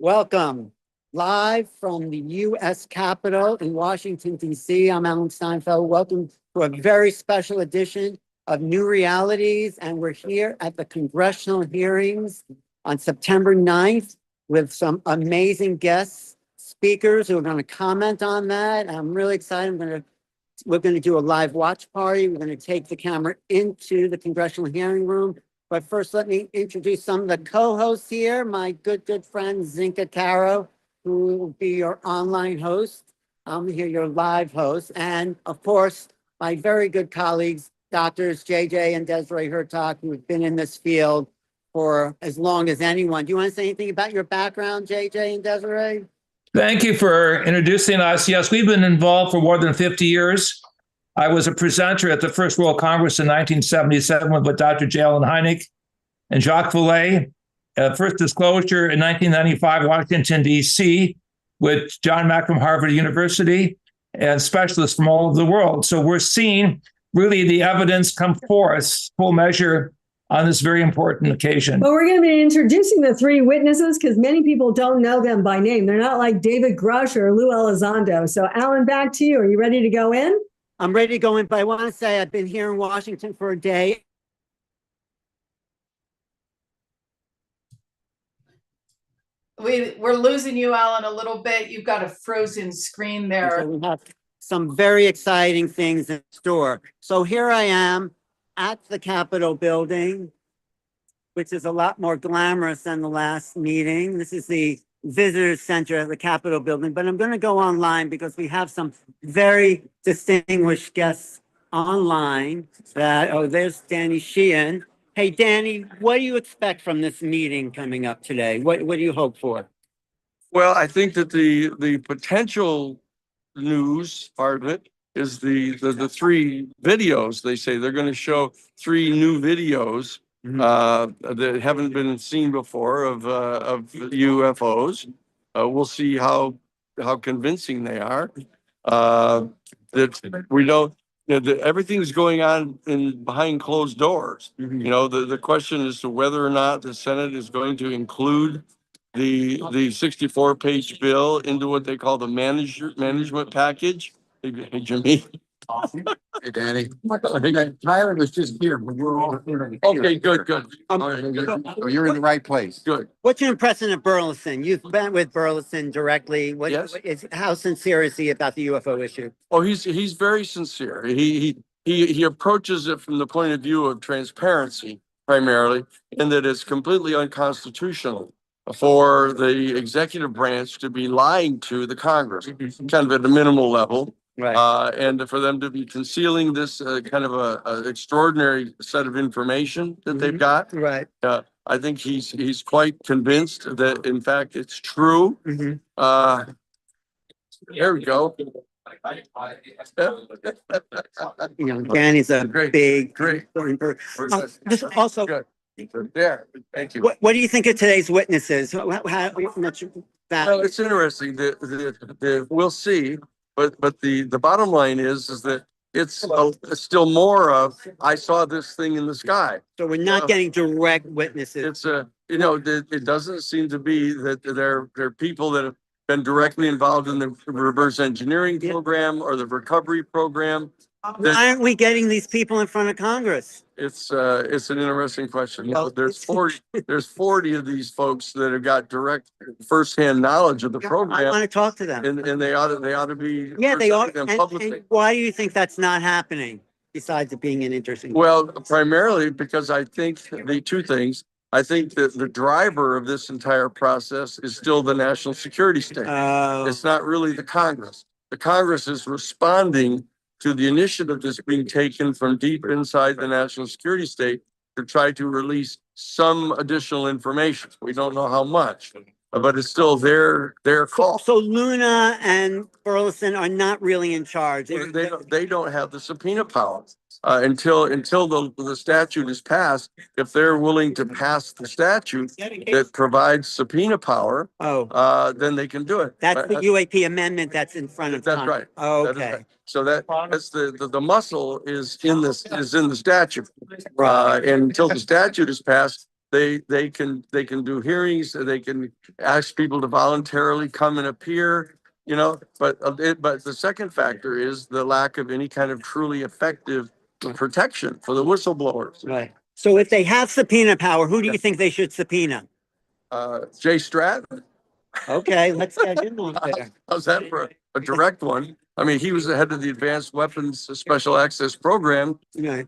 Welcome. Live from the U.S. Capitol in Washington, D.C. I'm Alan Steinfeld. Welcome to a very special edition of New Realities. And we're here at the Congressional hearings on September 9th with some amazing guests, speakers who are going to comment on that. I'm really excited. We're going to do a live watch party. We're going to take the camera into the Congressional hearing room. But first, let me introduce some of the co-hosts here. My good friend, Zenka, Caro, who will be your online host. I'm here, your live host. And of course, my very good colleagues, Doctors JJ and Desiree Hurtak, who have been in this field for as long as anyone. Do you want to say anything about your background, JJ and Desiree? Thank you for introducing us. Yes, we've been involved for more than 50 years. I was a presenter at the First World Congress in 1977 with Dr. J. Allen Hynek and Jacques Vallée. First disclosure in 1995, Washington, D.C., with John Mack from Harvard University and specialists from all over the world. So we're seeing really the evidence come forth, full measure, on this very important occasion. Well, we're going to be introducing the three witnesses because many people don't know them by name. They're not like David Grush or Lou Elizondo. So, Alan, back to you. Are you ready to go in? I'm ready to go in, but I want to say I've been here in Washington for a day. We're losing you, Alan, a little bit. You've got a frozen screen there. So we have some very exciting things in store. So here I am at the Capitol building, which is a lot more glamorous than the last meeting. This is the Visitor Center at the Capitol building, but I'm going to go online because we have some very distinguished guests online. There's Danny Sheehan. Hey, Danny, what do you expect from this meeting coming up today? What do you hope for? Well, I think that the potential news part of it is the three videos. They say they're going to show three new videos that haven't been seen before of UFOs. We'll see how convincing they are. That we don't. Everything's going on behind closed doors. You know, the question as to whether or not the Senate is going to include the 64-page bill into what they call the management package. Hey, Jimmy. Hey, Danny. Tyler was just here, but we're all here. Okay, good. So you're in the right place. Good. What's your impression of Burleson? You've been with Burleson directly. Yes. How sincere is he about the UFO issue? Oh, he's very sincere. He approaches it from the point of view of transparency primarily, and that it's completely unconstitutional for the executive branch to be lying to the Congress, kind of at a minimal level. Right. And for them to be concealing this kind of a extraordinary set of information that they've got. Right. I think he's quite convinced that in fact it's true. There we go. You know, Danny's a Great. important person. Also, Good. There. Thank you. what do you think of today's witnesses? Well, it's interesting. We'll see. But the bottom line is that it's still more of I saw this thing in the sky. So we're not getting direct witnesses. It's it doesn't seem to be that there are people that have been directly involved in the reverse engineering program or the recovery program. Why aren't we getting these people in front of Congress? It's an interesting question. There's 40 of these folks that have got direct firsthand knowledge of the program. I want to talk to them. And they ought to be. Yeah, they are. Publicly. And why do you think that's not happening? Besides it being an interesting. Well, primarily because I think the two things. I think that the driver of this entire process is still the national security state. It's not really the Congress. The Congress is responding to the initiative that's being taken from deep inside the national security state to try to release some additional information. We don't know how much, but it's still their call. So Luna and Burleson are not really in charge. They don't have the subpoena power until the statute is passed. If they're willing to pass the statute that provides subpoena power, then they can do it. That's the UAP amendment that's in front of. That's right. Oh, That is okay. right. So that's the muscle is in the statute. Right. And until the statute is passed, they can do hearings, they can ask people to voluntarily come and appear, you know, but the second factor is the lack of any kind of truly effective protection for the whistleblowers. Right. So if they have subpoena power, who do you think they should subpoena? Jay Stratton, Okay, let's get him on there. how's that for a direct one? I mean, he was the head of the Advanced Weapons Special Access Program. Right.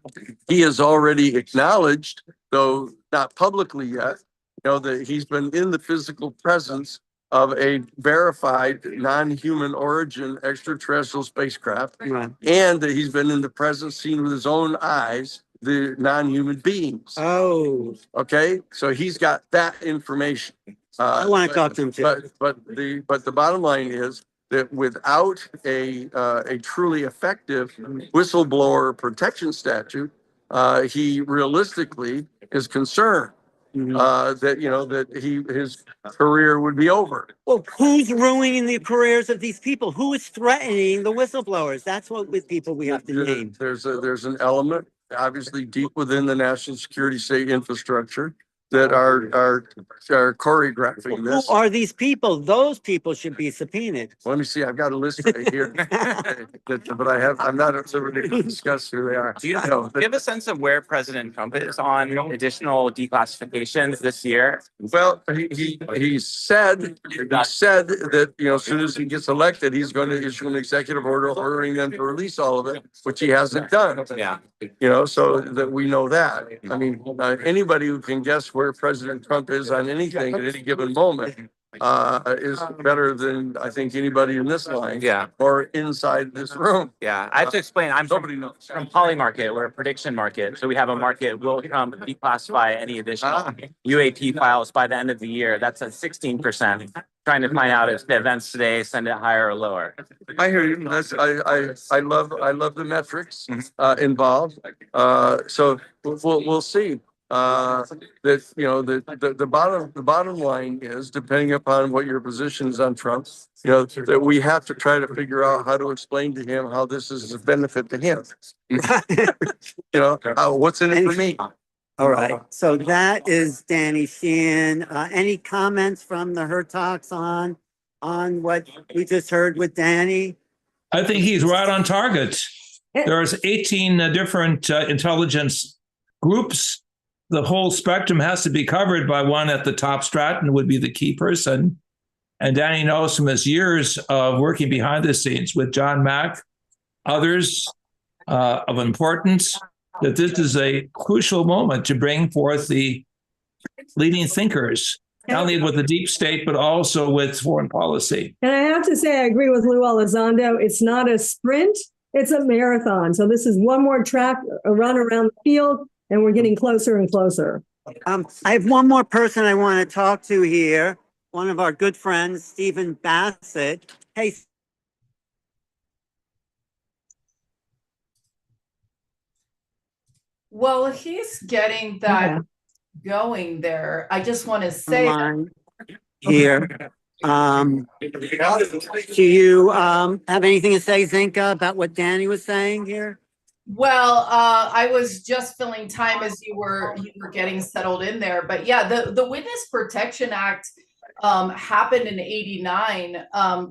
He has already acknowledged, though not publicly yet, you know, that he's been in the physical presence of a verified non-human origin extraterrestrial spacecraft, Right. and that he's been in the presence, seen with his own eyes, the non-human beings. Oh, Okay, so he's got that information. I want to talk to him too. But the bottom line is that without a truly effective whistleblower protection statute, he realistically is concerned that, you know, that his career would be over. Well, who's ruining the careers of these people? Who is threatening the whistleblowers? That's what with people we have to name. There's an element, obviously deep within the national security state infrastructure, that are choreographing Who this. are these people? Those people should be subpoenaed. Let me see, I've got a list right here. But I'm not at liberty to discuss who they are. Do you No, have a sense of where President Trump is on additional declassifications this year? Well, he said that, you know, as soon as he gets elected, he's going to issue an executive order ordering them to release all of it, which he hasn't done. Yeah. You know, so that we know that. I mean, anybody who can guess where President Trump is on anything at any given moment is better than, I think, anybody in this line. Yeah. Or inside this room. Yeah. I have to explain. I'm Nobody knows. from Poly Market. We're a prediction market. So we have a market. Will Trump declassify any additional UAP files by the end of the year? That's at 16%. Trying to find out if the events today send it higher or lower. I hear you. That's, I love the metrics involved. So we'll see. That, you know, the bottom line is, depending upon what your position is on Trump, you know, that we have to try to figure out how to explain to him how this is a benefit to him. You know, what's in it for me? All right. So that is Danny Sheehan. Any comments from the Hurtaks on what we just heard with Danny? I think he's right on target. There's 18 different intelligence groups. The whole spectrum has to be covered by one at the top. Stratton would be the key person. And Danny knows from his years of working behind the scenes with John Mack, others of importance, that this is a crucial moment to bring forth the leading thinkers, not only with the deep state, but also with foreign policy. And I have to say, I agree with Lou Elizondo. It's not a sprint, it's a marathon. So this is one more track, a run around the field, and we're getting closer and closer. I have one more person I want to talk to here. One of our good friends, Stephen Bassett. Hey. Well, he's getting that going there. I just want to say here. Do you have anything to say, Zenka, about what Danny was saying here? well, I was just filling time as you were getting settled in there. But yeah, the Witness Protection Act happened in '89,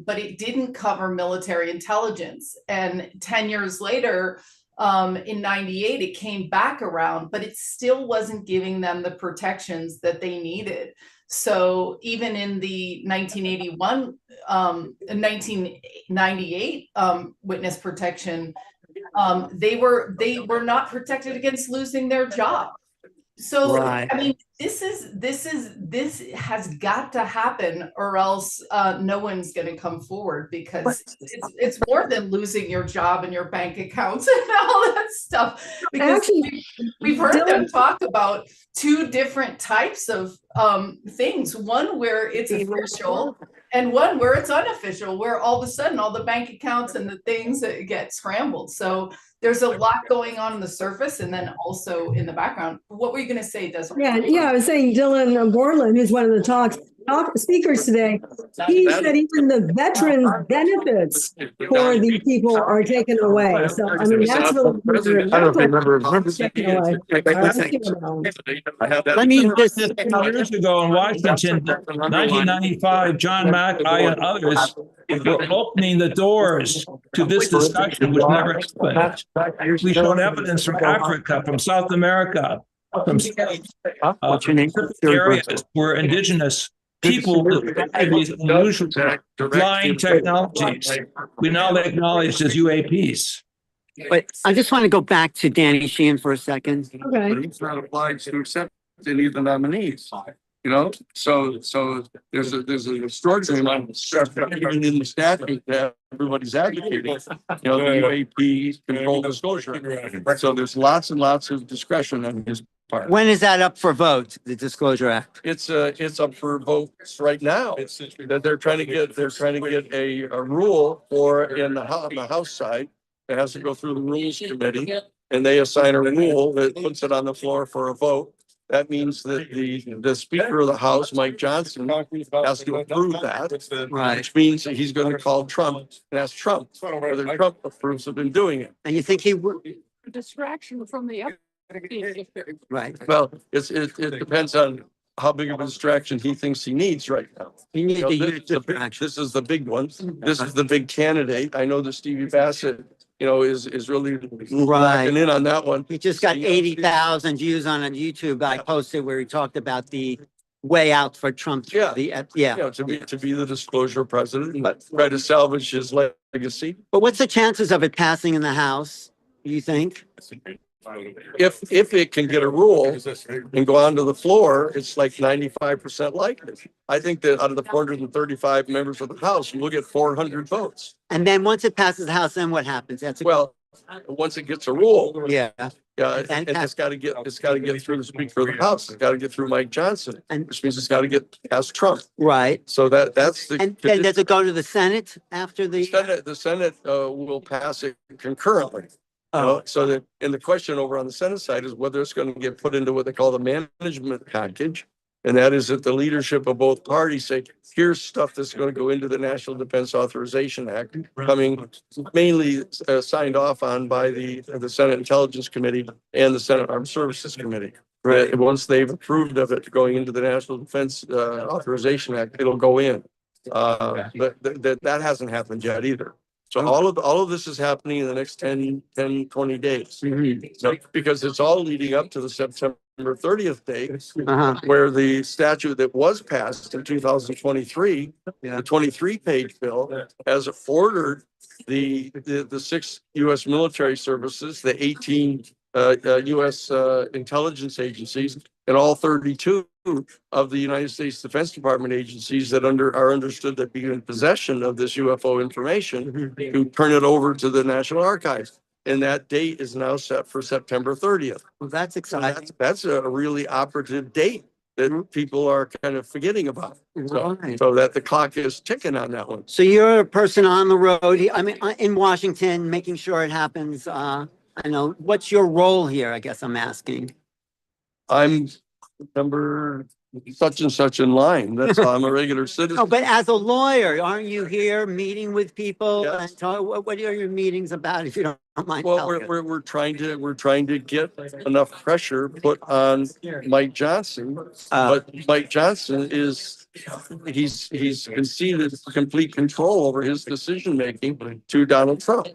but it didn't cover military intelligence. And 10 years later, in '98, it came back around, but it still wasn't giving them the protections that they needed. So even in the 1998 witness protection, they were not protected against losing their job. So Right. I mean, this has got to happen, or else no one's going to come forward, because it's more than losing your job and your bank accounts and all that stuff. Because Actually, we've heard them talk about two different types of things: one where it's official, and one where it's unofficial, where all of a sudden all the bank accounts and the things get scrambled. So there's a lot going on the surface, and then also in the background. What were you going to say, Desiree? Yeah, I was saying Dylan Borland, who's one of the talks, speakers today, he said even the veterans benefits for the people are taken away. So, I mean, that's really. I don't remember. Taken away. Let me just, 50 years ago in Washington, 1995, John Mack, I, and others were opening the doors to this discussion, which never happened. We showed evidence from Africa, from South America, from what's your name? areas where indigenous people describe these unusual flying technologies. We now acknowledge as UAPs. But I just want to go back to Danny Sheehan for a second. Okay. But he's not obliged to accept any of the nominees. You know, so there's an extraordinary amount of stuff even in the statute that everybody's advocating. You know, the UAP control disclosure. So there's lots and lots of discretion on his part. When is that up for vote, the Disclosure Act? It's up for votes right now. It's that they're trying to get a rule for in the House side. It has to go through the Rules Committee, and they assign a rule that puts it on the floor for a vote. That means that the Speaker of the House, Mike Johnson, has to approve that. Right. Which means that he's going to call Trump and ask Trump whether Trump approves of him doing it. And you think he would? Distraction from the. Right. Well, it depends on how big of a distraction he thinks he needs right now. You need You know, the this, huge is the big, distraction. this is the big one. This is the big candidate. I know that Stevie Bassett, you know, is really locking in on that one. He just got 80,000 views on a YouTube I posted where he talked about the way out for Trump. Yeah. Yeah. You know, to be the disclosure president, and try to salvage his legacy. But what's the chances of it passing in the House, you think? If it can get a rule and go onto the floor, it's like 95% likely. I think that out of the 435 members of the House, we'll get 400 votes. And then once it passes the House, then what happens? That's Well, once it gets a rule, yeah. yeah, and it's got to get through the Speaker of the House. It's got to get through Mike Johnson, And which means it's got to get past Trump. right. So that's the. And then does it go to the Senate after the? The Senate will pass it concurrently. You Oh, know, so that, and the question over on the Senate side is whether it's going to get put into what they call the management package. And that is that the leadership of both parties say, here's stuff that's going to go into the National Defense Authorization Act, coming mainly signed off on by the Senate Intelligence Committee and the Senate Armed Services Committee. Right. And once they've approved of it going into the National Defense Authorization Act, it'll go in. But that hasn't happened yet either. So all of this is happening in the next 10, 20 days. So, because it's all leading up to the September 30th date, where the statute that was passed in 2023, the 23-page bill, has ordered the 6 U.S. military services, the 18 U.S. intelligence agencies, and all 32 of the United States Defense Department agencies that are understood to be in possession of this UFO information to turn it over to the National Archives. And that date is now set for September 30th. well, that's So exciting. that's a really operative date that people are kind of forgetting about. Right. So that the clock is ticking on that one. So you're a person on the road, I mean, in Washington, making sure it happens. I know, what's your role here? I guess I'm asking. I'm number such and such in line. That's how I'm a regular citizen. No, but as a lawyer, aren't you here meeting with people? Yes. And what are your meetings about, if you don't mind? Well, telling us? we're trying to get enough pressure put on Mike Johnson, but Mike Johnson he's conceded complete control over his decision making to Donald Trump.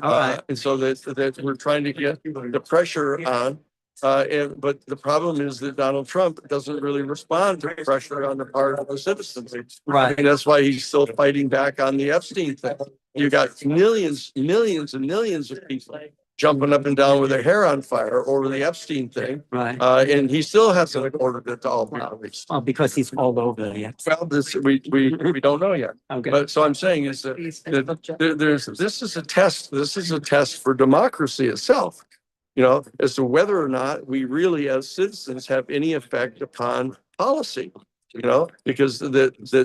All right. And so that we're trying to get the pressure on. But the problem is that Donald Trump doesn't really respond to pressure on the part of the citizens. Right. And that's why he's still fighting back on the Epstein thing. You got millions and millions of people jumping up and down with their hair on fire over the Epstein thing. Right. And he still hasn't ordered it to all be released. Oh, because he's all over the. Well, we don't know yet. Okay. But so I'm saying is that this is a test for democracy itself. You know, as to whether or not we really as citizens have any effect upon policy, you know, because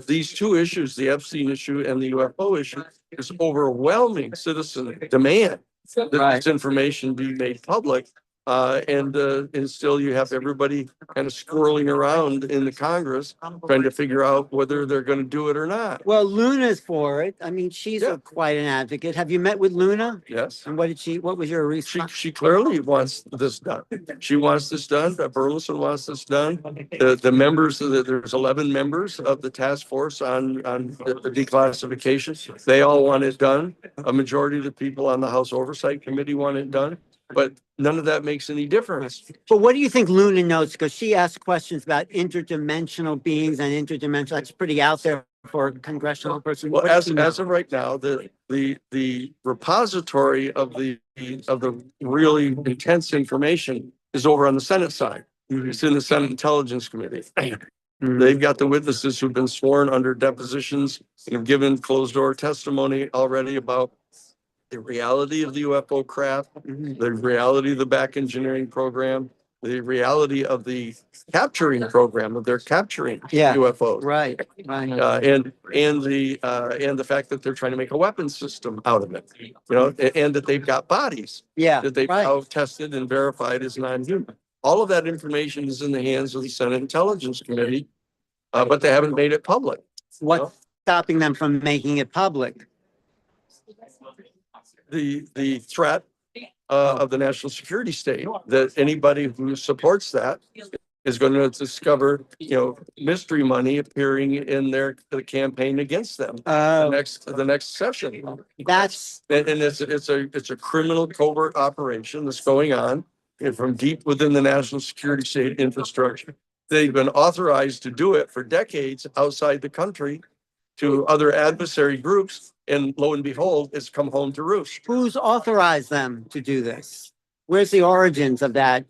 these two issues, the Epstein issue and the UFO issue, is overwhelming citizen demand that Right. this information be made public. And still you have everybody kind of swirling around in the Congress trying to figure out whether they're going to do it or not. Well, Luna's for it. I mean, she's Yeah. quite an advocate. Have you met with Luna? Yes. And what was your response? She clearly wants this done. She wants this done. Burleson wants this done. The members, there's 11 members of the task force on the declassification. They all want it done. A majority of the people on the House Oversight Committee want it done, but none of that makes any difference. But what do you think Luna knows? Because she asked questions about interdimensional beings and interdimensional. That's pretty out there for a congressional person. Well, What does she know? as of right now, the repository of the really intense information is over on the Senate side. It's in the Senate Intelligence Committee. They've got the witnesses who've been sworn under depositions and have given closed door testimony already about the reality of the UFO craft, the reality of the back engineering program, the reality of the capturing program, of their capturing Yeah. UFOs. Right. And the fact that they're trying to make a weapons system out of it, you know, and that they've got bodies Yeah. that they've Right. now tested and verified as non-human. All of that information is in the hands of the Senate Intelligence Committee, but they haven't made it public. What's stopping them from making it public? The threat of the national security state, that anybody who supports that is going to discover, you know, mystery money appearing in the campaign against them. The next session. That's And it's a criminal covert operation that's going on from deep within the national security state infrastructure. They've been authorized to do it for decades outside the country to other adversary groups. And lo and behold, it's come home to roost. who's authorized them to do this? Where's the origins of that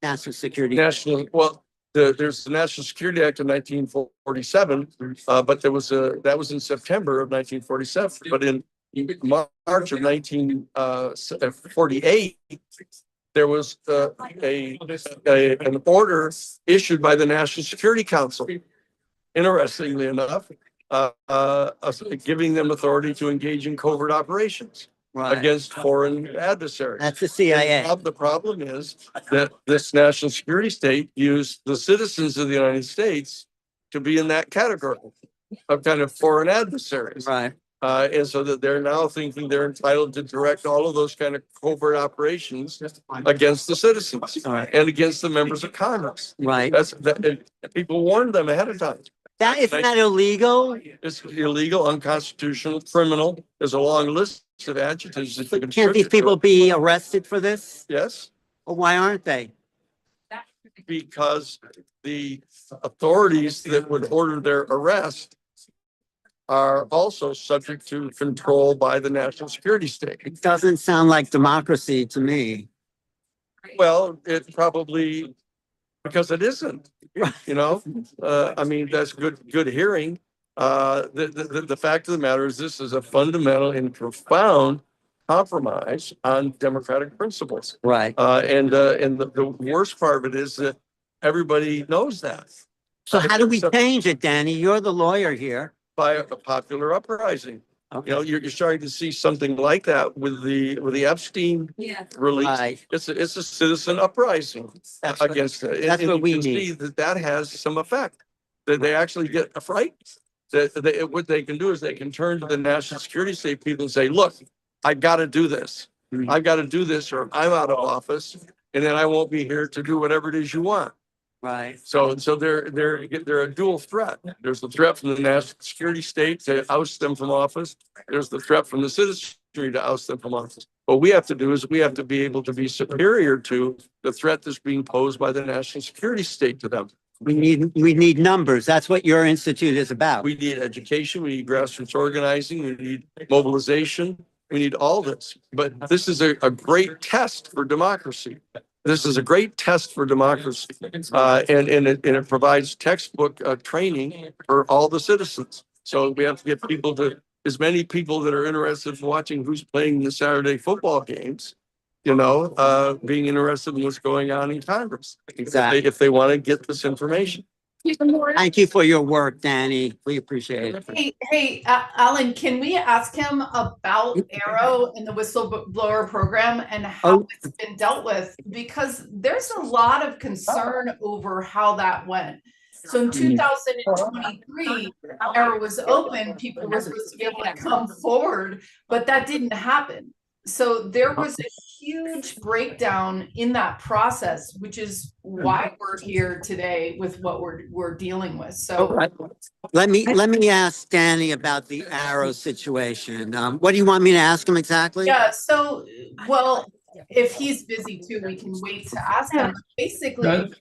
national security? There's the National Security Act of 1947, but that was in September of 1947. But in March of 1948, there was an order issued by the National Security Council. Interestingly enough, giving them authority to engage in covert operations against foreign adversaries. That's the CIA. The problem is that this national security state used the citizens of the United States to be in that category of kind of foreign adversaries. Right. And so that they're now thinking they're entitled to direct all of those kind of covert operations against the citizens and against the members of Congress. Right. People warned them ahead of time. Isn't that illegal? It's illegal, unconstitutional, criminal. There's a long list of adjectives that you can. Can't these people be arrested for this? Yes, Well, why aren't they? because the authorities that would order their arrest are also subject to control by the national security state. It doesn't sound like democracy to me. Well, it probably, because it isn't, you know, I mean, that's good hearing. The fact of the matter is this is a fundamental and profound compromise on democratic principles. Right. And the worst part of it is that everybody knows that. So how do we change it, Danny? You're the lawyer here. By a popular uprising. Okay. You know, you're starting to see something like that with the Epstein release. Right. It's a citizen uprising That's what- against it. that's And what you we can need. see that has some effect. That they actually get a fright. What they can do is they can turn to the national security state people and say, look, I got to do this. Mhm. I've got to do this or I'm out of office and then I won't be here to do whatever it is you want. Right. So they're a dual threat. There's the threat from the national security state to oust them from office. There's the threat from the citizenry to oust them from office. What we have to do is we have to be able to be superior to the threat that's being posed by the national security state to them. We need numbers. That's what your institute is about. We need education, we need grassroots organizing, we need mobilization, we need all this. But this is a great test for democracy. This is a great test for democracy. And it provides textbook training for all the citizens. So we have to get as many people that are interested in watching who's playing the Saturday football games, you know, being interested in what's going on in Congress. Exactly. If they want to get this information. Thank you for your work, Danny. We appreciate it. Hey, Alan, can we ask him about Arrow and the whistleblower program and how it's been dealt with? Because there's a lot of concern over how that went. So in 2023, Arrow was open, people were supposed to be able to come forward, but that didn't happen. So there was a huge breakdown in that process, which is why we're here today with what we're dealing with. So Let me ask Danny about the Arrow situation. What do you want me to ask him exactly? yeah, so well, if he's busy too, we can wait to ask him. Basically,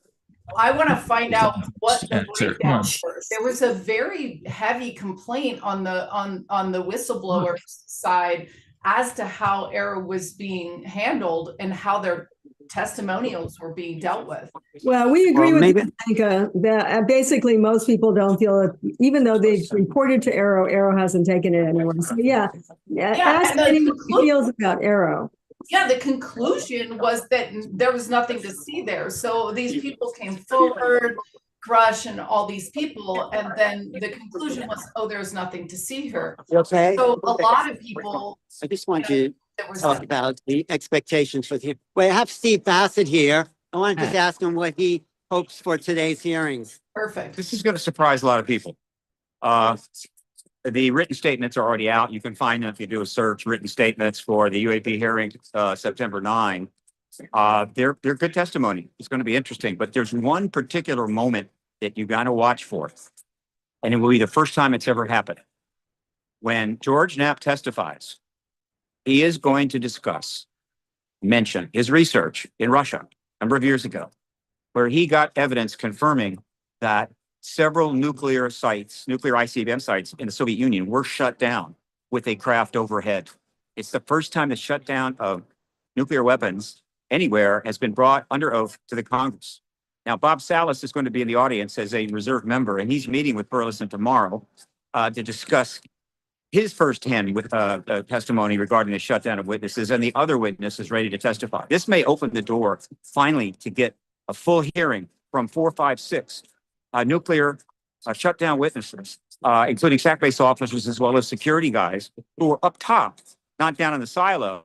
I want to find out what the breakdown was. There was a very heavy complaint on the whistleblower side as to how Arrow was being handled and how their testimonials were being dealt with. Well, we agree Well, with maybe- Zenka that basically most people don't feel that, even though they've reported to Arrow, Arrow hasn't taken it anywhere. So ask and the Danny what he feels about Arrow. Yeah, the conclusion was that there was nothing to see there. So these people came forward, Crush and all these people, and then the conclusion was, oh, there's nothing to see here. Okay. So a lot of people, I just want you there to was talk about the expectations for the, wait, I have Steve Bassett here. I want to just ask him what he hopes for today's hearings. perfect. This is going to surprise a lot of people. The written statements are already out. You can find them if you do a search, written statements for the UAP hearing, September 9. They're good testimony. It's going to be interesting, but there's one particular moment that you got to watch for, and it will be the first time it's ever happened. When George Knapp testifies, he is going to mention his research in Russia a number of years ago, where he got evidence confirming that several nuclear ICBM sites in the Soviet Union were shut down with a craft overhead. It's the first time the shutdown of nuclear weapons anywhere has been brought under oath to the Congress. Now, Bob Salas is going to be in the audience as a reserve member, and he's meeting with Burleson tomorrow to discuss his firsthand with testimony regarding the shutdown of witnesses, and the other witness is ready to testify. This may open the door finally to get a full hearing from 4, 5, 6 nuclear shutdown witnesses, including SAC-based officers as well as security guys who were up top, not down in the silo,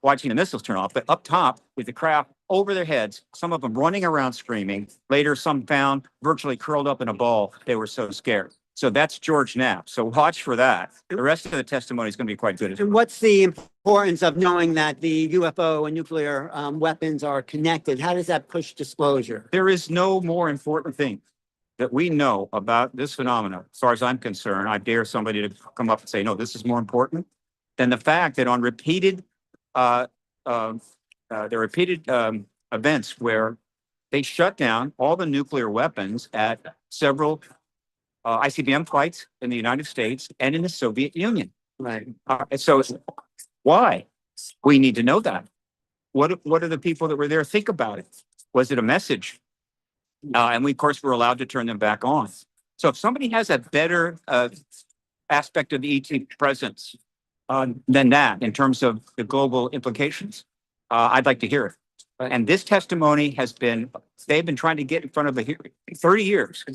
watching the missiles turn off, but up top with the craft over their heads, some of them running around screaming. Later, some found virtually curled up in a ball. They were so scared. So that's George Knapp. So watch for that. The rest of the testimony is going to be quite good. And what's the importance of knowing that the UFO and nuclear weapons are connected? How does that push disclosure? There is no more important thing that we know about this phenomenon, as far as I'm concerned. I dare somebody to come up and say, no, this is more important than the fact that on repeated events where they shut down all the nuclear weapons at several ICBM flights in the United States and in the Soviet Union. Right. So why? We need to know that. What do the people that were there think about it? Was it a message? And we, of course, were allowed to turn them back on. So if somebody has a better aspect of the ET presence than that in terms of the global implications, I'd like to hear it. And this testimony they've been trying to get in front of the hearing 30 years,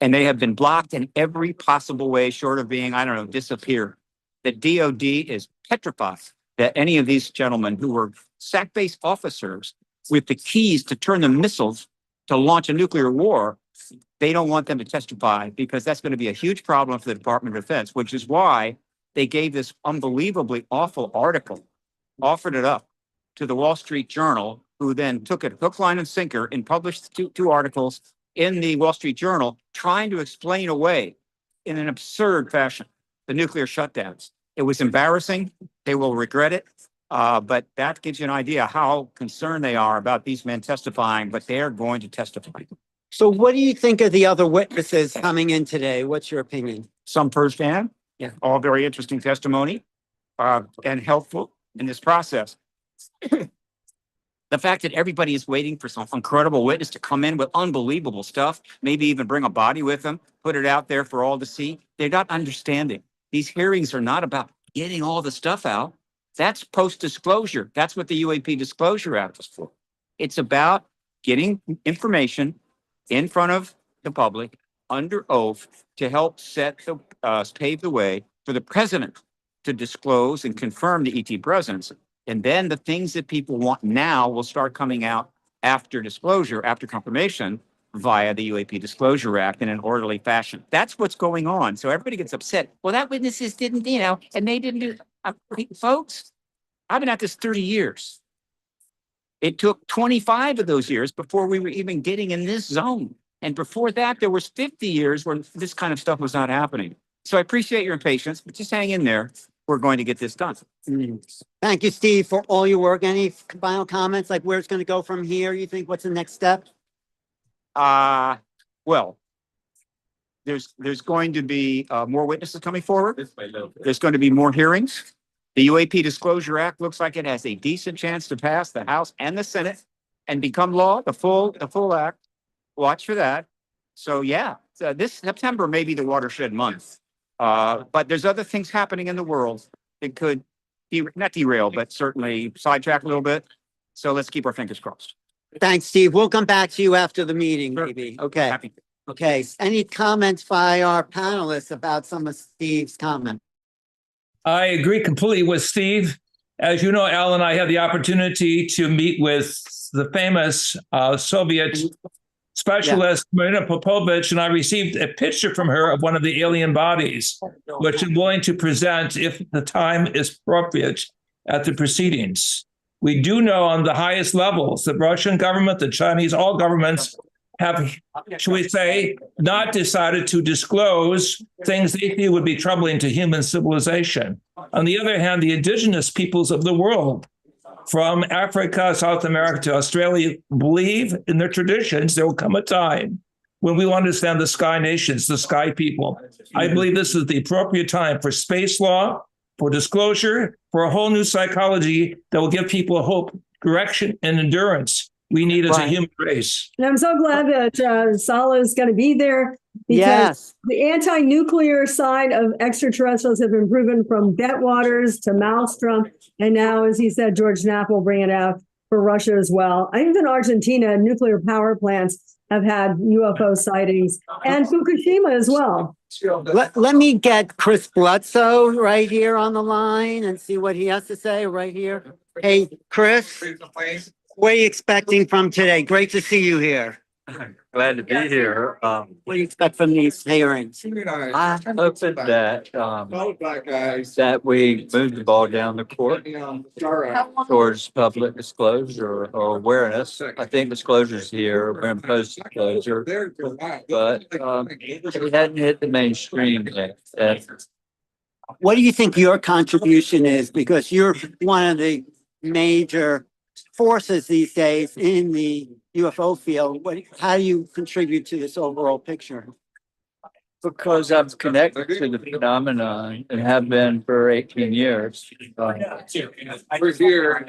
and they have been blocked in every possible way short of being, disappeared. The DOD is petrified that any of these gentlemen who were SAC-based officers with the keys to turn the missiles to launch a nuclear war, they don't want them to testify because that's going to be a huge problem for the Department of Defense, which is why they gave this unbelievably awful article, offered it up to the Wall Street Journal, who then took it hook, line, and sinker and published two articles in the Wall Street Journal trying to explain away in an absurd fashion the nuclear shutdowns. It was embarrassing. They will regret it. But that gives you an idea how concerned they are about these men testifying, but they're going to testify. So what do you think of the other witnesses coming in today? What's your opinion? Some firsthand, Yeah. all very interesting testimony, and helpful in this process. The fact that everybody is waiting for some incredible witness to come in with unbelievable stuff, maybe even bring a body with them, put it out there for all to see. They're not understanding. These hearings are not about getting all the stuff out. That's post-disclosure. That's what the UAP Disclosure Act is for. It's about getting information in front of the public under oath to help pave the way for the president to disclose and confirm the ET presence. And then the things that people want now will start coming out after disclosure, after confirmation, via the UAP Disclosure Act in an orderly fashion. That's what's going on. So everybody gets upset. Well, that witnesses didn't, and they didn't do. Folks, I've been at this 30 years. It took 25 of those years before we were even getting in this zone. And before that, there was 50 years where this kind of stuff was not happening. So I appreciate your patience, but just hang in there. We're going to get this done. Thank you, Steve, for all your work. Any final comments, like where it's going to go from here? You think what's the next step? Well, there's going to be more witnesses coming forward. There's going to be more hearings. The UAP Disclosure Act looks like it has a decent chance to pass the House and the Senate and become law, the full act. Watch for that. So yeah, this September may be the watershed month. But there's other things happening in the world that could not derail, but certainly sidetrack a little bit. So let's keep our fingers crossed. Thanks, Steve. We'll come back to you after the meeting, maybe. Okay. Happy. Okay. Any comments by our panelists about some of Steve's comments? I agree completely with Steve. As you know, Al and I had the opportunity to meet with the famous Soviet specialist, Marina Popovich, and I received a picture from her of one of the alien bodies, which I'm willing to present if the time is appropriate at the proceedings. We do know on the highest levels, the Russian government, the Chinese, all governments have, shall we say, not decided to disclose things they feel would be troubling to human civilization. On the other hand, the indigenous peoples of the world, from Africa, South America to Australia, believe in their traditions there will come a time when we will understand the sky nations, the sky people. I believe this is the appropriate time for space law, for disclosure, for a whole new psychology that will give people hope, direction, and endurance we need as a human race. And I'm so glad that Sala is going to be there because Yes. the anti-nuclear side of extraterrestrials have been proven from Detwaters to Maelstrom. And now, as he said, George Knapp will bring it out for Russia as well. Even Argentina, nuclear power plants have had UFO sightings, and Fukushima as well. Let me get Chris Bledsoe right here on the line and see what he has to say right here. Hey, Chris, what are you expecting from today? Great to see you here. Glad to be here. What do you expect from these hearings? I'm hoping that that we move the ball down the court towards public disclosure or awareness. I think disclosures here are post disclosure, but it hadn't hit the mainstream yet. What do you think your contribution is? Because you're one of the major forces these days in the UFO field. How do you contribute to this overall picture? Because I'm connected to the phenomenon and have been for 18 years. We're here.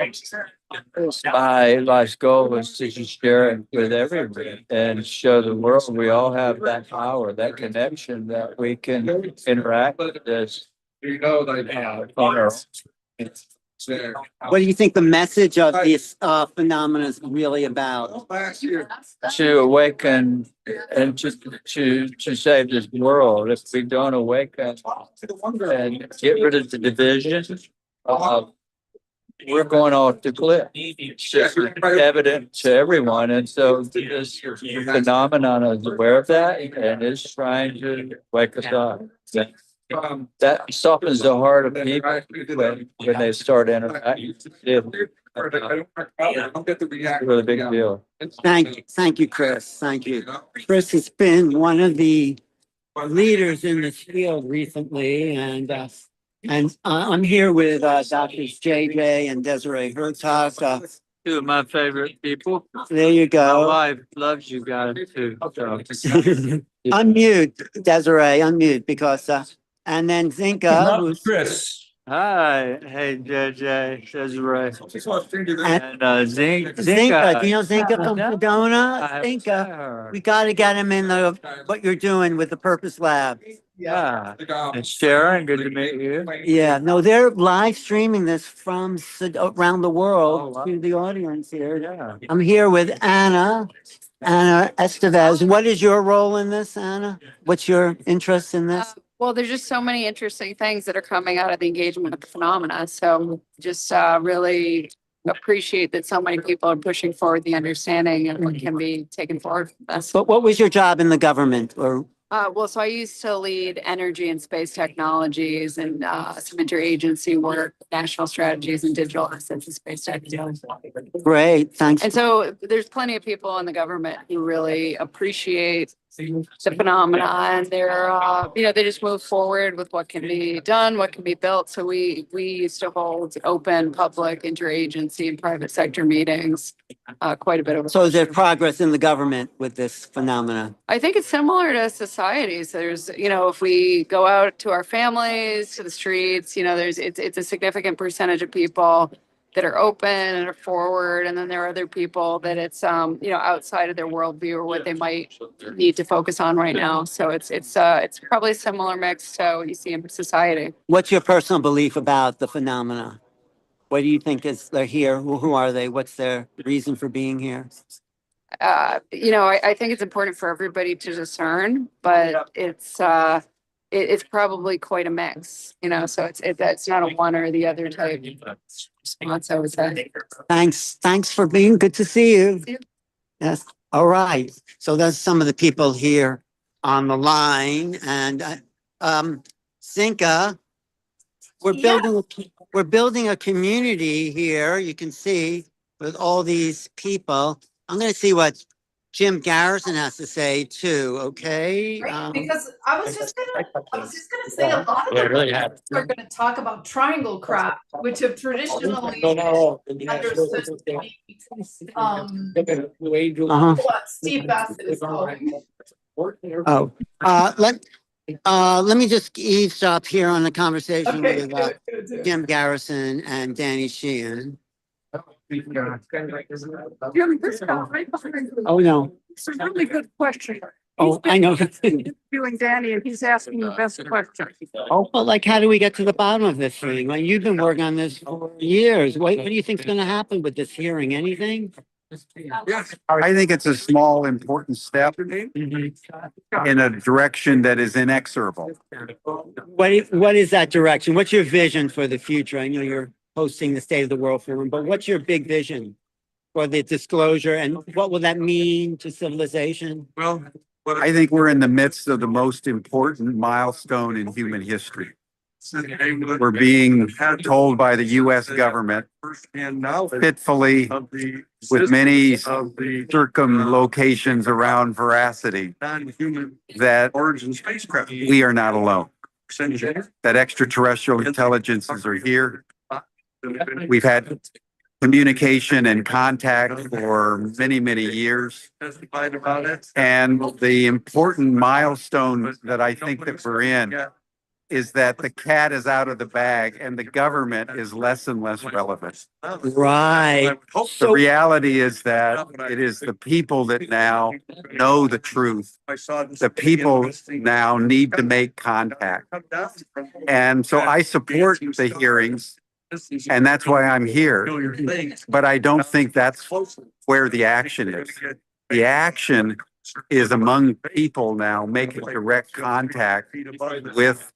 My life's goal is to just share it with everyone and show the world we all have that power, that connection, that we can interact with this on our own. What do you think the message of this phenomenon is really about? To awaken and to save this world. If we don't awaken and get rid of the division, we're going off the cliff. It's just evident to everyone. And so this phenomenon is aware of that and is trying to wake us up. That softens the heart of people when they start interacting. It's a really big deal. Thank you, Chris. Thank you. Chris has been one of the leaders in this field recently, and I'm here with Doctors JJ and Desiree Hurtak. Two of my favorite people. There you My go. wife loves you guys too. So. Unmute, Desiree, unmute, because and then Zenka, who's Chris. Hi, hey JJ, Desiree, and Zenka. Zenka. Do you know Zenka from No, Sedona? I haven't Zenka, met her. we got to get him in what you're doing with the Purpose Lab. Yeah. And Sharon, good to meet you. Yeah, no, they're live streaming this from around the world to the audience here. Yeah. I'm here with Anna Estevez. What is your role in this, Anna? What's your interest in this? Well, there's just so many interesting things that are coming out of the engagement with the phenomena. So just really appreciate that so many people are pushing forward the understanding of what can be taken forward from this. But what was your job in the government or? Well, so I used to lead energy and space technologies and some interagency work, national strategies and digital assets and space technology. Great, thanks. And so there's plenty of people in the government who really appreciate the phenomena and they're, they just move forward with what can be done, what can be built. So we used to hold open public interagency and private sector meetings, quite a bit of. So is there progress in the government with this phenomena? I think it's similar to societies. There's, if we go out to our families, to the streets, it's a significant percentage of people that are open and are forward. And then there are other people that it's, outside of their worldview or what they might need to focus on right now. So it's probably a similar mix to what you see in society. What's your personal belief about the phenomena? What do you think they're here? Who are they? What's their reason for being here? I think it's important for everybody to discern, but it's probably quite a mix, so it's not a one or the other type response, I would say. Thanks for being, good to see you. Yes, all right. So that's some of the people here on the line and Zenka, we're building a community here, you can see, with all these people. I'm going to see what Jim Garrison has to say too, okay? Right, because I was just gonna say a lot of people are gonna talk about triangle craft, which have traditionally understood to be what Steve Bassett is calling. Oh, let me just eavesdrop here on the conversation with Jim Garrison and Danny Sheehan. Jim, this guy right behind you. Oh, no. It's a really good question. Oh, I know. Interviewing Danny and he's asking the best question. Oh, but like, how do we get to the bottom of this thing? Like, you've been working on this for years. What do you think's going to happen with this hearing? Anything? I think it's a small, important step in a direction that is inexorable. What is that direction? What's your vision for the future? I know you're hosting the State of the World Forum, but what's your big vision for the disclosure and what will that mean to civilization? Well, I think we're in the midst of the most important milestone in human history. We're being told by the U.S. government fitfully, with many circumlocations around veracity, that we are not alone, that extraterrestrial intelligences are here. We've had communication and contact for many, many years. And the important milestone that I think that we're in is that the cat is out of the bag and the government is less and less relevant. Right. The reality is that it is the people that now know the truth. The people now need to make contact. And so I support the hearings. And that's why I'm here. But I don't think that's where the action is. The action is among people now making direct contact with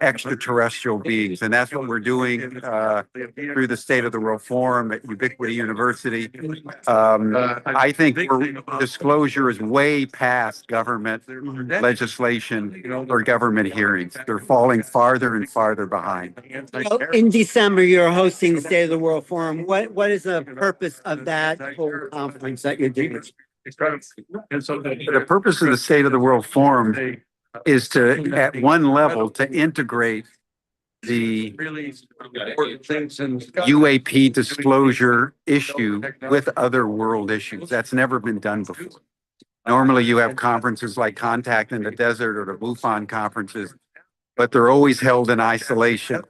extraterrestrial beings. And that's what we're doing through the State of the World Forum at Ubiquity University. I think disclosure is way past government legislation or government hearings. They're falling farther and farther behind. In December, you're hosting the State of the World Forum. What is the purpose of that whole conference that you're doing? The purpose of the State of the World Forum is to, at one level, to integrate the UAP disclosure issue with other world issues. That's never been done before. Normally, you have conferences like Contact in the Desert or the MUFON conferences, but they're always held in isolation.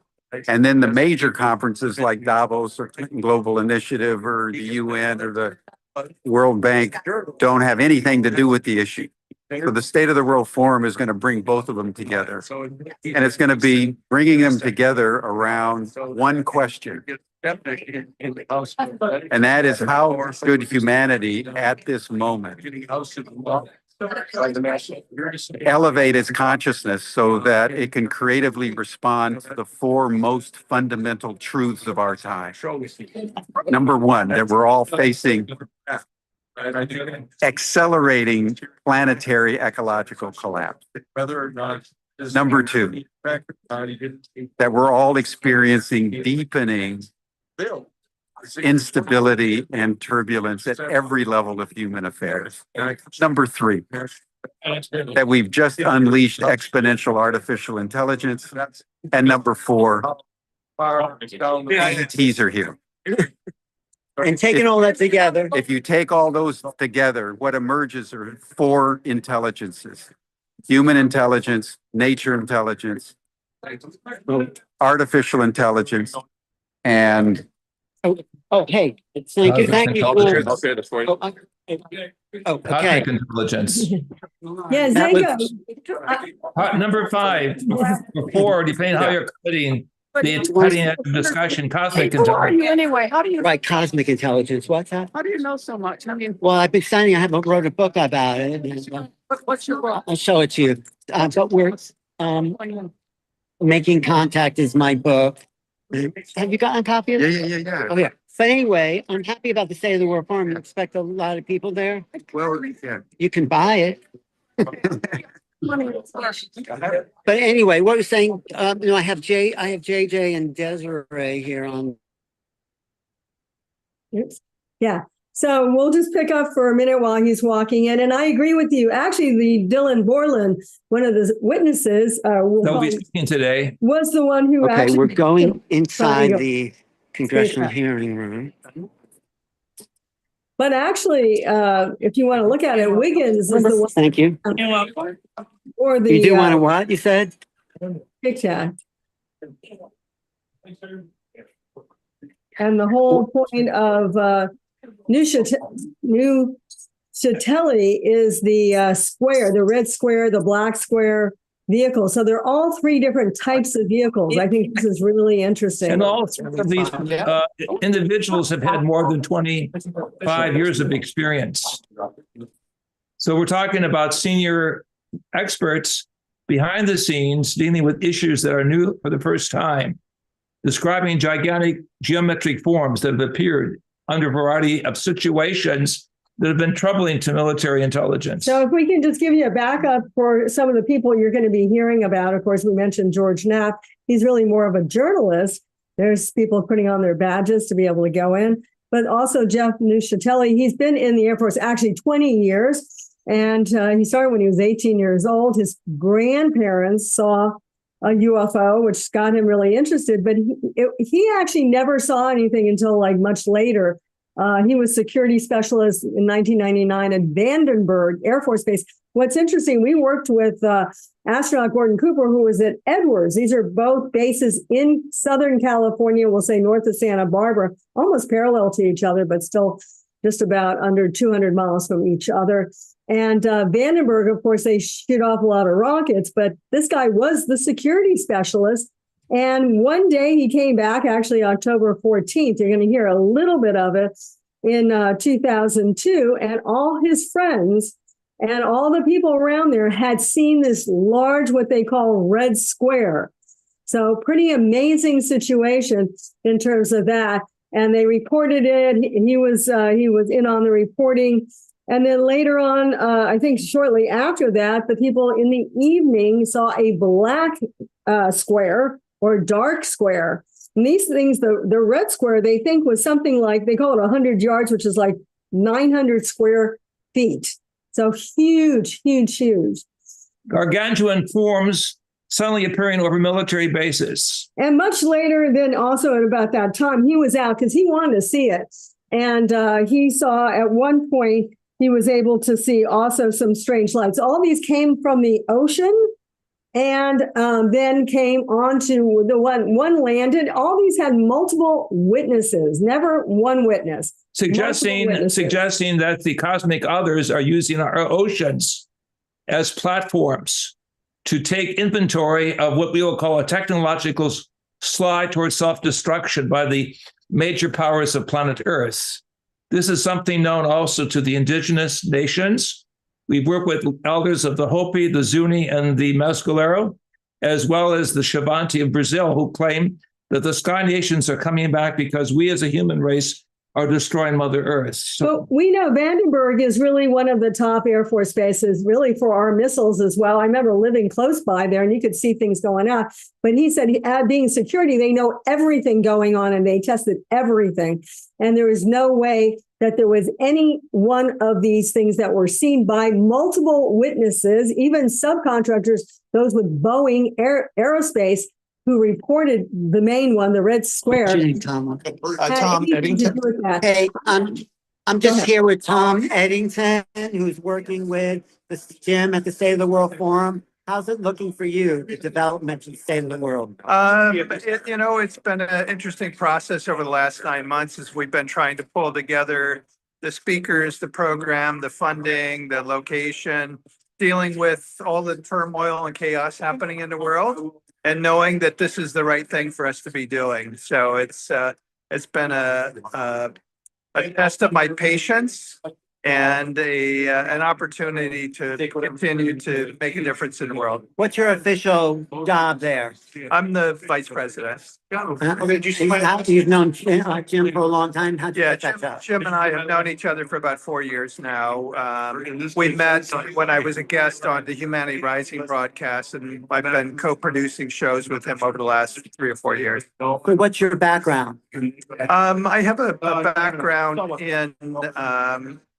And then the major conferences like Davos or Clinton Global Initiative or the UN or the World Bank don't have anything to do with the issue. So the State of the World Forum is going to bring both of them together. And it's going to be bringing them together around one question. And that is, how should humanity at this moment elevate its consciousness so that it can creatively respond to the four most fundamental truths of our time? Number one, that we're all facing accelerating planetary ecological collapse. Number two, that we're all experiencing deepening instability and turbulence at every level of human affairs. Number three, that we've just unleashed exponential artificial intelligence. And number four, ETs are here. And taking all that together, If you take all those together, what emerges are four intelligences: human intelligence, nature intelligence, artificial intelligence, and oh, hey, thank you, thank you. Oh, okay. Cosmic intelligence. Yeah, That was- Zenka. Number 5, or 4, depending how you're cutting the cutting edge of discussion, cosmic intelligence. anyway? How do you? Right, cosmic intelligence, what's that? How do you know so much? I mean, Well, I've been studying, I haven't wrote a book about it. And, what's your role? I'll show it to you. But we're, Making Contact is my book. Have you gotten a copy of it? yeah. Oh, yeah. But anyway, I'm happy about the State of the World Forum. You expect a lot of people there. Well, yeah. You can buy it. But anyway, what I was saying, I have JJ and Desiree here on. Oops. Yeah. So we'll just pick up for a minute while he's walking in. And I agree with you. Actually, the Dylan Borland, one of the witnesses, They'll be speaking today. was the one who Okay, actually. we're going inside go. the Congressional Stay hearing room. But actually, if you want to look at it, Wiggins is the one. Thank you. Or the. You do want to what, you said? Tic Tac. And the whole point of Nuccetelli is the square, the red square, the black square vehicle. So they're all three different types of vehicles. I think this is really interesting. And all three of these individuals have had more than 25 years of experience. So we're talking about senior experts behind the scenes dealing with issues that are new for the first time, describing gigantic geometric forms that have appeared under a variety of situations that have been troubling to military intelligence. So if we can just give you a backup for some of the people you're going to be hearing about, of course, we mentioned George Knapp. He's really more of a journalist. There's people putting on their badges to be able to go in, but also Jeff Nuccetelli. He's been in the Air Force actually 20 years, and he started when he was 18 years old. His grandparents saw a UFO, which got him really interested, but he actually never saw anything until like much later. He was security specialist in 1999 at Vandenberg Air Force Base. What's interesting, we worked with astronaut Gordon Cooper, who was at Edwards. These are both bases in Southern California, we'll say north of Santa Barbara, almost parallel to each other, but still just about under 200 miles from each other. And Vandenberg, of course, they shoot off a lot of rockets, but this guy was the security specialist. And one day he came back, actually October 14th. You're going to hear a little bit of it in 2002. And all his friends and all the people around there had seen this large, what they call red square. So pretty amazing situation in terms of that. And they reported it. He was in on the reporting. And then later on, I think shortly after that, the people in the evening saw a black square or dark square. And these things, the red square, they think was something like, they call it 100 yards, which is like 900 square feet. So huge, huge, huge. Gargantuan forms suddenly appearing over military bases. And much later, then also at about that time, he was out because he wanted to see it. And he saw at one point, he was able to see also some strange lights. All these came from the ocean and then came onto the one landed. All these had multiple witnesses, never one witness. Suggesting that the cosmic others are using our oceans as platforms to take inventory of what we will call a technological slide towards self-destruction by the major powers of planet Earth. This is something known also to the indigenous nations. We've worked with elders of the Hopi, the Zuni, and the Mescalero, as well as the Xavante of Brazil, who claim that the Sky Nations are coming back because we as a human race are destroying Mother Earth. So, but we know Vandenberg is really one of the top Air Force bases, really for our missiles as well. I remember living close by there and you could see things going on. But he said, being security, they know everything going on and they tested everything. And there is no way that there was any one of these things that were seen by multiple witnesses, even subcontractors, those with Boeing Aerospace, who reported the main one, the red square. Tom. Tom Eddington. Hey, I'm just here with Tom Eddington, who's working with Jim at the State of the World Forum. How's it looking for you, the development of the State of the World? It's been an interesting process over the last 9 months as we've been trying to pull together the speakers, the program, the funding, the location, dealing with all the turmoil and chaos happening in the world, and knowing that this is the right thing for us to be doing. So it's been a test of my patience and an opportunity to continue to make a difference in the world. What's your official job there? I'm the vice president. You've known Jim for a long time. How'd you get that job? Jim and I have known each other for about 4 years now. We met when I was a guest on the Humanity Rising broadcast, and I've been co-producing shows with him over the last 3 or 4 years. What's your background? I have a background in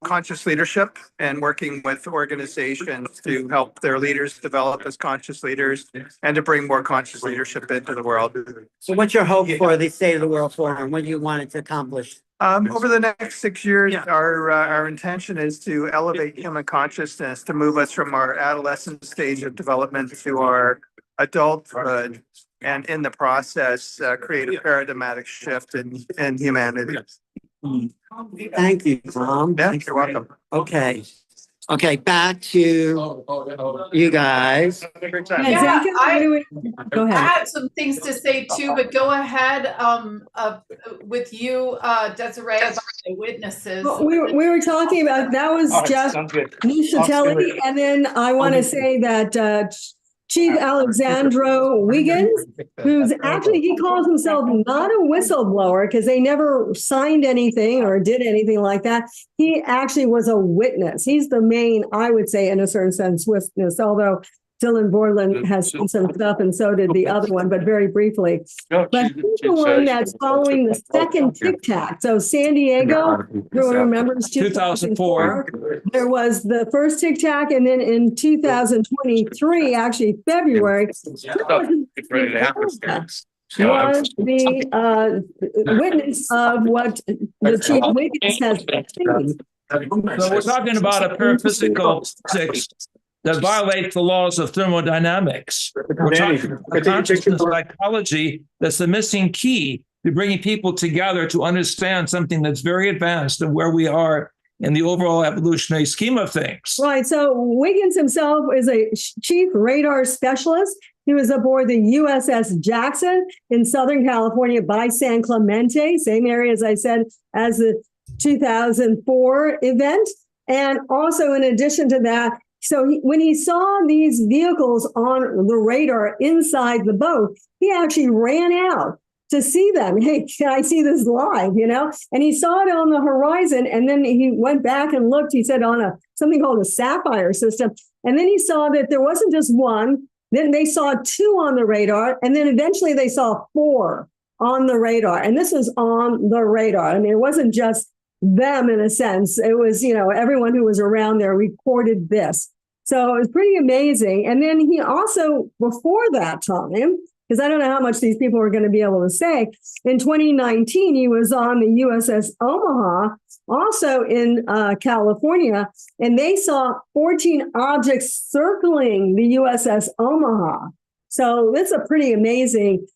conscious leadership and working with organizations to help their leaders develop as conscious leaders and to bring more conscious leadership into the world. So what's your hope for the State of the World Forum? What do you want it to accomplish? Over the next 6 years, our intention is to elevate human consciousness, to move us from our adolescent stage of development to our adulthood, and in the process, create a paradigmatic shift in humanity. Thank you, Tom. Yeah, you're welcome. Okay, back to you guys. Yeah, Go I ahead. had some things to say too, but go ahead with you, Desiree, about the witnesses. We were talking about, that was just Nuccetelli, and then I want to say that Chief Alexandro Wiggins, who's actually, he calls himself not a whistleblower because they never signed anything or did anything like that. He actually was a witness. He's the main, I would say, in a certain sense, witness, although Dylan Borland has seen some stuff and so did the other one, but very briefly. But he's the one that's following the second Tic Tac. So San Diego, who remembers 2004, there was the first Tic Tac, and then in 2023, actually February, was the witness of what the Chief Wiggins has seen. So we're talking about a paraphysical physics that violates the laws of thermodynamics. We're talking about consciousness psychology that's the missing key to bringing people together to understand something that's very advanced and where we are in the overall evolutionary scheme of things. Right. So Wiggins himself is a chief radar specialist. He was aboard the USS Jackson in Southern California by San Clemente, same area, as I said, as the 2004 event. And also, in addition to that, so when he saw these vehicles on the radar inside the boat, he actually ran out to see them. Hey, can I see this live? And he saw it on the horizon, and then he went back and looked. He said on something called a Sapphire system, and then he saw that there wasn't just one. Then they saw 2 on the radar, and then eventually they saw 4 on the radar. And this was on the radar. I mean, it wasn't just them in a sense. It was, everyone who was around there recorded this. So it was pretty amazing. And then he also, before that time, because I don't know how much these people are going to be able to say, in 2019, he was on the USS Omaha, also in California, and they saw 14 objects circling the USS Omaha. So that's a pretty amazing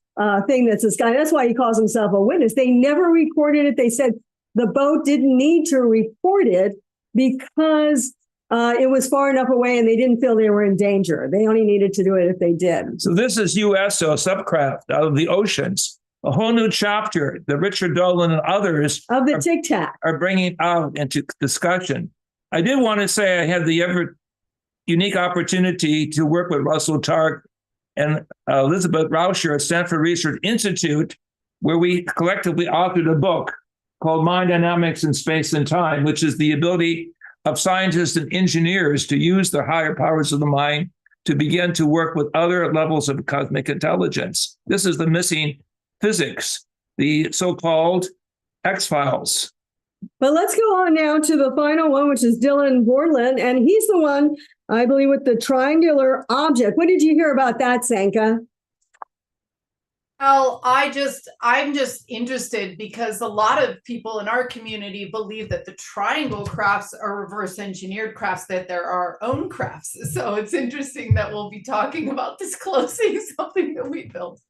thing that's this guy. That's why he calls himself a witness. They never recorded it. They said the boat didn't need to report it because it was far enough away and they didn't feel they were in danger. They only needed to do it if they did. So this is USO subcraft out of the oceans, a whole new chapter that Richard Dolan and others Of the Tic Tac. are bringing out into discussion. I did want to say I had the ever unique opportunity to work with Russell Targ and Elizabeth Rauscher at Stanford Research Institute, where we collectively authored a book called Mind Dynamics in Space and Time, which is the ability of scientists and engineers to use the higher powers of the mind to begin to work with other levels of cosmic intelligence. This is the missing physics, the so-called X-Files. But let's go on now to the final one, which is Dylan Borland. And he's the one, I believe, with the triangular object. What did you hear about that, Zenka? Well, I'm just interested because a lot of people in our community believe that the triangle crafts are reverse engineered crafts, that they're our own crafts. So it's interesting that we'll be talking about disclosing something that we built,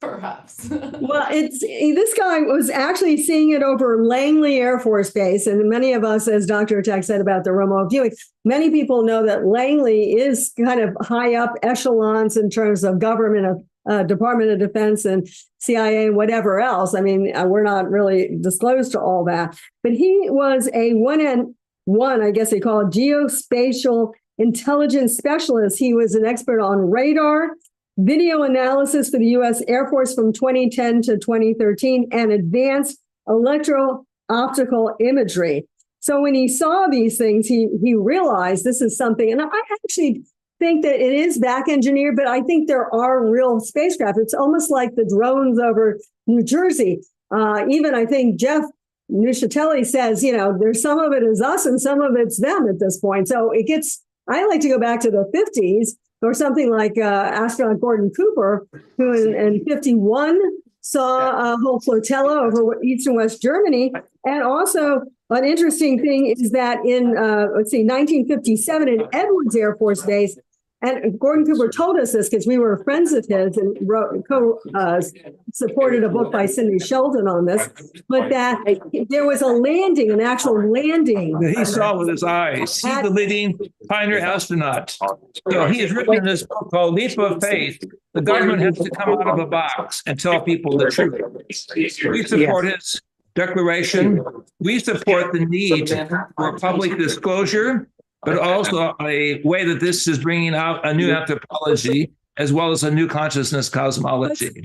perhaps. Well, this guy was actually seeing it over Langley Air Force Base. And many of us, as Dr. Hurtak said about the remote viewing, many people know that Langley is kind of high up echelons in terms of government of Department of Defense and CIA, whatever else. I mean, we're not really disclosed to all that. But he was a one, I guess they call it, geospatial intelligence specialist. He was an expert on radar, video analysis for the U.S. Air Force from 2010 to 2013, and advanced electro-optical imagery. So when he saw these things, he realized this is something, and I actually think that it is back engineered, but I think there are real spacecraft. It's almost like the drones over New Jersey. Even I think Jeff Nuccetelli says, there's some of it is us and some of it's them at this point. So I like to go back to the 50s or something like astronaut Gordon Cooper, who in 51 saw a whole flotilla over East and West Germany. And also an interesting thing is that in, 1957 in Edwards Air Force Base, and Gordon Cooper told us this because we were friends of his and supported a book by Cindy Sheldon on this, but that there was an actual landing. That he saw with his eyes. He's the leading pioneer astronaut. So he has written this book called Leap of Faith. The government has to come out of a box and tell people the truth. We support his declaration. We support the need for public disclosure, but also a way that this is bringing out a new anthropology as well as a new consciousness cosmology.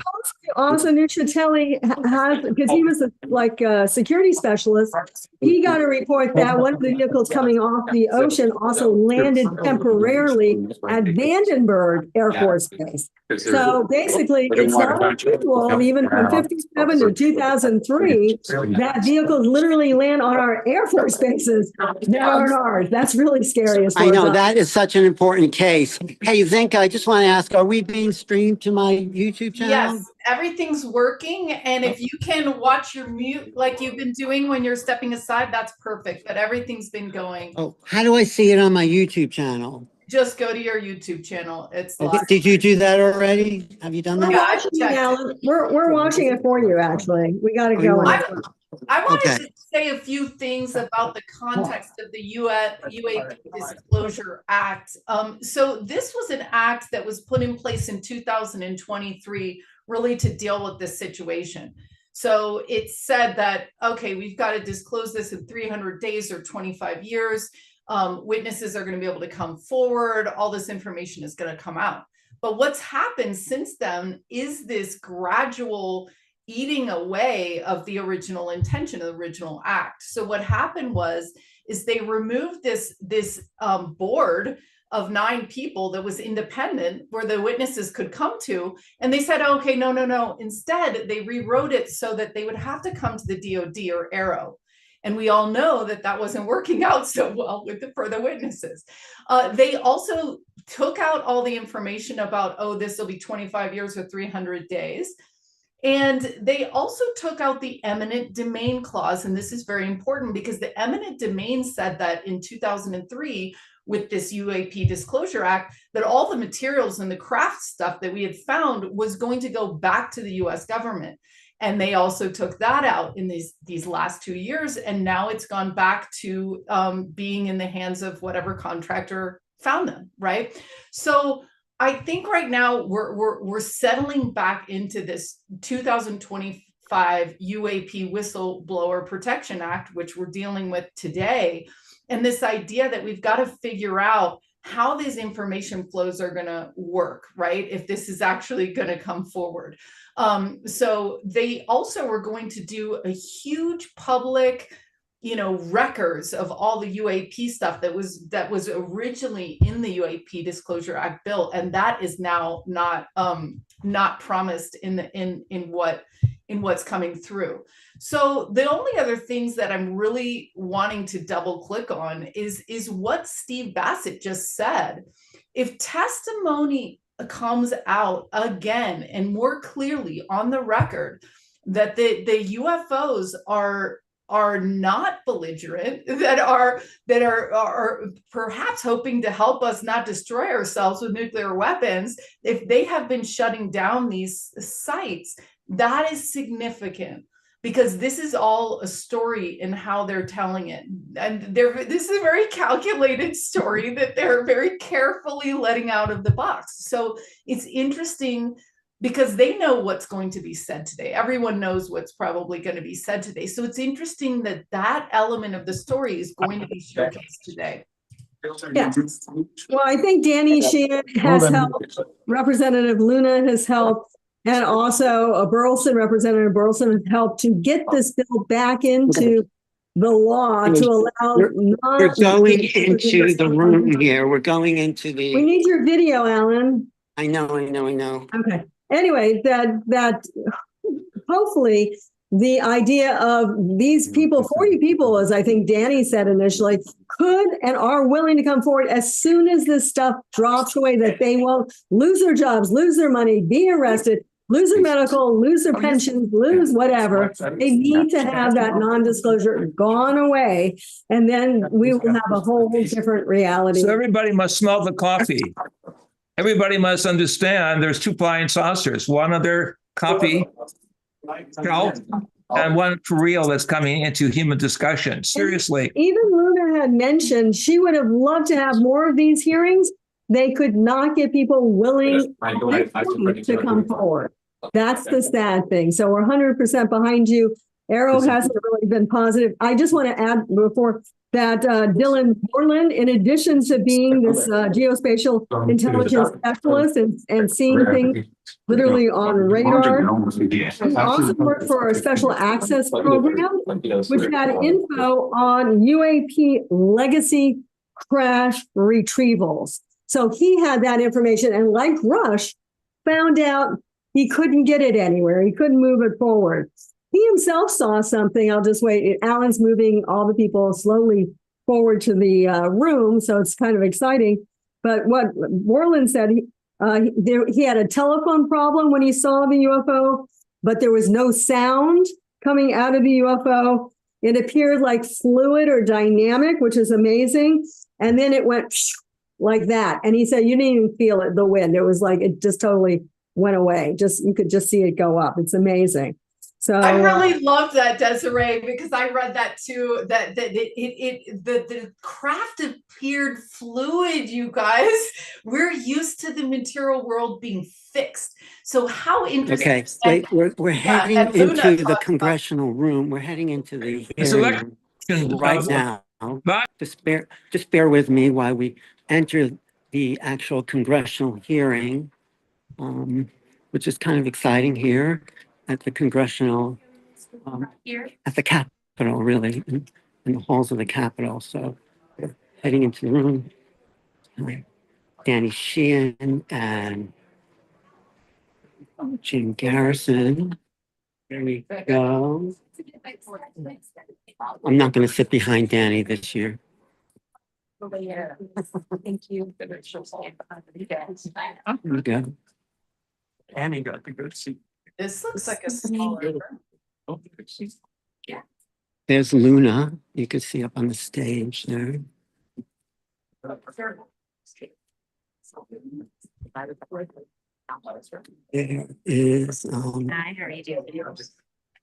Also, Nuccetelli has, because he was a security specialist, he got a report that one of the vehicles coming off the ocean also landed temporarily at Vandenberg Air Force Base. So basically, it's not unusual, even from 57 to 2003, that vehicles literally land on our Air Force bases that aren't ours. That's really scary. I know, that is such an important case. Hey, Zenka, I just want to ask, are we being streamed to my YouTube channel? Yes, everything's working. And if you can watch your mute like you've been doing when you're stepping aside, that's perfect. But everything's been going. Oh, how do I see it on my YouTube channel? Just go to your YouTube channel. It's live. Did you do that already? Have you done that? We're watching it for you, actually. We got to go. I wanted to say a few things about the context of the UAP Disclosure Act. So this was an act that was put in place in 2023, really to deal with this situation. So it said that, okay, we've got to disclose this in 300 days or 25 years. Witnesses are going to be able to come forward. All this information is going to come out. But what's happened since then is this gradual eating away of the original intention of the original act. So what happened is they removed this board of 9 people that was independent where the witnesses could come to, and they said, okay, no. Instead, they rewrote it so that they would have to come to the DOD or ARROW. And we all know that that wasn't working out so well for the witnesses. They also took out all the information about, this will be 25 years or 300 days. And they also took out the eminent domain clause. And this is very important because the eminent domain said that in 2003, with this UAP Disclosure Act, that all the materials and the craft stuff that we had found was going to go back to the US government. And they also took that out in these last 2 years. And now it's gone back to being in the hands of whatever contractor found them, right? So I think right now we're settling back into this 2025 UAP Whistleblower Protection Act, which we're dealing with today. And this idea that we've got to figure out how these information flows are going to work, right? If this is actually going to come forward. So they also were going to do a huge public, records of all the UAP stuff that was originally in the UAP Disclosure Act bill, and that is now not promised in what's coming through. So the only other things that I'm really wanting to double click on is what Steve Bassett just said. If testimony comes out again and more clearly on the record that the UFOs are not belligerent, that are perhaps hoping to help us not destroy ourselves with nuclear weapons, if they have been shutting down these sites, that is significant, because this is all a story in how they're telling it. And this is a very calculated story that they're very carefully letting out of the box. So it's interesting because they know what's going to be said today. Everyone knows what's probably going to be said today. So it's interesting that that element of the story is going to be showcased today. Yes. Well, I think Danny Sheehan has helped. Representative Luna has helped. And also Representative Burleson has helped to get this bill back into the law to allow. We're going into the room here. We're going into We the, need your video, Alan. I know. Okay. Anyway, that hopefully the idea of these people, 40 people, as I think Danny said initially, could and are willing to come forward as soon as this stuff drops away, that they won't lose their jobs, lose their money, be arrested, lose their medical, lose their pensions, lose whatever. They need to have that non-disclosure gone away, and then we will have a whole different reality. So everybody must smell the coffee. Everybody must understand there's two flying saucers, one of their coffee shelf and one for real that's coming into human discussion. Seriously. Even Luna had mentioned she would have loved to have more of these hearings. They could not get people willing to come forward. That's the sad thing. So we're 100% behind you. Arrow hasn't really been positive. I just want to add before that Dylan Borland, in addition to being this geospatial intelligence specialist and seeing things literally on radar, he also worked for a special access program, which had info on UAP legacy crash retrievals. So he had that information, and like Rush, found out he couldn't get it anywhere. He couldn't move it forward. He himself saw something. I'll just wait. Alan's moving all the people slowly forward to the room, so it's kind of exciting. But what Borland said, he had a telephone problem when he saw the UFO, but there was no sound coming out of the UFO. It appeared like fluid or dynamic, which is amazing. And then it went like that. And he said, you didn't even feel it, the wind. It was like, it just totally went away. You could just see it go up. It's amazing. So I really loved that, Desiree, because I read that too, that the craft appeared fluid, you guys. We're used to the material world being fixed. So how interesting. Okay, wait, we're heading into the congressional room. We're heading into the hearing right now. Just bear with me while we enter the actual congressional hearing, which is kind of exciting here at the Congressional, at the Capitol, really, in the halls of the Capitol. So we're heading into the room. Danny Sheehan and Jim Garrison. There we go. I'm not going to sit behind Danny this year. Thank you. There we go. Annie got the good seat. This looks like a smaller room. There's Luna. You can see up on the stage there. There is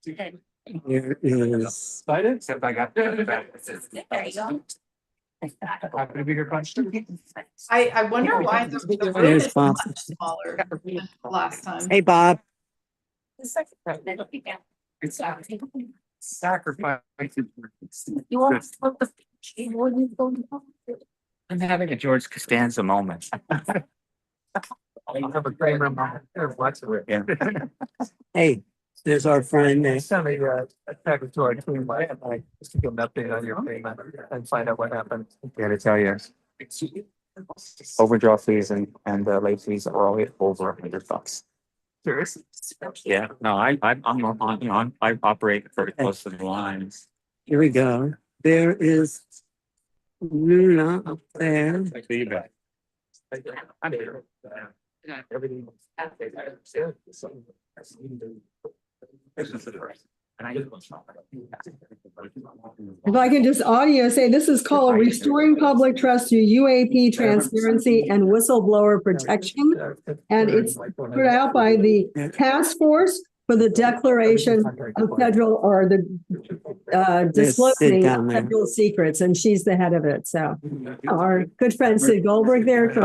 There is. Except I got. Happy to be here. I wonder why the room There's is Bob. much smaller than last time. Hey, Bob. Sacrifice. I'm having a George Costanza moment. I'll have a Kramer moment. There's lots of it. Yeah. Hey, there's our friend. Send me a package to our team, like, just to give an update on your payment and find out what happened. Yeah, to tell you. Overdraw fees and late fees are all over $100. Seriously? Yeah, no, I'm on, you know, I operate very close to the lines. Here we go. There is Luna up there. Everything. If I can just audio say, this is called Restoring Public Trust to UAP Transparency and Whistleblower Protection. And it's put out by the Task Force for the Declaration of Federal or the Disclosing down there. Federal Secrets, and she's the head of it. So our good friend Sid Goldberg there from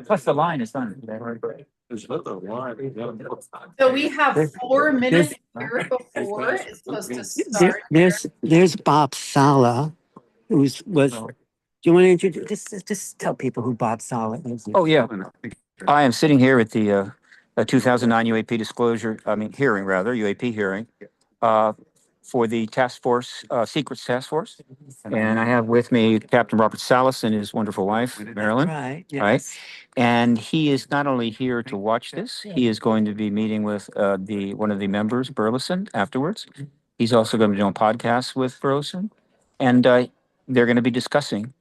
Plus the line is done. So we have 4 minutes here before it's supposed to start. There's Bob Sala, do you want to introduce, just tell people who Bob Sala is. Oh, yeah. I am sitting here at the 2009 UAP UAP hearing, for the task force, Secrets Task Force. And I have with me Captain Robert Salas and his wonderful wife, Marilyn. Right, Right. yes. And he is not only here to watch this, he is going to be meeting with one of the members, Burleson, afterwards. He's also going to be doing podcasts with Burleson. And they're going to be discussing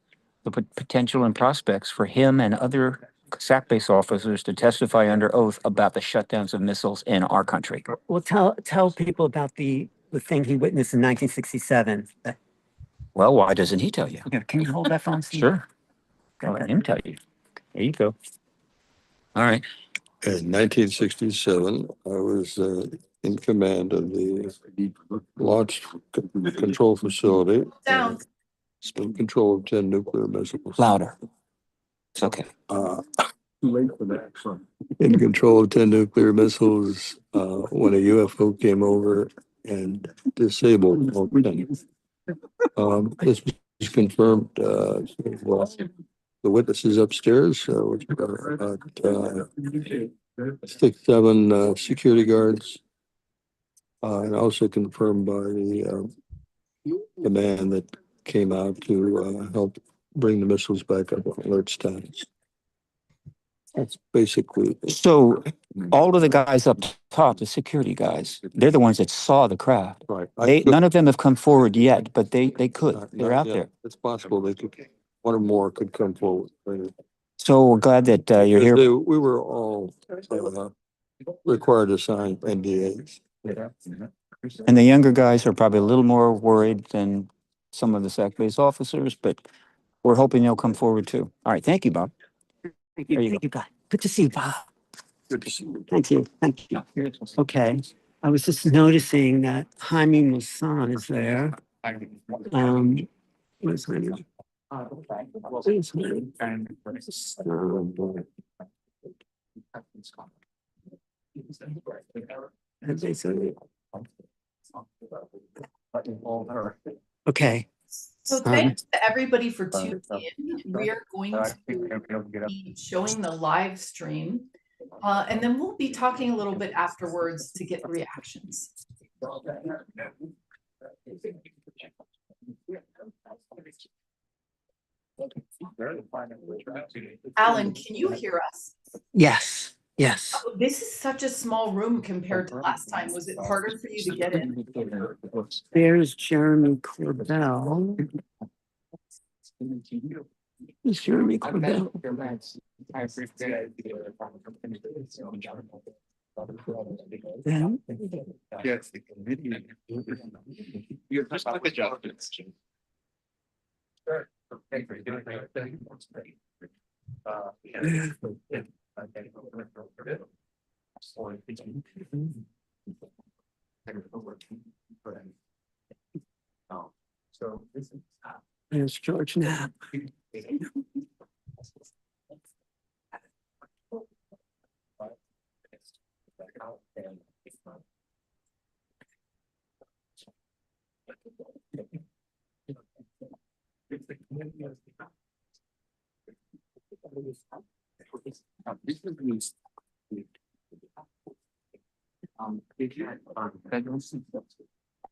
the potential and prospects for him and other SAC-based officers to testify under oath about the shutdowns of missiles in our country. Well, tell people about the thing he witnessed in 1967. Well, why doesn't he tell you? Can you hold that phone? Steve? Sure. I'll let him tell you. There you go. All right. In 1967, I was in command of the launch control facility. Down. In control of 10 nuclear missiles. Louder. It's okay. In control of 10 nuclear missiles when a UFO came over and disabled all 10. This was confirmed. The witnesses upstairs, which are about 6, 7 security guards, and also confirmed by the man that came out to help bring the missiles back up on alert status. That's basically. So all of the guys up top, the security guys, they're the ones that saw the craft. Right. None of them have come forward yet, but they could. They're out there. It's possible they could, one or more could come forward later. So we're glad that you're here. We were all required to sign NDAs. And the younger guys are probably a little more worried than some of the SAC-based officers, but we're hoping they'll come forward too. All right. Thank you, Bob. Thank you, guys. Good to see you, Bob. Good to see you. Thank you. Thank you. Okay. I was just noticing that Jaime Musan is there. Where's Jaime? Where's Jaime? Okay. So thanks to everybody for tuning in. We are going to be showing the live stream. And then we'll be talking a little bit afterwards to get reactions. Alan, can you hear us? Yes. Yes. Oh, this is such a small room compared to last time. Was it harder for you to get in? There's Jeremy Corbell. Who's Jeremy Corbell? Them? Yes, the committee. You're just like a job. There's George Knapp.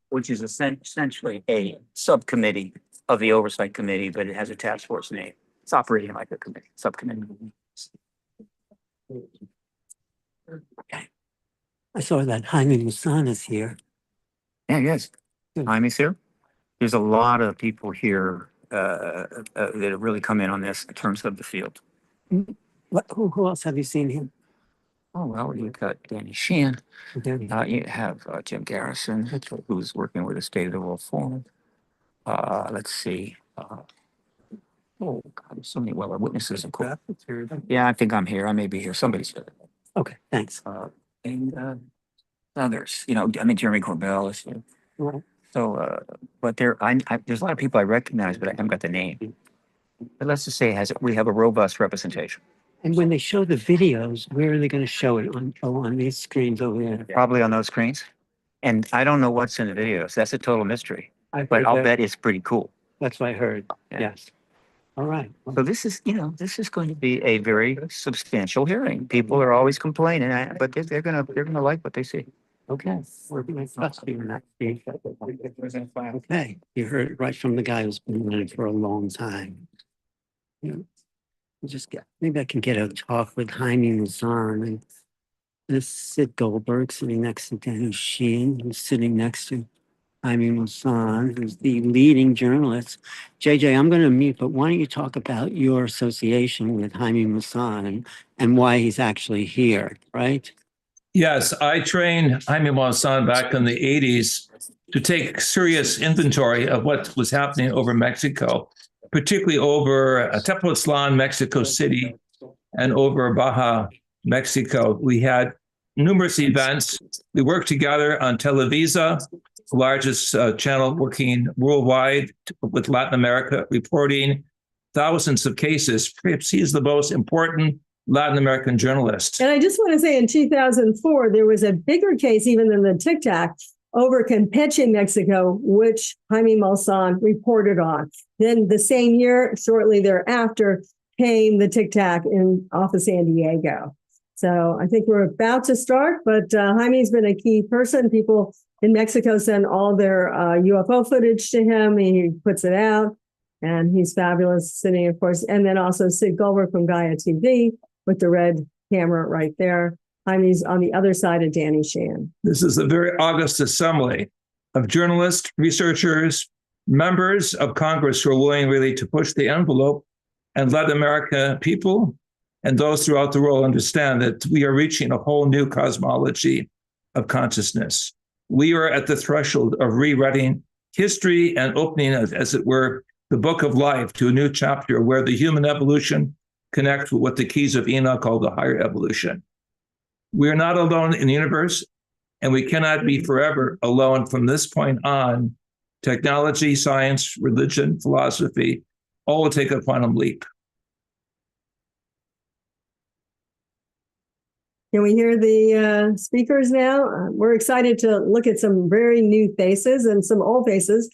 Which is essentially a subcommittee of the oversight committee, but it has a task force name. It's operating like a committee, subcommittee. I saw that Jaime Maussan is here. Yeah, yes. Good. Jaime's here. There's a lot of people here that have really come in on this in terms of the field. Who else have you seen here? Oh, well, you've got Danny Sheehan. Danny. You have Jim Garrison, who's working with the State of the World Forum. Let's see. Oh, God, there's so many well witnesses, of course. Yeah, I think I'm here. I may be here. Somebody's here. Okay, thanks. And others, you know, I mean, Jeremy Corbell is here. Right. So, but there's a lot of people I recognize, but I haven't got the name. But let's just say we have a robust representation. And when they show the videos, where are they going to show it on? Oh, on these screens over there. Probably on those screens. And I don't know what's in the videos. That's a total mystery. But I'll bet it's pretty cool. That's what I heard. Yeah. Yes. All right. So this is, you know, this is going to be a very substantial hearing. People are always complaining, but they're gonna like what they see. Okay. We're going to trust you in that. Okay. You heard it right from the guy who's been in it for a long time. You know, maybe I can get a talk with Jaime Maussan and this Sid Goldberg sitting next to Danny Sheehan, who's sitting next to Jaime Maussan, who's the leading journalist. JJ, I'm going to mute, but why don't you talk about your association with Jaime Maussan and why he's actually here, right? Yes, I trained Jaime Maussan back in the 80s to take serious inventory of what was happening over Mexico, particularly over Tepoztlan, Mexico City, and over Baja, Mexico. We had numerous events. We worked together on Televisa, the largest channel working worldwide with Latin America, reporting thousands of cases. Perhaps he's the most important Latin American journalist. And I just want to say in 2004, there was a bigger case even than the Tic Tac over Campeche, Mexico, which Jaime Maussan reported on. Then the same year, shortly thereafter, came the Tic Tac off of San Diego. So I think we're about to start, but Jaime's been a key person. People in Mexico send all their UFO footage to him. He puts it out, and he's fabulous sitting, of course. And then also Sid Goldberg from Gaia TV with the red camera right there. Jaime's on the other side of Danny Sheehan. This is a very august assembly of journalists, researchers, members of Congress who are willing really to push the envelope and let America people and those throughout the world understand that we are reaching a whole new cosmology of consciousness. We are at the threshold of rewriting history and opening, as it were, the book of life to a new chapter where the human evolution connects with what the keys of Enoch call the higher evolution. We are not alone in the universe, and we cannot be forever alone from this point on. Technology, science, religion, philosophy, all will take a quantum leap. Can we hear the speakers now? We're excited to look at some very new faces and some old faces.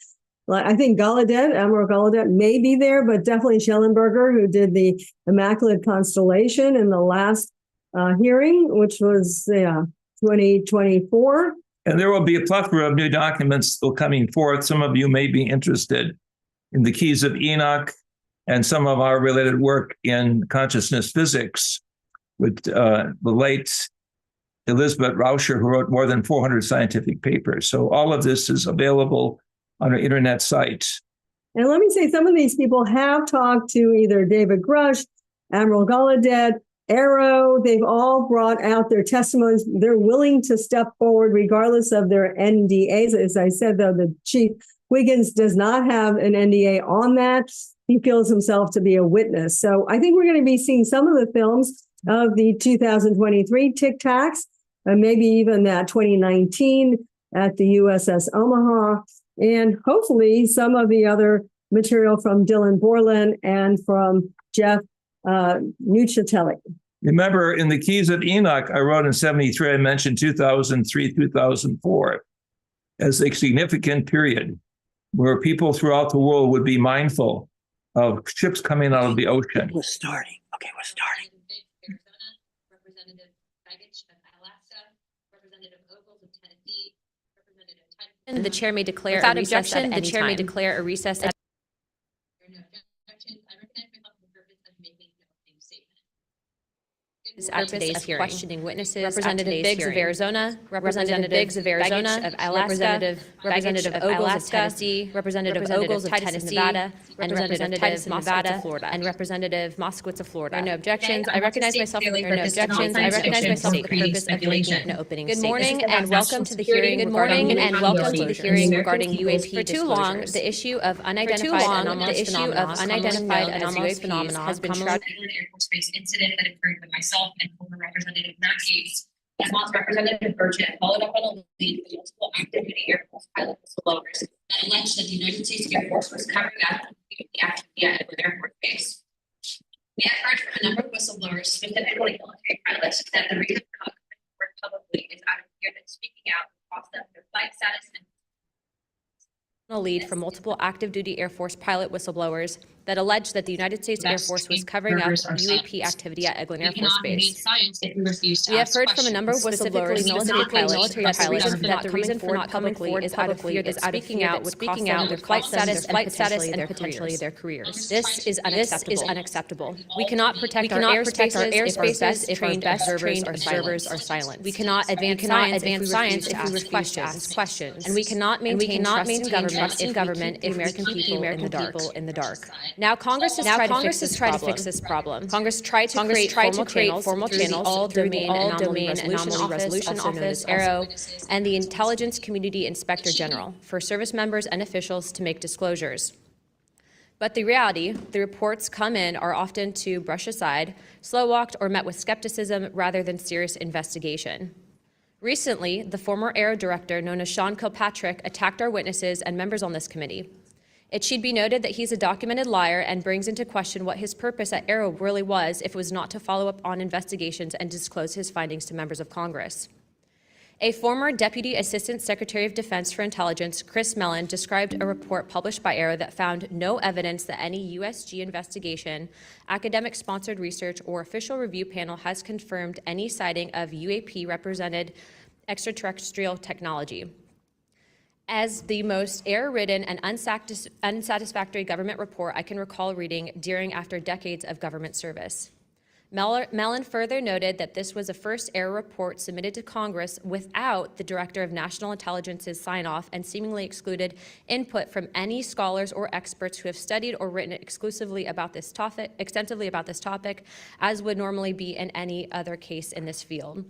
I think Gallaudet, Admiral Gallaudet may be there, but definitely Schellenberger, who did the Immaculate Constellation in the last hearing, which was 2024. And there will be a plethora of new documents still coming forth. Some of you may be interested in the keys of Enoch and some of our related work in consciousness physics with the late Elizabeth Rauscher, who wrote more than 400 scientific papers. So all of this is available on our internet site. And let me say, some of these people have talked to either David Grush, Admiral Gallaudet, Arrow. They've all brought out their testimonies. They're willing to step forward regardless of their NDAs. As I said, though, the chief Wiggins does not have an NDA on that. he feels himself to be a witness. So I think we're going to be seeing some of the films of the 2023 Tic Tacs, and maybe even that 2019 at the USS Omaha, and hopefully some of the other material from Dylan Borland and from Jeff Nuccetelli. Remember, in the Keys of Enoch, I wrote in 73, I mentioned 2003, 2004 as a significant period where people throughout the world would be mindful of ships coming out of the ocean. We're starting. Okay, we're starting. Representative Wiggins of Alaska, Representative Ogles of Tennessee, Representative The chair may declare Without a recess objection, at the any chair may time. declare a recess at There are no objections. I recognize myself for the purpose of making an opening statement. today's hearing. Questioning witnesses. Representative Biggs of Arizona, Representative Biggs of Arizona, of Alaska, Representative Ogles of Alaska, Tennessee, Representative Ogles of Titus Tennessee, Nevada, and Representative Representative Titus Nevada, Moskowitz, Florida, and Representative Moskowitz of Florida. There are no objections. I recognize myself for the purpose of making an opening Good statement. morning and welcome to the hearing. Good morning and welcome to the hearing regarding UAP For too long, disclosures. the issue of unidentified anomalous phenomena has been shrouded. Air Force Base incident that occurred with myself and former Representative in that case. As well as Representative Burchett followed up on a lead with multiple active duty Air Force pilot whistleblowers that alleged that the United States Air Force was covering up the activity at Edwards Air Force Base. We have heard from a number of whistleblowers, specifically military pilots, that the reason for not coming forward publicly is out of fear that speaking out will cost them their flight status and A lead from multiple active duty Air Force pilot whistleblowers that alleged that the United States Air Force was covering up UAP activity at Eglin Air Force Base. We have heard from a number of whistleblowers, military pilots, that the reason for not coming forward is out of fear that speaking out would cost them their flight status and potentially their careers. This is unacceptable. We cannot protect our airspaces if our best trained observers are silent. We cannot advance science if we refuse to ask questions. And we cannot maintain trust in government if we keep the American people in the dark. Now Congress has tried to fix this problem. Congress tried to create formal channels all domain anomaly resolution office, Caro, and the Intelligence Community Inspector General for service members and officials to make disclosures. But the reality, the reports come in are often to brush aside, slow-walked, or met with skepticism rather than serious investigation. Recently, the former Aero director, known as Sean Kilpatrick, attacked our witnesses and members on this committee. It should be noted that he's a documented liar and brings into question what his purpose at Aero really was if it was not to follow up on investigations and disclose his findings to members of Congress. A former Deputy Assistant Secretary of Defense for Intelligence, Chris Mellon, described a report published by Aero that found no evidence that any USG investigation, academic-sponsored research, or official review panel has confirmed any sighting of UAP-represented extraterrestrial technology. As the most error-ridden and unsatisfactory government report I can recall reading during after decades of government service. Mellon further noted that this was a first error report submitted to Congress without the Director of National Intelligence's sign-off and seemingly excluded input from any scholars or experts who have studied or written extensively about this topic, as would normally be in any other case in this field.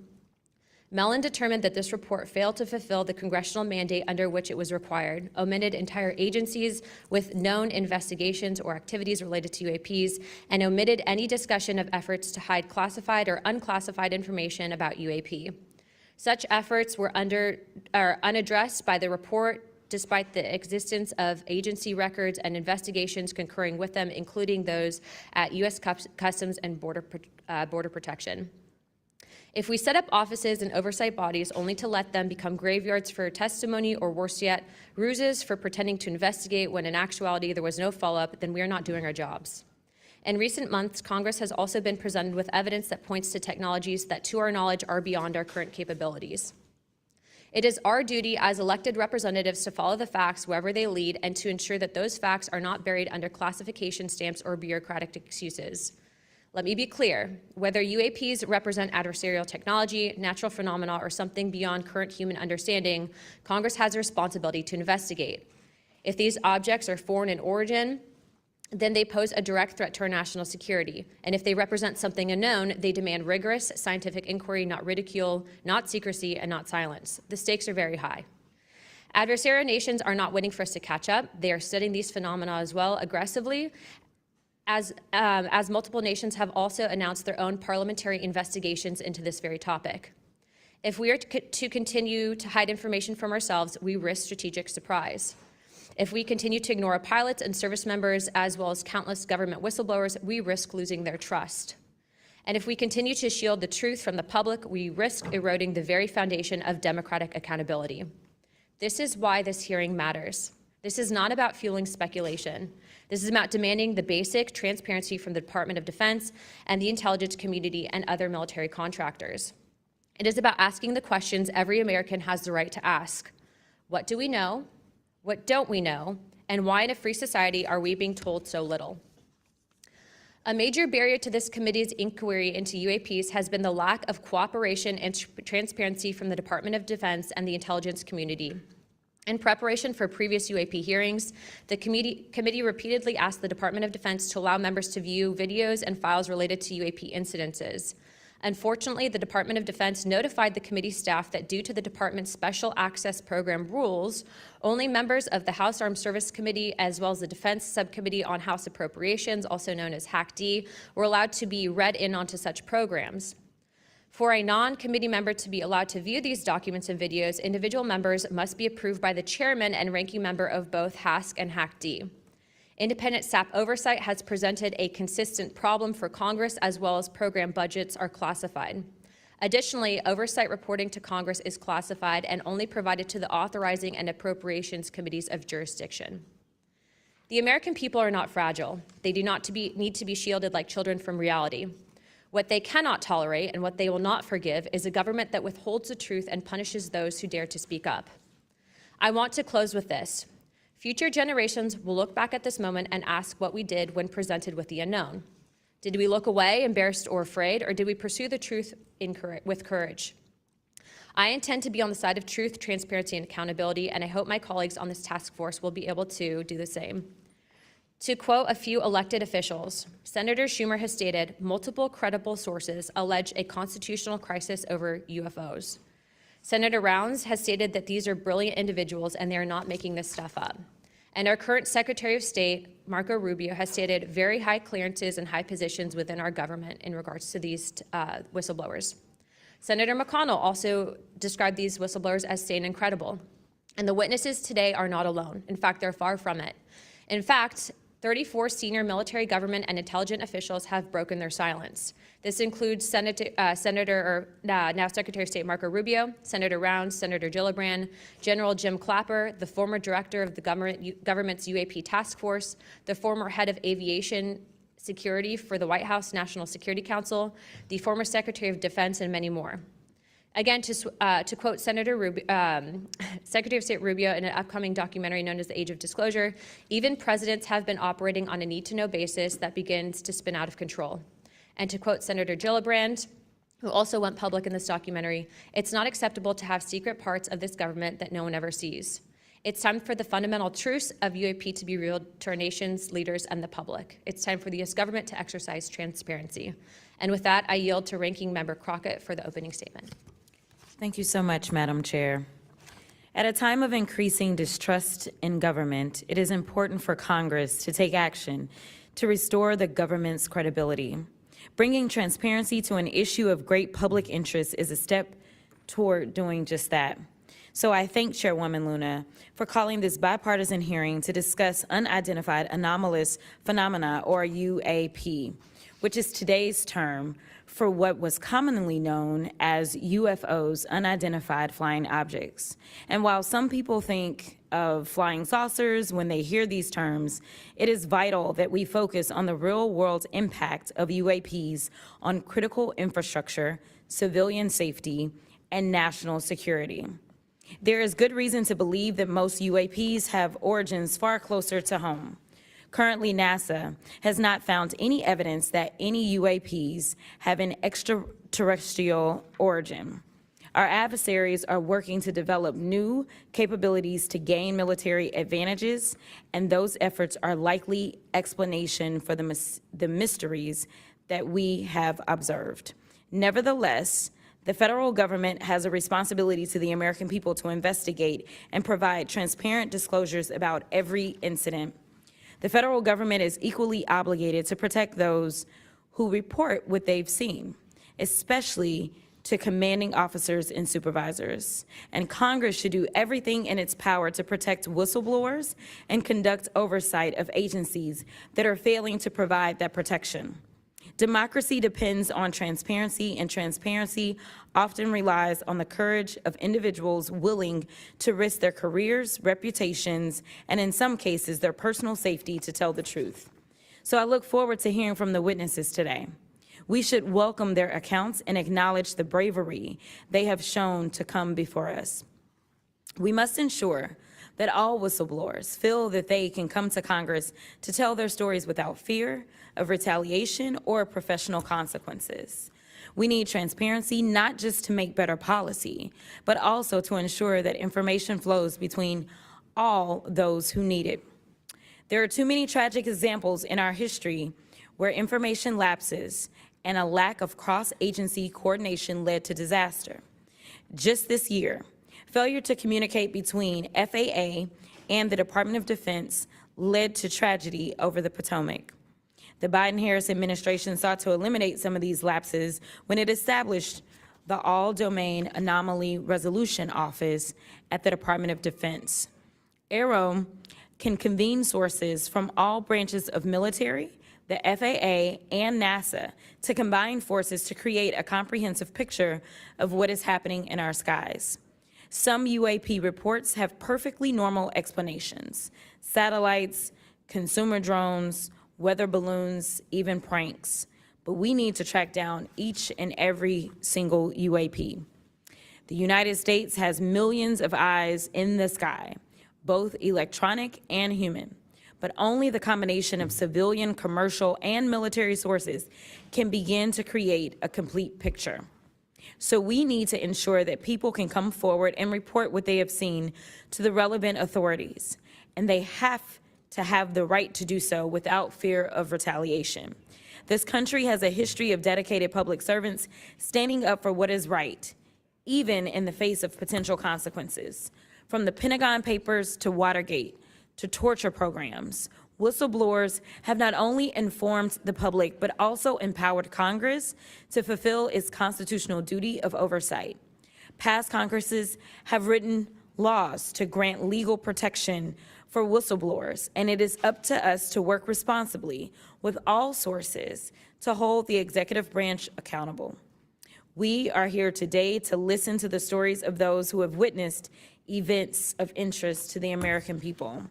Mellon determined that this report failed to fulfill the congressional mandate under which it was required, omitted entire agencies with known investigations or activities related to UAPs, and omitted any discussion of efforts to hide classified or unclassified information about UAP. Such efforts were unaddressed by the report, despite the existence of agency records and investigations concurring with them, including those at U.S. Customs and Border Protection. If we set up offices and oversight bodies only to let them become graveyards for testimony or worse yet, ruses for pretending to investigate when in actuality there was no follow-up, then we are not doing our jobs. In recent months, Congress has also been presented with evidence that points to technologies that, to our knowledge, are beyond our current capabilities. It is our duty as elected representatives to follow the facts wherever they lead and to ensure that those facts are not buried under classification stamps or bureaucratic excuses. Let me be clear, whether UAPs represent adversarial technology, natural phenomena, or something beyond current human understanding, Congress has a responsibility to investigate. If these objects are foreign in origin, then they pose a direct threat to our national security. And if they represent something unknown, they demand rigorous scientific inquiry, not ridicule, not secrecy, and not silence. The stakes are very high. Adversarial nations are not waiting for us to catch up. They are studying these phenomena as well aggressively, as multiple nations have also announced their own parliamentary investigations into this very topic. If we are to continue to hide information from ourselves, we risk strategic surprise. If we continue to ignore pilots and service members, as well as countless government whistleblowers, we risk losing their trust. And if we continue to shield the truth from the public, we risk eroding the very foundation of democratic accountability. This is why this hearing matters. This is not about fueling speculation. This is about demanding the basic transparency from the Department of Defense and the intelligence community and other military contractors. It is about asking the questions every American has the right to ask. What do we know? What don't we know? And why in a free society are we being told so little? A major barrier to this committee's inquiry into UAPs has been the lack of cooperation and transparency from the Department of Defense and the intelligence community. In preparation for previous UAP hearings, the committee repeatedly asked the Department of Defense to allow members to view videos and files related to UAP incidences. Unfortunately, the Department of Defense notified the committee staff that due to the department's special access program rules, only members of the House Armed Service Committee, as well as the Defense Subcommittee on House Appropriations, also known as HAC-D, were allowed to be read in onto such programs. For a non-committee member to be allowed to view these documents and videos, individual members must be approved by the chairman and ranking member of both HASC and HAC-D. Independent SAP oversight has presented a consistent problem for Congress, as well as program budgets are classified. Additionally, oversight reporting to Congress is classified and only provided to the authorizing and appropriations committees of jurisdiction. The American people are not fragile. They do not need to be shielded like children from reality. What they cannot tolerate and what they will not forgive is a government that withholds the truth and punishes those who dare to speak up. I want to close with this. Future generations will look back at this moment and ask what we did when presented with the unknown. Did we look away, embarrassed or afraid, or did we pursue the truth with courage? I intend to be on the side of truth, transparency, and accountability, and I hope my colleagues on this task force will be able to do the same. To quote a few elected officials, Senator Schumer has stated, multiple credible sources allege a constitutional crisis over UFOs. Senator Rounds has stated that these are brilliant individuals and they are not making this stuff up. And our current Secretary of State, Marco Rubio, has stated very high clearances and high positions within our government in regards to these whistleblowers. Senator McConnell also described these whistleblowers as sane and credible. And the witnesses today are not alone. In fact, they're far from it. In fact, 34 senior military, government, and intelligence officials have broken their silence. This includes now Secretary of State Marco Rubio, Senator Rounds, Senator Gillibrand, General Jim Clapper, the former director of the government's UAP task force, the former head of aviation security for the White House National Security Council, the former Secretary of Defense, and many more. Again, to quote Secretary of State Rubio in an upcoming documentary known as The Age of Disclosure, even presidents have been operating on a need-to-know basis that begins to spin out of control. And to quote Senator Gillibrand, who also went public in this documentary, it's not acceptable to have secret parts of this government that no one ever sees. It's time for the fundamental truths of UAP to be revealed to our nation's leaders and the public. It's time for the U.S. government to exercise transparency. And with that, I yield to Ranking Member Crockett for the opening statement. Thank you so much, Madam Chair. At a time of increasing distrust in government, it is important for Congress to take action to restore the government's credibility. Bringing transparency to an issue of great public interest is a step toward doing just that. So I thank Chairwoman Luna for calling this bipartisan hearing to discuss unidentified anomalous phenomena, or UAP, which is today's term for what was commonly known as UFOs, unidentified flying objects. And while some people think of flying saucers when they hear these terms, it is vital that we focus on the real-world impact of UAPs on critical infrastructure, civilian safety, and national security. There is good reason to believe that most UAPs have origins far closer to home. Currently, NASA has not found any evidence that any UAPs have an extraterrestrial origin. Our adversaries are working to develop new capabilities to gain military advantages, and those efforts are likely explanation for the mysteries that we have observed. Nevertheless, the federal government has a responsibility to the American people to investigate and provide transparent disclosures about every incident. The federal government is equally obligated to protect those who report what they've seen, especially to commanding officers and supervisors. And Congress should do everything in its power to protect whistleblowers and conduct oversight of agencies that are failing to provide that protection. Democracy depends on transparency, and transparency often relies on the courage of individuals willing to risk their careers, reputations, and in some cases, their personal safety to tell the truth. So I look forward to hearing from the witnesses today. We should welcome their accounts and acknowledge the bravery they have shown to come before us. We must ensure that all whistleblowers feel that they can come to Congress to tell their stories without fear of retaliation or professional consequences. We need transparency, not just to make better policy, but also to ensure that information flows between all those who need it. There are too many tragic examples in our history where information lapses and a lack of cross-agency coordination led to disaster. Just this year, failure to communicate between FAA and the Department of Defense led to tragedy over the Potomac. The Biden-Harris administration sought to eliminate some of these lapses when it established the All-Domain Anomaly Resolution Office at the Department of Defense. AARO can convene sources from all branches of military, the FAA, and NASA to combine forces to create a comprehensive picture of what is happening in our skies. Some UAP reports have perfectly normal explanations: satellites, consumer drones, weather balloons, even pranks. But we need to track down each and every single UAP. The United States has millions of eyes in the sky, both electronic and human. But only the combination of civilian, commercial, and military sources can begin to create a complete picture. So we need to ensure that people can come forward and report what they have seen to the relevant authorities, and they have to have the right to do so without fear of retaliation. This country has a history of dedicated public servants standing up for what is right, even in the face of potential consequences. From the Pentagon Papers to Watergate, to torture programs, whistleblowers have not only informed the public, but also empowered Congress to fulfill its constitutional duty of oversight. Past Congresses have written laws to grant legal protection for whistleblowers, and it is up to us to work responsibly with all sources to hold the executive branch accountable. We are here today to listen to the stories of those who have witnessed events of interest to the American people,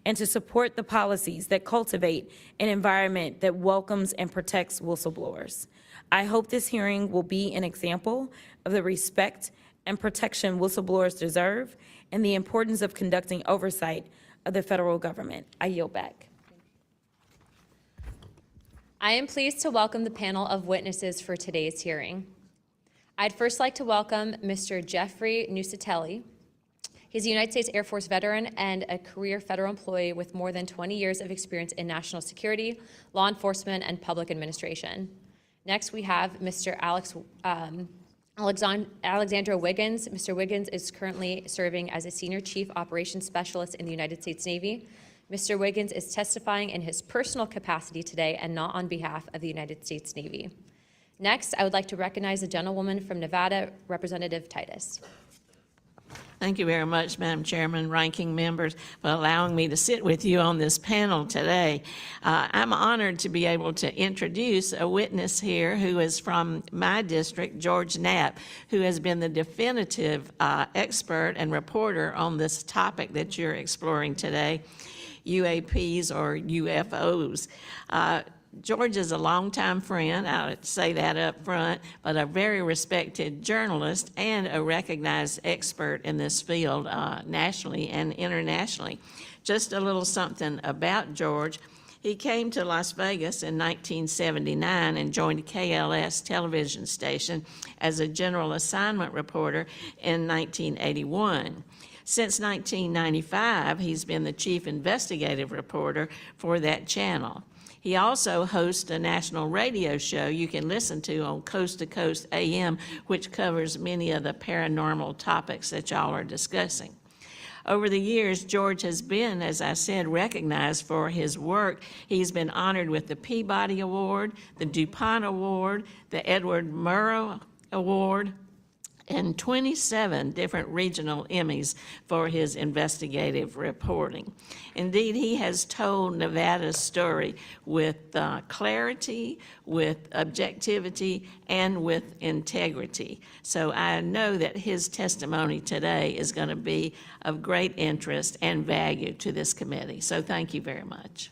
and to support the policies that cultivate an environment that welcomes and protects whistleblowers. I hope this hearing will be an example of the respect and protection whistleblowers deserve and the importance of conducting oversight of the federal government. I yield back. I am pleased to welcome the panel of witnesses for today's hearing. I'd first like to welcome Mr. Jeffrey Nuccetelli. He's a United States Air Force veteran and a career federal employee with more than 20 years of experience in national security, law enforcement, and public administration. Next, we have Mr. Alexandro Wiggins. Mr. Wiggins is currently serving as a Senior Chief Operations Specialist in the United States Navy. Mr. Wiggins is testifying in his personal capacity today and not on behalf of the United States Navy. Next, I would like to recognize the gentlewoman from Nevada, Representative Titus. Thank you very much, Madam Chairman, ranking members, for allowing me to sit with you on this panel today. I'm honored to be able to introduce a witness here who is from my district, George Knapp, who has been the definitive expert and reporter on this topic that you're exploring today, UAPs or UFOs. George is a longtime friend, I'll say that up front, but a very respected journalist and a recognized expert in this field nationally and internationally. Just a little something about George. He came to Las Vegas in 1979 and joined KLS television station as a general assignment reporter in 1981. Since 1995, he's been the chief investigative reporter for that channel. He also hosts a national radio show you can listen to on Coast to Coast AM, which covers many of the paranormal topics that y'all are discussing. Over the years, George has been, as I said, recognized for his work. He's been honored with the Peabody Award, the DuPont Award, the Edward Murrow Award, and 27 different regional Emmys for his investigative reporting. Indeed, he has told Nevada's story with clarity, with objectivity, and with integrity. So I know that his testimony today is going to be of great interest and value to this committee. So thank you very much.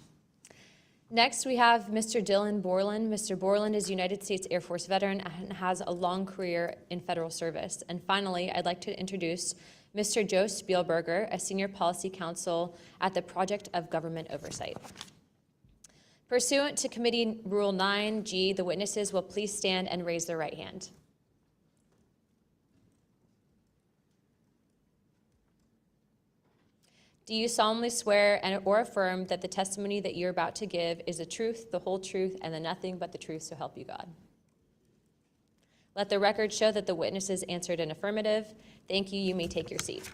Next, we have Mr. Dylan Borland. Mr. Borland is a United States Air Force veteran and has a long career in federal service. And finally, I'd like to introduce Mr. Joe Spielberger, a senior policy counsel at the Project of Government Oversight. Pursuant to Committee Rule 9G, the witnesses will please stand and raise their right hand. Do you solemnly swear or affirm that the testimony that you're about to give is the truth, the whole truth, and the nothing but the truth, so help you God? Let the record show that the witnesses answered an affirmative. Thank you. You may take your seat.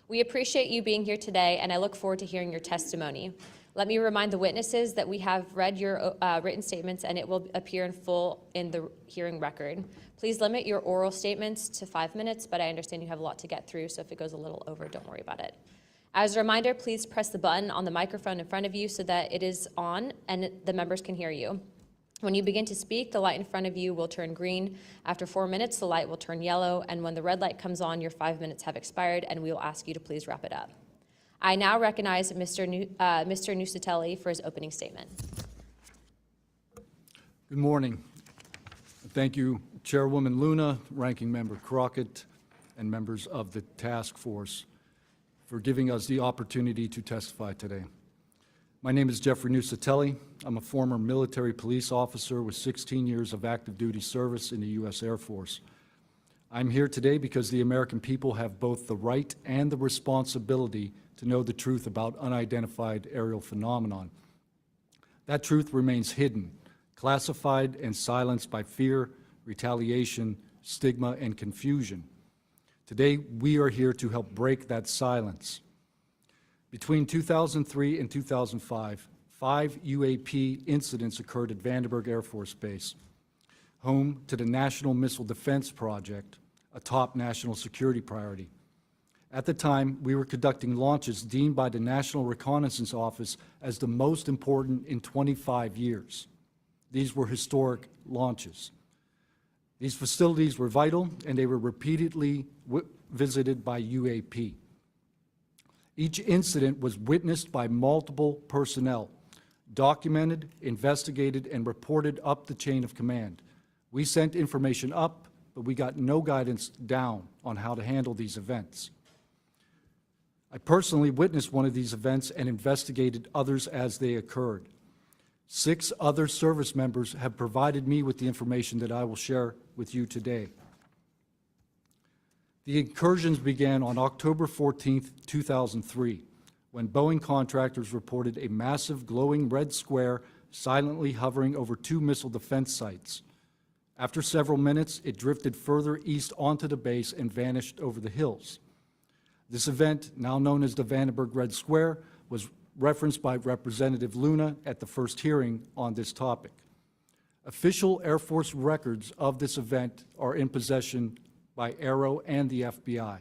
We appreciate you being here today, and I look forward to hearing your testimony. Let me remind the witnesses that we have read your written statements, and it will appear in full in the hearing record. Please limit your oral statements to 5 minutes, but I understand you have a lot to get through, so if it goes a little over, don't worry about it. As a reminder, please press the button on the microphone in front of you so that it is on and the members can hear you. When you begin to speak, the light in front of you will turn green. After 4 minutes, the light will turn yellow, and when the red light comes on, your 5 minutes have expired, and we will ask you to please wrap it up. I now recognize Mr. Nuccetelli for his opening statement. Good morning. Thank you, Chairwoman Luna, Ranking Member Crockett, and members of the task force for giving us the opportunity to testify today. My name is Jeffrey Nuccetelli. I'm a former military police officer with 16 years of active duty service in the U.S. Air Force. I'm here today because the American people have both the right and the responsibility to know the truth about unidentified aerial phenomenon. That truth remains hidden, classified and silenced by fear, retaliation, stigma, and confusion. Today, we are here to help break that silence. Between 2003 and 2005, 5 UAP incidents occurred at Vandenberg Air Force Base, home to the National Missile Defense Project, a top national security priority. At the time, we were conducting launches deemed by the National Reconnaissance Office as the most important in 25 years. These were historic launches. These facilities were vital, and they were repeatedly visited by UAP. Each incident was witnessed by multiple personnel, documented, investigated, and reported up the chain of command. We sent information up, but we got no guidance down on how to handle these events. I personally witnessed one of these events and investigated others as they occurred. 6 other service members have provided me with the information that I will share with you today. The incursions began on October 14th, 2003, when Boeing contractors reported a massive glowing red square silently hovering over 2 missile defense sites. After several minutes, it drifted further east onto the base and vanished over the hills. This event, now known as the Vandenberg Red Square, was referenced by Representative Luna at the first hearing on this topic. Official Air Force records of this event are in possession by Caro and the FBI.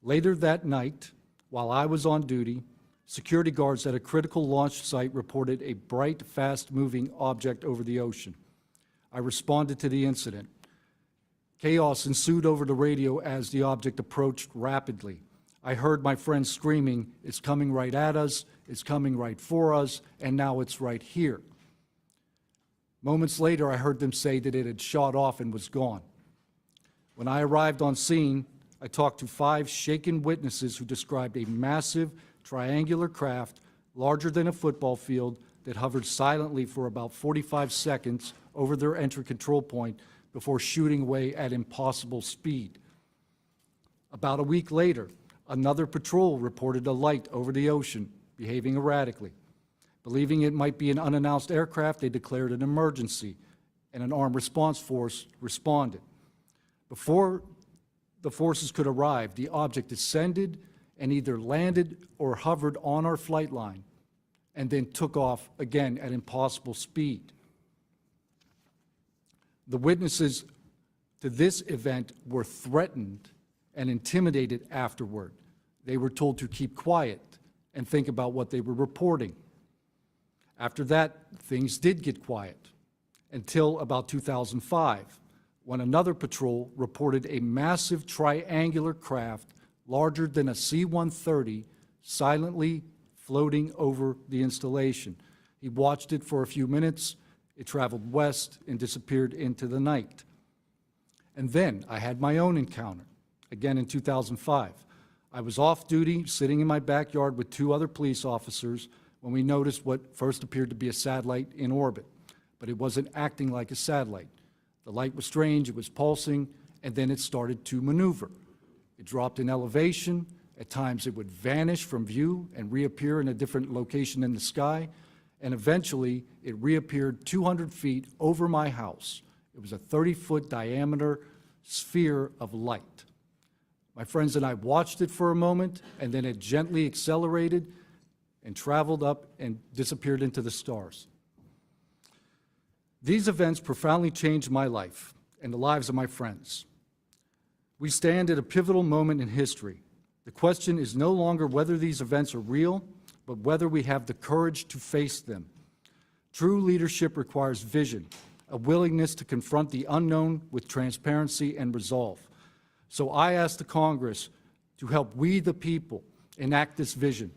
Later that night, while I was on duty, security guards at a critical launch site reported a bright, fast-moving object over the ocean. I responded to the incident. Chaos ensued over the radio as the object approached rapidly. I heard my friends screaming, "It's coming right at us, it's coming right for us, and now it's right here." Moments later, I heard them say that it had shot off and was gone. When I arrived on scene, I talked to 5 shaken witnesses who described a massive triangular craft larger than a football field that hovered silently for about 45 seconds over their entry control point before shooting away at impossible speed. About a week later, another patrol reported a light over the ocean, behaving erratically. Believing it might be an unannounced aircraft, they declared an emergency, and an armed response force responded. Before the forces could arrive, the object descended and either landed or hovered on our flight line and then took off again at impossible speed. The witnesses to this event were threatened and intimidated afterward. They were told to keep quiet and think about what they were reporting. After that, things did get quiet until about 2005, when another patrol reported a massive triangular craft larger than a C-130 silently floating over the installation. He watched it for a few minutes. It traveled west and disappeared into the night. And then I had my own encounter, again in 2005. I was off duty, sitting in my backyard with two other police officers when we noticed what first appeared to be a satellite in orbit, but it wasn't acting like a satellite. The light was strange, it was pulsing, and then it started to maneuver. It dropped in elevation. At times it would vanish from view and reappear in a different location in the sky, and eventually it reappeared 200 feet over my house. It was a 30-foot diameter sphere of light. My friends and I watched it for a moment, and then it gently accelerated and traveled up and disappeared into the stars. These events profoundly changed my life and the lives of my friends. We stand at a pivotal moment in history. The question is no longer whether these events are real, but whether we have the courage to face them. True leadership requires vision, a willingness to confront the unknown with transparency and resolve. So I ask the Congress to help we, the people, enact this vision.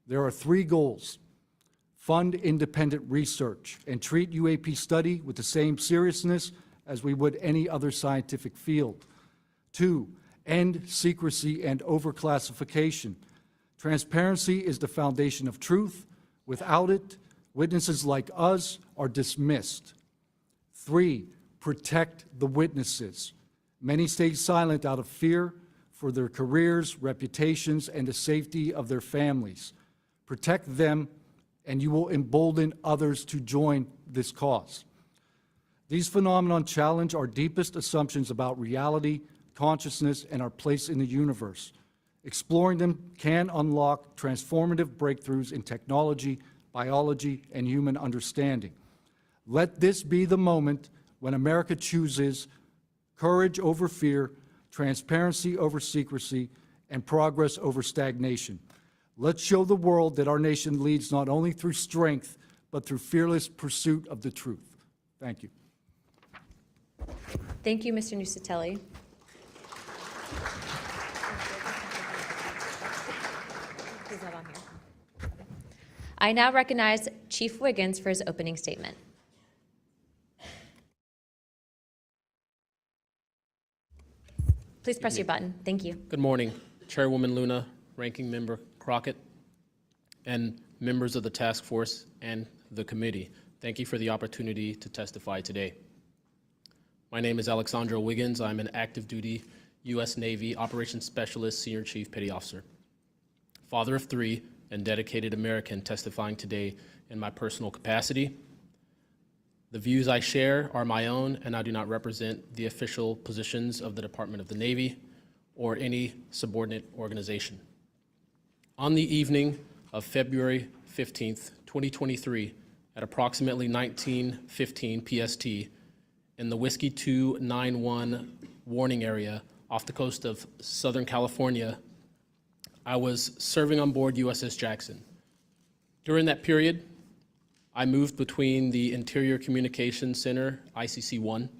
There are three goals: fund independent research and treat UAP study with the same seriousness as we would any other scientific field. 2, end secrecy and overclassification. Transparency is the foundation of truth. Without it, witnesses like us are dismissed. 3, protect the witnesses. Many stayed silent out of fear for their careers, reputations, and the safety of their families. Protect them, and you will embolden others to join this cause. These phenomena challenge our deepest assumptions about reality, consciousness, and our place in the universe. Exploring them can unlock transformative breakthroughs in technology, biology, and human understanding. Let this be the moment when America chooses courage over fear, transparency over secrecy, and progress over stagnation. Let's show the world that our nation leads not only through strength, but through fearless pursuit of the truth. Thank you. Thank you, Mr. Nuccetelli. Is that on here? I now recognize Chief Wiggins for his opening statement. Please press your button. Thank you. Good morning, Chairwoman Luna, Ranking Member Crockett, and members of the task force and the committee. Thank you for the opportunity to testify today. My name is Alexandro Wiggins. I'm an active duty U.S. Navy Operations Specialist, Senior Chief Petty Officer, father of 3, and dedicated American testifying today in my personal capacity. The views I share are my own, and I do not represent the official positions of the Department of the Navy or any subordinate organization. On the evening of February 15th, 2023, at approximately 19:15 PST, in the Whiskey 291 warning area off the coast of Southern California, I was serving on board USS Jackson. During that period, I moved between the Interior Communications Center, ICC-1,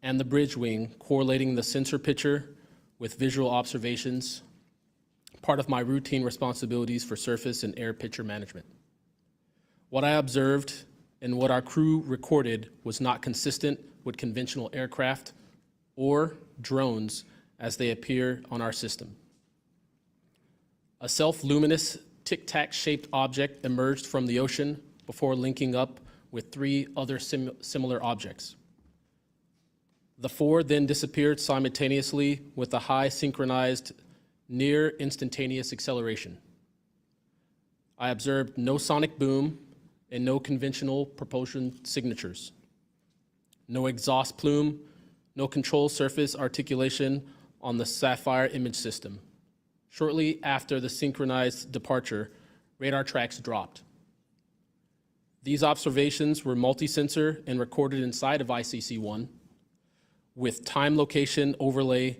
and the bridge wing, correlating the sensor picture with visual observations, part of my routine responsibilities for surface and air picture management. What I observed and what our crew recorded was not consistent with conventional aircraft or drones as they appear on our system. A self-luminous tic-tac shaped object emerged from the ocean before linking up with 3 other similar objects. The 4 then disappeared simultaneously with a high synchronized near instantaneous acceleration. I observed no sonic boom and no conventional propulsion signatures. No exhaust plume, no control surface articulation on the Sapphire image system. Shortly after the synchronized departure, radar tracks dropped. These observations were multi-sensor and recorded inside of ICC-1 with time location overlay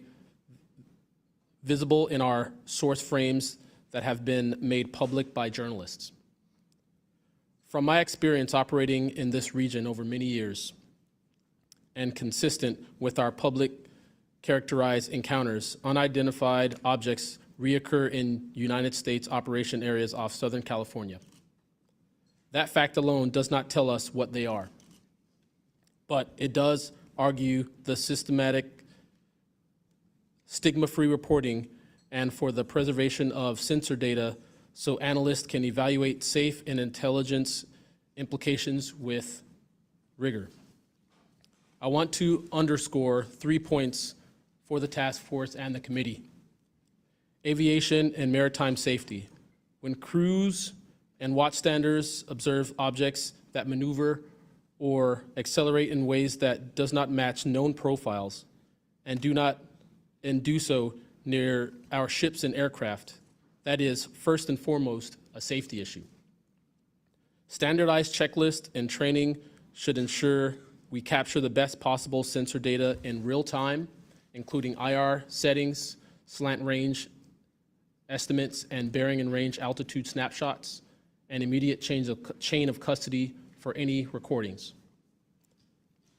visible in our source frames that have been made public by journalists. From my experience operating in this region over many years and consistent with our public characterized encounters, unidentified objects reoccur in United States operation areas off Southern California. That fact alone does not tell us what they are, but it does argue the systematic stigma-free reporting and for the preservation of sensor data so analysts can evaluate safe and intelligence implications with rigor. I want to underscore 3 points for the task force and the committee. Aviation and maritime safety. When crews and watchstanders observe objects that maneuver or accelerate in ways that does not match known profiles and do so near our ships and aircraft, that is first and foremost a safety issue. Standardized checklist and training should ensure we capture the best possible sensor data in real time, including IR settings, slant range estimates, and bearing and range altitude snapshots, and immediate chain of custody for any recordings.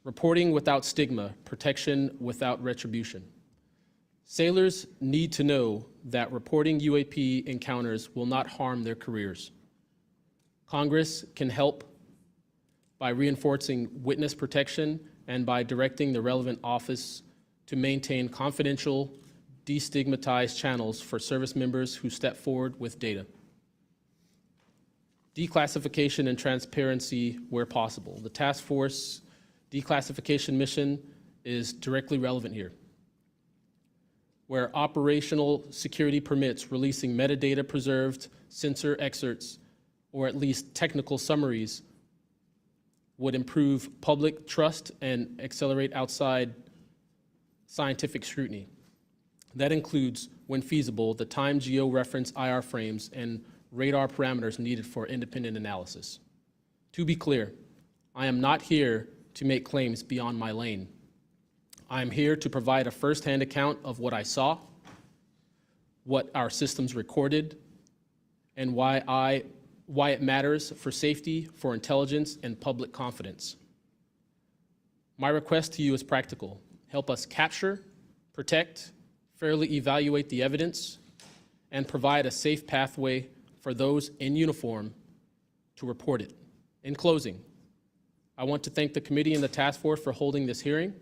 Reporting without stigma, protection without retribution. Sailors need to know that reporting UAP encounters will not harm their careers. Congress can help by reinforcing witness protection and by directing the relevant office to maintain confidential, destigmatized channels for service members who step forward with data. Declassification and transparency where possible. The task force declassification mission is directly relevant here. Where operational security permits releasing metadata preserved sensor excerpts or at least technical summaries would improve public trust and accelerate outside scientific scrutiny. That includes, when feasible, the time geo-reference IR frames and radar parameters needed for independent analysis. To be clear, I am not here to make claims beyond my lane. I am here to provide a firsthand account of what I saw, what our systems recorded, and why it matters for safety, for intelligence, and public confidence. My request to you is practical. Help us capture, protect, fairly evaluate the evidence, and provide a safe pathway for those in uniform to report it. In closing, I want to thank the committee and the task force for holding this hearing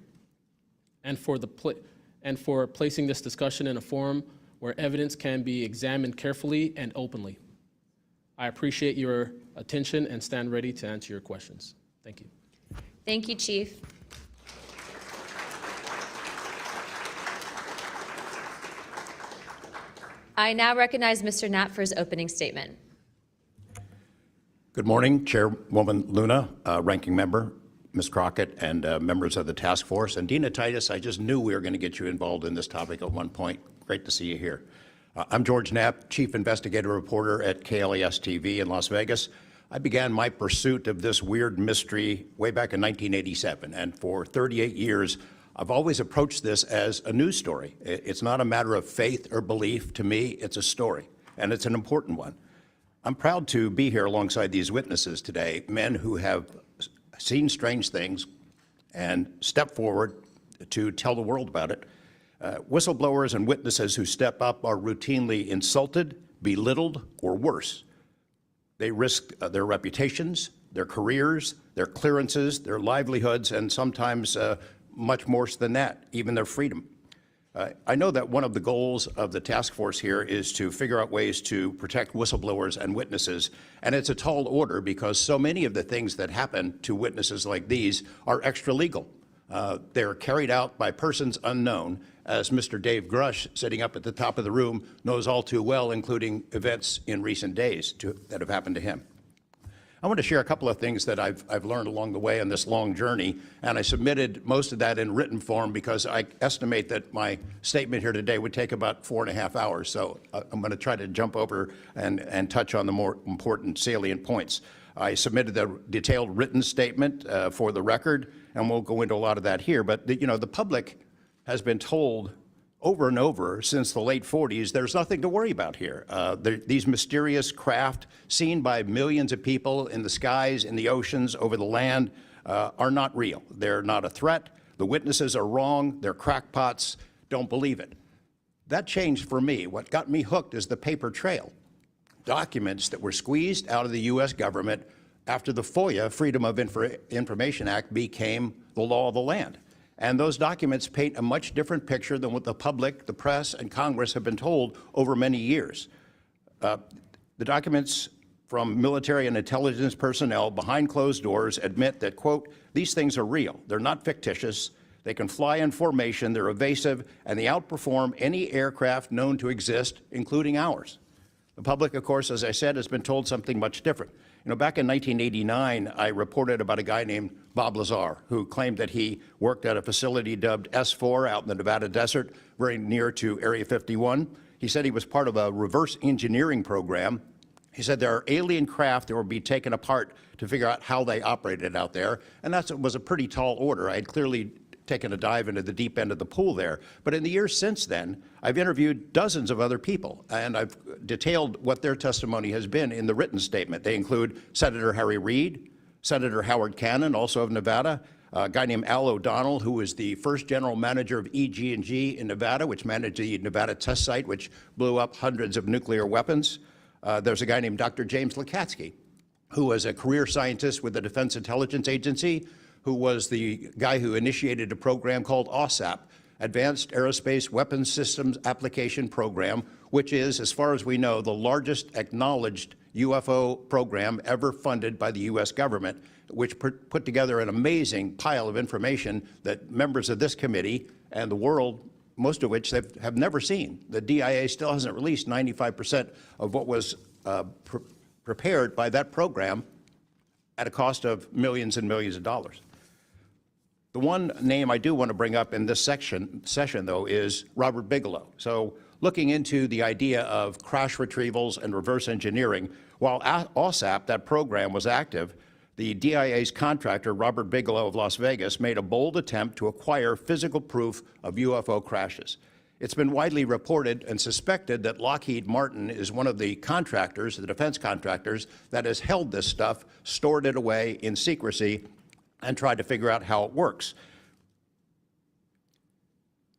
and for placing this discussion in a forum where evidence can be examined carefully and openly. I appreciate your attention and stand ready to answer your questions. Thank you. Thank you, Chief. I now recognize Mr. Knapp for his opening statement. Good morning, Chairwoman Luna, Ranking Member, Ms. Crockett, and members of the task force. And Dina Titus, I just knew we were going to get you involved in this topic at one point. Great to see you here. I'm George Knapp, Chief Investigative Reporter at KLES TV in Las Vegas. I began my pursuit of this weird mystery way back in 1987, and for 38 years, I've always approached this as a news story. It's not a matter of faith or belief. To me, it's a story, and it's an important one. I'm proud to be here alongside these witnesses today, men who have seen strange things and stepped forward to tell the world about it. Whistleblowers and witnesses who step up are routinely insulted, belittled, or worse. They risk their reputations, their careers, their clearances, their livelihoods, and sometimes much more than that, even their freedom. I know that one of the goals of the task force here is to figure out ways to protect whistleblowers and witnesses, and it's a tall order because so many of the things that happen to witnesses like these are extra legal. They're carried out by persons unknown, as Mr. Dave Grush, sitting up at the top of the room, knows all too well, including events in recent days that have happened to him. I want to share a couple of things that I've learned along the way on this long journey, and I submitted most of that in written form because I estimate that my statement here today would take about 4.5 hours. So I'm going to try to jump over and touch on the more important salient points. I submitted a detailed written statement for the record, and we'll go into a lot of that here. But the public has been told over and over since the late 40s, there's nothing to worry about here. These mysterious craft seen by millions of people in the skies, in the oceans, over the land are not real. They're not a threat. The witnesses are wrong. They're crackpots. Don't believe it. That changed for me. What got me hooked is the paper trail. Documents that were squeezed out of the U.S. government after the FOIA, Freedom of Information Act, became the law of the land. And those documents paint a much different picture than what the public, the press, and Congress have been told over many years. The documents from military and intelligence personnel behind closed doors admit that, quote, these things are real. They're not fictitious. They can fly in formation. They're evasive, and they outperform any aircraft known to exist, including ours. The public, of course, as I said, has been told something much different. Back in 1989, I reported about a guy named Bob Lazar, who claimed that he worked at a facility dubbed S4 out in the Nevada desert, very near to Area 51. He said he was part of a reverse engineering program. He said there are alien craft that will be taken apart to figure out how they operated out there, and that was a pretty tall order. I had clearly taken a dive into the deep end of the pool there. But in the years since then, I've interviewed dozens of other people, and I've detailed what their testimony has been in the written statement. They include Senator Harry Reid, Senator Howard Cannon, also of Nevada, a guy named Al O'Donnell, who was the first general manager of EG&G in Nevada, which managed the Nevada test site, which blew up hundreds of nuclear weapons. There's a guy named Dr. James Lakatsky, who was a career scientist with the Defense Intelligence Agency, who was the guy who initiated a program called AWSAP, Advanced Aerospace Weapons Systems Application Program, which is, as far as we know, the largest acknowledged UFO program ever funded by the U.S. government, which put together an amazing pile of information that members of this committee and the world, most of which they have never seen. The DIA still hasn't released 95% of what was prepared by that program at a cost of millions and millions of dollars. The one name I do want to bring up in this session, though, is Robert Bigelow. So looking into the idea of crash retrievals and reverse engineering, while AWSAP, that program, was active, the DIA's contractor, Robert Bigelow of Las Vegas, made a bold attempt to acquire physical proof of UFO crashes. It's been widely reported and suspected that Lockheed Martin is one of the contractors, the defense contractors, that has held this stuff, stored it away in secrecy, and tried to figure out how it works.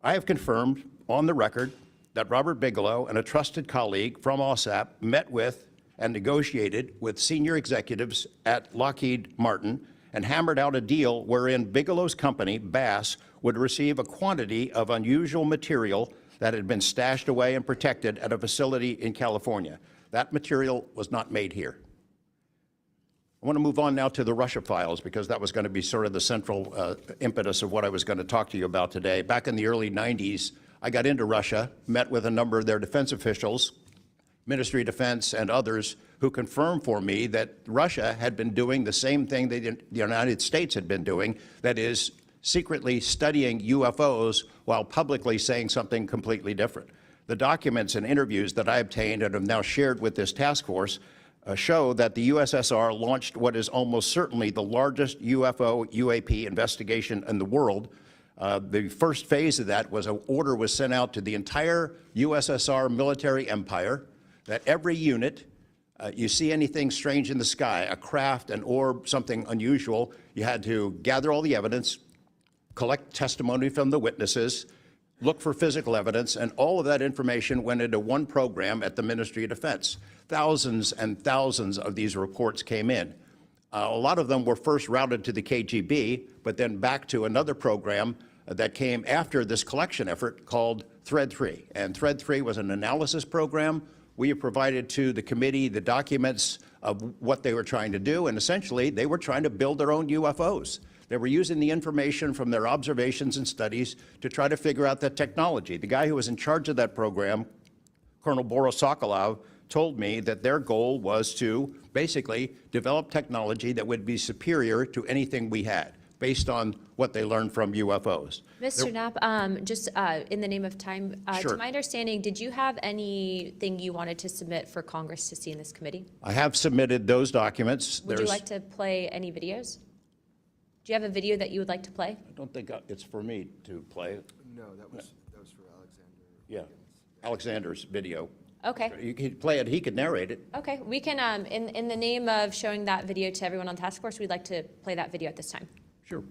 I have confirmed on the record that Robert Bigelow and a trusted colleague from AWSAP met with and negotiated with senior executives at Lockheed Martin and hammered out a deal wherein Bigelow's company, Bass, would receive a quantity of unusual material that had been stashed away and protected at a facility in California. That material was not made here. I want to move on now to the Russia files, because that was going to be sort of the central impetus of what I was going to talk to you about today. Back in the early 90s, I got into Russia, met with a number of their defense officials, Ministry of Defense and others, who confirmed for me that Russia had been doing the same thing that the United States had been doing, that is, secretly studying UFOs while publicly saying something completely different. The documents and interviews that I obtained and have now shared with this task force show that the USSR launched what is almost certainly the largest UFO UAP investigation in the world. The first phase of that was an order was sent out to the entire USSR military empire that every unit, you see anything strange in the sky, a craft, an orb, something unusual, you had to gather all the evidence, collect testimony from the witnesses, look for physical evidence, and all of that information went into one program at the Ministry of Defense. Thousands and thousands of these reports came in. A lot of them were first routed to the KGB, but then back to another program that came after this collection effort called Thread 3. And Thread 3 was an analysis program. We have provided to the committee the documents of what they were trying to do, and essentially they were trying to build their own UFOs. They were using the information from their observations and studies to try to figure out that technology. The guy who was in charge of that program, Colonel Boris Sokolov, told me that their goal was to basically develop technology that would be superior to anything we had, based on what they learned from UFOs. Mr. Knapp, just in the name of time, Sure. to my understanding, did you have anything you wanted to submit for Congress to see in this committee? I have submitted those documents. Would you like to play any videos? Do you have a video that you would like to play? I don't think it's for me to play. No, that was for Alexander. Yeah, Alexander's video. Okay. You could play it, he could narrate it. Okay, we can, in the name of showing that video to everyone on task force, we'd like to play that video at this time. Sure.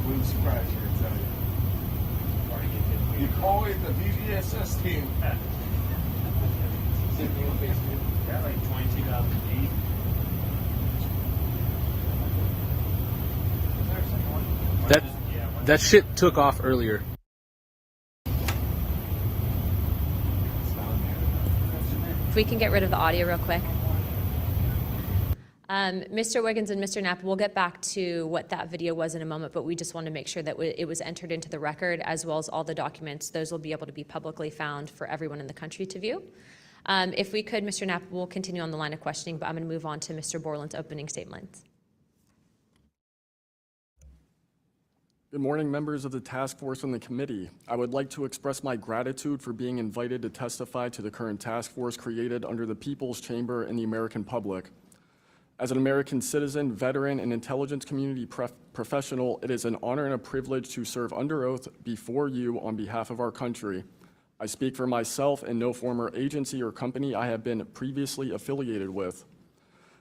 Wouldn't surprise you, I tell you. You call it the VGSS team. That like 22,000 feet. That shit took off earlier. If we can get rid of the audio real quick. Mr. Wiggins and Mr. Knapp, we'll get back to what that video was in a moment, but we just want to make sure that it was entered into the record, as well as all the documents. Those will be able to be publicly found for everyone in the country to view. If we could, Mr. Knapp, we'll continue on the line of questioning, but I'm going to move on to Mr. Borland's opening statement. Good morning, members of the task force and the committee. I would like to express my gratitude for being invited to testify to the current task force created under the People's Chamber and the American public. As an American citizen, veteran, and intelligence community professional, it is an honor and a privilege to serve under oath before you on behalf of our country. I speak for myself and no former agency or company I have been previously affiliated with.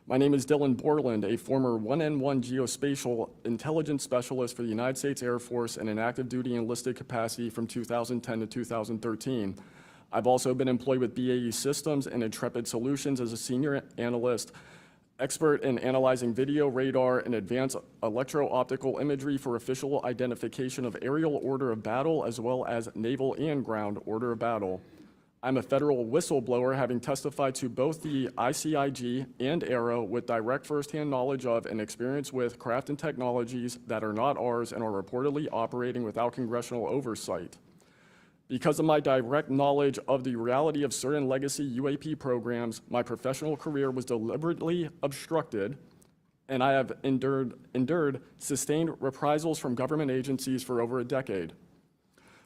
My name is Dylan Borland, a former 1N1 geospatial intelligence specialist for the United States Air Force in an active duty enlisted capacity from 2010 to 2013. I've also been employed with BAE Systems and Intrepid Solutions as a senior analyst, expert in analyzing video, radar, and advanced electro-optical imagery for official identification of aerial order of battle, as well as naval and ground order of battle. I'm a federal whistleblower, having testified to both the ICIG and ARROW with direct firsthand knowledge of and experience with craft and technologies that are not ours and are reportedly operating without congressional oversight. Because of my direct knowledge of the reality of certain legacy UAP programs, my professional career was deliberately obstructed, and I have endured sustained reprisals from government agencies for over a decade.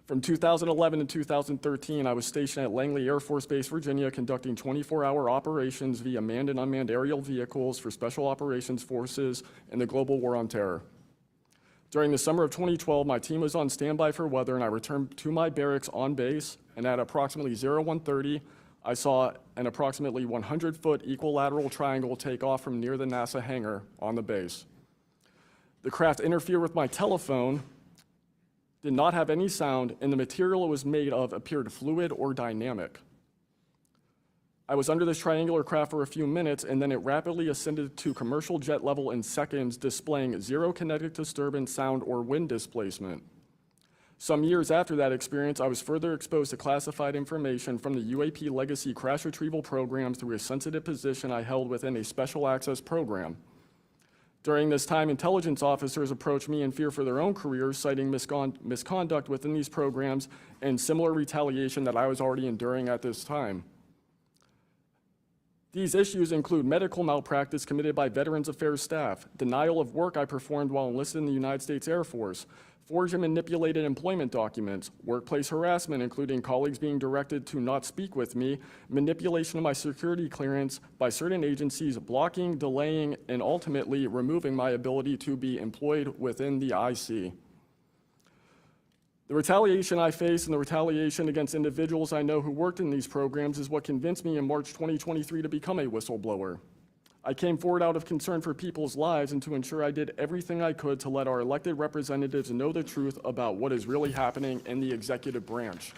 From 2011 to 2013, I was stationed at Langley Air Force Base, Virginia, conducting 24-hour operations via manned and unmanned aerial vehicles for Special Operations Forces in the global war on terror. During the summer of 2012, my team was on standby for weather, and I returned to my barracks on base, and at approximately 01:30, I saw an approximately 100-foot equilateral triangle take off from near the NASA hangar on the base. The craft interfered with my telephone, did not have any sound, and the material it was made of appeared fluid or dynamic. I was under this triangular craft for a few minutes, and then it rapidly ascended to commercial jet level in seconds, displaying zero kinetic disturbance, sound, or wind displacement. Some years after that experience, I was further exposed to classified information from the UAP legacy crash retrieval program through a sensitive position I held within a special access program. During this time, intelligence officers approached me in fear for their own careers, citing misconduct within these programs and similar retaliation that I was already enduring at this time. These issues include medical malpractice committed by Veterans Affairs staff, denial of work I performed while enlisted in the United States Air Force, forged and manipulated employment documents, workplace harassment, including colleagues being directed to not speak with me, manipulation of my security clearance by certain agencies, blocking, delaying, and ultimately removing my ability to be employed within the IC. The retaliation I face and the retaliation against individuals I know who worked in these programs is what convinced me in March 2023 to become a whistleblower. I came forward out of concern for people's lives and to ensure I did everything I could to let our elected representatives know the truth about what is really happening in the executive branch.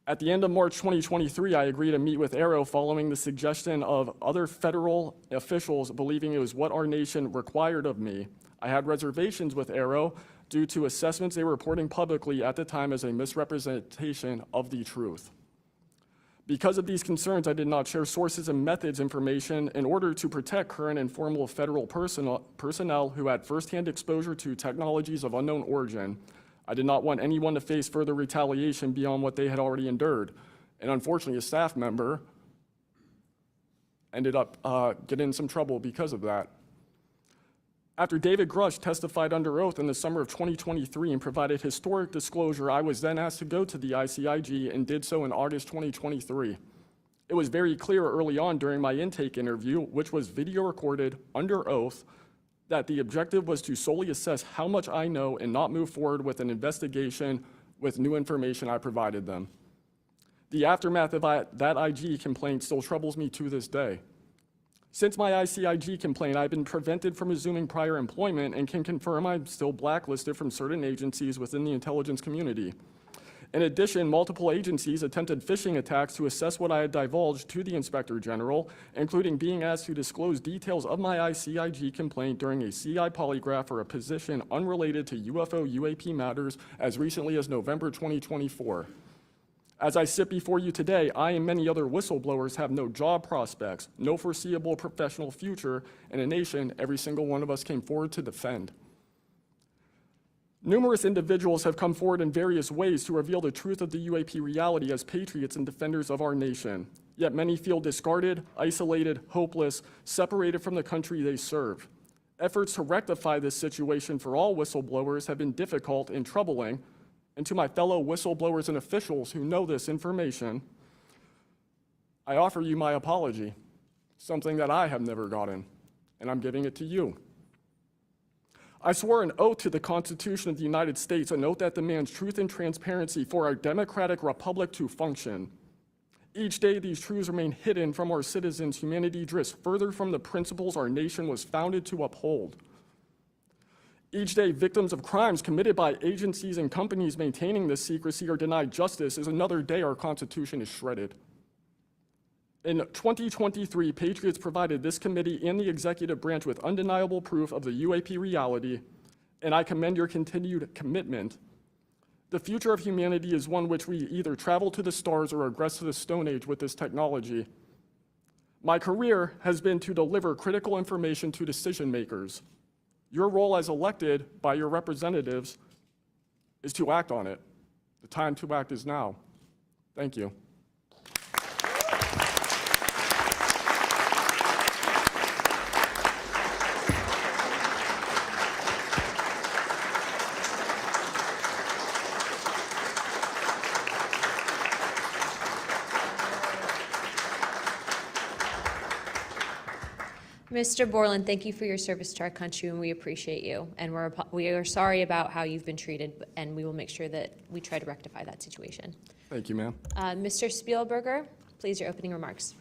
At the end of March 2023, I agreed to meet with ARROW following the suggestion of other federal officials believing it was what our nation required of me. I had reservations with ARROW due to assessments they were reporting publicly at the time as a misrepresentation of the truth. Because of these concerns, I did not share sources and methods information in order to protect current and former federal personnel who had firsthand exposure to technologies of unknown origin. I did not want anyone to face further retaliation beyond what they had already endured. And unfortunately, a staff member ended up getting in some trouble because of that. After David Grush testified under oath in the summer of 2023 and provided historic disclosure, I was then asked to go to the ICIG and did so in August 2023. It was very clear early on during my intake interview, which was video recorded under oath, that the objective was to solely assess how much I know and not move forward with an investigation with new information I provided them. The aftermath of that IG complaint still troubles me to this day. Since my ICIG complaint, I've been prevented from resuming prior employment and can confirm I'm still blacklisted from certain agencies within the intelligence community. In addition, multiple agencies attempted phishing attacks to assess what I had divulged to the Inspector General, including being asked to disclose details of my ICIG complaint during a CI polygraph for a position unrelated to UFO UAP matters as recently as November 2024. As I sit before you today, I and many other whistleblowers have no job prospects, no foreseeable professional future, and a nation every single one of us came forward to defend. Numerous individuals have come forward in various ways to reveal the truth of the UAP reality as patriots and defenders of our nation. Yet many feel discarded, isolated, hopeless, separated from the country they serve. Efforts to rectify this situation for all whistleblowers have been difficult and troubling. And to my fellow whistleblowers and officials who know this information, I offer you my apology, something that I have never gotten, and I'm giving it to you. I swore an oath to the Constitution of the United States, an oath that demands truth and transparency for our democratic republic to function. Each day, these truths remain hidden from our citizens. Humanity drifts further from the principles our nation was founded to uphold. Each day, victims of crimes committed by agencies and companies maintaining this secrecy are denied justice as another day our Constitution is shredded. In 2023, Patriots provided this committee and the executive branch with undeniable proof of the UAP reality, and I commend your continued commitment. The future of humanity is one which we either travel to the stars or regress to the Stone Age with this technology. My career has been to deliver critical information to decision makers. Your role as elected by your representatives is to act on it. The time to act is now. Thank you. Mr. Borland, thank you for your service to our country, and we appreciate you. And we are sorry about how you've been treated, and we will make sure that we try to rectify that situation. Thank you, ma'am. Mr. Spielberger, please, your opening remarks.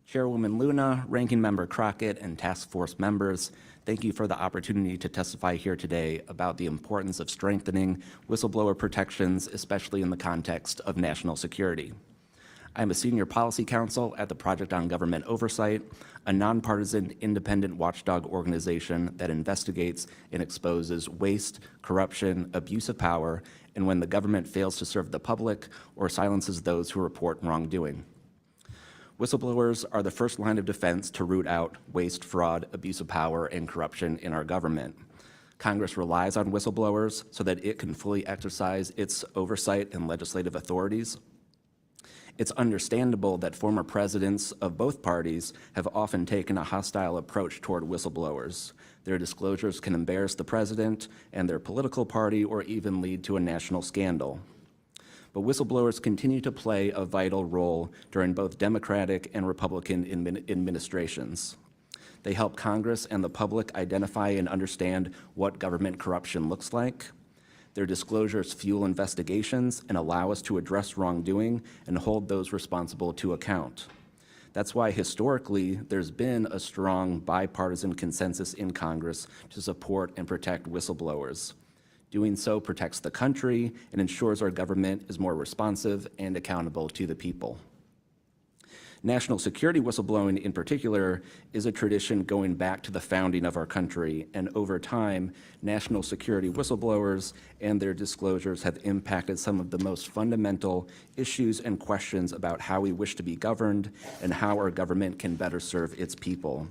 Chairwoman Luna, Ranking Member Crockett, and task force members, thank you for the opportunity to testify here today about the importance of strengthening whistleblower protections, especially in the context of national security. I am a senior policy counsel at the Project on Government Oversight, a nonpartisan independent watchdog organization that investigates and exposes waste, corruption, abuse of power, and when the government fails to serve the public or silences those who report wrongdoing. Whistleblowers are the first line of defense to root out waste, fraud, abuse of power, and corruption in our government. Congress relies on whistleblowers so that it can fully exercise its oversight and legislative authorities. It's understandable that former presidents of both parties have often taken a hostile approach toward whistleblowers. Their disclosures can embarrass the president and their political party or even lead to a national scandal. But whistleblowers continue to play a vital role during both Democratic and Republican administrations. They help Congress and the public identify and understand what government corruption looks like. Their disclosures fuel investigations and allow us to address wrongdoing and hold those responsible to account. That's why historically there's been a strong bipartisan consensus in Congress to support and protect whistleblowers. Doing so protects the country and ensures our government is more responsive and accountable to the people. National security whistleblowing in particular is a tradition going back to the founding of our country, and over time, national security whistleblowers and their disclosures have impacted some of the most fundamental issues and questions about how we wish to be governed and how our government can better serve its people.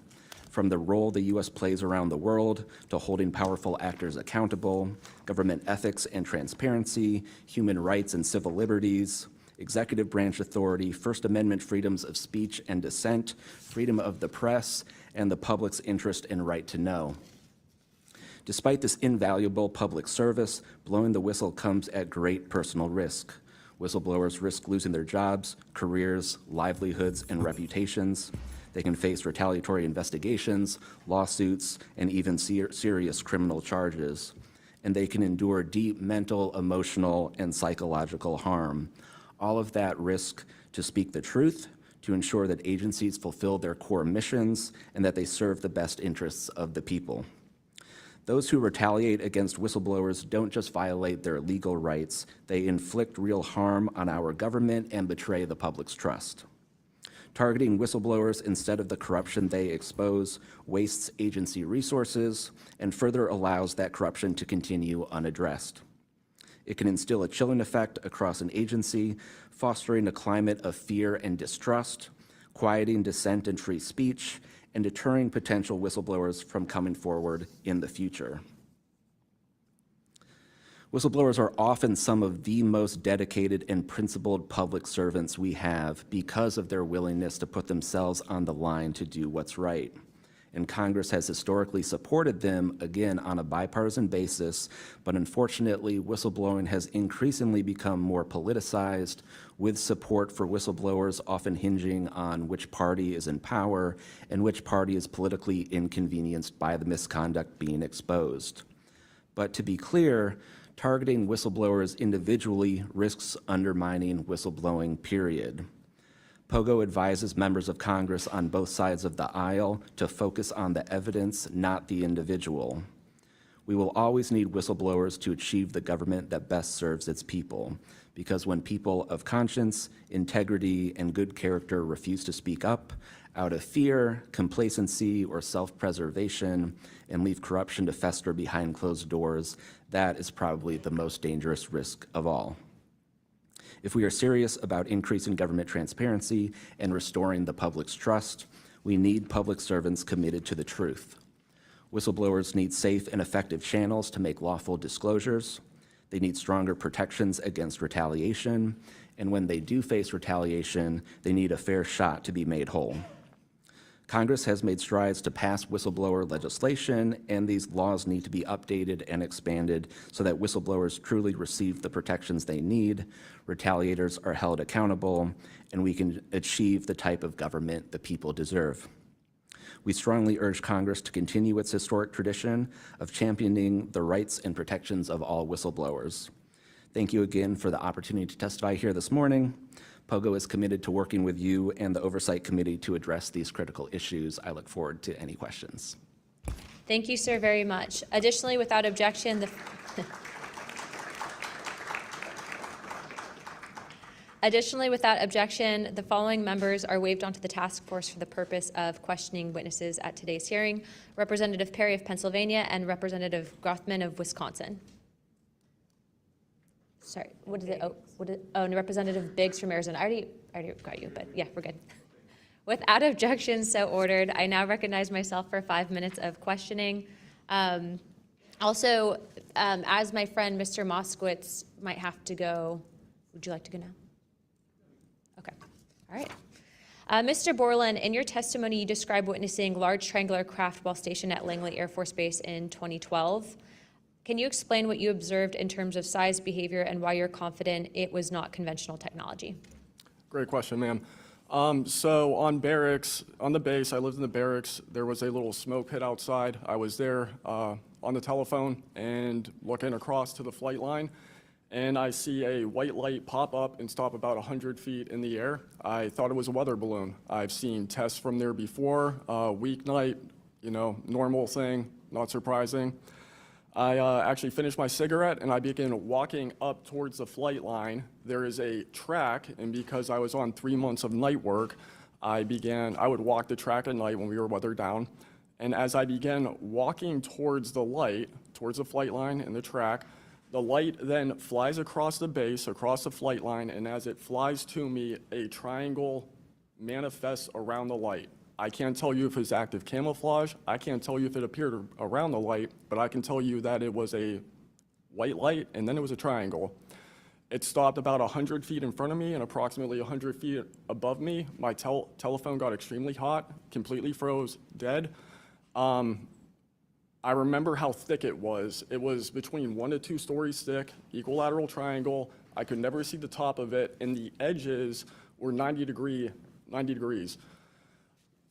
From the role the U.S. plays around the world to holding powerful actors accountable, government ethics and transparency, human rights and civil liberties, executive branch authority, First Amendment freedoms of speech and dissent, freedom of the press, and the public's interest and right to know. Despite this invaluable public service, blowing the whistle comes at great personal risk. Whistleblowers risk losing their jobs, careers, livelihoods, and reputations. They can face retaliatory investigations, lawsuits, and even serious criminal charges. And they can endure deep mental, emotional, and psychological harm. All of that risk to speak the truth, to ensure that agencies fulfill their core missions, and that they serve the best interests of the people. Those who retaliate against whistleblowers don't just violate their legal rights, they inflict real harm on our government and betray the public's trust. Targeting whistleblowers instead of the corruption they expose wastes agency resources and further allows that corruption to continue unaddressed. It can instill a chilling effect across an agency, fostering a climate of fear and distrust, quieting dissent and free speech, and deterring potential whistleblowers from coming forward in the future. Whistleblowers are often some of the most dedicated and principled public servants we have because of their willingness to put themselves on the line to do what's right. And Congress has historically supported them, again, on a bipartisan basis, but unfortunately, whistleblowing has increasingly become more politicized, with support for whistleblowers often hinging on which party is in power and which party is politically inconvenienced by the misconduct being exposed. But to be clear, targeting whistleblowers individually risks undermining whistleblowing, period. Pogo advises members of Congress on both sides of the aisle to focus on the evidence, not the individual. We will always need whistleblowers to achieve the government that best serves its people, because when people of conscience, integrity, and good character refuse to speak up out of fear, complacency, or self-preservation, and leave corruption to fester behind closed doors, that is probably the most dangerous risk of all. If we are serious about increasing government transparency and restoring the public's trust, we need public servants committed to the truth. Whistleblowers need safe and effective channels to make lawful disclosures. They need stronger protections against retaliation. And when they do face retaliation, they need a fair shot to be made whole. Congress has made strides to pass whistleblower legislation, and these laws need to be updated and expanded so that whistleblowers truly receive the protections they need, retaliators are held accountable, and we can achieve the type of government the people deserve. We strongly urge Congress to continue its historic tradition of championing the rights and protections of all whistleblowers. Thank you again for the opportunity to testify here this morning. Pogo is committed to working with you and the Oversight Committee to address these critical issues. I look forward to any questions. Thank you, sir, very much. Additionally, without objection, the following members are waived onto the task force for the purpose of questioning witnesses at today's hearing: Representative Perry of Pennsylvania and Representative Grothman of Wisconsin. Sorry, and Representative Biggs from Arizona. I already got you, but yeah, we're good. Without objection, so ordered. I now recognize myself for 5 minutes of questioning. Also, as my friend Mr. Moskowitz might have to go, would you like to go now? Okay, all right. Mr. Borland, in your testimony, you described witnessing large triangular craft while stationed at Langley Air Force Base in 2012. Can you explain what you observed in terms of size, behavior, and why you're confident it was not conventional technology? Great question, ma'am. So on the base, I lived in the barracks. There was a little smoke pit outside. I was there on the telephone and looking across to the flight line, and I see a white light pop up and stop about 100 feet in the air. I thought it was a weather balloon. I've seen tests from there before, weeknight, normal thing, not surprising. I actually finished my cigarette and I began walking up towards the flight line. There is a track, and because I was on 3 months of night work, I would walk the track at night when we were weather down. And as I began walking towards the light, towards the flight line and the track, the light then flies across the base, across the flight line, and as it flies to me, a triangle manifests around the light. I can't tell you if it's active camouflage. I can't tell you if it appeared around the light, but I can tell you that it was a white light, and then it was a triangle. It stopped about 100 feet in front of me and approximately 100 feet above me. My telephone got extremely hot, completely froze, dead. I remember how thick it was. It was between 1 to 2 stories thick, equilateral triangle. I could never see the top of it, and the edges were 90 degrees.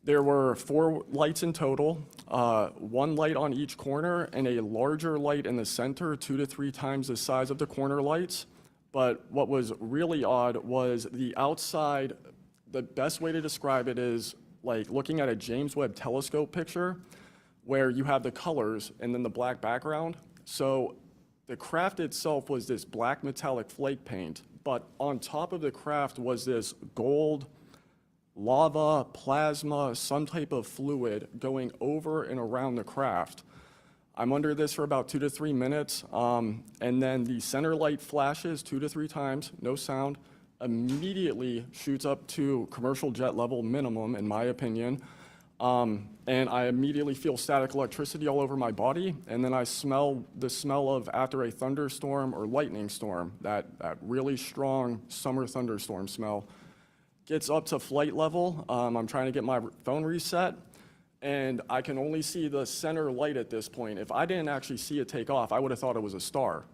There were 4 lights in total, 1 light on each corner and a larger light in the center, 2 to 3 times the size of the corner lights. But what was really odd was the outside. The best way to describe it is like looking at a James Webb telescope picture where you have the colors and then the black background. So the craft itself was this black metallic flake paint, but on top of the craft was this gold, lava, plasma, some type of fluid going over and around the craft. I'm under this for about 2 to 3 minutes, and then the center light flashes 2 to 3 times, no sound, immediately shoots up to commercial jet level minimum, in my opinion, and I immediately feel static electricity all over my body, and then I smell the smell of after a thunderstorm or lightning storm, that really strong summer thunderstorm smell. Gets up to flight level. I'm trying to get my phone reset, and I can only see the center light at this point. If I didn't actually see it take off, I would have thought it was a star.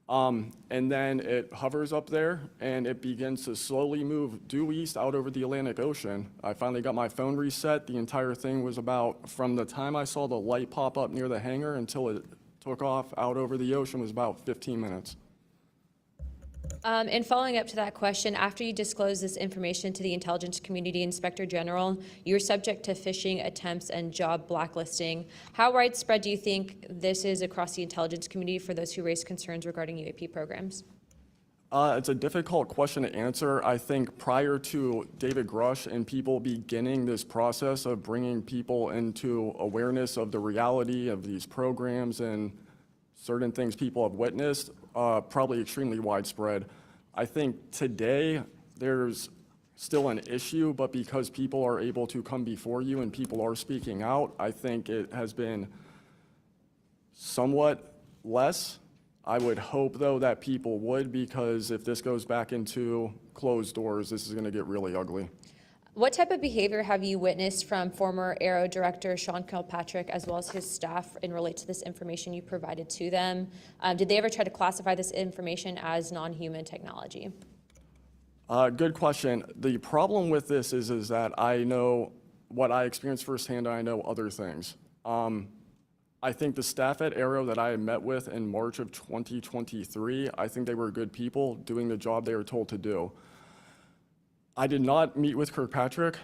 And then it hovers up there, and it begins to slowly move due east out over the Atlantic Ocean. I finally got my phone reset. The entire thing was about, from the time I saw the light pop up near the hangar until it took off out over the ocean, was about 15 minutes. And following up to that question, after you disclose this information to the intelligence community, Inspector General, you're subject to phishing attempts and job blacklisting. How widespread do you think this is across the intelligence community for those who raise concerns regarding UAP programs? It's a difficult question to answer. I think prior to David Grush and people beginning this process of bringing people into awareness of the reality of these programs and certain things people have witnessed, probably extremely widespread. I think today there's still an issue, but because people are able to come before you and people are speaking out, I think it has been somewhat less. I would hope, though, that people would, because if this goes back into closed doors, this is going to get really ugly. What type of behavior have you witnessed from former Aero director Sean Kilpatrick as well as his staff in relate to this information you provided to them? Did they ever try to classify this information as non-human technology? Good question. The problem with this is that I know what I experienced firsthand, and I know other things. I think the staff at Aero that I met with in March of 2023, I think they were good people doing the job they were told to do. I did not meet with Kirkpatrick.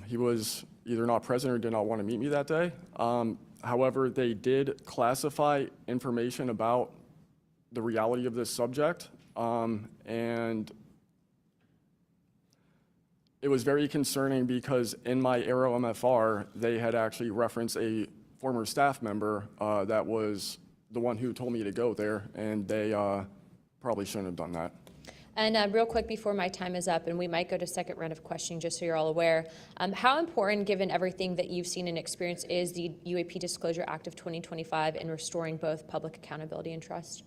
He was either not present or did not want to meet me that day. However, they did classify information about the reality of this subject, and it was very concerning because in my Aero MFR, they had actually referenced a former staff member that was the one who told me to go there, and they probably shouldn't have done that. And real quick before my time is up, and we might go to second round of questioning just so you're all aware, how important, given everything that you've seen and experienced, is the UAP Disclosure Act of 2025 in restoring both public accountability and trust?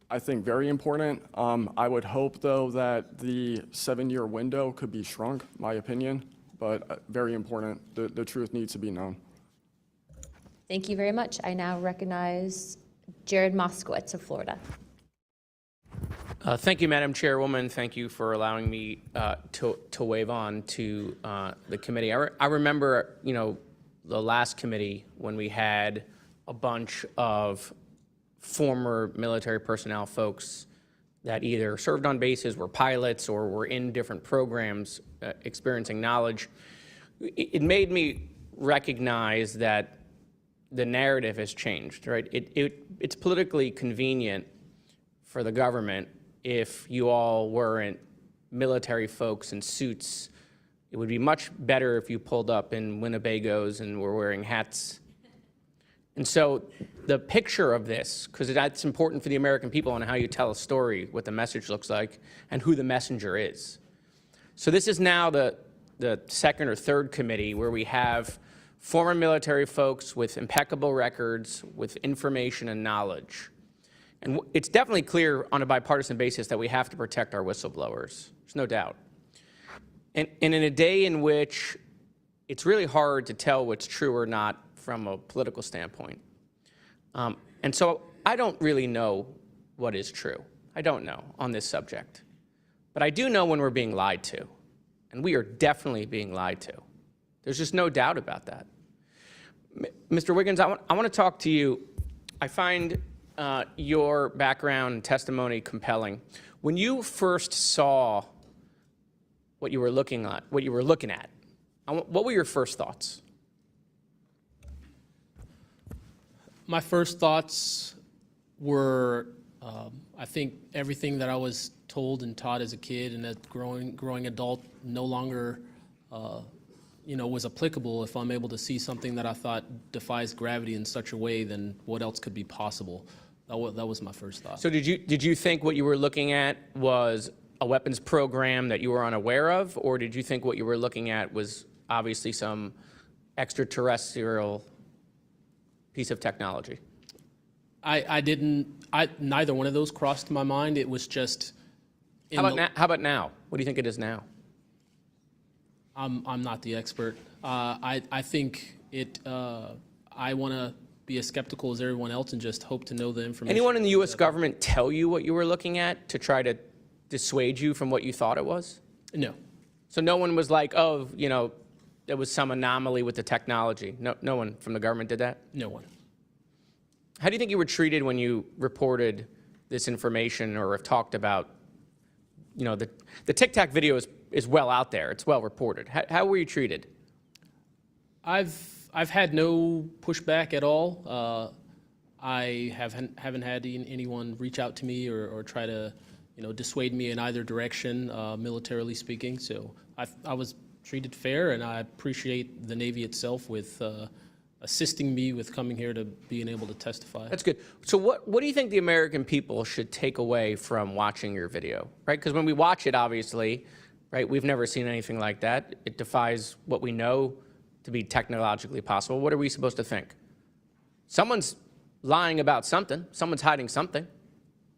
I think very important. I would hope, though, that the 7-year window could be shrunk, my opinion, but very important. The truth needs to be known. Thank you very much. I now recognize Jared Moskowitz of Florida. Thank you, Madam Chairwoman. Thank you for allowing me to wave on to the committee. I remember, the last committee when we had a bunch of former military personnel folks that either served on bases, were pilots, or were in different programs experiencing knowledge. It made me recognize that the narrative has changed, right? It's politically convenient for the government if you all weren't military folks in suits, It would be much better if you pulled up in Winnebagos and were wearing hats. And so the picture of this, because that's important for the American people and how you tell a story, what the message looks like, and who the messenger is. So this is now the second or third committee where we have former military folks with impeccable records, with information and knowledge. And it's definitely clear on a bipartisan basis that we have to protect our whistleblowers. There's no doubt. And in a day in which it's really hard to tell what's true or not from a political standpoint. And so I don't really know what is true. I don't know on this subject. But I do know when we're being lied to. And we are definitely being lied to. There's just no doubt about that. Mr. Wiggins, I want to talk to you. I find your background and testimony compelling. When you first saw what you were looking at, what were your first thoughts? My first thoughts were, I think everything that I was told and taught as a kid and as growing adult no longer, was applicable. If I'm able to see something that I thought defies gravity in such a way, then what else could be possible? That was my first thought. So did you think what you were looking at was a weapons program that you were unaware of, or did you think what you were looking at was obviously some extraterrestrial piece of technology? Neither one of those crossed my mind. It was just. How about now? What do you think it is now? I'm not the expert. I think it. I want to be as skeptical as everyone else and just hope to know the information. Anyone in the U.S. government tell you what you were looking at to try to dissuade you from what you thought it was? No. So no one was like, oh, there was some anomaly with the technology. No one from the government did that? No one. How do you think you were treated when you reported this information or have talked about, the Tic Tac video is well out there. It's well reported. How were you treated? I've had no pushback at all. I haven't had anyone reach out to me or try to, dissuade me in either direction, militarily speaking. So I was treated fair, and I appreciate the Navy itself with assisting me with coming here to being able to testify. That's good. So what do you think the American people should take away from watching your video, right? Because when we watch it, obviously, right, we've never seen anything like that. It defies what we know to be technologically possible. What are we supposed to think? Someone's lying about something. Someone's hiding something,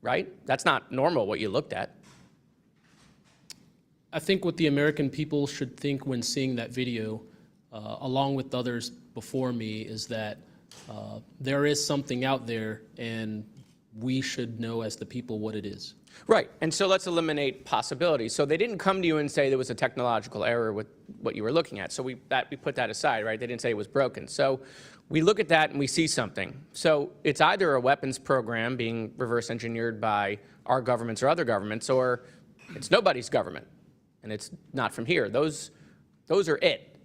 right? That's not normal what you looked at. I think what the American people should think when seeing that video, along with others before me, is that there is something out there, and we should know as the people what it is. Right, and so let's eliminate possibilities. So they didn't come to you and say there was a technological error with what you were looking at. So we put that aside, right? They didn't say it was broken. So we look at that and we see something. So it's either a weapons program being reverse engineered by our governments or other governments, or it's nobody's government, and it's not from here. Those are it.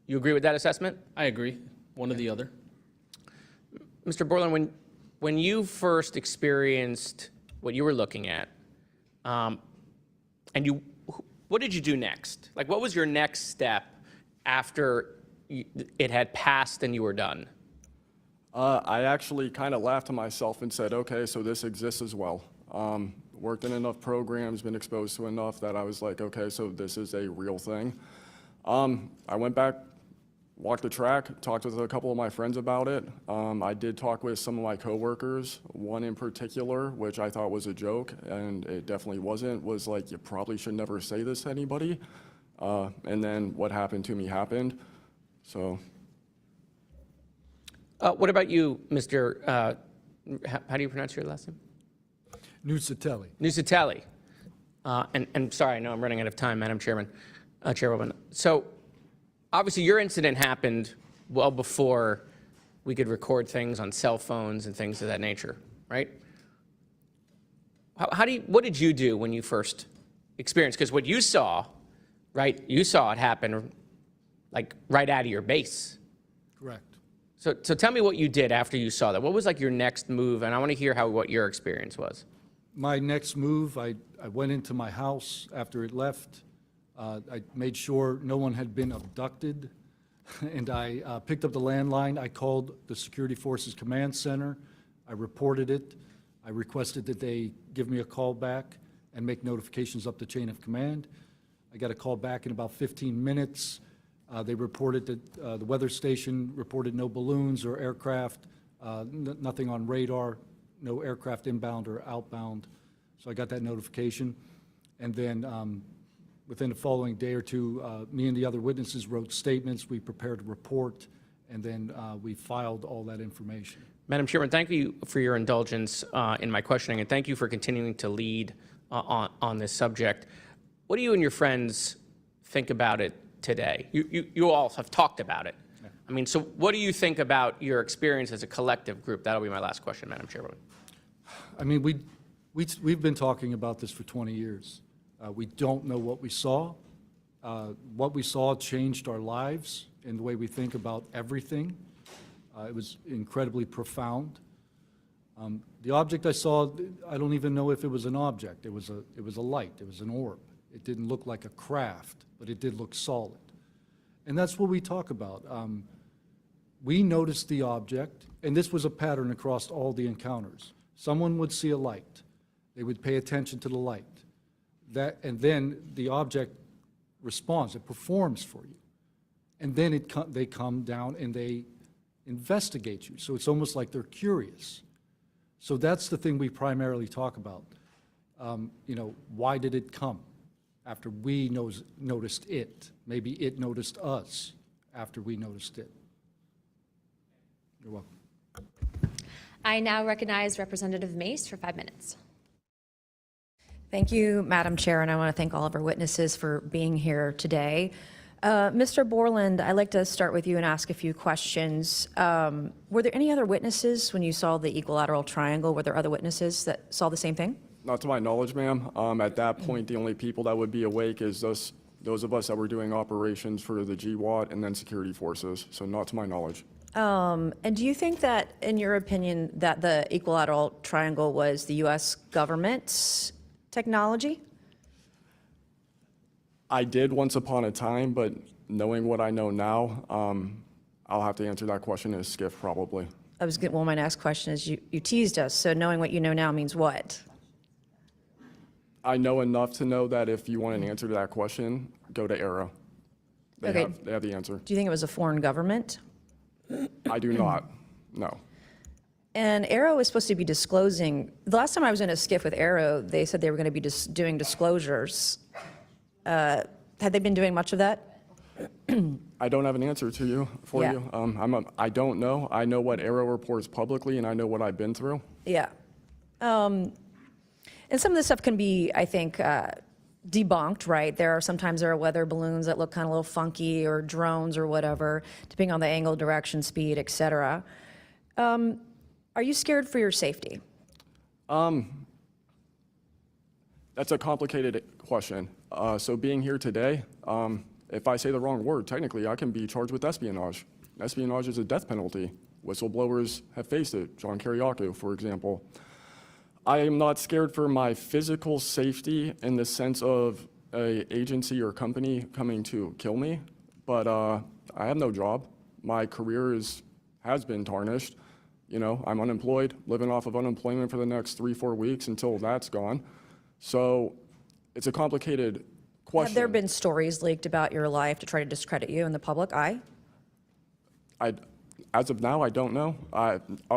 You agree with that assessment? I agree. One or the other. Mr. Borland, when you first experienced what you were looking at, what did you do next? Like, what was your next step after it had passed and you were done? I actually kind of laughed to myself and said, okay, so this exists as well. Worked in enough programs, been exposed to enough that I was like, okay, so this is a real thing. I went back, walked the track, talked with a couple of my friends about it. I did talk with some of my coworkers, one in particular, which I thought was a joke, and it definitely wasn't, was like, you probably should never say this to anybody. And then what happened to me happened, so. What about you, Mr., how do you pronounce your last name? Nuccetelli. Nuccetelli. And sorry, I know I'm running out of time, Madam Chairwoman. So obviously your incident happened well before we could record things on cell phones and things of that nature, right? What did you do when you first experienced? Because what you saw, right, you saw it happen like right out of your base. Correct. So tell me what you did after you saw that. What was like your next move? And I want to hear what your experience was. My next move, I went into my house after it left. I made sure no one had been abducted, and I picked up the landline. I called the Security Forces Command Center. I reported it. I requested that they give me a call back and make notifications up the chain of command. I got a call back in about 15 minutes. They reported that the weather station reported no balloons or aircraft, nothing on radar, no aircraft inbound or outbound. So I got that notification. And then within the following day or two, me and the other witnesses wrote statements. We prepared a report, and then we filed all that information. Madam Chairman, thank you for your indulgence in my questioning, and thank you for continuing to lead on this subject. What do you and your friends think about it today? You all have talked about it. Yeah. I mean, so what do you think about your experience as a collective group? That'll be my last question, Madam Chairwoman. I mean, we've been talking about this for 20 years. We don't know what we saw. What we saw changed our lives in the way we think about everything. It was incredibly profound. The object I saw, I don't even know if it was an object. It was a light. It was an orb. It didn't look like a craft, but it did look solid. And that's what we talk about. We noticed the object, and this was a pattern across all the encounters. Someone would see a light. They would pay attention to the light. And then the object responds. It performs for you. And then they come down and they investigate you. So it's almost like they're curious. So that's the thing we primarily talk about. Why did it come after we noticed it? Maybe it noticed us after we noticed it. You're welcome. I now recognize Representative Mace for 5 minutes. Thank you, Madam Chair, and I want to thank all of our witnesses for being here today. Mr. Borland, I'd like to start with you and ask a few questions. Were there any other witnesses when you saw the equilateral triangle? Were there other witnesses that saw the same thing? Not to my knowledge, ma'am. At that point, the only people that would be awake is those of us that were doing operations for the GWAT and then security forces. So not to my knowledge. And do you think that, in your opinion, that the equilateral triangle was the U.S. government's technology? I did once upon a time, but knowing what I know now, I'll have to answer that question as Skiff probably. Well, my next question is, you teased us, so knowing what you know now means what? I know enough to know that if you want an answer to that question, go to Arrow. They have the answer. Do you think it was a foreign government? I do not, no. And Arrow is supposed to be disclosing. The last time I was in a skiff with Arrow, they said they were going to be doing disclosures. Had they been doing much of that? I don't have an answer to you you. I don't know. I know what Arrow reports publicly, and I know what I've been through. Yeah. And some of this stuff can be, I think, debunked, right? Sometimes there are weather balloons that look kind of a little funky, or drones or whatever, depending on the angle, direction, speed, et cetera. Are you scared for your safety? That's a complicated question. So being here today, if I say the wrong word, technically I can be charged with espionage. Espionage is a death penalty. Whistleblowers have faced it. John Kiriakou, for example. I am not scared for my physical safety in the sense of an agency or company coming to kill me, but I have no job. My career has been tarnished. I'm unemployed, living off of unemployment for the next 3-4 weeks until that's gone. So it's a complicated question. Have there been stories leaked about your life to try to discredit you in the public eye? As of now, I don't know.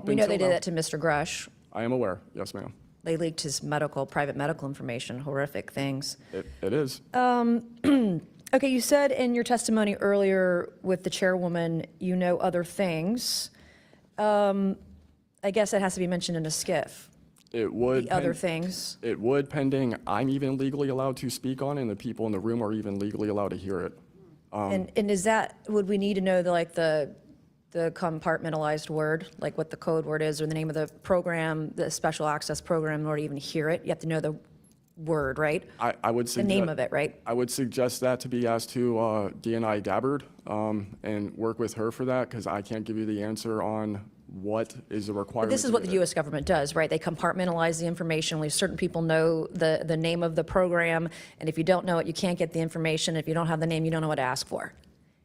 We know they did that to Mr. Grush. I am aware. Yes, ma'am. They leaked his private medical information, horrific things. It is. Okay, you said in your testimony earlier with the chairwoman, you know other things. I guess that has to be mentioned in a skiff. It would. The other things. It would, pending I'm even legally allowed to speak on, and the people in the room are even legally allowed to hear it. And is that, would we need to know the compartmentalized word, like what the code word is, or the name of the program, the special access program, in order to even hear it? You have to know the word, right? I would suggest, the name of it, right? I would suggest that to be asked to DNI Gabbard and work with her for that, because I can't give you the answer on what is the requirement. But this is what the U.S. government does, right? They compartmentalize the information. Only certain people know the name of the program, and if you don't know it, you can't get the information. If you don't have the name, you don't know what to ask for.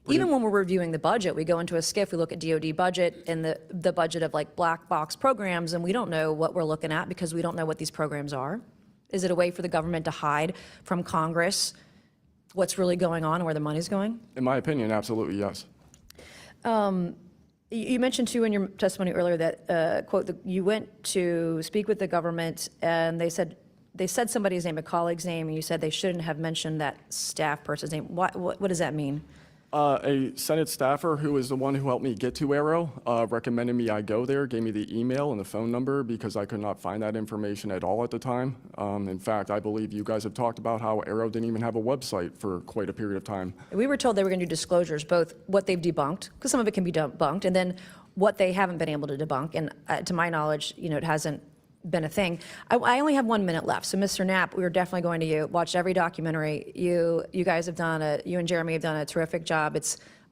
Even when we're reviewing the budget, we go into a SCIF, we look at DoD budget and the budget of like black box programs, and we don't know what we're looking at because we don't know what these programs are. Is it a way for the government to hide from Congress what's really going on and where the money's going? In my opinion, absolutely, yes. You mentioned too in your testimony earlier that, quote, you went to speak with the government and they said somebody's name, a colleague's name, and you said they shouldn't have mentioned that staff person's name. What does that mean? A Senate staffer who is the one who helped me get to Arrow recommended me I go there, gave me the email and the phone number because I could not find that information at all at the time. In fact, I believe you guys have talked about how Arrow didn't even have a website for quite a period of time. We were told they were going to do disclosures, both what they've debunked, because some of it can be debunked, and then what they haven't been able to debunk. And to my knowledge, it hasn't been a thing. I only have 1 minute left. So Mr. Knapp, we were definitely going to watch every documentary. You guys have you and Jeremy have done a terrific job.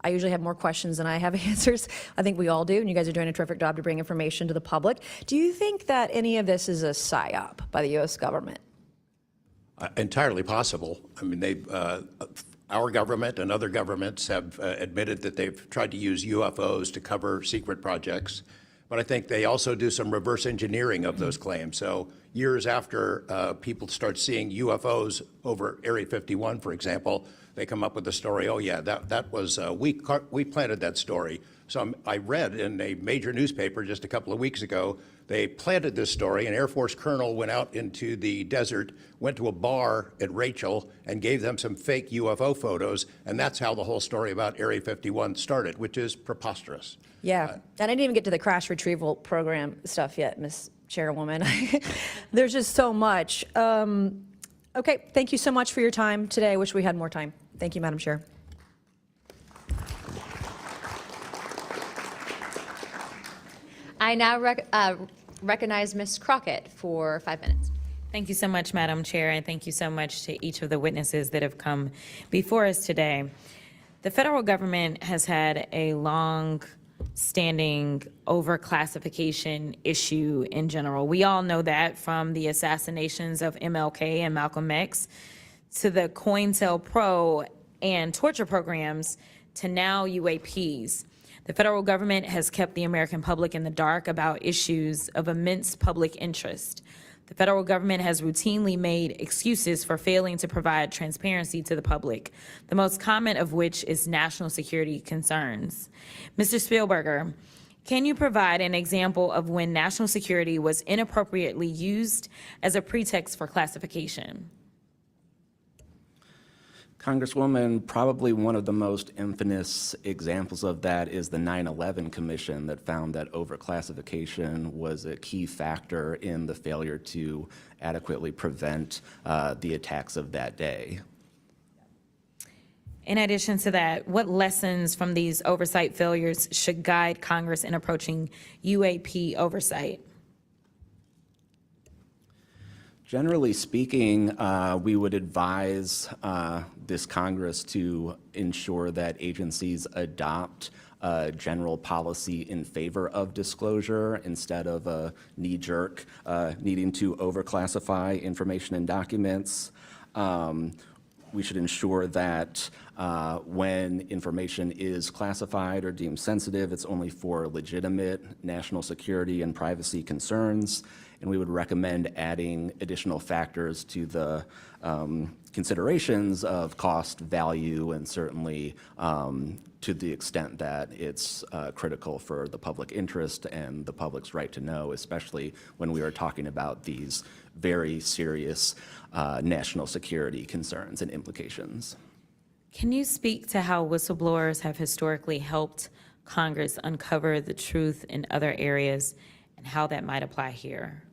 I usually have more questions than I have answers. I think we all do, and you guys are doing a terrific job to bring information to the public. Do you think that any of this is a psyop by the U.S. government? Entirely possible. I mean, our government and other governments have admitted that they've tried to use UFOs to cover secret projects. But I think they also do some reverse engineering of those claims. So years after people start seeing UFOs over Area 51, for example, they come up with the story, oh yeah, that was, we planted that story. So I read in a major newspaper just a couple of weeks ago, they planted this story. An Air Force colonel went out into the desert, went to a bar at Rachel and gave them some fake UFO photos. And that's how the whole story about Area 51 started, which is preposterous. Yeah, and I didn't even get to the crash retrieval program stuff yet, Ms. Chairwoman. There's just so much. Okay, thank you so much for your time today. I wish we had more time. Thank you, Madam Chair. I now recognize Ms. Crockett for 5 minutes. Thank you so much, Madam Chair, and thank you so much to each of the witnesses that have come before us today. The federal government has had a long-standing overclassification issue in general. We all know that, from the assassinations of MLK and Malcolm X to the COINTELPRO and torture programs to now UAPs. The federal government has kept the American public in the dark about issues of immense public interest. The federal government has routinely made excuses for failing to provide transparency to the public, the most common of which is national security concerns. Mr. Spielberger, can you provide an example of when national security was inappropriately used as a pretext for classification? Congresswoman, probably one of the most infamous examples of that is the 9/11 Commission that found that overclassification was a key factor in the failure to adequately prevent the attacks of that day. In addition to that, what lessons from these oversight failures should guide Congress in approaching UAP oversight? Generally speaking, we would advise this Congress to ensure that agencies adopt a general policy in favor of disclosure instead of a knee-jerk needing to overclassify information and documents. We should ensure that when information is classified or deemed sensitive, it's only for legitimate national security and privacy concerns. And we would recommend adding additional factors to the considerations of cost, value, and certainly to the extent that it's critical for the public interest and the public's right to know, especially when we are talking about these very serious national security concerns and implications. Can you speak to how whistleblowers have historically helped Congress uncover the truth in other areas and how that might apply here?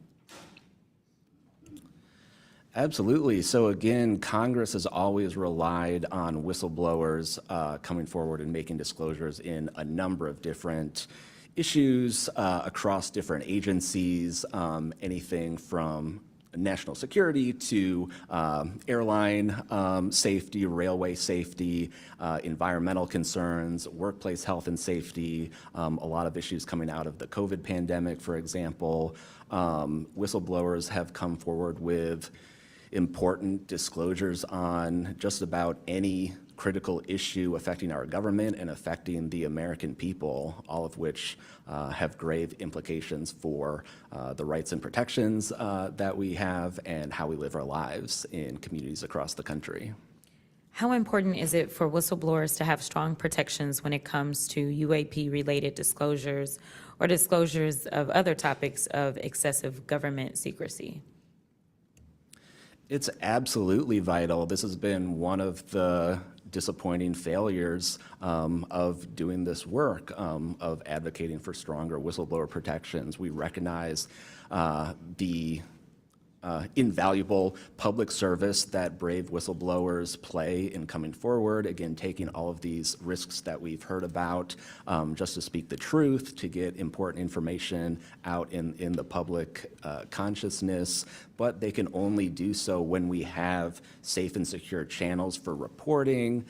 Absolutely. So again, Congress has always relied on whistleblowers coming forward and making disclosures in a number of different issues across different agencies, anything from national security to airline safety, railway safety, environmental concerns, workplace health and safety, a lot of issues coming out of the COVID pandemic, for example. Whistleblowers have come forward with important disclosures on just about any critical issue affecting our government and affecting the American people, all of which have grave implications for the rights and protections that we have and how we live our lives in communities across the country. How important is it for whistleblowers to have strong protections when it comes to UAP-related disclosures or disclosures of other topics of excessive government secrecy? It's absolutely vital. This has been one of the disappointing failures of doing this work, of advocating for stronger whistleblower protections. We recognize the invaluable public service that brave whistleblowers play in coming forward, again, taking all of these risks that we've heard about just to speak the truth, to get important information out in the public consciousness, but they can only do so when we have safe and secure channels for reporting,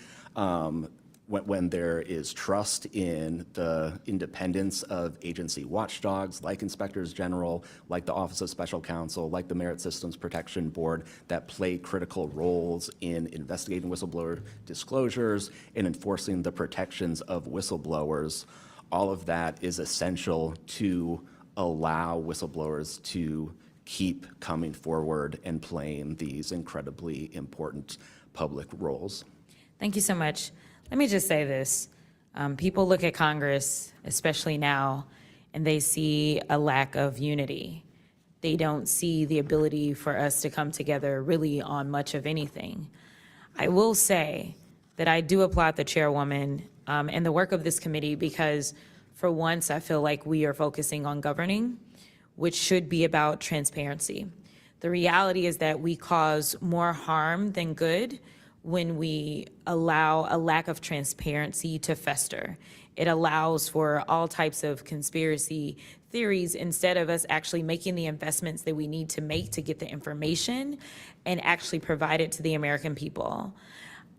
when there is trust in the independence of agency watchdogs like inspectors general, like the Office of Special Counsel, like the Merit Systems Protection Board that play critical roles in investigating whistleblower disclosures and enforcing the protections of whistleblowers. All of that is essential to allow whistleblowers to keep coming forward and playing these incredibly important public roles. Thank you so much. Let me just say this. People look at Congress, especially now, and they see a lack of unity. They don't see the ability for us to come together really on much of anything. I will say that I do applaud the chairwoman and the work of this committee because for once I feel like we are focusing on governing, which should be about transparency. The reality is that we cause more harm than good when we allow a lack of transparency to fester. It allows for all types of conspiracy theories instead of us actually making the investments that we need to make to get the information and actually provide it to the American people.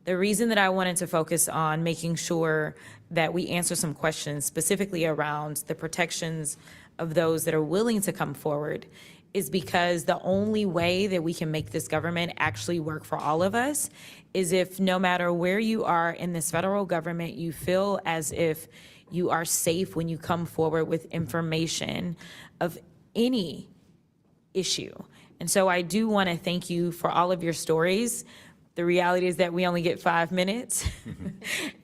The reason that I wanted to focus on making sure that we answer some questions specifically around the protections of those that are willing to come forward is because the only way that we can make this government actually work for all of us is if no matter where you are in this federal government, you feel as if you are safe when you come forward with information of any issue. And so I do want to thank you for all of your stories. The reality is that we only get 5 minutes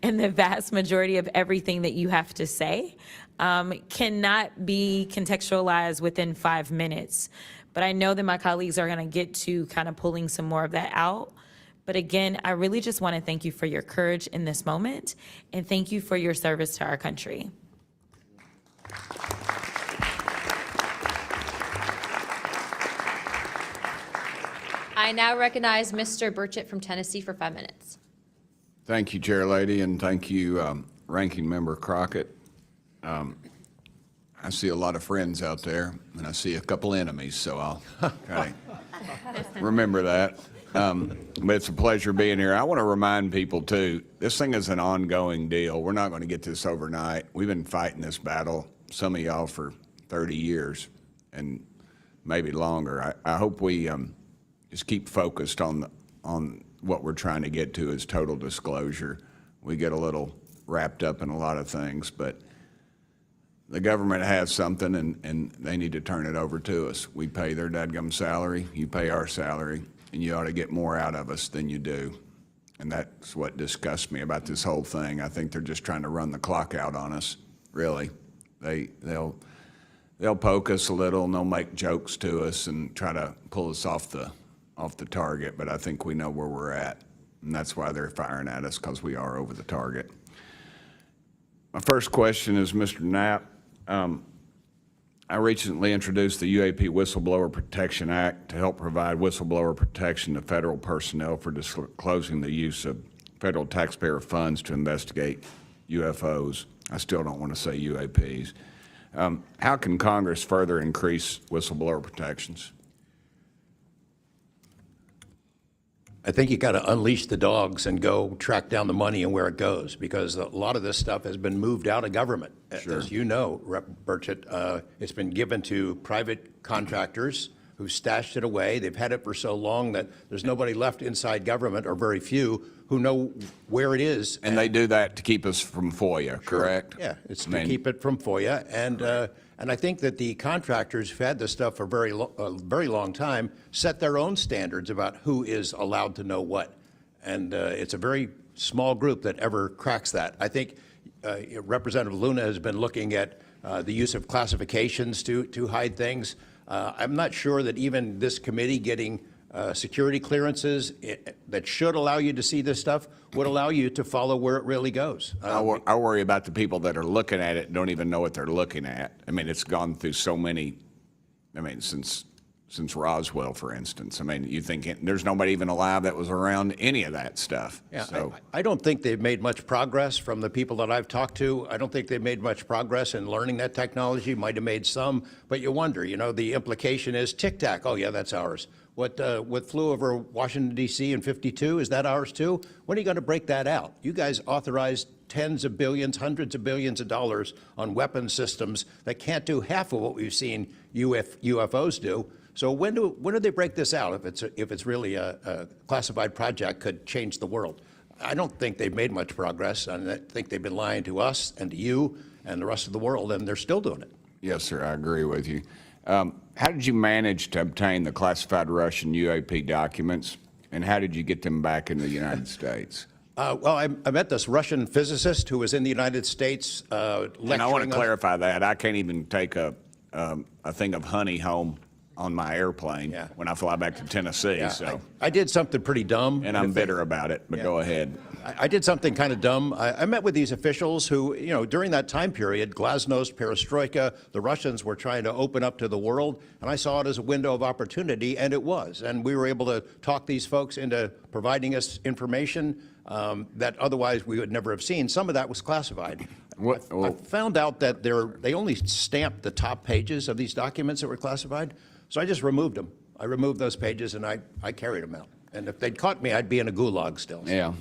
and the vast majority of everything that you have to say cannot be contextualized within 5 minutes. But I know that my colleagues are going to get to kind of pulling some more of that out. But again, I really just want to thank you for your courage in this moment and thank you for your service to our country. I now recognize Mr. Burchett from Tennessee for 5 minutes. Thank you, Chair Lady, and thank you, Ranking Member Crockett. I see a lot of friends out there, and I see a couple enemies, so I'll kind of remember that. But it's a pleasure being here. I want to remind people, too, this thing is an ongoing deal. We're not going to get this overnight. We've been fighting this battle, some of y'all, for 30 years and maybe longer. I hope we just keep focused on what we're trying to get to is total disclosure. We get a little wrapped up in a lot of things, but the government has something and they need to turn it over to us. We pay their dadgum salary, you pay our salary, and you ought to get more out of us than you do. And that's what disgusts me about this whole thing. I think they're just trying to run the clock out on us, really. They'll poke us a little and they'll make jokes to us and try to pull us off the target, but I think we know where we're at. And that's why they're firing at us, because we are over the target. My first question is Mr. Knapp. I recently introduced the UAP Whistleblower Protection Act to help provide whistleblower protection to federal personnel for disclosing the use of federal taxpayer funds to investigate UFOs. I still don't want to say UAPs. How can Congress further increase whistleblower protections? I think you got to unleash the dogs and go track down the money and where it goes, because a lot of this stuff has been moved out of government. Sure. As you know, Rep. Burchett, it's been given to private contractors who stashed it away. They've had it for so long that there's nobody left inside government, or very few, who know where it is. And they do that to keep us from FOIA, correct? Yeah, it's to keep it from FOIA. And I think that the contractors who've had this stuff for a very long time set their own standards about who is allowed to know what. And it's a very small group that ever cracks that. I think Representative Luna has been looking at the use of classifications to hide things. I'm not sure that even this committee getting security clearances that should allow you to see this stuff would allow you to follow where it really goes. I worry about the people that are looking at it and don't even know what they're looking at. I mean, it's gone through so many, I mean, since Roswell, for instance. I mean, you think there's nobody even alive that was around any of that stuff. Yeah, so I don't think they've made much progress from the people that I've talked to. I don't think they've made much progress in learning that technology. Might have made some, but you wonder, you know, the implication is tic-tac. Oh, yeah, that's ours. What flew over Washington, D.C. in '52, is that ours too? When are you going to break that out? You guys authorized tens of billions, hundreds of billions of dollars on weapon systems that can't do half of what we've seen UFOs do. So when do they break this out? If it's really a classified project, could change the world. I don't think they've made much progress, and I think they've been lying to us and to you and the rest of the world, and they're still doing it. yes, sir, I agree with you. How did you manage to obtain the classified Russian UAP documents, and how did you get them back in the United States? Well, I met this Russian physicist who was in the United States lecturing. And I want to clarify that. I can't even take a thing of honey home on my airplane when I fly back to Tennessee. Yeah, so I did something pretty dumb. And I'm bitter about it, but go ahead. I did something kind of dumb. I met with these officials who, you know, during that time period, glasnost, perestroika, the Russians were trying to open up to the world, and I saw it as a window of opportunity, and it was. And we were able to talk these folks into providing us information that otherwise we would never have seen. Some of that was classified. I found out that they only stamped the top pages of these documents that were classified, so I just removed them. I removed those pages, and I carried them out. And if they'd caught me, I'd be in a gulag still. Yeah.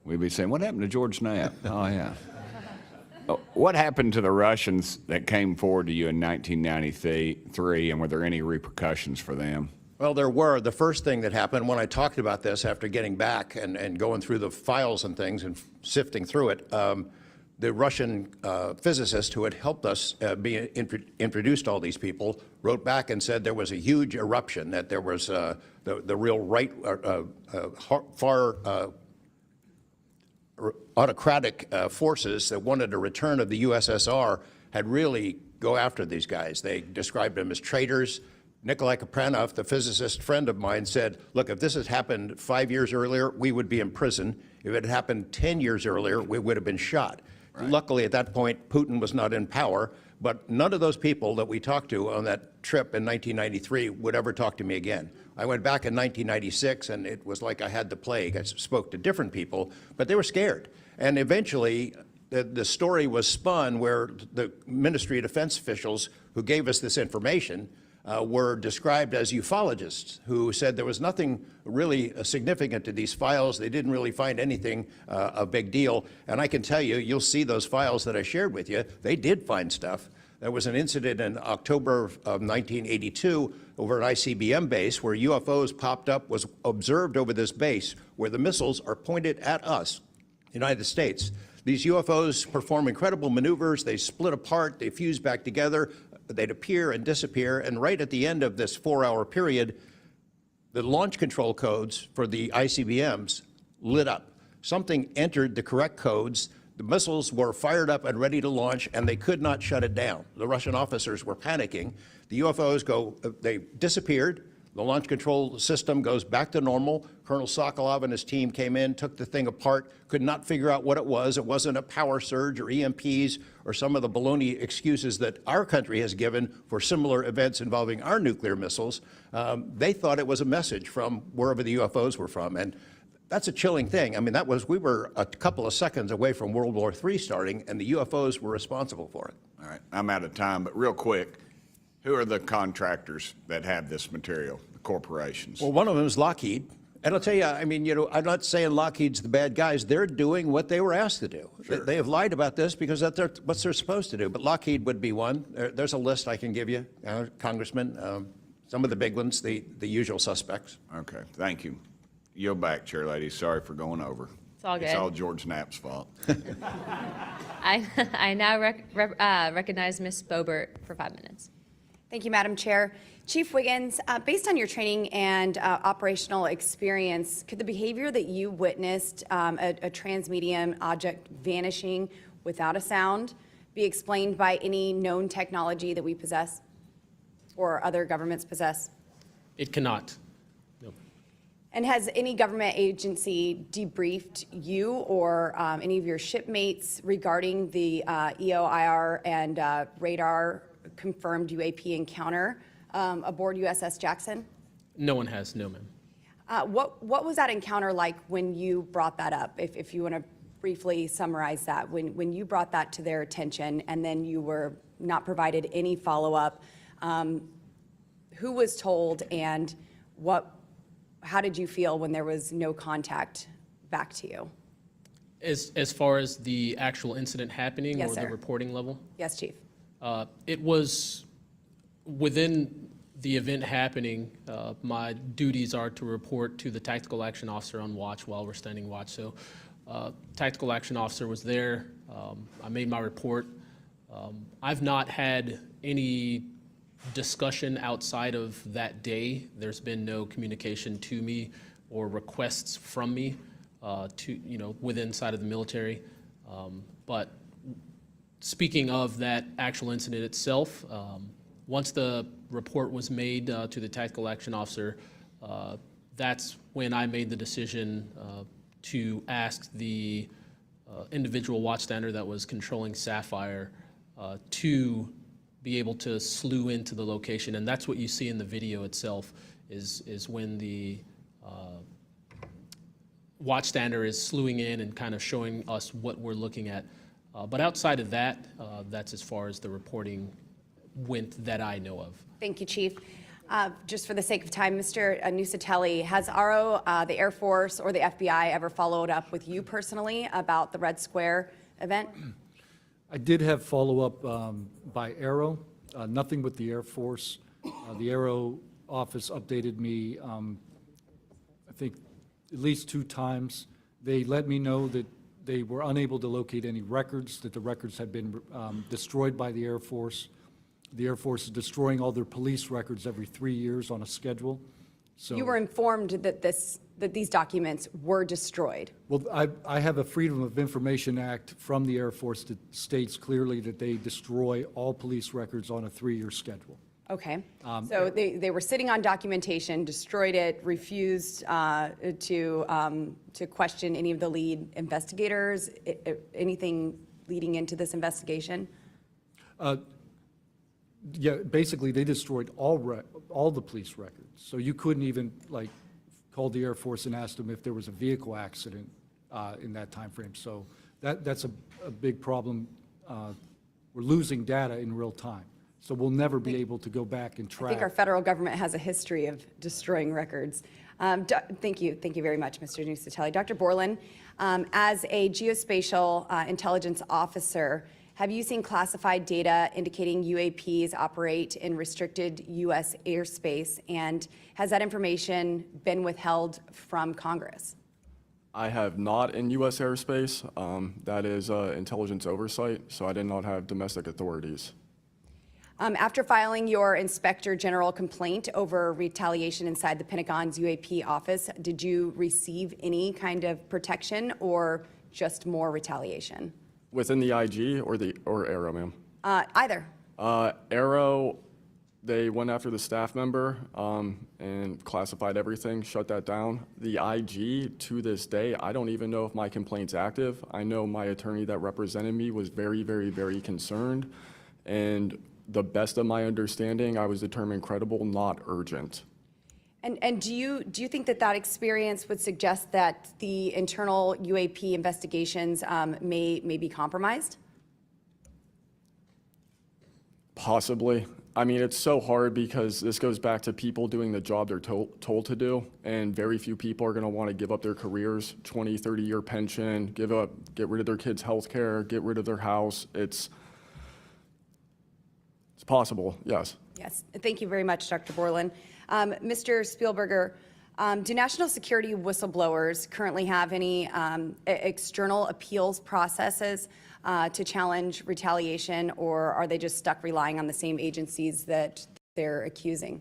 We'd be saying, what happened to George Knapp? Oh, yeah. What happened to the Russians that came forward to you in 1993, and were there any repercussions for them? Well, there were. The first thing that happened when I talked about this after getting back and going through the files and things and sifting through it, the Russian physicist who had helped us introduced all these people wrote back and said there was a huge eruption, that there was the real right, far autocratic forces that wanted a return of the USSR had really go after these guys. They described them as traitors. Nikolai Kapranov, the physicist friend of mine, said, look, if this had happened 5 years earlier, we would be in prison. If it had happened 10 years earlier, we would have been shot. Right. Luckily, at that point, Putin was not in power, but none of those people that we talked to on that trip in 1993 would ever talk to me again. I went back in 1996, and it was like I had the plague. I spoke to different people, but they were scared. And eventually, the story was spun where the Ministry of Defense officials who gave us this information were described as ufologists who said there was nothing really significant to these files. They didn't really find anything a big deal. And I can tell you, you'll see those files that I shared with you, they did find stuff. There was an incident in October of 1982 over at ICBM base where UFOs popped up, was observed over this base where the missiles are pointed at us, United States. These UFOs perform incredible maneuvers. They split apart, they fuse back together, they'd appear and disappear. And right at the end of this 4-hour period, the launch control codes for the ICBMs lit up. Something entered the correct codes. The missiles were fired up and ready to launch, and they could not shut it down. The Russian officers were panicking. The UFOs they disappeared. The launch control system goes back to normal. Colonel Sokolov and his team came in, took the thing apart, could not figure out what it was. It wasn't a power surge or EMPs or some of the baloney excuses that our country has given for similar events involving our nuclear missiles. They thought it was a message from wherever the UFOs were from. And that's a chilling thing. I mean, we were a couple of seconds away from World War III starting, and the UFOs were responsible for it. All right, I'm out of time, but real quick, who are the contractors that have this material, the corporations? Well, one of them is Lockheed, And I'll tell you, I mean, I'm not saying Lockheed's the bad guys. They're doing what they were asked to do. Sure. They have lied about this because that's what they're supposed to do. But Lockheed would be one. There's a list I can give you, Congressman. Some of the big ones, the usual suspects. Okay, thank you. Yield back, Chair Lady. Sorry for going over. It's all good. It's all George Knapp's fault. I now recognize Ms. Boebert for 5 minutes. Thank you, Madam Chair. Chief Wiggins, based on your training and operational experience, could the behavior that you witnessed, a transmedium object vanishing without a sound, be explained by any known technology that we possess or other governments possess? It cannot. No. And has any government agency debriefed you or any of your shipmates regarding the EOIR and radar confirmed UAP encounter aboard USS Jackson? No one has, no, ma'am. What was that encounter like when you brought that up? If you want to briefly summarize that, when you brought that to their attention and then you were not provided any follow-up, who was told and how did you feel when there was no contact back to you? As far as the actual incident happening Yes, or sir. the reporting level? Yes, Chief. It was within the event happening. My duties are to report to the tactical action officer on watch while we're standing watch. So tactical action officer was there. I made my report. I've not had any discussion outside of that day. There's been no communication to me or requests from me within side of the military. But speaking of that actual incident itself, once the report was made to the tactical action officer, that's when I made the decision to ask the individual watchstander that was controlling Sapphire to be able to slew into the location. And that's what you see in the video itself is when the watchstander is slewing in and kind of showing us what we're looking at. But outside of that, that's as far as the reporting went that I know of. Thank you, Chief. Just for the sake of time, Mr. Nuccetelli, has Caro, the Air Force, or the FBI ever followed up with you personally about the Red Square event? I did have follow-up by Aero, nothing with the Air Force. The Aero office updated me, I think, at least 2 times. They let me know that they were unable to locate any records, that the records had been destroyed by the Air Force. The Air Force is destroying all their police records every 3 years on a schedule. So You were informed that these documents were destroyed. Well, I have a Freedom of Information Act from the Air Force that states clearly that they destroy all police records on a 3-year schedule. Okay. So they were sitting on documentation, destroyed it, refused to question any of the lead investigators, anything leading into this investigation? Yeah, basically, they destroyed all the police records. So you couldn't even, call the Air Force and ask them if there was a vehicle accident in that time frame. So that's a big problem. We're losing data in real time. So we'll never be able to go back and I track. think our federal government has a history of destroying records. Thank you very much, Mr. Nuccetelli. Dr. Borland, as a geospatial intelligence officer, have you seen classified data indicating UAPs operate in restricted U.S. airspace? And has that information been withheld from Congress? I have not in U.S. airspace. That is intelligence oversight, so I did not have domestic authorities. After filing your Inspector General complaint over retaliation inside the Pentagon's UAP office, did you receive any kind of protection or just more retaliation? Within the IG or Aero, ma'am? Either. Aero, they went after the staff member and classified everything, shut that down. The IG, to this day, I don't even know if my complaint's active. I know my attorney that represented me was very, very, very concerned. And the best of my understanding, I was determined credible, not urgent. And do you think that experience would suggest that the internal UAP investigations may be compromised? Possibly. I mean, it's so hard because this goes back to people doing the job they're told to do, and very few people are going to want to give up their careers, 20, 30-year pension, get rid of their kids' health care, get rid of their house. It's possible, yes. Yes, thank you very much, Dr. Borland. Mr. Spielberger, do national security whistleblowers currently have any external appeals processes to challenge retaliation, or are they just stuck relying on the same agencies that they're accusing?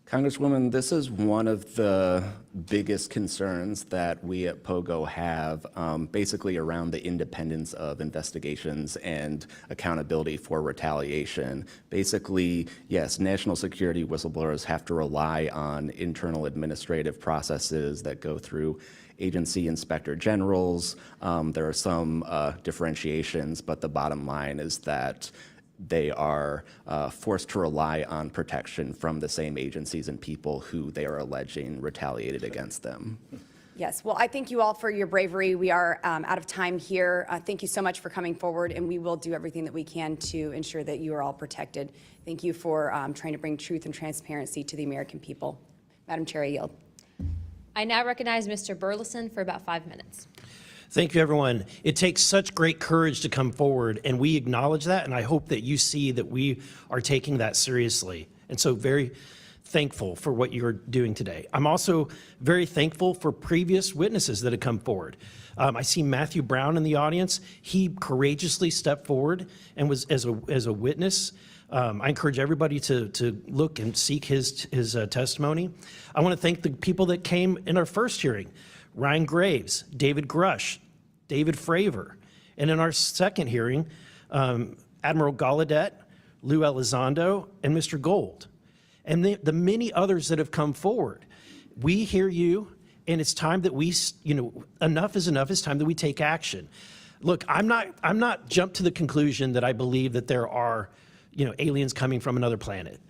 Congresswoman, this is one of the biggest concerns that we at POGO have, basically around the independence of investigations and accountability for retaliation. Basically, yes, national security whistleblowers have to rely on internal administrative processes that go through agency inspector generals. There are some differentiations, but the bottom line is that they are forced to rely on protection from the same agencies and people who they are alleging retaliated against them. Yes, well, I thank you all for your bravery. We are out of time here. Thank you so much for coming forward, and we will do everything that we can to ensure that you are all protected. Thank you for trying to bring truth and transparency to the American people. Madam Chair, I yield. I now recognize Mr. Burleson for about 5 minutes. Thank you, everyone. It takes such great courage to come forward, and we acknowledge that, and I hope that you see that we are taking that seriously. And so very thankful for what you're doing today. I'm also very thankful for previous witnesses that have come forward. I see Matthew Brown in the audience. He courageously stepped forward and was as a witness. I encourage everybody to look and seek his testimony. I want to thank the people that came in our first hearing: Ryan Graves, David Grush, David Fravor. And in our second hearing, Admiral Gallaudet, Lou Elizondo, and Mr. Gold. And the many others that have come forward. We hear you, and it's time that we, enough is enough. It's time that we take action. Look, I'm not jumped to the conclusion that I believe that there are, aliens coming from another planet.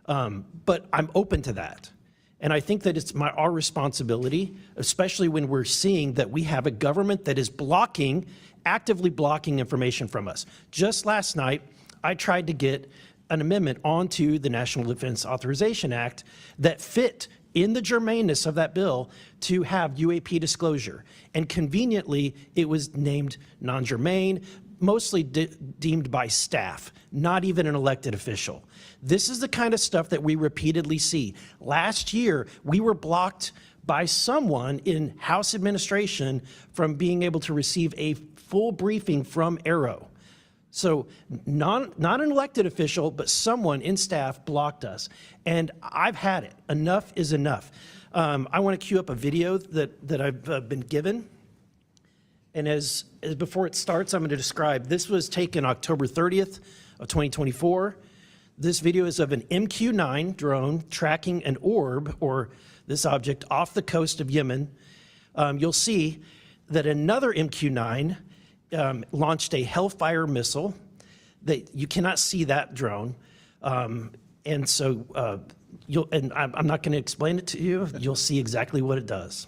But I'm open to that. And I think that it's our responsibility, especially when we're seeing that we have a government that is actively blocking information from us. Just last night, I tried to get an amendment onto the National Defense Authorization Act that fit in the germaneness of that bill to have UAP disclosure. And conveniently, it was named non-germane, mostly deemed by staff, not even an elected official. This is the kind of stuff that we repeatedly see. Last year, we were blocked by someone in House administration from being able to receive a full briefing from Arrow. So not an elected official, but someone in staff blocked us. And I've had it. Enough is enough. I want to cue up a video that I've been given. And as before it starts, I'm going to describe. This was taken October 30th of 2024. This video is of an MQ-9 drone tracking an orb, or this object, off the coast of Yemen. You'll see that another MQ-9 launched a Hellfire missile. That you cannot see that drone, and so I'm not going to explain it to you. You'll see exactly what it does.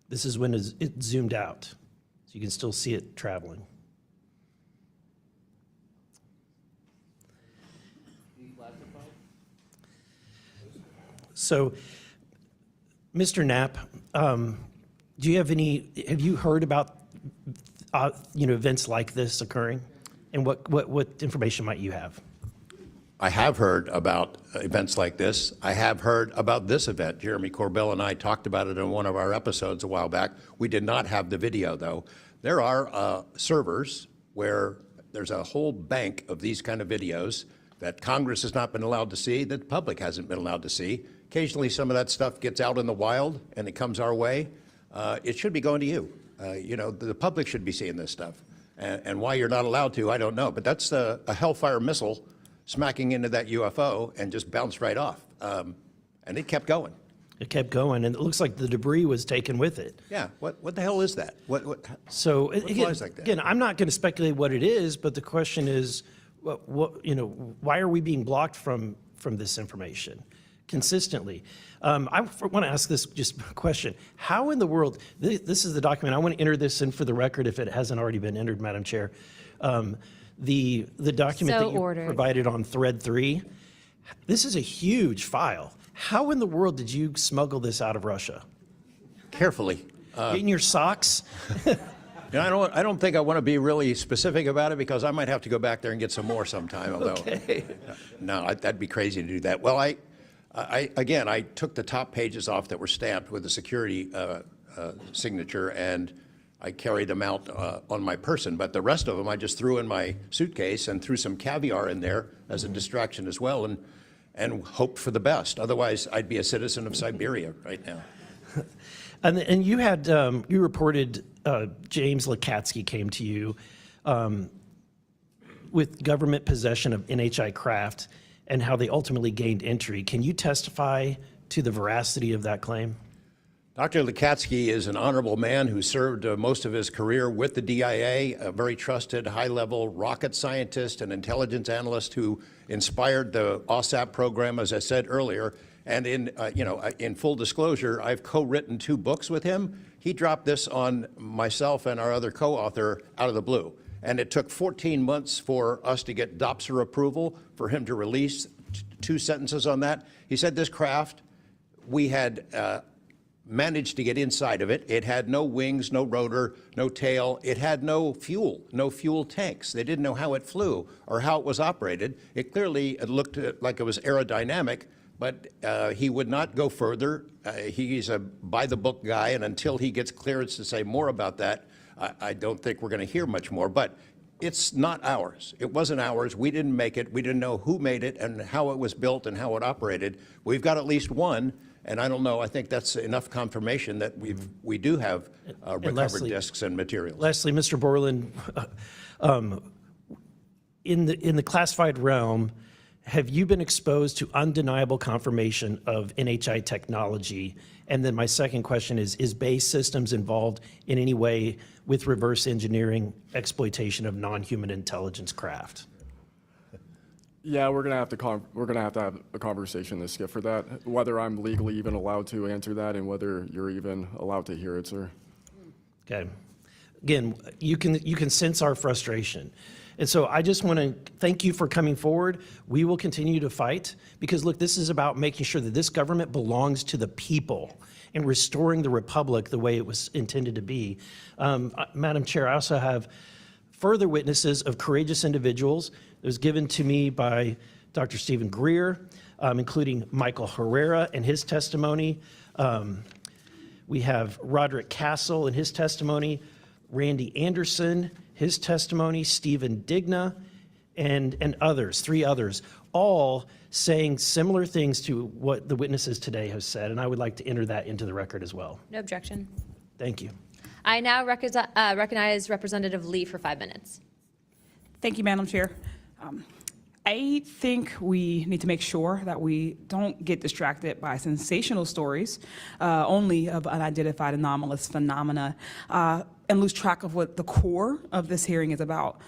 This is when it zoomed out, so you can still see it traveling. So, Mr. Knapp, have you heard about events like this occurring, and what information might you have? I have heard about events like this. I have heard about this event. Jeremy Corbell and I talked about it in one of our episodes a while back. We did not have the video, though. There are servers where there's a whole bank of these kind of videos that Congress has not been allowed to see, that the public hasn't been allowed to see. Occasionally, some of that stuff gets out in the wild, and it comes our way. It should be going to you. The public should be seeing this stuff. And why you're not allowed to, I don't know. But that's a Hellfire missile smacking into that UFO and just bounced right off. And it kept going. It kept going, and it looks like the debris was taken with it. Yeah, what the hell is that? So what again, flies like that? again, I'm not going to speculate what it is, but the question is, why are we being blocked from this information consistently? I want to ask this just question: how in the world? This is the document. I want to enter this in for the record if it hasn't already been entered, Madam Chair. The document So that you ordered. provided on thread 3. This is a huge file. How in the world did you smuggle this out of Russia? Carefully. In your socks? I don't think I want to be really specific about it because I might have to go back there and get some more sometime. Although, Okay. no, that'd be crazy to do that. Well, I took the top pages off that were stamped with the security signature, and I carried them out on my person. But the rest of them I just threw in my suitcase and threw some caviar in there as a distraction as well, and hoped for the best. Otherwise, I'd be a citizen of Siberia right now. And you had you reported James Lukatsky came to you with government possession of NHI craft and how they ultimately gained entry. Can you testify to the veracity of that claim? Dr. Lukatsky is an honorable man who served most of his career with the DIA, a very trusted, high-level rocket scientist and intelligence analyst who inspired the OSAP program, as I said earlier. And in full disclosure, I've co-written 2 books with him. He dropped this on myself and our other co-author out of the blue. And it took 14 months for us to get DOPSR approval for him to release 2 sentences on that. He said this craft, we had managed to get inside of it. It had no wings, no rotor, no tail. It had no fuel tanks. They didn't know how it flew or how it was operated. It clearly looked like it was aerodynamic, but he would not go further. He's a by-the-book guy, and until he gets clearance to say more about that, I don't think we're going to hear much more. But it's not ours. It wasn't ours. We didn't make it. We didn't know who made it and how it was built and how it operated. We've got at least one. And I don't know, I think that's enough confirmation that we do have recovered Leslie, discs and materials. Leslie, Mr. Borland, in the classified realm, have you been exposed to undeniable confirmation of NHI technology? And then my second question is BAE Systems involved in any way with reverse engineering exploitation of non-human intelligence craft? Yeah, we're gonna have to have a conversation this Skip for that. Whether I'm legally even allowed to answer that, and whether you're even allowed to hear it, sir. Okay. Again, you can sense our frustration. And so I just want to thank you for coming forward. We will continue to fight because, look, this is about making sure that this government belongs to the people and restoring the republic the way it was intended to be. Madam Chair, I also have further witnesses of courageous individuals. It was given to me by Dr. Stephen Greer, including Michael Herrera and his testimony. We have Roderick Castle and his testimony, Randy Anderson, his testimony, Stephen Digna, and others, 3 others, all saying similar things to what the witnesses today have said, and I would like to enter that into the record as well. No objection. Thank you. I now recognize Representative Lee for 5 minutes. Thank you, Madam Chair. I think we need to make sure that we don't get distracted by sensational stories only of unidentified anomalous phenomena and lose track of what the core of this hearing is about.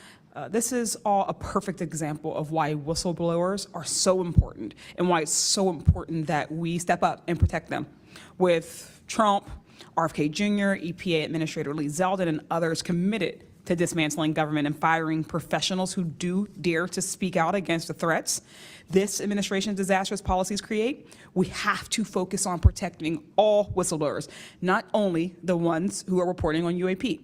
This is all a perfect example of why whistleblowers are so important and why it's so important that we step up and protect them. With Trump, RFK Jr., EPA Administrator Lee Zeldin, and others committed to dismantling government and firing professionals who do dare to speak out against the threats this administration's disastrous policies create, we have to focus on protecting all whistleblowers, not only the ones who are reporting on UAP.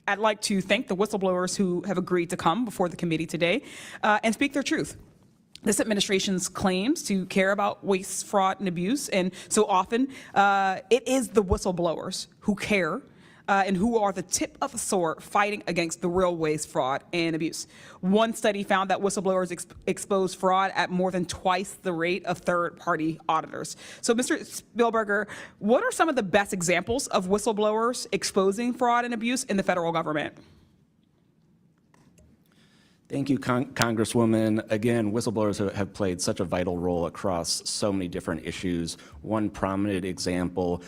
I'd like to thank the whistleblowers who have agreed to come before the committee today and speak their truth. This administration's claims to care about waste, fraud, and abuse, and so often it is the whistleblowers who care and who are the tip of the sword fighting against the real waste, fraud, and abuse. One study found that whistleblowers expose fraud at more than twice the rate of third-party auditors. So, Mr. Spielberger, what are some of the best examples of whistleblowers exposing fraud and abuse in the federal government? Thank you, Congresswoman. Again, whistleblowers have played such a vital role across so many different issues. One prominent example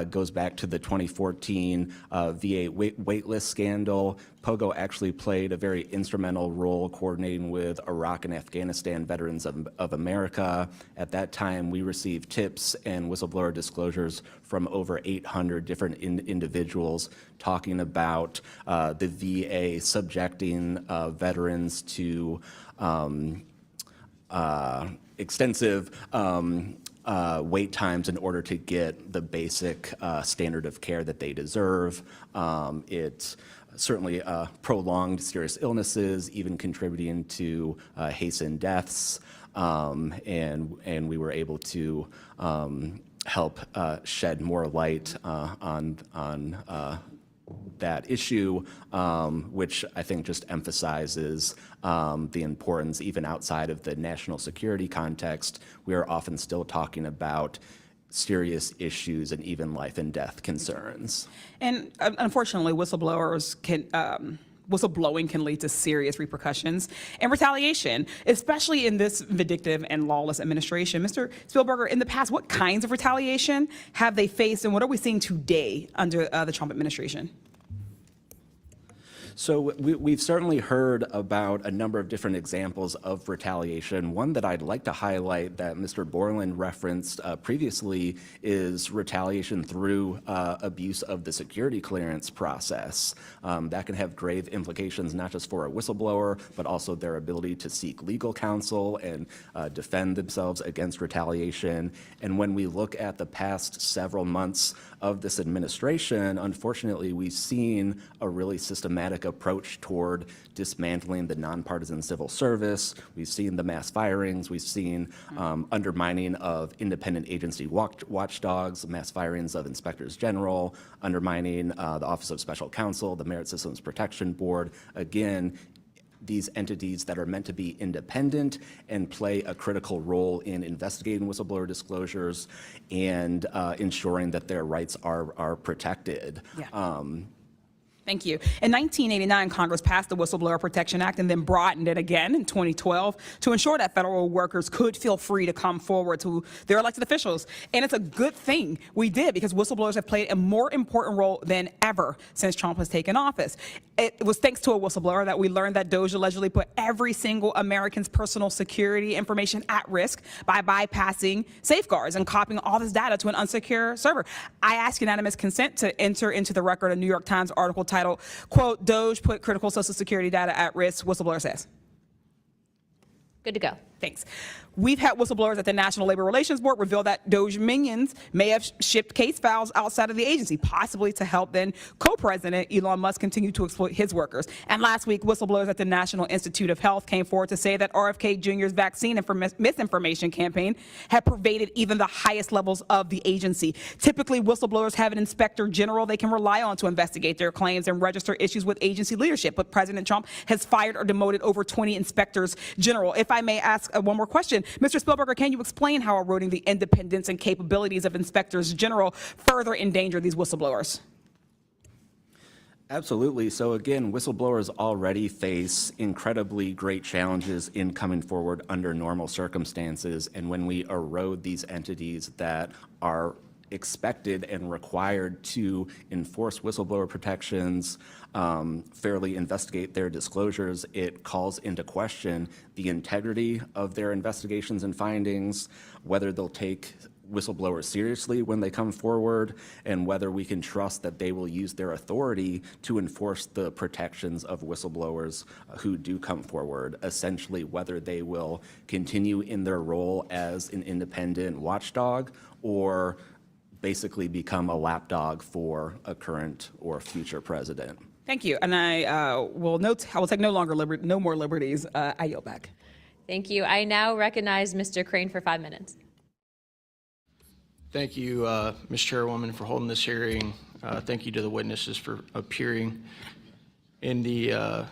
goes back to the 2014 VA waitlist scandal. POGO actually played a very instrumental role coordinating with Iraq and Afghanistan Veterans of America. At that time, we received tips and whistleblower disclosures from over 800 different individuals talking about the VA subjecting veterans to extensive wait times in order to get the basic standard of care that they deserve. It certainly prolonged serious illnesses, even contributing to hastened deaths, and we were able to help shed more light on that issue, which I think just emphasizes the importance, even outside of the national security context. We are often still talking about serious issues and even life and death concerns. And unfortunately, whistleblowing can lead to serious repercussions and retaliation, especially in this vindictive and lawless administration. Mr. Spielberger, in the past, what kinds of retaliation have they faced, and what are we seeing today under the Trump administration? So we've certainly heard about a number of different examples of retaliation. One that I'd like to highlight that Mr. Borland referenced previously is retaliation through abuse of the security clearance process. That can have grave implications not just for a whistleblower, but also their ability to seek legal counsel and defend themselves against retaliation. And when we look at the past several months of this administration, unfortunately, we've seen a really systematic approach toward dismantling the nonpartisan civil service. We've seen the mass firings. We've seen undermining of independent agency watchdogs, mass firings of inspectors general, undermining the Office of Special Counsel, the Merit Systems Protection Board. Again, these entities that are meant to be independent and play a critical role in investigating whistleblower disclosures and ensuring that their rights are protected. Yeah. Thank you. In 1989, Congress passed the Whistleblower Protection Act and then broadened it again in 2012 to ensure that federal workers could feel free to come forward to their elected officials. And it's a good thing we did, because whistleblowers have played a more important role than ever since Trump has taken office. It was thanks to a whistleblower that we learned that DOJ allegedly put every single American's personal security information at risk by bypassing safeguards and copying all this data to an unsecure server. I ask unanimous consent to enter into the record a New York Times article titled, quote, "DOJ put critical Social Security data at risk," whistleblower says. Good to go. Thanks. We've had whistleblowers at the National Labor Relations Board reveal that DOJ minions may have shipped case files outside of the agency, possibly to help then co-president Elon Musk continue to exploit his workers. And last week, whistleblowers at the National Institute of Health came forward to say that RFK Jr.'s vaccine misinformation campaign had pervaded even the highest levels of the agency. Typically, whistleblowers have an inspector general they can rely on to investigate their claims and register issues with agency leadership. But President Trump has fired or demoted over 20 inspectors general. If I may ask one more question, Mr. Spielberger, can you explain how eroding the independence and capabilities of inspectors general further endanger these whistleblowers? Absolutely. So again, whistleblowers already face incredibly great challenges in coming forward under normal circumstances. And when we erode these entities that are expected and required to enforce whistleblower protections, fairly investigate their disclosures, it calls into question the integrity of their investigations and findings, whether they'll take whistleblowers seriously when they come forward, and whether we can trust that they will use their authority to enforce the protections of whistleblowers who do come forward, essentially whether they will continue in their role as an independent watchdog or basically become a lapdog for a current or future president. Thank you. And I will take no more liberties. I yield back. Thank you. I now recognize Mr. Crane for 5 minutes. Thank you, Ms. Chairwoman, for holding this hearing. Thank you to the witnesses for appearing. In the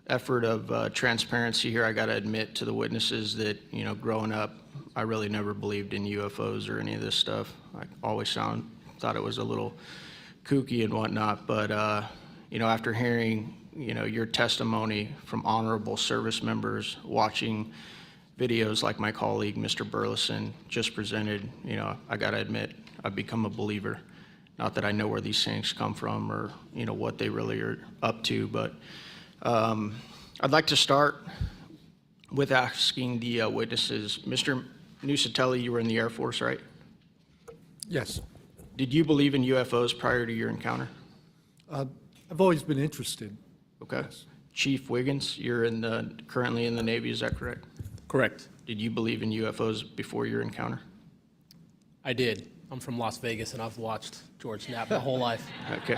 effort of transparency here, I got to admit to the witnesses that, growing up, I really never believed in UFOs or any of this stuff. I always thought it was a little kooky and whatnot, but after hearing your testimony from honorable service members, watching videos like my colleague, Mr. Burleson, just presented. I got to admit, I've become a believer. Not that I know where these things come from or, what they really are up to, but I'd like to start with asking the witnesses. Mr. Nuccetelli, you were in the Air Force, right? Yes. Did you believe in UFOs prior to your encounter? I've always been interested. Okay. Chief Wiggins, you're currently in the Navy, is that correct? Correct. Did you believe in UFOs before your encounter? I did. I'm from Las Vegas, and I've watched George Knapp my whole life. Okay.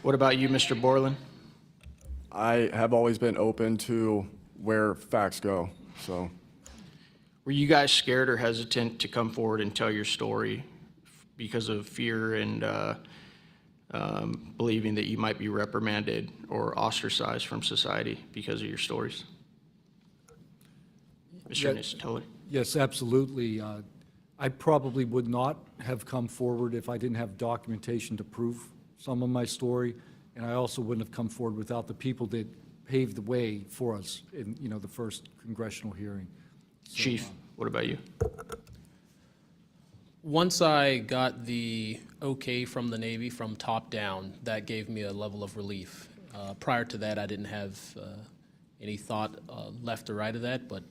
What about you, Mr. Borland? I have always been open to where facts go, so. Were you guys scared or hesitant to come forward and tell your story because of fear and believing that you might be reprimanded or ostracized from society because of your stories? Mr. Nuccetelli? Yes, absolutely. I probably would not have come forward if I didn't have documentation to prove some of my story, and I also wouldn't have come forward without the people that paved the way for us in, the first congressional hearing. So, Chief, what about you? Once I got the okay from the Navy from top down, that gave me a level of relief. Prior to that, I didn't have any thought left or right of that, but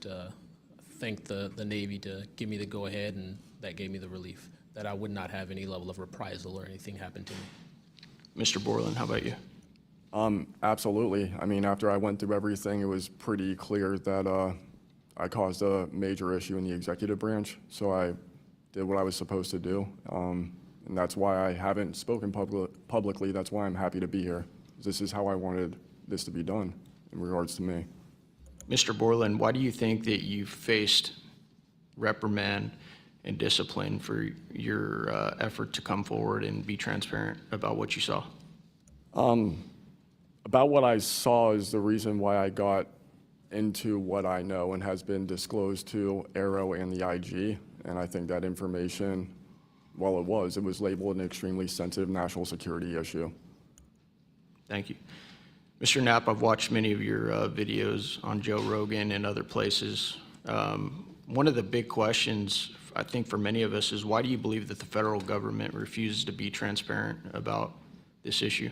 thank the Navy to give me the go-ahead, and that gave me the relief that I would not have any level of reprisal or anything happen to me. Mr. Borland, how about you? Absolutely. I mean, after I went through everything, it was pretty clear that I caused a major issue in the executive branch, so I did what I was supposed to do, and that's why I haven't spoken publicly. That's why I'm happy to be here. This is how I wanted this to be done in regards to me. Mr. Borland, why do you think that you faced reprimand and discipline for your effort to come forward and be transparent about what you saw? About what I saw is the reason why I got into what I know and has been disclosed to Aero and the IG. And I think that information, well, it was labeled an extremely sensitive national security issue. Thank you. Mr. Knapp, I've watched many of your videos on Joe Rogan and other places. One of the big questions, I think, for many of us is why do you believe that the federal government refuses to be transparent about this issue?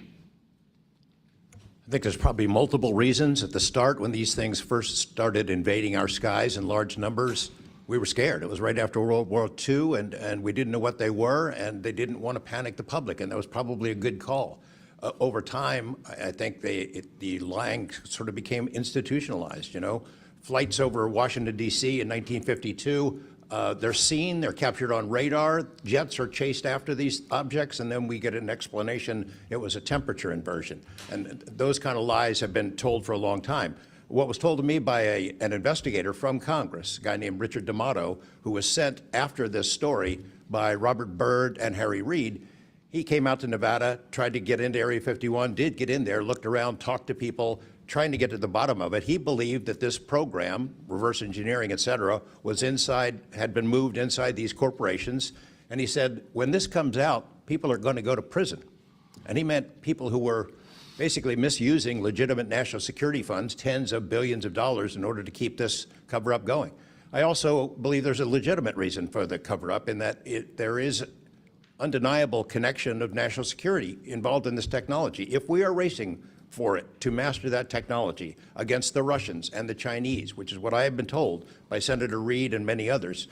I think there's probably multiple reasons. At the start, when these things first started invading our skies in large numbers, we were scared. It was right after World War II, and we didn't know what they were, and they didn't want to panic the public, and that was probably a good call. Over time, I think the lying sort of became institutionalized, Flights over Washington, D.C. in 1952, they're seen, they're captured on radar, jets are chased after these objects, and then we get an explanation it was a temperature inversion. And those kind of lies have been told for a long time. What was told to me by an investigator from Congress, a guy named Richard D'Amato, who was sent after this story by Robert Byrd and Harry Reid, he came out to Nevada, tried to get into Area 51, did get in there, looked around, talked to people, trying to get to the bottom of it. He believed that this program, reverse engineering, et cetera, was inside, had been moved inside these corporations. And he said, when this comes out, people are going to go to prison. And he meant people who were basically misusing legitimate national security funds, tens of billions of dollars, in order to keep this cover-up going. I also believe there's a legitimate reason for the cover-up in that there is undeniable connection of national security involved in this technology. If we are racing for it to master that technology against the Russians and the Chinese, which is what I have been told by Senator Reid and many others,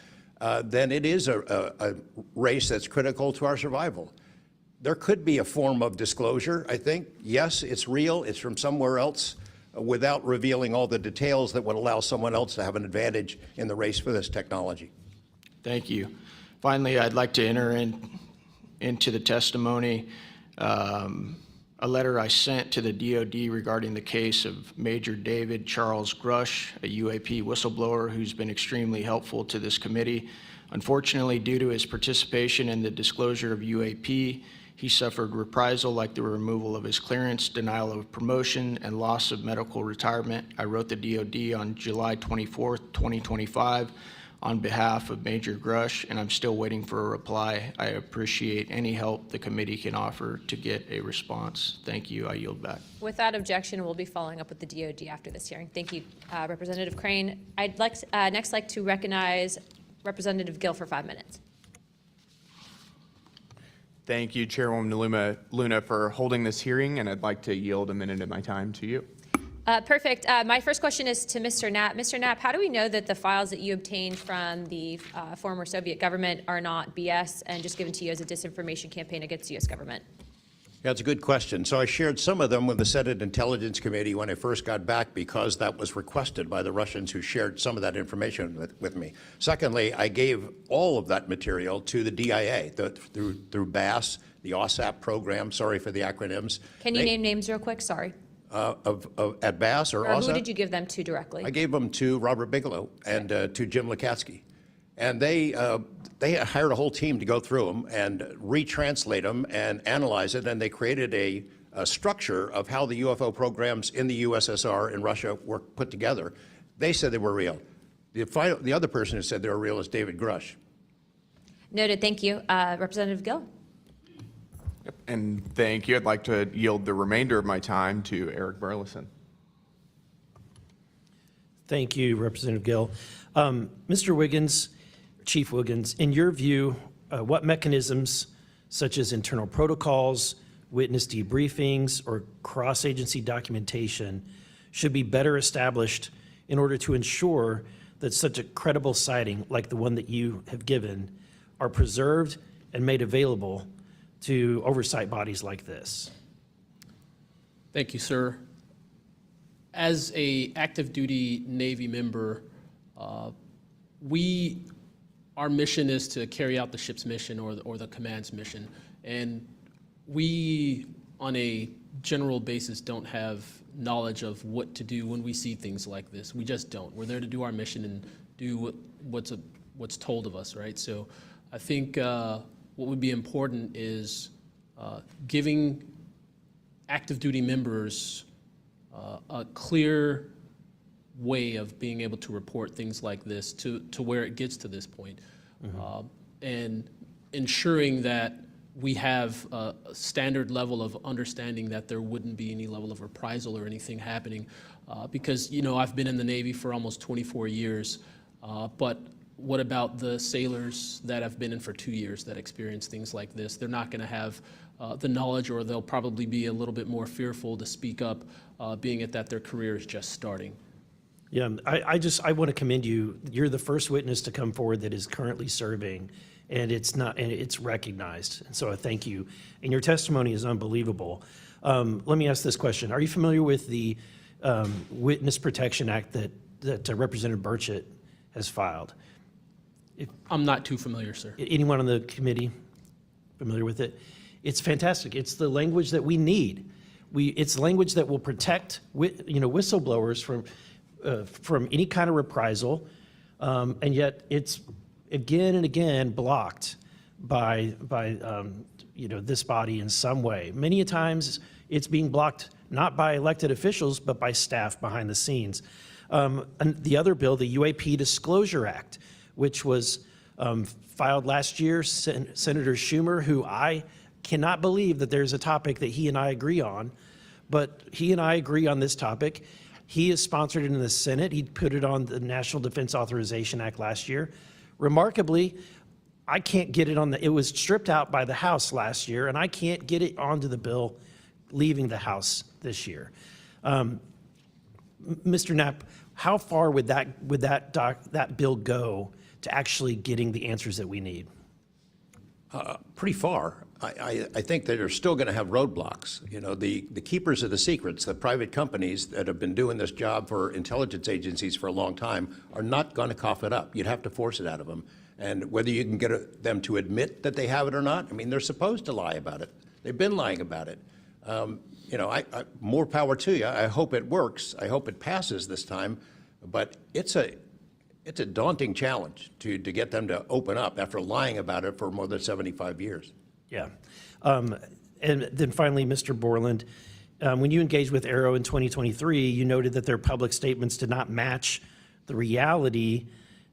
then it is a race that's critical to our survival. There could be a form of disclosure, I think. Yes, it's real, it's from somewhere else, without revealing all the details that would allow someone else to have an advantage in the race for this technology. Thank you. Finally, I'd like to enter into the testimony a letter I sent to the DoD regarding the case of Major David Charles Grush, a UAP whistleblower who's been extremely helpful to this committee. Unfortunately, due to his participation in the disclosure of UAP, he suffered reprisal like the removal of his clearance, denial of promotion, and loss of medical retirement. I wrote the DoD on July 24th, 2025, on behalf of Major Grush, and I'm still waiting for a reply. I appreciate any help the committee can offer to get a response. Thank you. I yield back. Without objection, we'll be following up with the DoD after this hearing. Thank you, Representative Crane. I'd next like to recognize Representative Gill for 5 minutes. Thank you, Chairwoman Luna, for holding this hearing, and I'd like to yield a minute of my time to you. Perfect. My first question is to Mr. Knapp. Mr. Knapp, how do we know that the files that you obtained from the former Soviet government are not BS and just given to you as a disinformation campaign against the U.S. government? Yeah, it's a good question. So I shared some of them with the Senate Intelligence Committee when I first got back because that was requested by the Russians who shared some of that information with me. Secondly, I gave all of that material to the DIA through BASS, the OSAP program, sorry for the acronyms. Can you name names real quick? Sorry. At BASS or OSAP? Who did you give them to directly? I gave them to Robert Bigelow and to Jim Lukatsky. And they hired a whole team to go through them and retranslate them and analyze it, and they created a structure of how the UFO programs in the USSR and Russia were put together. They said they were real. The other person who said they were real is David Grush. Noted. Thank you. Representative Gill. And thank you. I'd like to yield the remainder of my time to Eric Burleson. Thank you, Representative Gill. Mr. Wiggins, Chief Wiggins, in your view, what mechanisms such as internal protocols, witness debriefings, or cross-agency documentation should be better established in order to ensure that such a credible sighting like the one that you have given are preserved and made available to oversight bodies like this? Thank you, sir. As a active duty Navy member, our mission is to carry out the ship's mission or the command's mission. And we, on a general basis, don't have knowledge of what to do when we see things like this. We just don't. We're there to do our mission and do what's told of us, right? So I think what would be important is giving active duty members a clear way of being able to report things like this to where it gets to this point. And ensuring that we have a standard level of understanding that there wouldn't be any level of reprisal or anything happening. Because, you know, I've been in the Navy for almost 24 years, but what about the sailors that have been in for 2 years that experience things like this? They're not going to have the knowledge, or they'll probably be a little bit more fearful to speak up, being it that their career is just starting. Yeah, I want to commend you. You're the first witness to come forward that is currently serving, and it's recognized. And so I thank you. And your testimony is unbelievable. Let me ask this question. Are you familiar with the Witness Protection Act that Representative Burchett has filed? I'm not too familiar, sir. Anyone on the committee familiar with it? It's fantastic. It's the language that we need. It's language that will protect whistleblowers from any kind of reprisal, and yet it's again and again blocked by this body in some way. Many times it's being blocked not by elected officials but by staff behind the scenes. And the other bill, the UAP Disclosure Act, which was filed last year, Senator Schumer, who I cannot believe that there's a topic that he and I agree on, but he and I agree on this topic. He has sponsored it in the Senate. He put it on the National Defense Authorization Act last year. Remarkably, I can't get it on it was stripped out by the House last year, and I can't get it onto the bill leaving the House this year. Mr. Knapp, how far would that bill go to actually getting the answers that we need? Pretty far. I think that they're still going to have roadblocks. You know, the keepers of the secrets, the private companies that have been doing this job for intelligence agencies for a long time, are not going to cough it up. You'd have to force it out of them. And whether you can get them to admit that they have it or not, I mean, they're supposed to lie about it. They've been lying about it. More power to you. I hope it works. I hope it passes this time. But it's a daunting challenge to get them to open up after lying about it for more than 75 years. Yeah. And then finally, Mr. Borland, when you engaged with Arrow in 2023, you noted that their public statements did not match the reality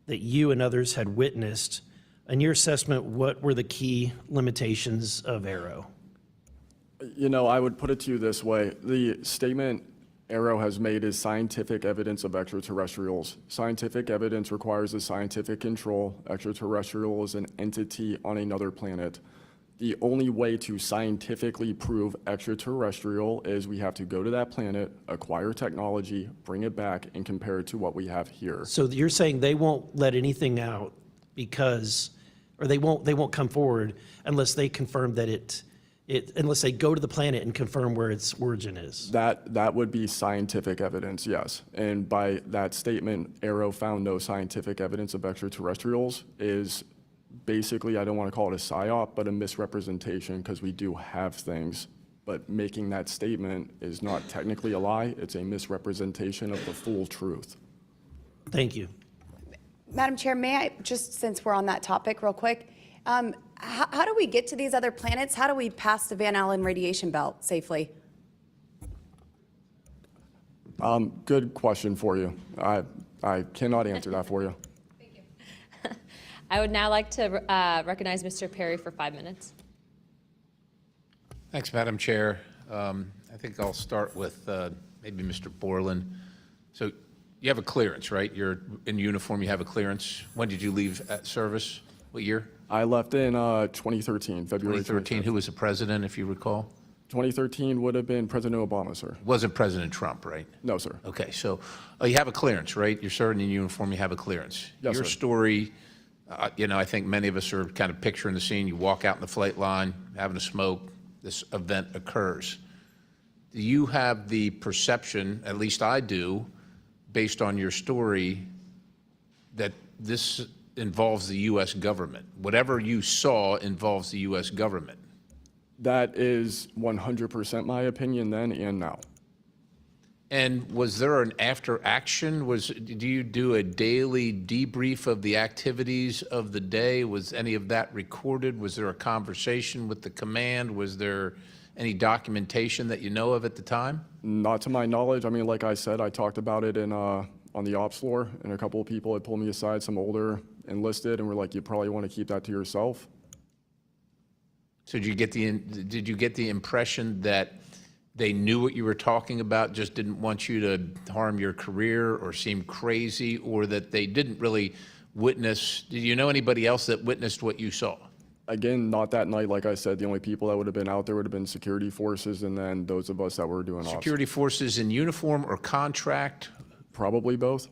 that you and others had witnessed. In your assessment, what were the key limitations of Arrow? You know, I would put it to you this way. The statement Arrow has made is scientific evidence of extraterrestrials. Scientific evidence requires a scientific control. Extraterrestrial is an entity on another planet. The only way to scientifically prove extraterrestrial is we have to go to that planet, acquire technology, bring it back, and compare it to what we have here. So you're saying they won't let anything out because, or they won't come forward unless they confirm that unless they go to the planet and confirm where its origin is? That would be scientific evidence, yes. And by that statement, Arrow found no scientific evidence of extraterrestrials is basically, I don't want to call it a psyop, but a misrepresentation, because we do have things. But making that statement is not technically a lie. It's a misrepresentation of the full truth. Thank you. Madam Chair, may I, just since we're on that topic real quick, how do we get to these other planets? How do we pass the Van Allen radiation belt safely? Good question for you. I cannot answer that for you. I would now like to recognize Mr. Perry for 5 minutes. Thanks, Madam Chair. I think I'll start with maybe Mr. Borland. So you have a clearance, right? You're in uniform, you have a clearance. When did you leave service? What year? I left in 2013, February 2013. Who was the president, if you recall? 2013 would have been President Obama, sir. Wasn't President Trump, right? No, sir. Okay, so you have a clearance, right? You're serving in uniform, you have a clearance. Yes, Your sir. story, you know, I think many of us are kind of picturing the scene. You walk out in the flight line, having a smoke, this event occurs. Do you have the perception, at least I do, based on your story, that this involves the U.S. government? Whatever you saw involves the U.S. government. That is 100% my opinion then and now. And was there an after action? Do you do a daily debrief of the activities of the day? Was any of that recorded? Was there a conversation with the command? Was there any documentation that you know of at the time? Not to my knowledge. I mean, like I said, I talked about it in on the ops floor, and a couple of people had pulled me aside, some older enlisted, and were like, you probably want to keep that to yourself. So did you get the impression that they knew what you were talking about, just didn't want you to harm your career or seem crazy, or that they didn't really witness? Did you know anybody else that witnessed what you saw? Again, not that night. Like I said, the only people that would have been out there would have been security forces, and then those of us that were doing ops. Security forces in uniform or contract? Probably both.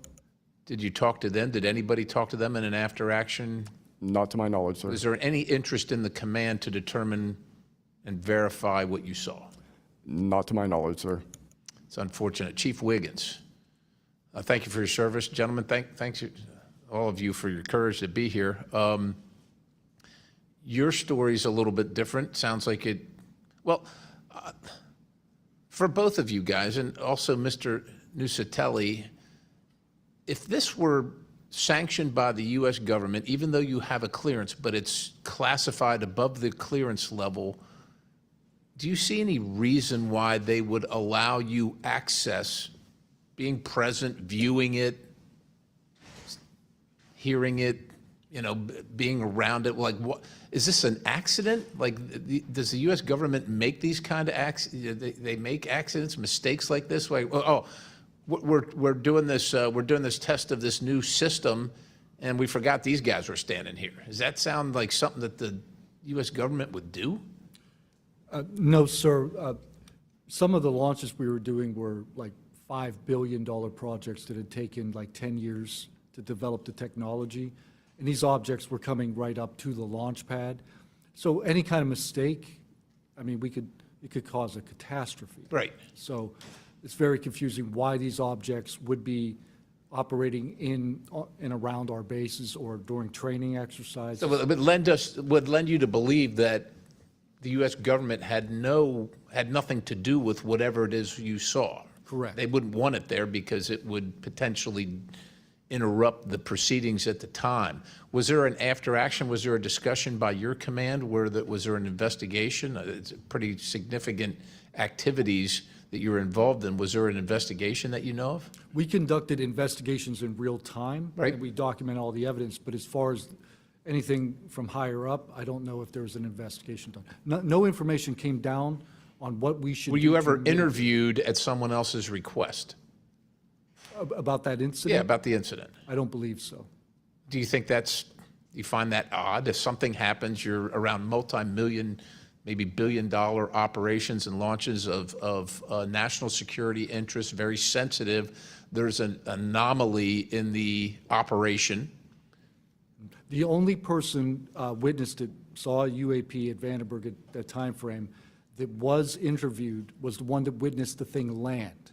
Did you talk to them? Did anybody talk to them in an after action? Not to my knowledge, sir. Was there any interest in the command to determine and verify what you saw? Not to my knowledge, sir. It's unfortunate. Chief Wiggins, thank you for your service. Gentlemen, thanks all of you for your courage to be here. Your story's a little bit different. Sounds like it, well, for both of you guys, and also Mr. Nuccetelli, if this were sanctioned by the U.S. government, even though you have a clearance, but it's classified above the clearance level, do you see any reason why they would allow you access, being present, viewing it, hearing it, you know, being around it? Like, what is this, an accident? Like, does the U.S. government make these kind of accidents? They make accidents, mistakes like this? Like, we're doing this test of this new system, and we forgot these guys were standing here. Does that sound like something that the U.S. government would do? No, sir. Some of the launches we were doing were like $5 billion projects that had taken like 10 years to develop the technology. And these objects were coming right up to the launch pad. So any kind of mistake, I mean, it could cause a catastrophe. Right. So it's very confusing why these objects would be operating in and around our bases or during training exercises. So it would lend you to believe that the U.S. government had nothing to do with whatever it is you saw. Correct. They wouldn't want it there because it would potentially interrupt the proceedings at the time. Was there an after action? Was there a discussion by your command? Was there an investigation? It's pretty significant activities that you were involved in. Was there an investigation that you know of? We conducted investigations in real time. Right. And we document all the evidence, but as far as anything from higher up, I don't know if there was an investigation done. No information came down on what we should do. Were you to ever mitigate- interviewed at someone else's request? About that incident? Yeah, about the incident. I don't believe so. Do you think you find that odd? If something happens, you're around multi-million, maybe billion-dollar operations and launches of national security interests, very sensitive. There's an anomaly in the operation. The only person witnessed it, saw a UAP at Vandenberg at that time frame, that was interviewed was the one that witnessed the thing land.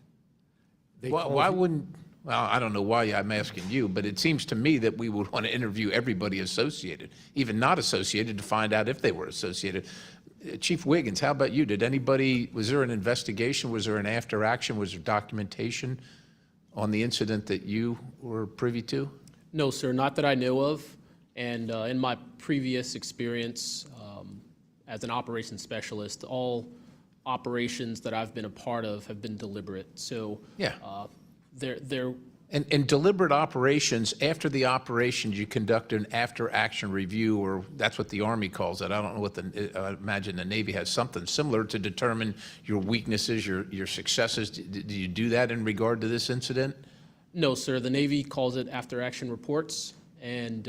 Why wouldn't, well, I don't know why I'm asking you, but it seems to me that we would want to interview everybody associated, even not associated, to find out if they were associated. Chief Wiggins, how about you? Was there an investigation? Was there an after action? Was there documentation on the incident that you were privy to? No, sir, not that I know of. And in my previous experience as an operations specialist, all operations that I've been a part of have been deliberate. So yeah, they're and deliberate operations. After the operations, you conduct an after-action review, or that's what the Army calls it. I don't know what I imagine the Navy has something similar to determine your weaknesses, your successes. Do you do that in regard to this incident? No, sir. The Navy calls it after-action reports, and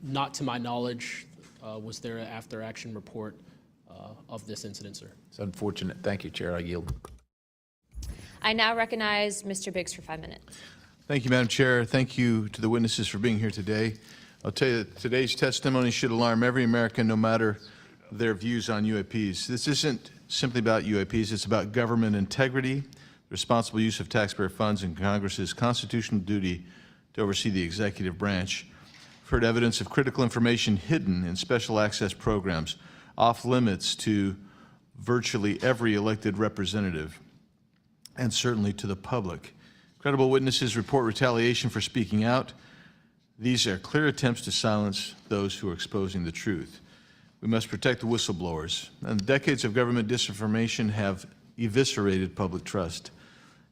not to my knowledge was there an after-action report of this incident, sir. It's unfortunate. Thank you, Chair. I yield. I now recognize Mr. Biggs for 5 minutes. Thank you, Madam Chair. Thank you to the witnesses for being here today. I'll tell you that today's testimony should alarm every American, no matter their views on UAPs. This isn't simply about UAPs. It's about government integrity, responsible use of taxpayer funds, and Congress's constitutional duty to oversee the executive branch. We've heard evidence of critical information hidden in special access programs, off limits to virtually every elected representative, and certainly to the public. Credible witnesses report retaliation for speaking out. These are clear attempts to silence those who are exposing the truth. We must protect the whistleblowers. And decades of government disinformation have eviscerated public trust.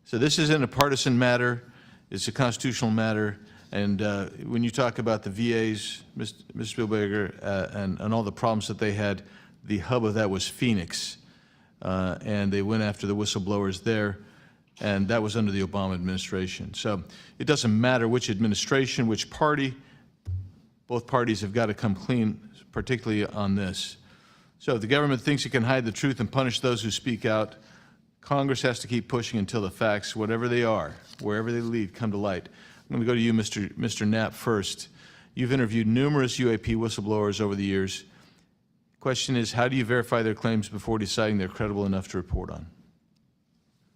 So this isn't a partisan matter, it's a constitutional matter. And when you talk about the VAs, Mr. Spielberger, and all the problems that they had, the hub of that was Phoenix. And they went after the whistleblowers there, and that was under the Obama administration. So it doesn't matter which administration, which party, both parties have got to come clean, particularly on this. So if the government thinks it can hide the truth and punish those who speak out, Congress has to keep pushing until the facts, whatever they are, wherever they lead, come to light. I'm going to go to you, Mr. Knapp, first. You've interviewed numerous UAP whistleblowers over the years. The question is, how do you verify their claims before deciding they're credible enough to report on?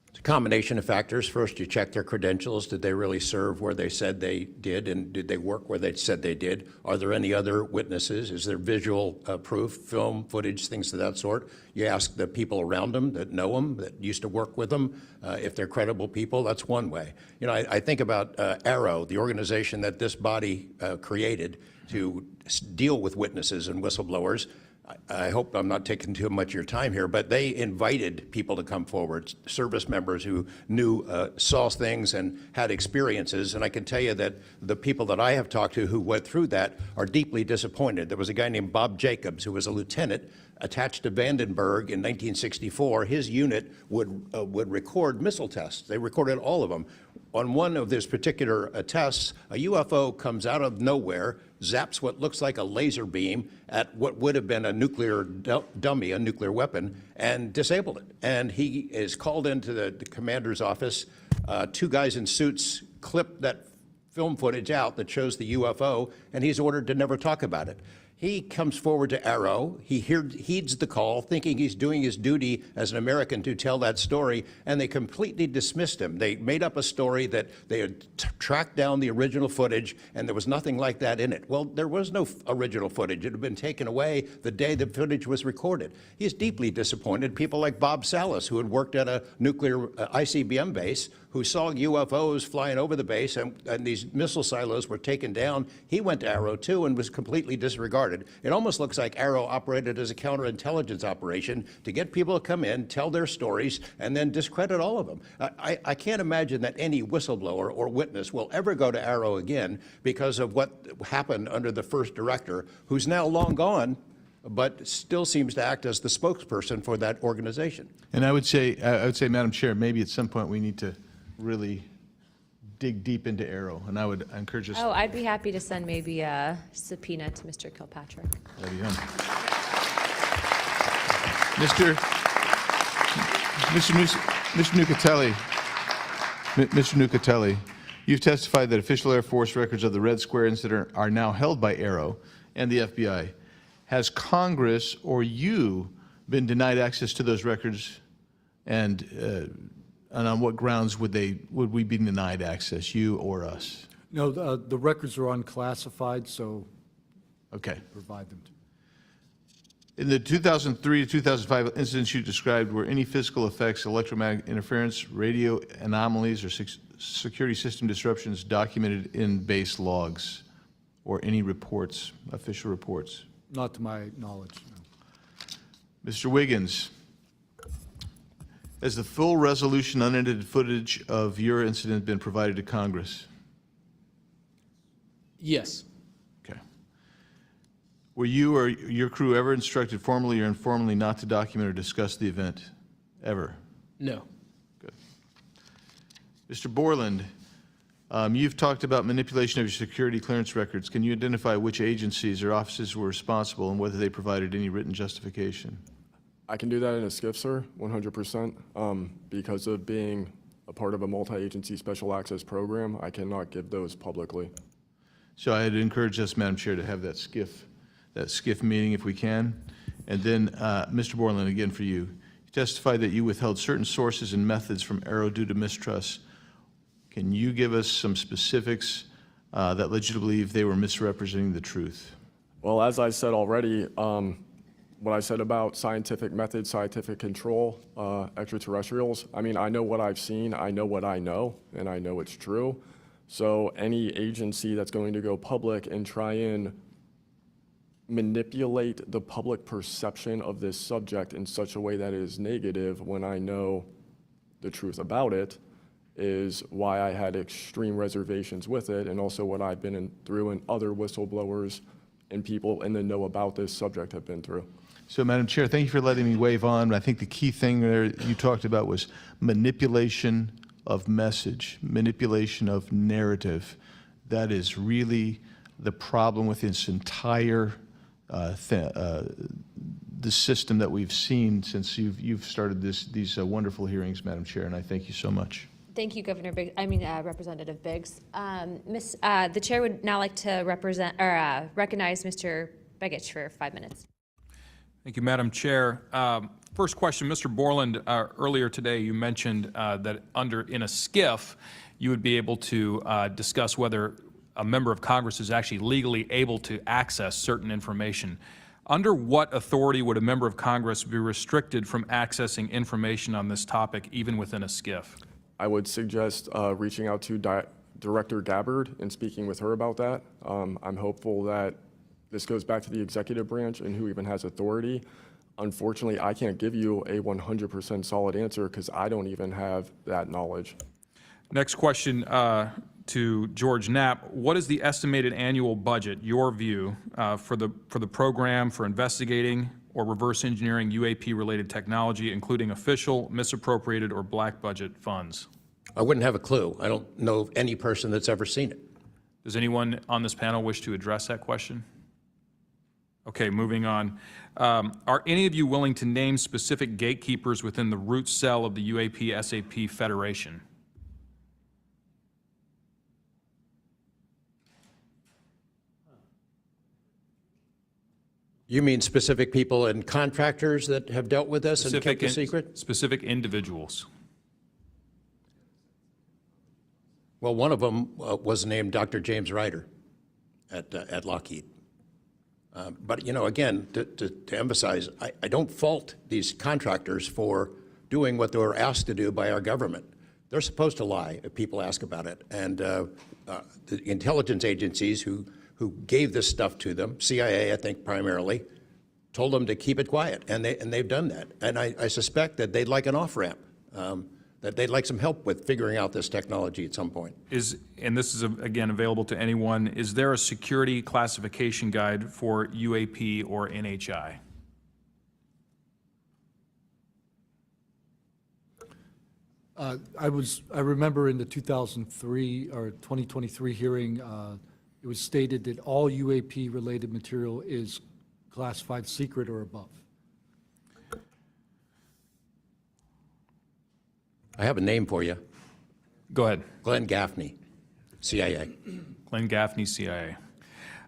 It's a combination of factors. First, you check their credentials. Did they really serve where they said they did, and did they work where they said they did? Are there any other witnesses? Is there visual proof, film, footage, things of that sort? You ask the people around them that know them, that used to work with them, if they're credible people. That's one way. You know, I think about Caro, the organization that this body created to deal with witnesses and whistleblowers. I hope I'm not taking too much of your time here, but they invited people to come forward, service members who knew, saw things and had experiences. And I can tell you that the people that I have talked to who went through that are deeply disappointed. There was a guy named Bob Jacobs who was a lieutenant attached to Vandenberg in 1964. His unit would record missile tests. They recorded all of them. On one of these particular tests, a UFO comes out of nowhere, zaps what looks like a laser beam at what would have been a nuclear dummy, a nuclear weapon, and disabled it. And he is called into the commander's office. Two guys in suits clip that film footage out that shows the UFO, and he's ordered to never talk about it. He comes forward to Caro. He heeds the call, thinking he's doing his duty as an American to tell that story, and they completely dismissed him. They made up a story that they had tracked down the original footage, and there was nothing like that in it. Well, there was no original footage. It had been taken away the day the footage was recorded. He's deeply disappointed. People like Bob Salas, who had worked at a nuclear ICBM base, who saw UFOs flying over the base, and these missile silos were taken down. He went to Caro, too, and was completely disregarded. started. It almost looks like Arrow operated as a counterintelligence operation to get people to come in, tell their stories, and then discredit all of them. I can't imagine that any whistleblower or witness will ever go to Arrow again because of what happened under the first director, who's now long gone, but still seems to act as the spokesperson for that organization. And I would say, Madam Chair, maybe at some point we need to really dig deep into Arrow, and I would encourage us. Oh, I'd be happy to send maybe a subpoena to Mr. Kilpatrick. There you go. Mr. Nuccetelli, you've testified that official Air Force records of the Red Square incident are now held by Arrow and the FBI. Has Congress or you been denied access to those records, and on what grounds would we be denied access, you or us? No, the records are unclassified, so okay, provide them to. In the 2003 to 2005 incidents you described, were any physical effects, electromagnetic interference, radio anomalies, or security system disruptions documented in base logs or any reports, official reports? Not to my knowledge, no. Mr. Wiggins, has the full resolution unedited footage of your incident been provided to Congress? Yes. Okay. Were you or your crew ever instructed formally or informally not to document or discuss the event? Ever? No. Good. Mr. Borland, you've talked about manipulation of your security clearance records. Can you identify which agencies or offices were responsible and whether they provided any written justification? I can do that in a skiff, sir, 100%. Because of being a part of a multi-agency special access program, I cannot give those publicly. So I'd encourage us, Madam Chair, to have that skiff meeting if we can. And then, Mr. Borland, again for you. You testified that you withheld certain sources and methods from Arrow due to mistrust. Can you give us some specifics that led you to believe they were misrepresenting the truth? Well, as I said already, what I said about scientific methods, scientific control, extraterrestrials, I mean, I know what I've seen, I know what I know, and I know it's true. So any agency that's going to go public and try and manipulate the public perception of this subject in such a way that is negative when I know the truth about it is why I had extreme reservations with it, and also what I've been through and other whistleblowers and people in the know about this subject have been through. So, Madam Chair, thank you for letting me wave on. I think the key thing there you talked about was manipulation of message, manipulation of narrative. That is really the problem with this entire the system that we've seen since you've started these wonderful hearings, Madam Chair, and I thank you so much. Thank you, Representative Biggs. The chair would now like to recognize Mr. Begich for 5 minutes. Thank you, Madam Chair. First question, Mr. Borland, earlier today you mentioned that in a skiff you would be able to discuss whether a member of Congress is actually legally able to access certain information. Under what authority would a member of Congress be restricted from accessing information on this topic, even within a skiff? I would suggest reaching out to Director Gabbard and speaking with her about that. I'm hopeful that this goes back to the executive branch and who even has authority. Unfortunately, I can't give you a 100% solid answer because I don't even have that knowledge. Next question to George Knapp. What is the estimated annual budget, your view, for the program for investigating or reverse engineering UAP-related technology, including official, misappropriated, or black budget funds? I wouldn't have a clue. I don't know of any person that's ever seen it. Does anyone on this panel wish to address that question? Okay, moving on. Are any of you willing to name specific gatekeepers within the root cell of the UAP-SAP Federation? You mean specific people and contractors that have dealt with this and kept the secret? Specific individuals. Well, one of them was named Dr. James Ryder at Lockheed. But, you know, again, to emphasize, I don't fault these contractors for doing what they were asked to do by our government. They're supposed to lie if people ask about it. And the intelligence agencies who who gave this stuff to them, CIA, I think primarily, told them to keep it quiet, and they've done that. And I suspect that they'd like an off-ramp, that they'd like some help with figuring out this technology at some point. And this is, again, available to anyone, is there a security classification guide for UAP or NHI? I remember in the 2003 or 2023 hearing, it was stated that all UAP-related material is classified secret or above. I have a name for you. Go ahead. Glenn Gaffney, CIA. Glenn Gaffney, CIA.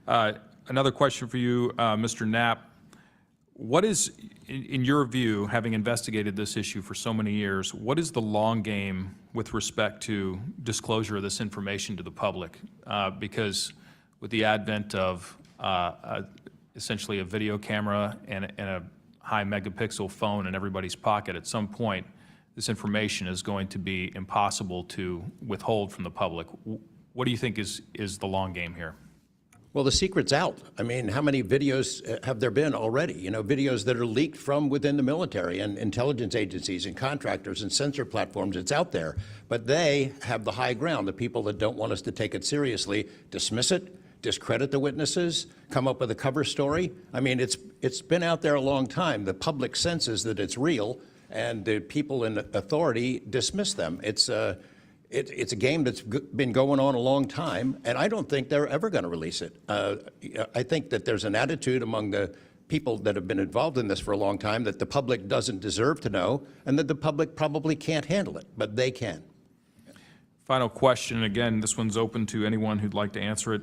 Another question for you, Mr. Knapp. What is, in your view, having investigated this issue for so many years, what is the long game with respect to disclosure of this information to the public? Because with the advent of essentially a video camera and a high megapixel phone in everybody's pocket, at some point, this information is going to be impossible to withhold from the public. What do you think is the long game here? Well, the secret's out. I mean, how many videos have there been already? You know, videos that are leaked from within the military and intelligence agencies and contractors and sensor platforms. It's out there. But they have the high ground. The people that don't want us to take it seriously dismiss it, discredit the witnesses, come up with a cover story. I mean, it's been out there a long time. The public senses that it's real, and the people in authority dismiss them. It's a game that's been going on a long time, and I don't think they're ever going to release it. I think that there's an attitude among the people that have been involved in this for a long time that the public doesn't deserve to know, and that the public probably can't handle it, but they can. Final question, again, this one's open to anyone who'd like to answer it.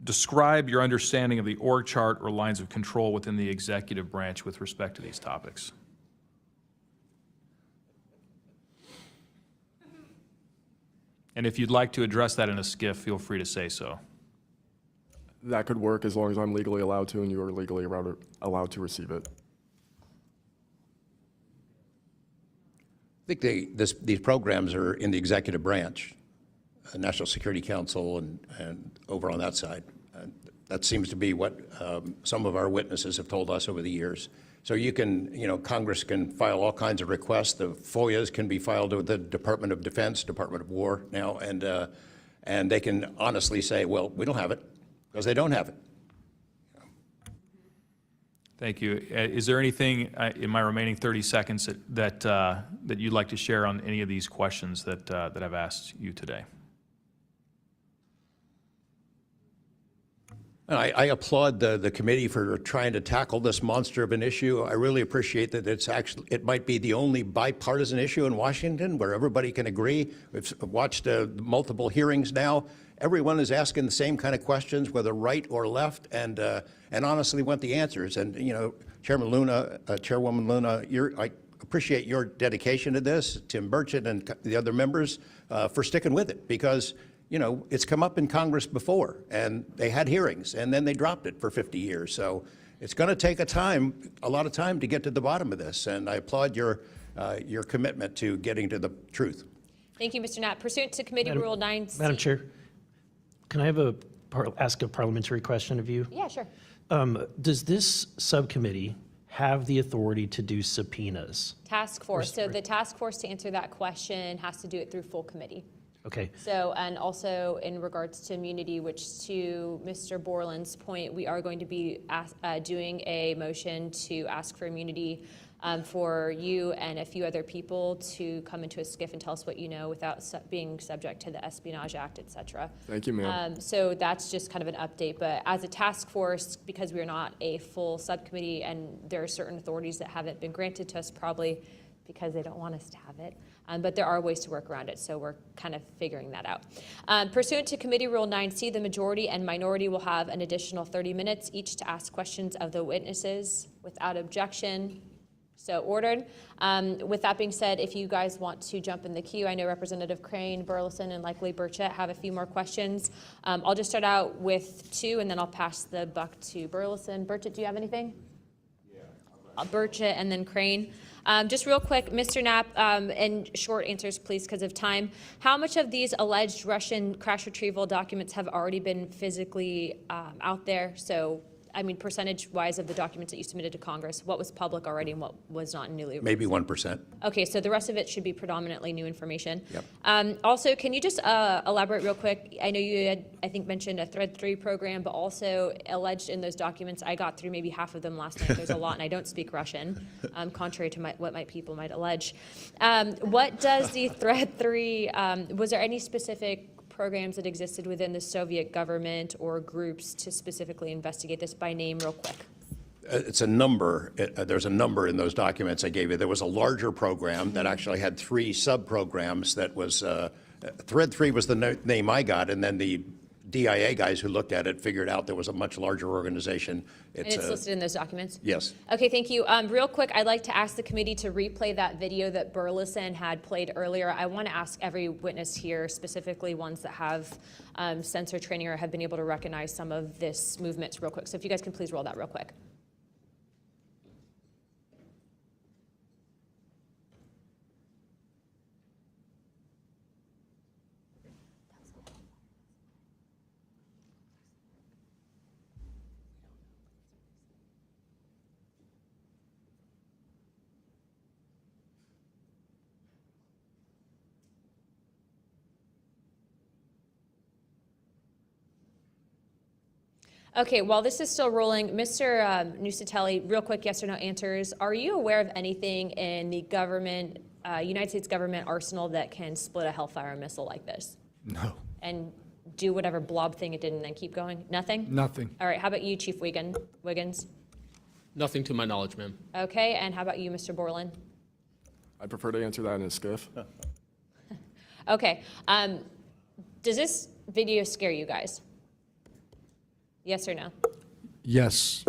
Describe your understanding of the org chart or lines of control within the executive branch with respect to these topics. And if you'd like to address that in a skiff, feel free to say so. That could work as long as I'm legally allowed to and you are legally allowed to receive it. I think these programs are in the executive branch, National Security Council and over on that side. That seems to be what some of our witnesses have told us over the years. So you can, Congress can file all kinds of requests. The FOIAs can be filed with the Department of Defense, Department of War now, and they can honestly say, well, we don't have it, because they don't have it. Thank you. Is there anything in my remaining 30 seconds that you'd like to share on any of these questions that I've asked you today? I applaud the committee for trying to tackle this monster of an issue. I really appreciate that it might be the only bipartisan issue in Washington where everybody can agree. We've watched multiple hearings now. Everyone is asking the same kind of questions, whether right or left, and honestly want the answers. And Chairman Luna, Chairwoman Luna, I appreciate your dedication to this, Tim Burchett and the other members, for sticking with it, because it's come up in Congress before, and they had hearings, and then they dropped it for 50 years. So it's going to take a lot of time to get to the bottom of this, and I applaud your commitment to getting to the truth. Thank you, Mr. Knapp. Pursuant to Committee Rule 9C. Madam Chair, can I ask a parliamentary question of you? Yeah, sure. Does this subcommittee have the authority to do subpoenas? Task force. So the task force, to answer that question, has to do it through full committee. Okay. So, and also in regards to immunity, which to Mr. Borland's point, we are going to be doing a motion to ask for immunity for you and a few other people to come into a skiff and tell us what you know without being subject to the Espionage Act, et cetera. Thank you, ma'am. So that's just kind of an update. But as a task force, because we're not a full subcommittee and there are certain authorities that haven't been granted to us, probably because they don't want us to have it. But there are ways to work around it, so we're kind of figuring that out. Pursuant to Committee Rule 9C, the majority and minority will have an additional 30 minutes each to ask questions of the witnesses without objection. So ordered. With that being said, if you guys want to jump in the queue, I know Representative Crane, Burleson, and likely Burchett have a few more questions. I'll just start out with 2, and then I'll pass the buck to Burleson. Burchett, do you have anything? Yeah. Burchett and then Crane. Just real quick, Mr. Knapp, and short answers, please, because of time. How much of these alleged Russian crash retrieval documents have already been physically out there? So, I mean, percentage-wise of the documents that you submitted to Congress, what was public already and what was not newly released? Maybe 1%. Okay, so the rest of it should be predominantly new information. Yep. Also, can you just elaborate real quick? I know you had, I think, mentioned a Thread 3 program, but also alleged in those documents, I got through maybe half of them last night. There's a lot, and I don't speak Russian, contrary to what my people might allege. What does the Thread 3, was there any specific programs that existed within the Soviet government or groups to specifically investigate this by name real quick? It's a number. There's a number in those documents I gave you. There was a larger program that actually had 3 sub-programs that was, Thread 3 was the name I got, and then the DIA guys who looked at it figured out there was a much larger organization. And it's listed in those documents? Yes. Okay, thank you. Real quick, I'd like to ask the committee to replay that video that Burleson had played earlier. I want to ask every witness here, specifically ones that have sensor training or have been able to recognize some of this movements real quick. So if you guys can please roll that real quick. Okay, while this is still rolling, Mr. Nuccetelli, real quick yes or no answers. Are you aware of anything in the government, United States government arsenal that can split a Hellfire missile like this? No. And do whatever blob thing it did and then keep going? Nothing? Nothing. All right, how about you, Chief Wiggins? Nothing to my knowledge, ma'am. Okay, and how about you, Mr. Borland? I prefer to answer that in a skiff. Okay, does this video scare you guys? Yes or no? Yes.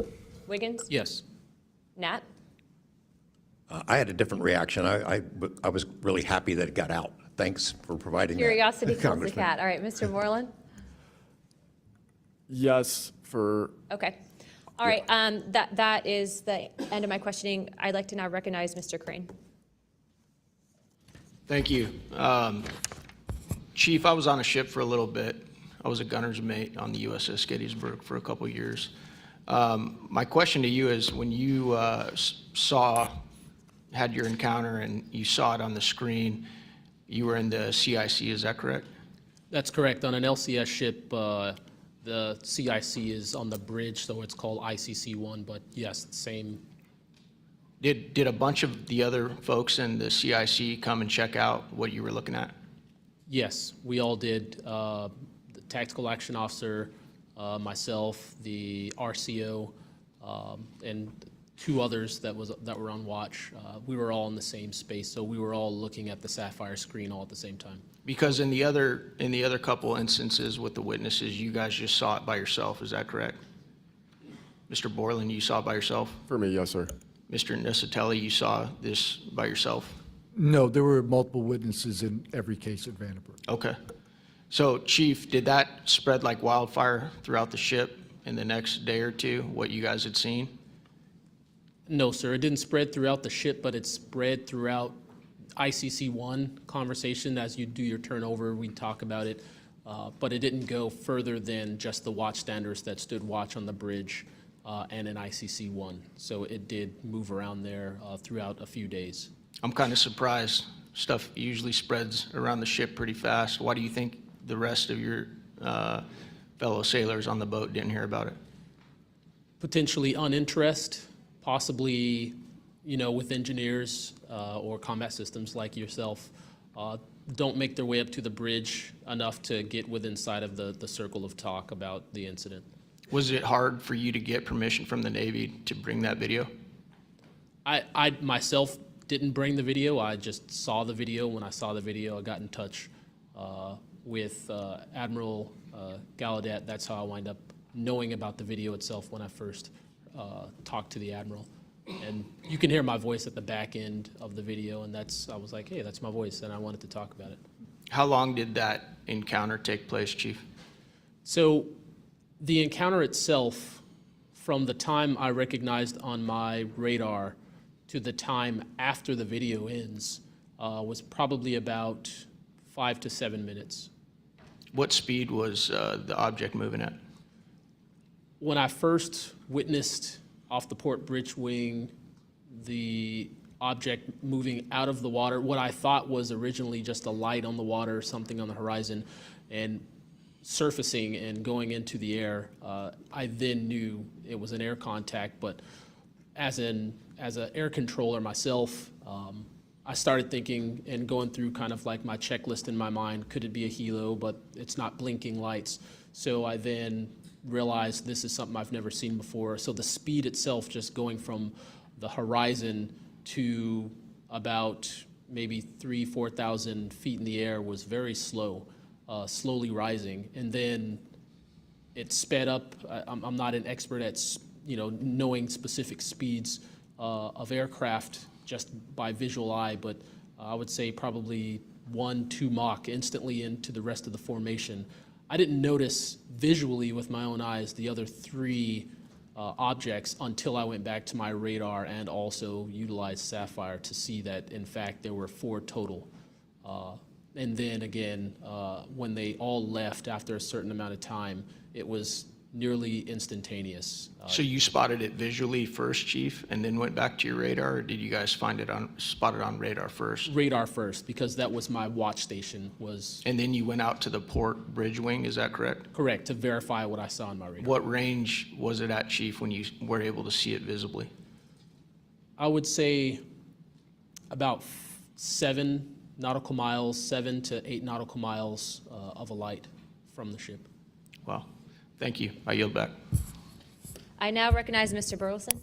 Wiggins? Yes. Nat? I had a different reaction. I was really happy that it got out. Thanks for providing that, Curiosity kills the Congressman. cat. All right, Mr. Borland? Yes, for Okay. All right, that is the end of my questioning. I'd like to now recognize Mr. Crane. Thank you. Chief, I was on a ship for a little bit. I was a gunner's mate on the USS Gettysburg for a couple years. My question to you is, when you had your encounter and you saw it on the screen, you were in the CIC, is that correct? That's correct. On an LCS ship, the CIC is on the bridge, so it's called ICC-1, but yes, same. Did a bunch of the other folks in the CIC come and check out what you were looking at? Yes, we all did. The tactical action officer, myself, the RCO, and 2 others that were on watch. We were all in the same space, so we were all looking at the Sapphire screen all at the same time. Because in the other couple instances with the witnesses, you guys just saw it by yourself, is that correct? Mr. Borland, you saw it by yourself? For me, yes, sir. Mr. Nuccetelli, you saw this by yourself? No, there were multiple witnesses in every case at Vandenberg. Okay. So, Chief, did that spread like wildfire throughout the ship in the next day or two, what you guys had seen? No, sir, it didn't spread throughout the ship, but it spread throughout ICC-1 conversation. As you do your turnover, we talk about it, but it didn't go further than just the watchstanders that stood watch on the bridge and in ICC-1. So it did move around there throughout a few days. I'm kind of surprised. Stuff usually spreads around the ship pretty fast. Why do you think the rest of your fellow sailors on the boat didn't hear about it? Potentially uninterest, possibly, with engineers or combat systems like yourself, don't make their way up to the bridge enough to get within sight of the circle of talk about the incident. Was it hard for you to get permission from the Navy to bring that video? I myself didn't bring the video. I just saw the video. When I saw the video, I got in touch with Admiral Gallaudet. That's how I wind up knowing about the video itself when I first talked to the Admiral. And you can hear my voice at the back end of the video, and I was like, hey, that's my voice, and I wanted to talk about it. How long did that encounter take place, Chief? So the encounter itself, from the time I recognized on my radar to the time after the video ends was probably about 5 to 7 minutes. What speed was the object moving at? When I first witnessed off the port bridge wing the object moving out of the water, what I thought was originally just a light on the water, something on the horizon, and surfacing and going into the air, I then knew it was an air contact. But as an air controller myself, I started thinking and going through kind of like my checklist in my mind. Could it be a helo? But it's not blinking lights. So I then realized this is something I've never seen before. So the speed itself, just going from the horizon to about maybe 4,000 feet in the air, was very slow, slowly rising. And then it sped up. I'm not an expert at knowing specific speeds of aircraft just by visual eye, but I would say probably 1-2 Mach instantly into the rest of the formation. I didn't notice visually with my own eyes the other 3 objects until I went back to my radar and also utilized Sapphire to see that, in fact, there were 4 total. And then again, when they all left after a certain amount of time, it was nearly instantaneous. So you spotted it visually first, Chief, and then went back to your radar, or did you guys spot it on radar first? Radar first, because that was my watch station. And then you went out to the port bridge wing, is that correct? Correct, to verify what I saw on my radar. What range was it at, Chief, when you were able to see it visibly? I would say about 7 nautical miles, 7 to 8 nautical miles of a light from the ship. Wow. Thank you. I yield back. I now recognize Mr. Burleson.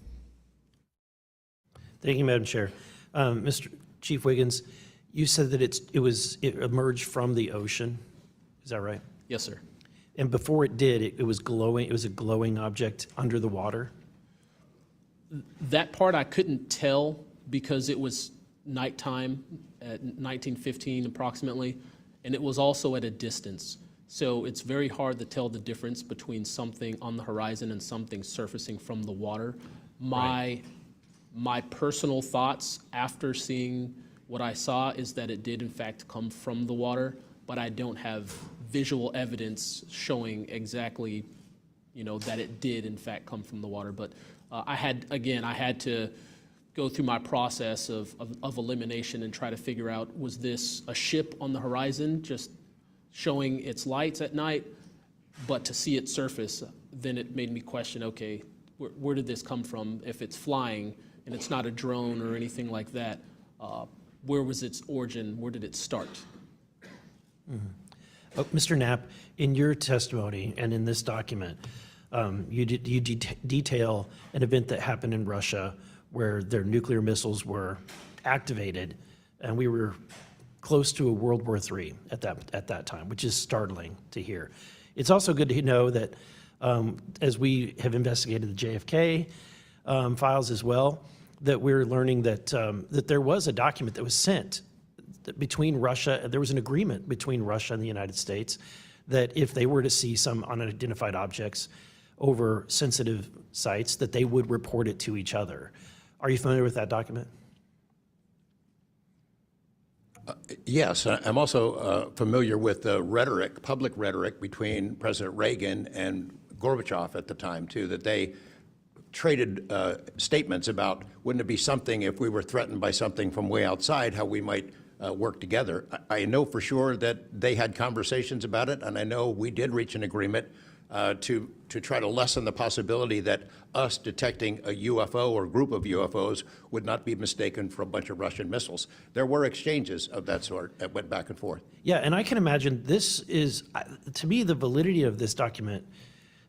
Thank you, Madam Chair. Mr. Chief Wiggins, you said that it emerged from the ocean. Is that right? Yes, sir. And before it did, it was glowing. It was a glowing object under the water. That part I couldn't tell because it was nighttime at 1915 approximately, and it was also at a distance. So it's very hard to tell the difference between something on the horizon and something surfacing from the water. My personal thoughts after seeing what I saw is that it did in fact come from the water, but I don't have visual evidence showing exactly, that it did in fact come from the water. But I had to go through my process of elimination and try to figure out, was this a ship on the horizon just showing its lights at night, but to see it surface, then it made me question, okay, where did this come from? If it's flying and it's not a drone or anything like that, where was its origin? Where did it start? Mr. Knapp, in your testimony and in this document, you detail an event that happened in Russia where their nuclear missiles were activated, and we were close to a World War III at that time, which is startling to hear. It's also good to know that as we have investigated the JFK files as well, that we're learning that that there was a document that was sent between Russia. There was an agreement between Russia and the United States that if they were to see some unidentified objects over sensitive sites, that they would report it to each other. Are you familiar with that document? Yes, I'm also familiar with the rhetoric, public rhetoric between President Reagan and Gorbachev at the time, too, that they traded statements about, wouldn't it be something if we were threatened by something from way outside, how we might work together. I know for sure that they had conversations about it, and I know we did reach an agreement to try to lessen the possibility that us detecting a UFO or group of UFOs would not be mistaken for a bunch of Russian missiles. There were exchanges of that sort that went back and forth. Yeah, and I can imagine this is, to me, the validity of this document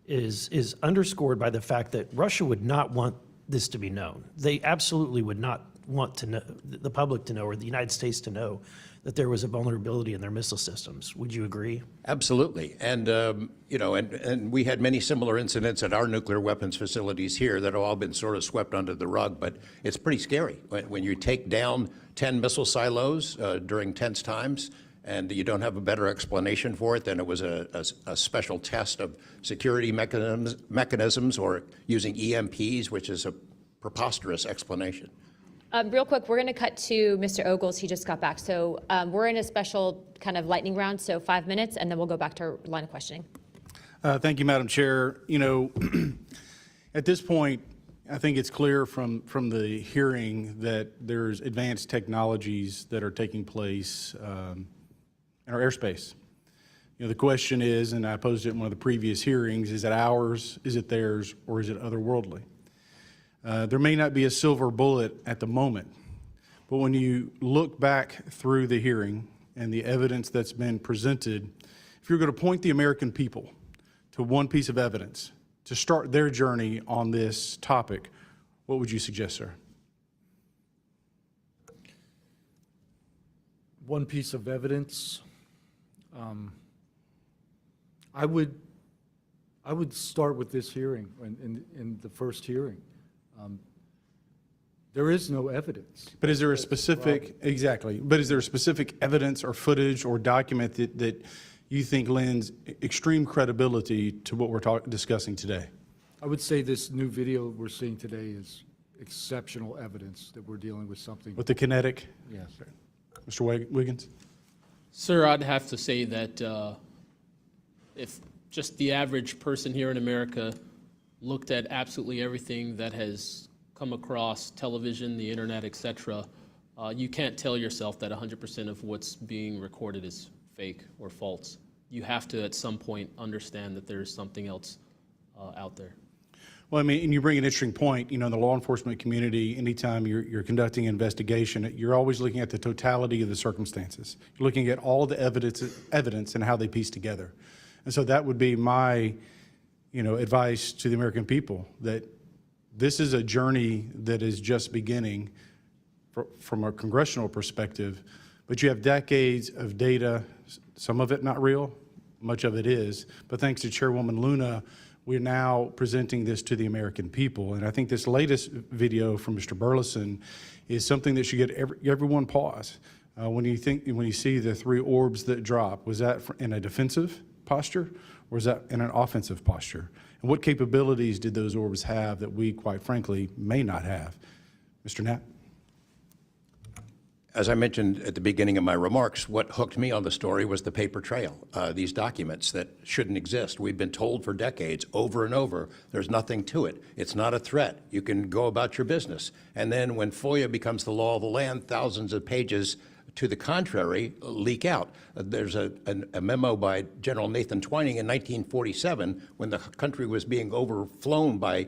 is underscored by the fact that Russia would not want this to be known. They absolutely would not want to know, the public to know, or the United States to know, that there was a vulnerability in their missile systems. Would you agree? Absolutely. And, and we had many similar incidents at our nuclear weapons facilities here that have all been sort of swept under the rug, but it's pretty scary when you take down 10 missile silos during tense times and you don't have a better explanation for it than it was a special test of security mechanisms or using EMPs, which is a preposterous explanation. Real quick, we're going to cut to Mr. Ogles. He just got back. So we're in a special kind of lightning round, so 5 minutes, and then we'll go back to our line of questioning. Thank you, Madam Chair. You know, at this point, I think it's clear from the hearing that there's advanced technologies that are taking place in our airspace. You know, the question is, and I posed it in one of the previous hearings, is it ours, is it theirs, or is it otherworldly? There may not be a silver bullet at the moment, but when you look back through the hearing and the evidence that's been presented, if you're going to point the American people to one piece of evidence to start their journey on this topic, what would you suggest, sir? One piece of evidence, I would start with this hearing, in the first hearing. There is no evidence. But is there a specific, exactly, but is there a specific evidence or footage or document that you think lends extreme credibility to what we're discussing today? I would say this new video we're seeing today is exceptional evidence that we're dealing with something. With the kinetic? Yes. Mr. Wiggins? Sir, I'd have to say that if just the average person here in America looked at absolutely everything that has come across television, the internet, etc., you can't tell yourself that 100% of what's being recorded is fake or false. You have to, at some point, understand that there's something else out there. Well, I mean, and you bring an interesting point. You know, in the law enforcement community, anytime you're conducting an investigation, you're always looking at the totality of the circumstances. You're looking at all the evidence and how they piece together. And so that would be my, advice to the American people, that this is a journey that is just beginning from a congressional perspective, but you have decades of data, some of it not real, much of it is, but thanks to Chairwoman Luna, we're now presenting this to the American people. And I think this latest video from Mr. Burleson is something that should get everyone pause. When you see the 3 orbs that drop, was that in a defensive posture, or was that in an offensive posture? And what capabilities did those orbs have that we, quite frankly, may not have? Mr. Knapp? As I mentioned at the beginning of my remarks, what hooked me on the story was the paper trail, these documents that shouldn't exist. We've been told for decades, over and over, there's nothing to it. It's not a threat. You can go about your business. And then when FOIA becomes the law of the land, thousands of pages to the contrary leak out. There's a memo by General Nathan Twining in 1947 when the country was being overflown by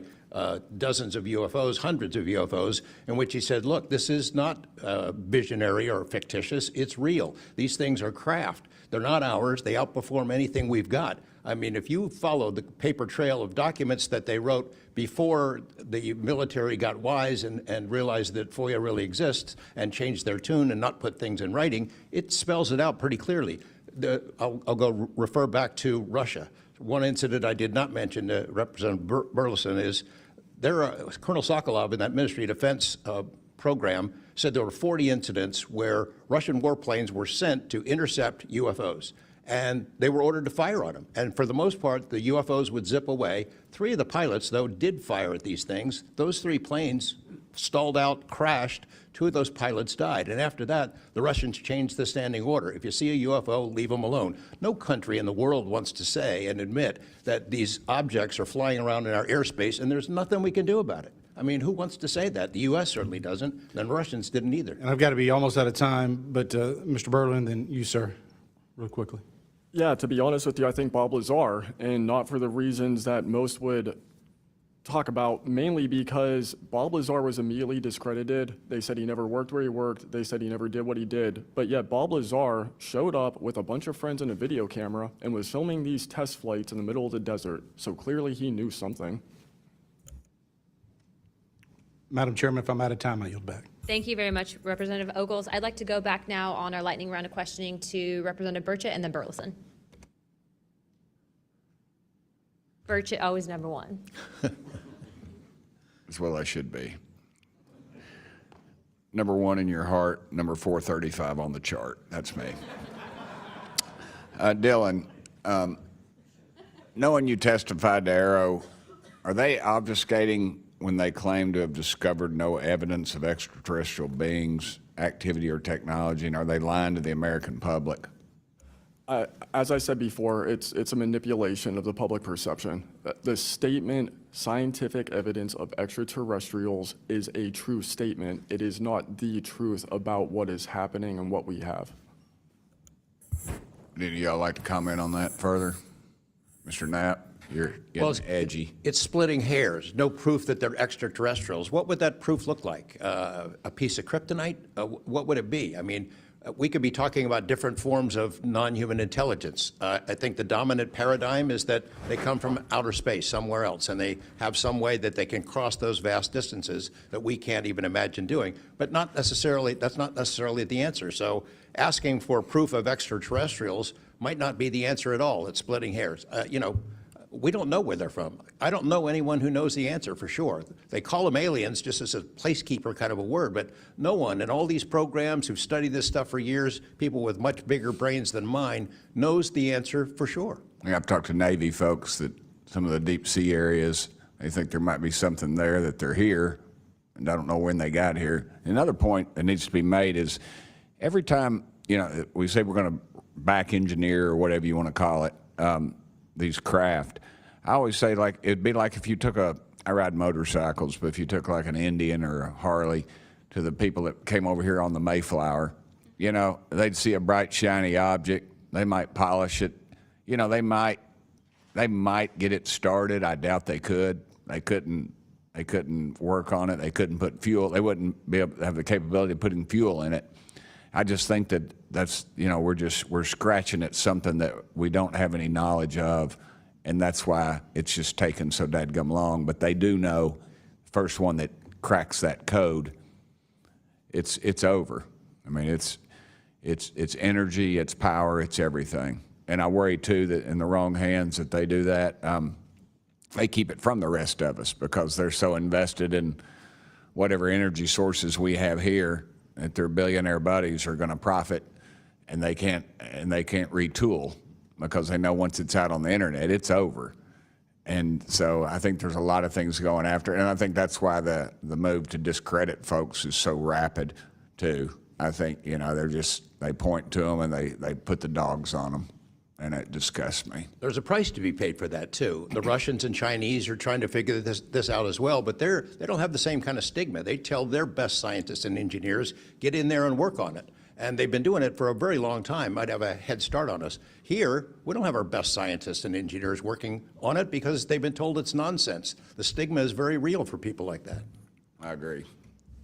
dozens of UFOs, hundreds of UFOs, in which he said, look, this is not visionary or fictitious, it's real. These things are craft. They're not ours. They outperform anything we've got. I mean, if you follow the paper trail of documents that they wrote before the military got wise and realized that FOIA really exists and changed their tune and not put things in writing, it spells it out pretty clearly. I'll go refer back to Russia. One incident I did not mention to Representative Burleson is Colonel Sokolov in that Ministry of Defense program said there were 40 incidents where Russian warplanes were sent to intercept UFOs. And they were ordered to fire on them. And for the most part, the UFOs would zip away. 3 of the pilots, though, did fire at these things. Those 3 planes stalled out, crashed. 2 of those pilots died. And after that, the Russians changed the standing order. If you see a UFO, leave them alone. No country in the world wants to say and admit that these objects are flying around in our airspace and there's nothing we can do about it. I mean, who wants to say that? The U.S. certainly doesn't. The Russians didn't either. And I've got to be almost out of time, but Mr. Borland, then you, sir, real quickly. Yeah, to be honest with you, I think Bob Lazar, and not for the reasons that most would talk about, mainly because Bob Lazar was immediately discredited. They said he never worked where he worked. They said he never did what he did. But yet Bob Lazar showed up with a bunch of friends and a video camera and was filming these test flights in the middle of the desert. So clearly he knew something. Madam Chairman, if I'm out of time, I yield back. Thank you very much, Representative Ogles. I'd like to go back now on our lightning round of questioning to Representative Burchett and then Burleson. Burchett, always number 1. That's what I should be. Number 1 in your heart, number 435 on the chart. That's me. Dylan, knowing you testified to Arrow, are they obfuscating when they claim to have discovered no evidence of extraterrestrial beings, activity, or technology? And are they lying to the American public? As I said before, it's a manipulation of the public perception. The statement, scientific evidence of extraterrestrials, is a true statement. It is not the truth about what is happening and what we have. Would any of y'all like to comment on that further? Mr. Knapp, you're getting edgy. It's splitting hairs. No proof that they're extraterrestrials. What would that proof look like? A piece of kryptonite? What would it be? I mean, we could be talking about different forms of non-human intelligence. I think the dominant paradigm is that they come from outer space, somewhere else, and they have some way that they can cross those vast distances that we can't even imagine doing. But that's not necessarily the answer. So asking for proof of extraterrestrials might not be the answer at all. It's splitting hairs. We don't know where they're from. I don't know anyone who knows the answer for sure. They call them aliens just as a placekeeper kind of a word, but no one in all these programs who've studied this stuff for years, people with much bigger brains than mine, knows the answer for sure. I've talked to Navy folks that some of the deep sea areas, they think there might be something there, that they're here, and I don't know when they got here. Another point that needs to be made is every time, we say we're going to back engineer or whatever you want to call it, these craft, I always say, like, it'd be like if you took I ride motorcycles, but if you took like an Indian or a Harley to the people that came over here on the Mayflower, they'd see a bright, shiny object. They might polish it. They might get it started. I doubt they could. They couldn't work on it. They couldn't put fuel. They wouldn't be able to have the capability of putting fuel in it. I just think that's we're scratching at something that we don't have any knowledge of, and that's why it's just taken so dadgum long. But they do know, the first one that cracks that code, it's over. I mean, it's energy, it's power, it's everything. And I worry too that in the wrong hands that they do that, they keep it from the rest of us because they're so invested in whatever energy sources we have here that their billionaire buddies are going to profit, and they can't retool because they know once it's out on the internet, it's over. And so I think there's a lot of things going after, and I think that's why the move to discredit folks is so rapid too. I think they point to them and they put the dogs on them, and it disgusts me. There's a price to be paid for that too. The Russians and Chinese are trying to figure this out as well, but they don't have the same kind of stigma. They tell their best scientists and engineers, get in there and work on it. And they've been doing it for a very long time, might have a head start on us. Here, we don't have our best scientists and engineers working on it because they've been told it's nonsense. The stigma is very real for people like that. I agree.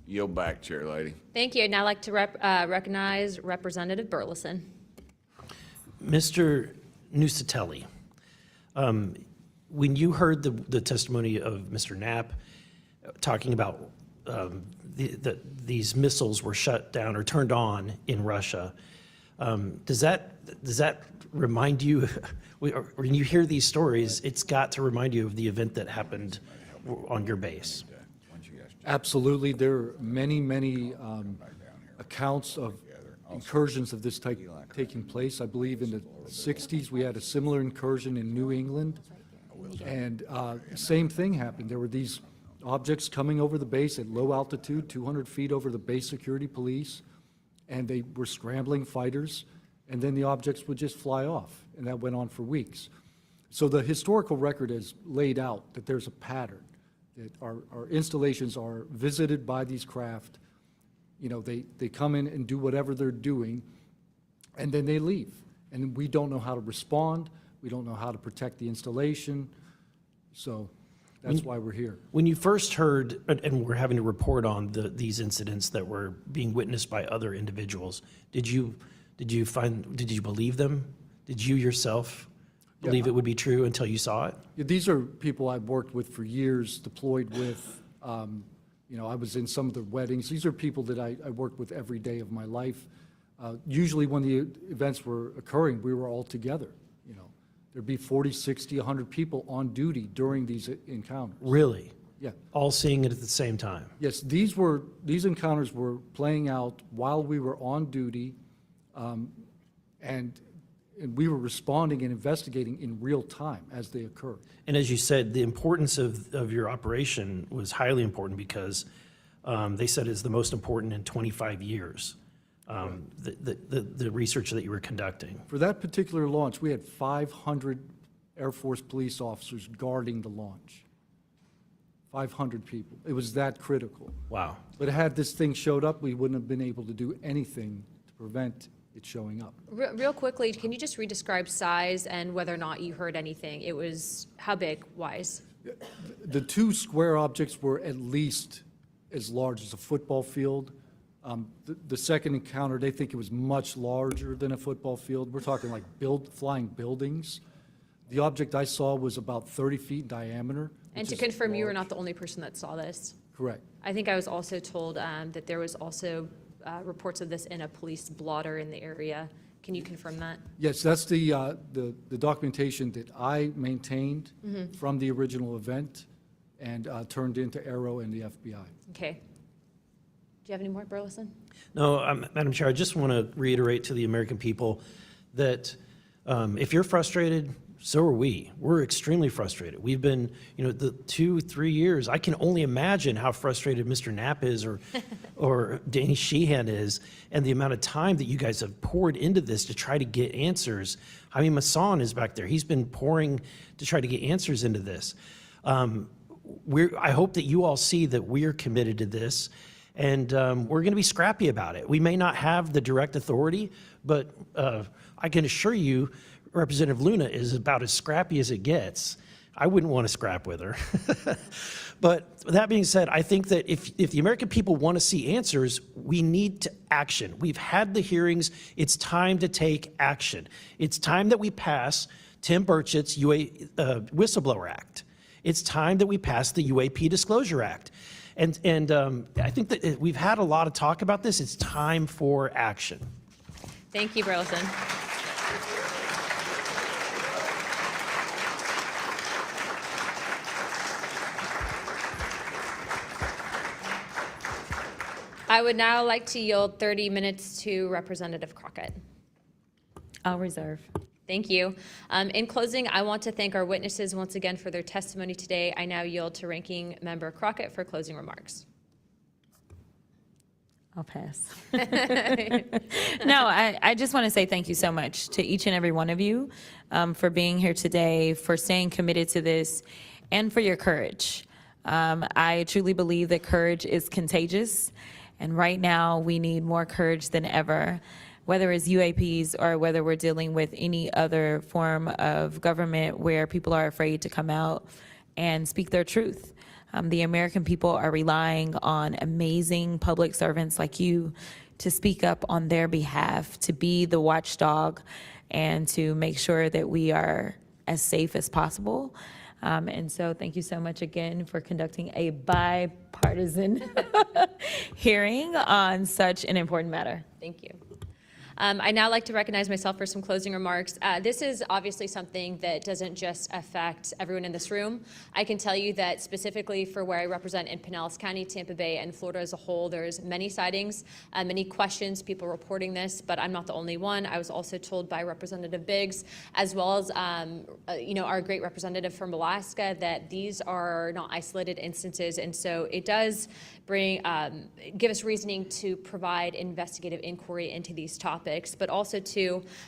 Yield back, Chair Lady. Thank you. I'd now like to recognize Representative Burleson. Mr. Nuccetelli, when you heard the testimony of Mr. Knapp talking about these missiles were shut down or turned on in Russia, does that remind you, when you hear these stories, it's got to remind you of the event that happened on your base? Absolutely. There are many accounts of incursions of this type taking place. I believe in the 60s we had a similar incursion in New England, and same thing happened. There were these objects coming over the base at low altitude, 200 feet over the base security police, and they were scrambling fighters, and then the objects would just fly off, and that went on for weeks. So the historical record has laid out that there's a pattern, that our installations are visited by these craft. They come in and do whatever they're doing, and then they leave. And we don't know how to respond. We don't know how to protect the installation. So that's why we're here. When you first heard, and we're having to report on these incidents that were being witnessed by other individuals, did you believe them? Did you yourself believe it would be true until you saw it? Yeah, these are people I've worked with for years, deployed with. I was in some of the weddings. These are people that I worked with every day of my life. Usually when the events were occurring, we were all together. There'd be 40, 60, 100 people on duty during these encounters. Really? Yeah. All seeing it at the same time? Yes, these encounters were playing out while we were on duty, and and we were responding and investigating in real time as they occurred. And as you said, the importance of your operation was highly important because they said it's the most important in 25 years, the research that you were conducting. For that particular launch, we had 500 Air Force police officers guarding the launch. 500 people. It was that critical. Wow. But had this thing showed up, we wouldn't have been able to do anything to prevent it showing up. Real quickly, can you just re-describe size and whether or not you heard anything? It was, how big wise? The two square objects were at least as large as a football field. The second encounter, they think it was much larger than a football field. We're talking like flying buildings. The object I saw was about 30 feet in diameter. And to confirm, you were not the only person that saw this. Correct. I think I was also told that there was also reports of this in a police blotter in the area. Can you confirm that? Yes, that's the documentation that I maintained Mhm. from the original event and turned into Arrow and the FBI. Okay. Do you have any more, Burleson? No, Madam Chair, I just want to reiterate to the American people that if you're frustrated, so are we. We're extremely frustrated. We've been, the 2-3 years, I can only imagine how frustrated Mr. Knapp is or Danny Sheehan is, and the amount of time that you guys have poured into this to try to get answers. I mean, Masson is back there. He's been pouring to try to get answers into this. I hope that you all see that we're committed to this, and we're going to be scrappy about it. We may not have the direct authority, but I can assure you, Representative Luna is about as scrappy as it gets. I wouldn't want to scrap with her. But that being said, I think that if the American people want to see answers, we need action. We've had the hearings. It's time to take action. It's time that we pass Tim Burchett's Whistleblower Act. It's time that we pass the UAP Disclosure Act. And I think that we've had a lot of talk about this. It's time for action. Thank you, Burleson. I would now like to yield 30 minutes to Representative Crockett. I'll reserve. Thank you. In closing, I want to thank our witnesses once again for their testimony today. I now yield to Ranking Member Crockett for closing remarks. I'll pass. No, I just want to say thank you so much to each and every one of you for being here today, for staying committed to this, and for your courage. I truly believe that courage is contagious, and right now we need more courage than ever, whether it's UAPs or whether we're dealing with any other form of government where people are afraid to come out and speak their truth. The American people are relying on amazing public servants like you to speak up on their behalf, to be the watchdog, and to make sure that we are as safe as possible. And so thank you so much again for conducting a bipartisan hearing on such an important matter. Thank you. I'd now like to recognize myself for some closing remarks. This is obviously something that doesn't just affect everyone in this room. I can tell you that specifically for where I represent in Pinellas County, Tampa Bay, and Florida as a whole, there's many sightings, many questions, people reporting this, but I'm not the only one. I was also told by Representative Biggs, as well as our great representative from Alaska, that these are not isolated instances, and so it does give us reasoning to provide investigative inquiry into these topics, but also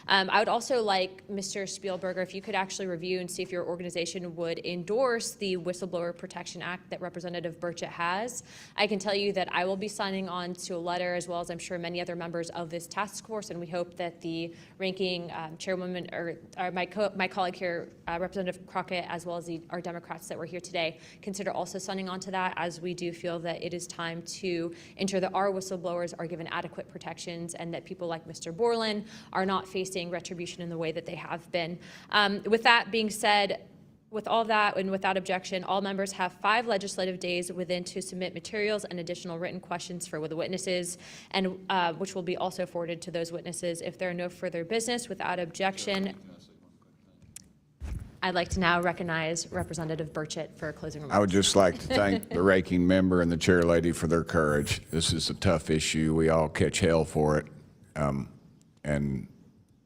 I would also like Mr. Spielberger, if you could actually review and see if your organization would endorse the Whistleblower Protection Act that Representative Burchett has. I can tell you that I will be signing on to a letter, as well as I'm sure many other members of this task force, and we hope that the ranking chairwoman, or my colleague here, Representative Crockett, as well as our Democrats that were here today, consider also signing on to that, as we do feel that it is time to ensure that our whistleblowers are given adequate protections and that people like Mr. Borland are not facing retribution in the way that they have been. With that being said, with all that and without objection, all members have 5 legislative days within to submit materials and additional written questions for the witnesses, and which will be also forwarded to those witnesses. If there are no further business, without objection, I'd like to now recognize Representative Burchett for closing remarks. I would just like to thank the ranking member and the chair lady for their courage. This is a tough issue. We all catch hell for it. And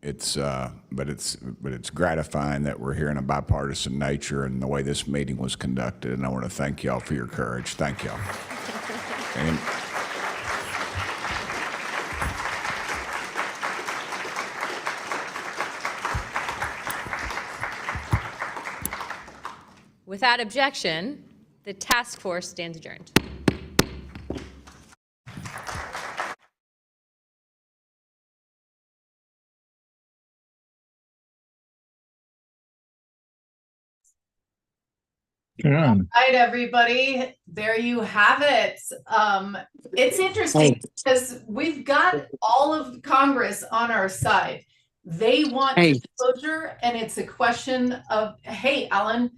but it's gratifying that we're here in a bipartisan nature and the way this meeting was conducted. And I want to thank y'all for your courage. Thank y'all. And Without objection, the task force stands adjourned. All right, everybody, there you have it. It's interesting because we've got all of Congress on our side. They want disclosure, and it's a question of, hey, Alan.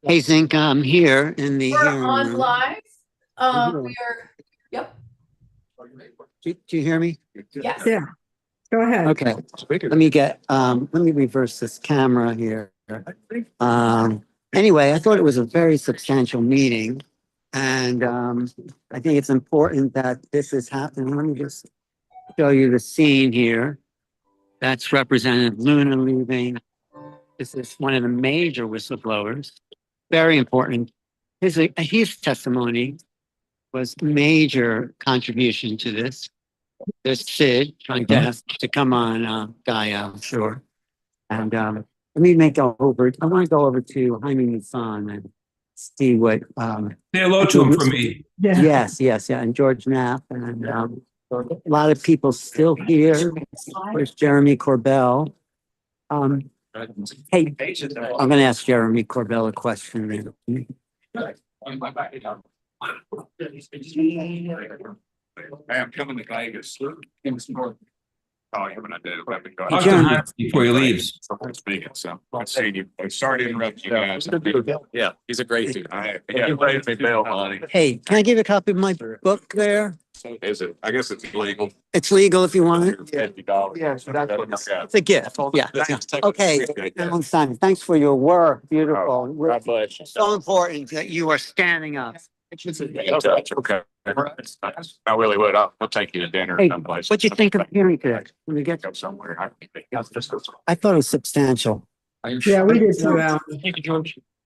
Hey, Zenka, I'm here in the We're hearing on room. live. Yep. Do you hear me? Yes. Yeah. Go ahead. Okay. Let me reverse this camera here. Anyway, I thought it was a very substantial meeting. And I think it's important that this is happening. Let me just show you the scene here. That's Representative Luna leaving. This is one of the major whistleblowers. Very important. His testimony was major contribution to this. There's Sid trying to come on, Guy, I'm sure. And let me I want to go over to Jaime Nissan and see what. Say hello to him for me. Yes, and George Knapp, and a lot of people still here. There's Jeremy Corbell. Hey, I'm going to ask Jeremy Corbell a question. I'm coming to Vegas. Oh, you haven't identified. Talk to him before he leaves. Speaking, so I see you. I'm sorry to interrupt you guys. Yeah, he's a great dude. Yeah, raised me bail money. Hey, can I give you a copy of my book there? Is it? I guess it's legal. It's legal if you want it. $50. Yeah, so that's what Yeah. it's a gift. Yeah. Okay. Alan Simon, thanks for your work. Beautiful. God bless you. So important that you are standing up. Okay. I really would. I'll take you to dinner Hey, someplace. what'd you think of hearing today? When we get Go somewhere. I thought it was substantial. Yeah, we did too, Alan.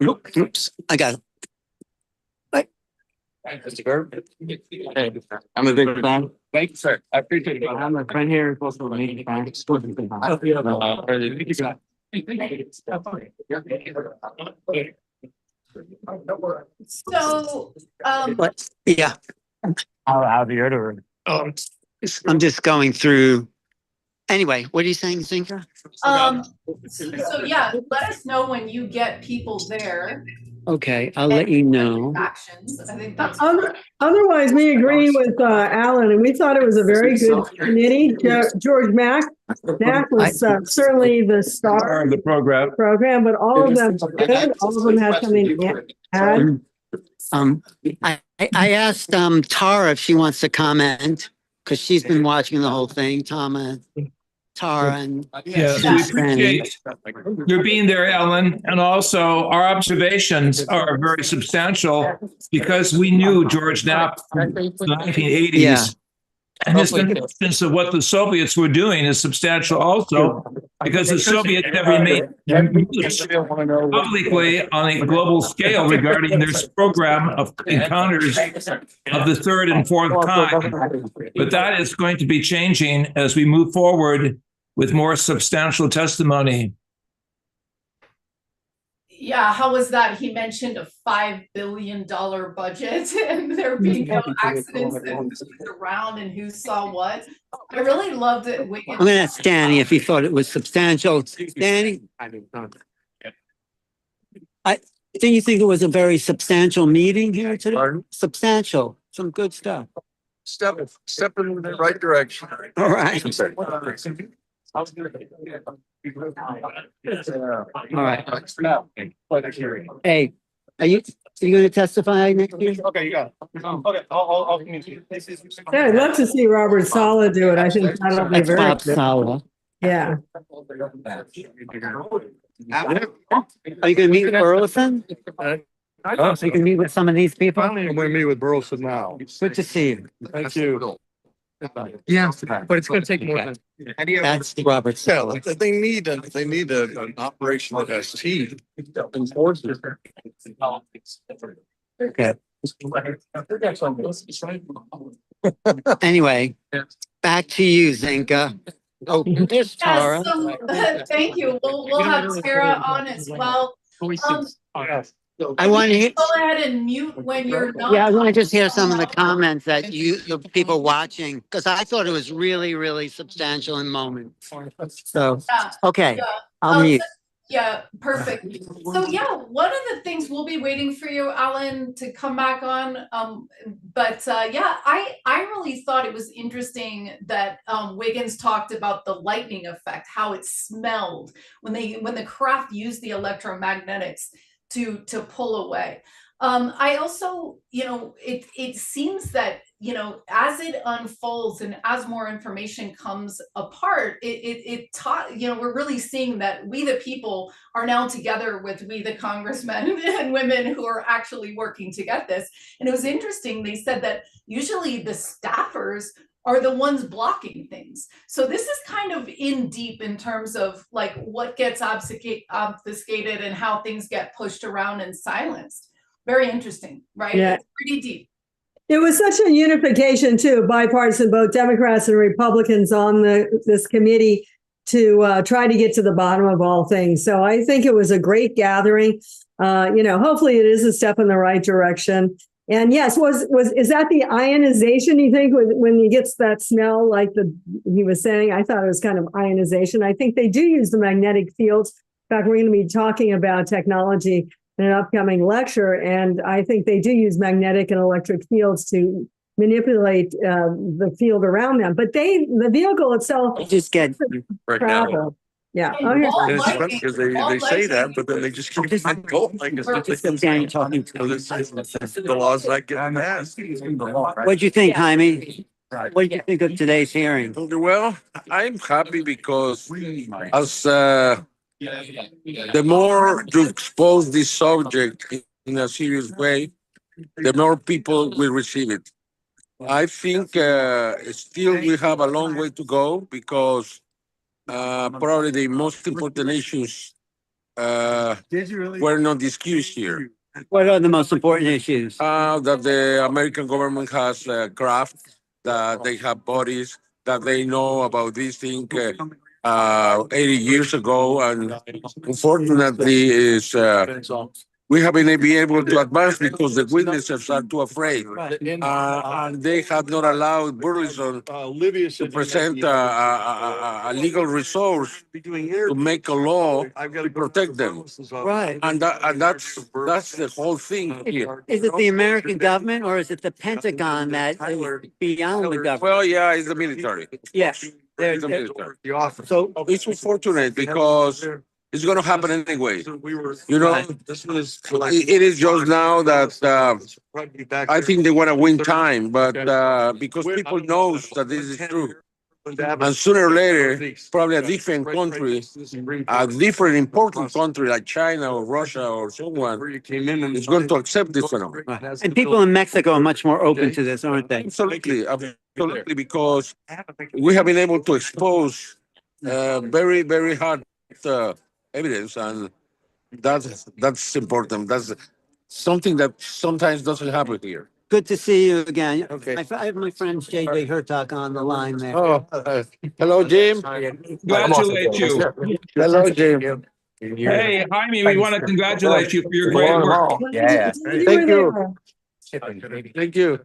Oops, I got it. I'm a big fan. Thank you, sir. I appreciate it. I'm a friend here. Also a major fan. So, Yeah. How the order? I'm just going through. Anyway, what are you saying, Zinka? so yeah, let us know when you get people there. Okay, I'll let you know. Actions. I think that's Otherwise, we agree with Alan, and we thought it was a very good committee. George Knapp was certainly the star of the program. But all of them were good. All of them had something to add. I asked Tara if she wants to comment because she's been watching the whole thing. Tara and Yes, we appreciate your being there, Ellen. And also our observations are very substantial because we knew George Knapp from the 1980s. Yeah. And his significance of what the Soviets were doing is substantial also because the Soviets never made moves publicly on a global scale regarding their program of encounters of the third and fourth kind. But that is going to be changing as we move forward with more substantial testimony. Yeah, how was that? He mentioned a $5 billion budget and there being no accidents and who's around and who saw what. I really loved it. I'm going to ask Danny if he thought it was substantial. Danny? Do you think it was a very substantial meeting here today? Pardon? Substantial, some good stuff. Step in the right direction. All right. All right. Hey, are you going to testify next year? Okay, you got it. Okay, I'll communicate. Yeah, I'd love to see Robert Sala do it. I think that'll be That's very Bob good. Sala. Yeah. Are you going to meet with Burleson? So you can meet with some of these people? I'm going to meet with Burleson now. Good to see you. Thank you. Yeah, but it's gonna take more than. That's Robert. Yeah, they need an operation that has teeth. Okay. Anyway, back to you, Zenka. Oh, there's Tara. Thank you. We'll have Tara on as well. I want to hear. Go ahead and mute when you're not. Yeah, I want to just hear some of the comments that the people watching, because I thought it was really, really substantial in moment. So, Yeah, okay, yeah. I'll mute. Yeah, perfect. So yeah, one of the things we'll be waiting for you, Alan, to come back on. Yeah, I really thought it was interesting that Wiggins talked about the lightning effect, how it smelled when the craft used the electromagnetics to pull away. I also, it seems that, as it unfolds and as more information comes apart, it taught, we're really seeing that we the people are now together with we the congressmen and women who are actually working to get this. And it was interesting, they said that usually the staffers are the ones blocking things. So this is kind of in deep in terms of like what gets obfuscated and how things get pushed around and silenced. Very interesting, right? Yeah. It's pretty deep. It was such a unification too, bipartisan, both Democrats and Republicans on this committee to try to get to the bottom of all things. So I think it was a great gathering. Hopefully it is a step in the right direction. And yes, is that the ionization, you think, when he gets that smell like he was saying? I thought it was kind of ionization. I think they do use the magnetic fields. In fact, we're going to be talking about technology in an upcoming lecture, and I think they do use magnetic and electric fields to manipulate the field around them. But the vehicle itself just get Right now. travel. Yeah. And ball It's funny lightning- because they ball say that, lightning- but then they just keep on going. The law's not getting passed. What'd you think, Jaime? What did you think of today's hearing? Well, I'm happy because as the more you expose this subject in a serious way, the more people will receive it. I think still we have a long way to go because probably the most important issues were not discussed here. What are the most important issues? That the American government has craft, that they have bodies, that they know about this thing 80 years ago, and unfortunately we haven't been able to advance because the witnesses are too afraid, and they have not allowed Burleson to present a legal resource to make a law to protect them. Right. And that's the whole thing here. Is it the American government or is it the Pentagon that is beyond the government? Well, yeah, it's the military. Yes. It's the military. So it's unfortunate because it's going to happen anyway. It is just now that I think they want to win time, but because people knows that this is true. And sooner or later, probably a different country, a different important country like China or Russia or someone is going to accept this phenomenon. And people in Mexico are much more open to this, aren't they? Absolutely, because we have been able to expose very, very hard evidence, and that's important. That's something that sometimes doesn't happen here. Good to see you again. Okay. I have my friend JJ Hurtak on the line there. Oh, hello, Jim. Congratulate you. Hello, Jim. Hey, Jaime, we want to congratulate you for your great work. Yeah. Thank you. Thank you.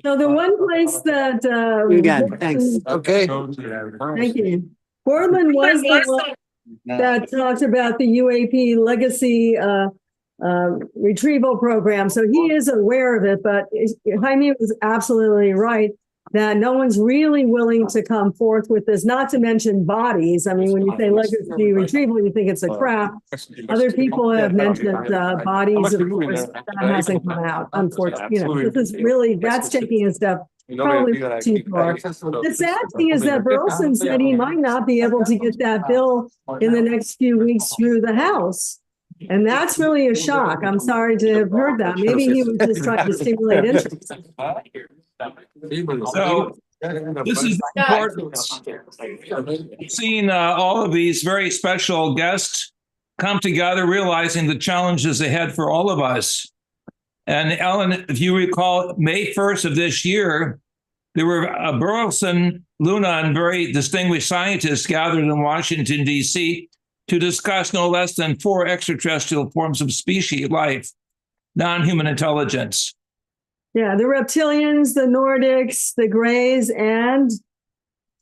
So the one place that You got it. Thanks. Okay. Thank you. Borland was the one that talked about the UAP legacy retrieval program. So he is aware of it, but Jaime was absolutely right that no one's really willing to come forth with this, not to mention bodies. I mean, when you say legacy retrieval, you think it's a craft. Other people have mentioned bodies, of course, that hasn't come out, unfortunately. This is really, that's taking a step probably too far. The sad thing is that Burleson said he might not be able to get that bill in the next few weeks through the House. And that's really a shock. I'm sorry to have heard that. Maybe he was just trying to stimulate interest. So This is important. Seeing all of these very special guests come together, realizing the challenges ahead for all of us. And Ellen, if you recall, May 1st of this year, there were Burleson, Luna, and very distinguished scientists gathered in Washington, D.C. to discuss no less than 4 extraterrestrial forms of species life, non-human intelligence. Yeah, the reptilians, the Nordics, the Greys, and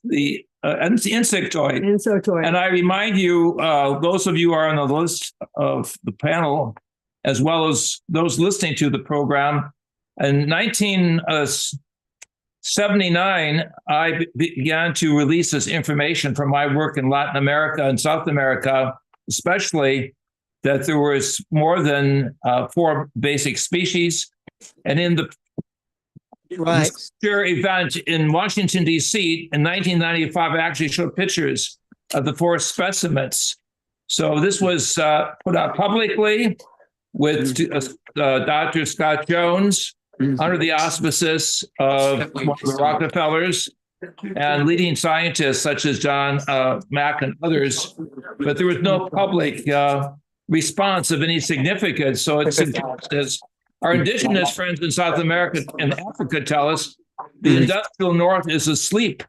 the insectoid. Insectoid. And I remind you, those of you who are on the list of the panel, as well as those listening to the program, in 1979, I began to release this information from my work in Latin America and South America, especially that there was more than 4 basic species. And in the event in Washington, D.C. in 1995, I actually showed pictures of the 4 specimens. So this was put out publicly with Dr. Scott Jones under the auspices of one of the Rockefellers and leading scientists such as John Mack and others. But there was no public response of any significance. So it suggests, our indigenous friends in South America and Africa tell us the industrial North is asleep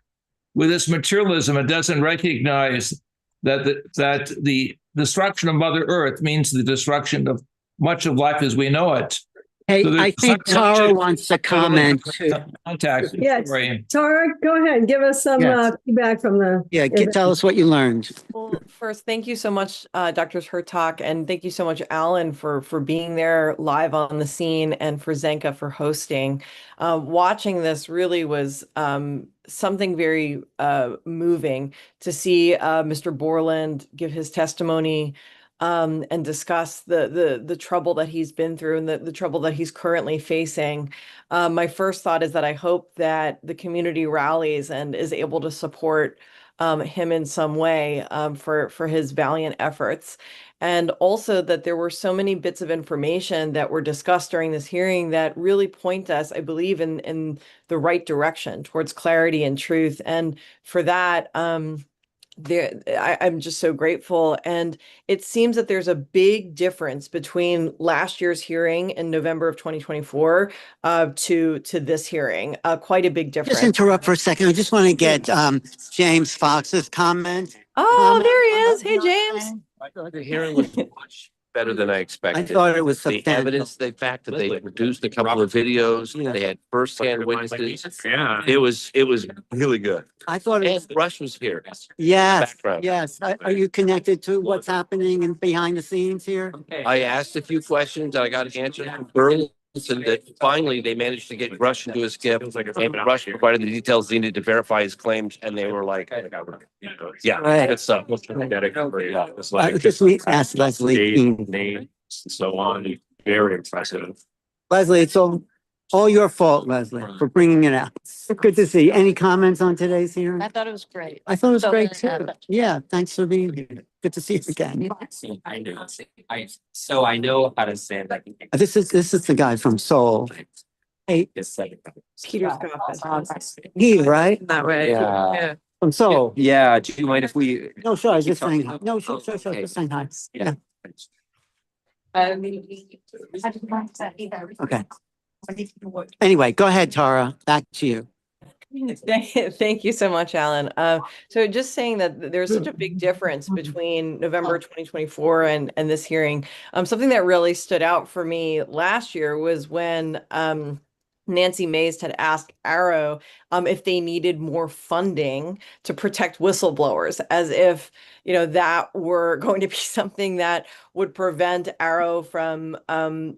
with its materialism. It doesn't recognize that the destruction of Mother Earth means the destruction of much of life as we know it. Hey, So I think Caro wants to comment too. Contact. Yes, Tara, go ahead and give us some feedback from the. Yeah, tell us what you learned. Well, first, thank you so much, Drs. Hurtak, and thank you so much, Alan, for being there live on the scene, and for Zenka for hosting. Watching this really was something very moving to see Mr. Borland give his testimony and discuss the trouble that he's been through and the trouble that he's currently facing. My first thought is that I hope that the community rallies and is able to support him in some way for his valiant efforts. And also that there were so many bits of information that were discussed during this hearing that really point us, I believe, in the right direction towards clarity and truth. And for that, I'm just so grateful. And it seems that there's a big difference between last year's hearing in November of 2024 to this hearing, quite a big difference. Just interrupt for a second. I just want to get James Fox's comment. Oh, there he is. Hey, James. I thought the hearing was much better than I expected. I thought it was The substantial. evidence, the fact that they produced a couple of videos, they had firsthand witnesses. Yeah. It was really good. I thought it was. And Rush was here. Yes, Background. yes. Are you connected to what's happening and behind the scenes here? I asked a few questions and I got answers from Burleson that finally they managed to get Rush into a skip. And Rush provided the details they needed to verify his claims, and they were like, yeah, Right. good stuff. Just me ask Leslie. Names and so on. Very impressive. Leslie, it's all your fault, Leslie, for bringing it out. Good to see you. Any comments on today's hearing? I thought it was great. I thought it was So great glad to too. have it. Yeah, thanks for being here. Good to see you again. I know. So I know how to say that. This is the guy from Seoul. Hey, Peter's office. he, right? Not right. Yeah. From Seoul. Yeah, do you mind if we? No, sure, I was just saying hi. No, sure, just saying hi. Yeah, okay. Anyway, go ahead, Tara. Back to you. Thank you so much, Alan. So just saying that there's such a big difference between November 2024 and this hearing. Something that really stood out for me last year was when Nancy Mace had asked Caro if they needed more funding to protect whistleblowers, as if, you know, that were going to be something that would prevent Caro from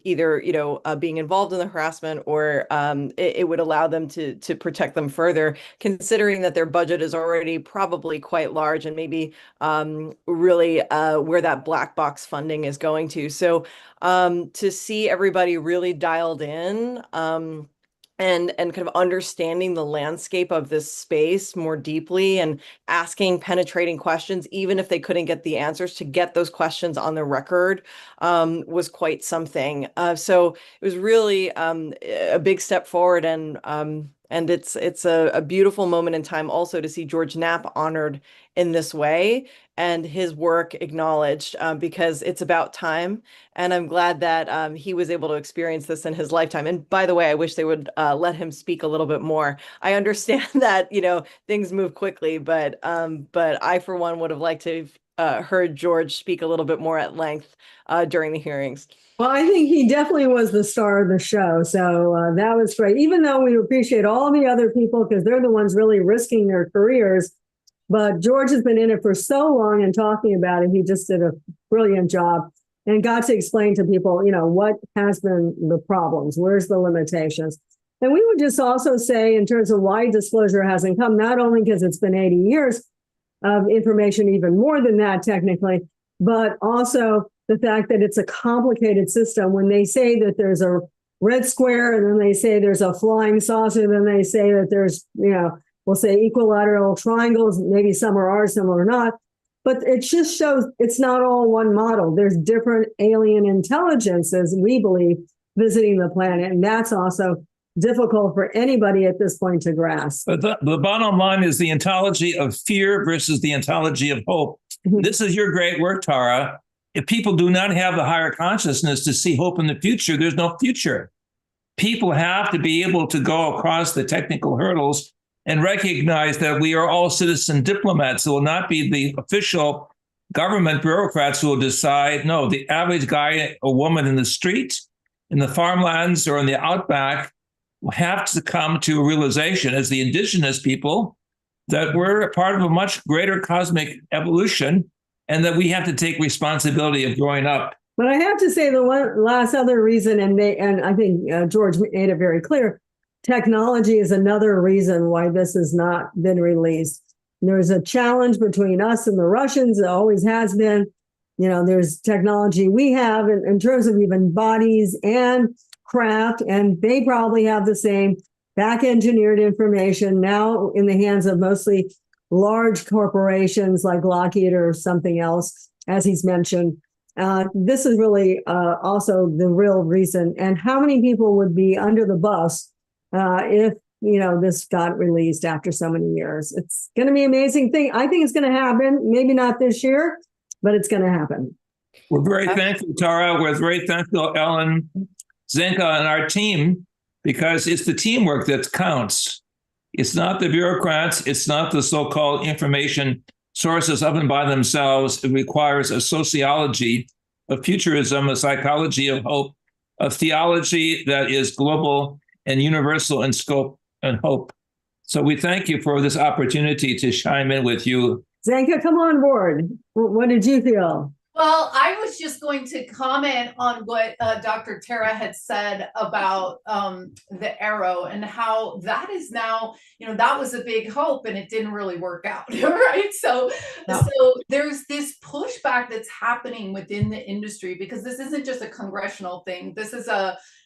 either, you know, being involved in the harassment, or it would allow them to protect them further, considering that their budget is already probably quite large and maybe really where that black box funding is going to. So to see everybody really dialed in, and kind of understanding the landscape of this space more deeply and asking penetrating questions, even if they couldn't get the answers, to get those questions on the record was quite something. So it was really a big step forward, and And it's a beautiful moment in time also to see George Knapp honored in this way and his work acknowledged, because it's about time. And I'm glad that he was able to experience this in his lifetime. And by the way, I wish they would let him speak a little bit more. I understand that, things move quickly, but I, for one, would have liked to have heard George speak a little bit more at length during the hearings. Well, I think he definitely was the star of the show. So that was great, even though we appreciate all the other people because they're the ones really risking their careers. But George has been in it for so long and talking about it. He just did a brilliant job and got to explain to people, what has been the problems, where's the limitations. And we would just also say in terms of why disclosure hasn't come, not only because it's been 80 years of information, even more than that technically, but also the fact that it's a complicated system. When they say that there's a red square and then they say there's a flying saucer, then they say that there's, we'll say equilateral triangles, maybe some are ours, some are not. But it just shows it's not all one model. There's different alien intelligences, we believe, visiting the planet. And that's also difficult for anybody at this point to grasp. But the bottom line is the ontology of fear versus the ontology of hope. This is your great work, Tara. If people do not have the higher consciousness to see hope in the future, there's no future. People have to be able to go across the technical hurdles and recognize that we are all citizen diplomats. It will not be the official government bureaucrats who will decide. No, the average guy or woman in the street, in the farmlands, or in the outback will have to come to a realization as the indigenous people that we're a part of a much greater cosmic evolution and that we have to take responsibility of growing up. But I have to say the one last other reason, and I think George made it very clear, technology is another reason why this has not been released. There's a challenge between us and the Russians. It always has been. There's technology we have in terms of even bodies and craft, and they probably have the same back engineered information now in the hands of mostly large corporations like Lockheed or something else, as he's mentioned. This is really also the real reason. And how many people would be under the bus if, this got released after so many years? It's going to be an amazing thing. I think it's going to happen. Maybe not this year, but it's going to happen. We're very thankful, Tara. We're very thankful, Ellen, Zenka, and our team, because it's the teamwork that counts. It's not the bureaucrats. It's not the so-called information sources of and by themselves. It requires a sociology of futurism, a psychology of hope, a theology that is global and universal in scope and hope. So we thank you for this opportunity to chime in with you. Zenka, come on board. What did you feel? Well, I was just going to comment on what Dr. Tara had said about the arrow and how that is now, that was a big hope and it didn't really work out, right? So there's this pushback that's happening within the industry because this isn't just a congressional thing. This is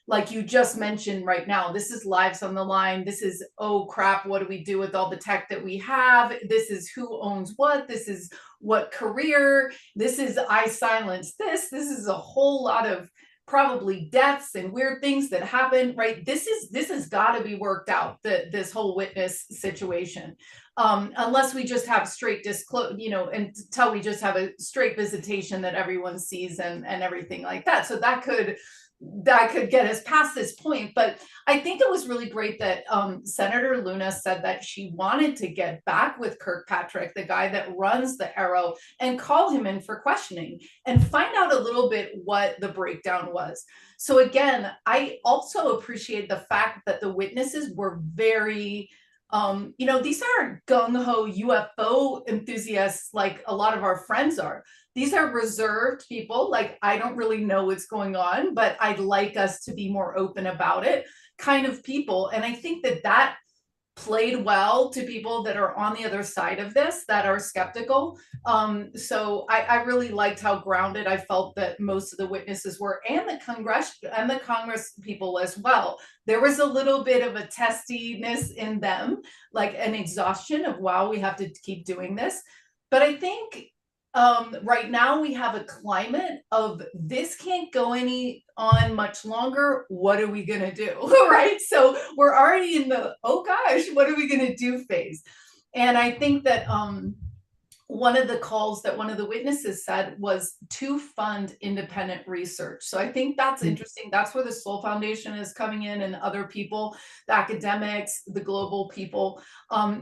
like you just mentioned right now, this is lives on the line. This is, oh crap, what do we do with all the tech that we have? This is who owns what. This is what career. This is I silence this. This is a whole lot of probably deaths and weird things that happen, right? This has got to be worked out, this whole witness situation. Unless we just have straight disclose, until we just have a straight visitation that everyone sees and everything like that. So that could get us past this point. But I think it was really great that Senator Luna said that she wanted to get back with Kirkpatrick, the guy that runs the Arrow, and call him in for questioning and find out a little bit what the breakdown was. So again, I also appreciate the fact that the witnesses were very these aren't gung-ho UFO enthusiasts like a lot of our friends are. These are reserved people, like, I don't really know what's going on, but I'd like us to be more open about it kind of people. And I think that played well to people that are on the other side of this, that are skeptical. So I really liked how grounded I felt that most of the witnesses were, and the Congress people as well. There was a little bit of a testiness in them, like an exhaustion of, wow, we have to keep doing this. But I think Right now we have a climate of this can't go on much longer. What are we gonna do? Right? So we're already in the, oh gosh, what are we gonna do phase? And I think that one of the calls that one of the witnesses said was to fund independent research. So I think that's interesting. That's where the Soul Foundation is coming in, and other people, the academics, the global people.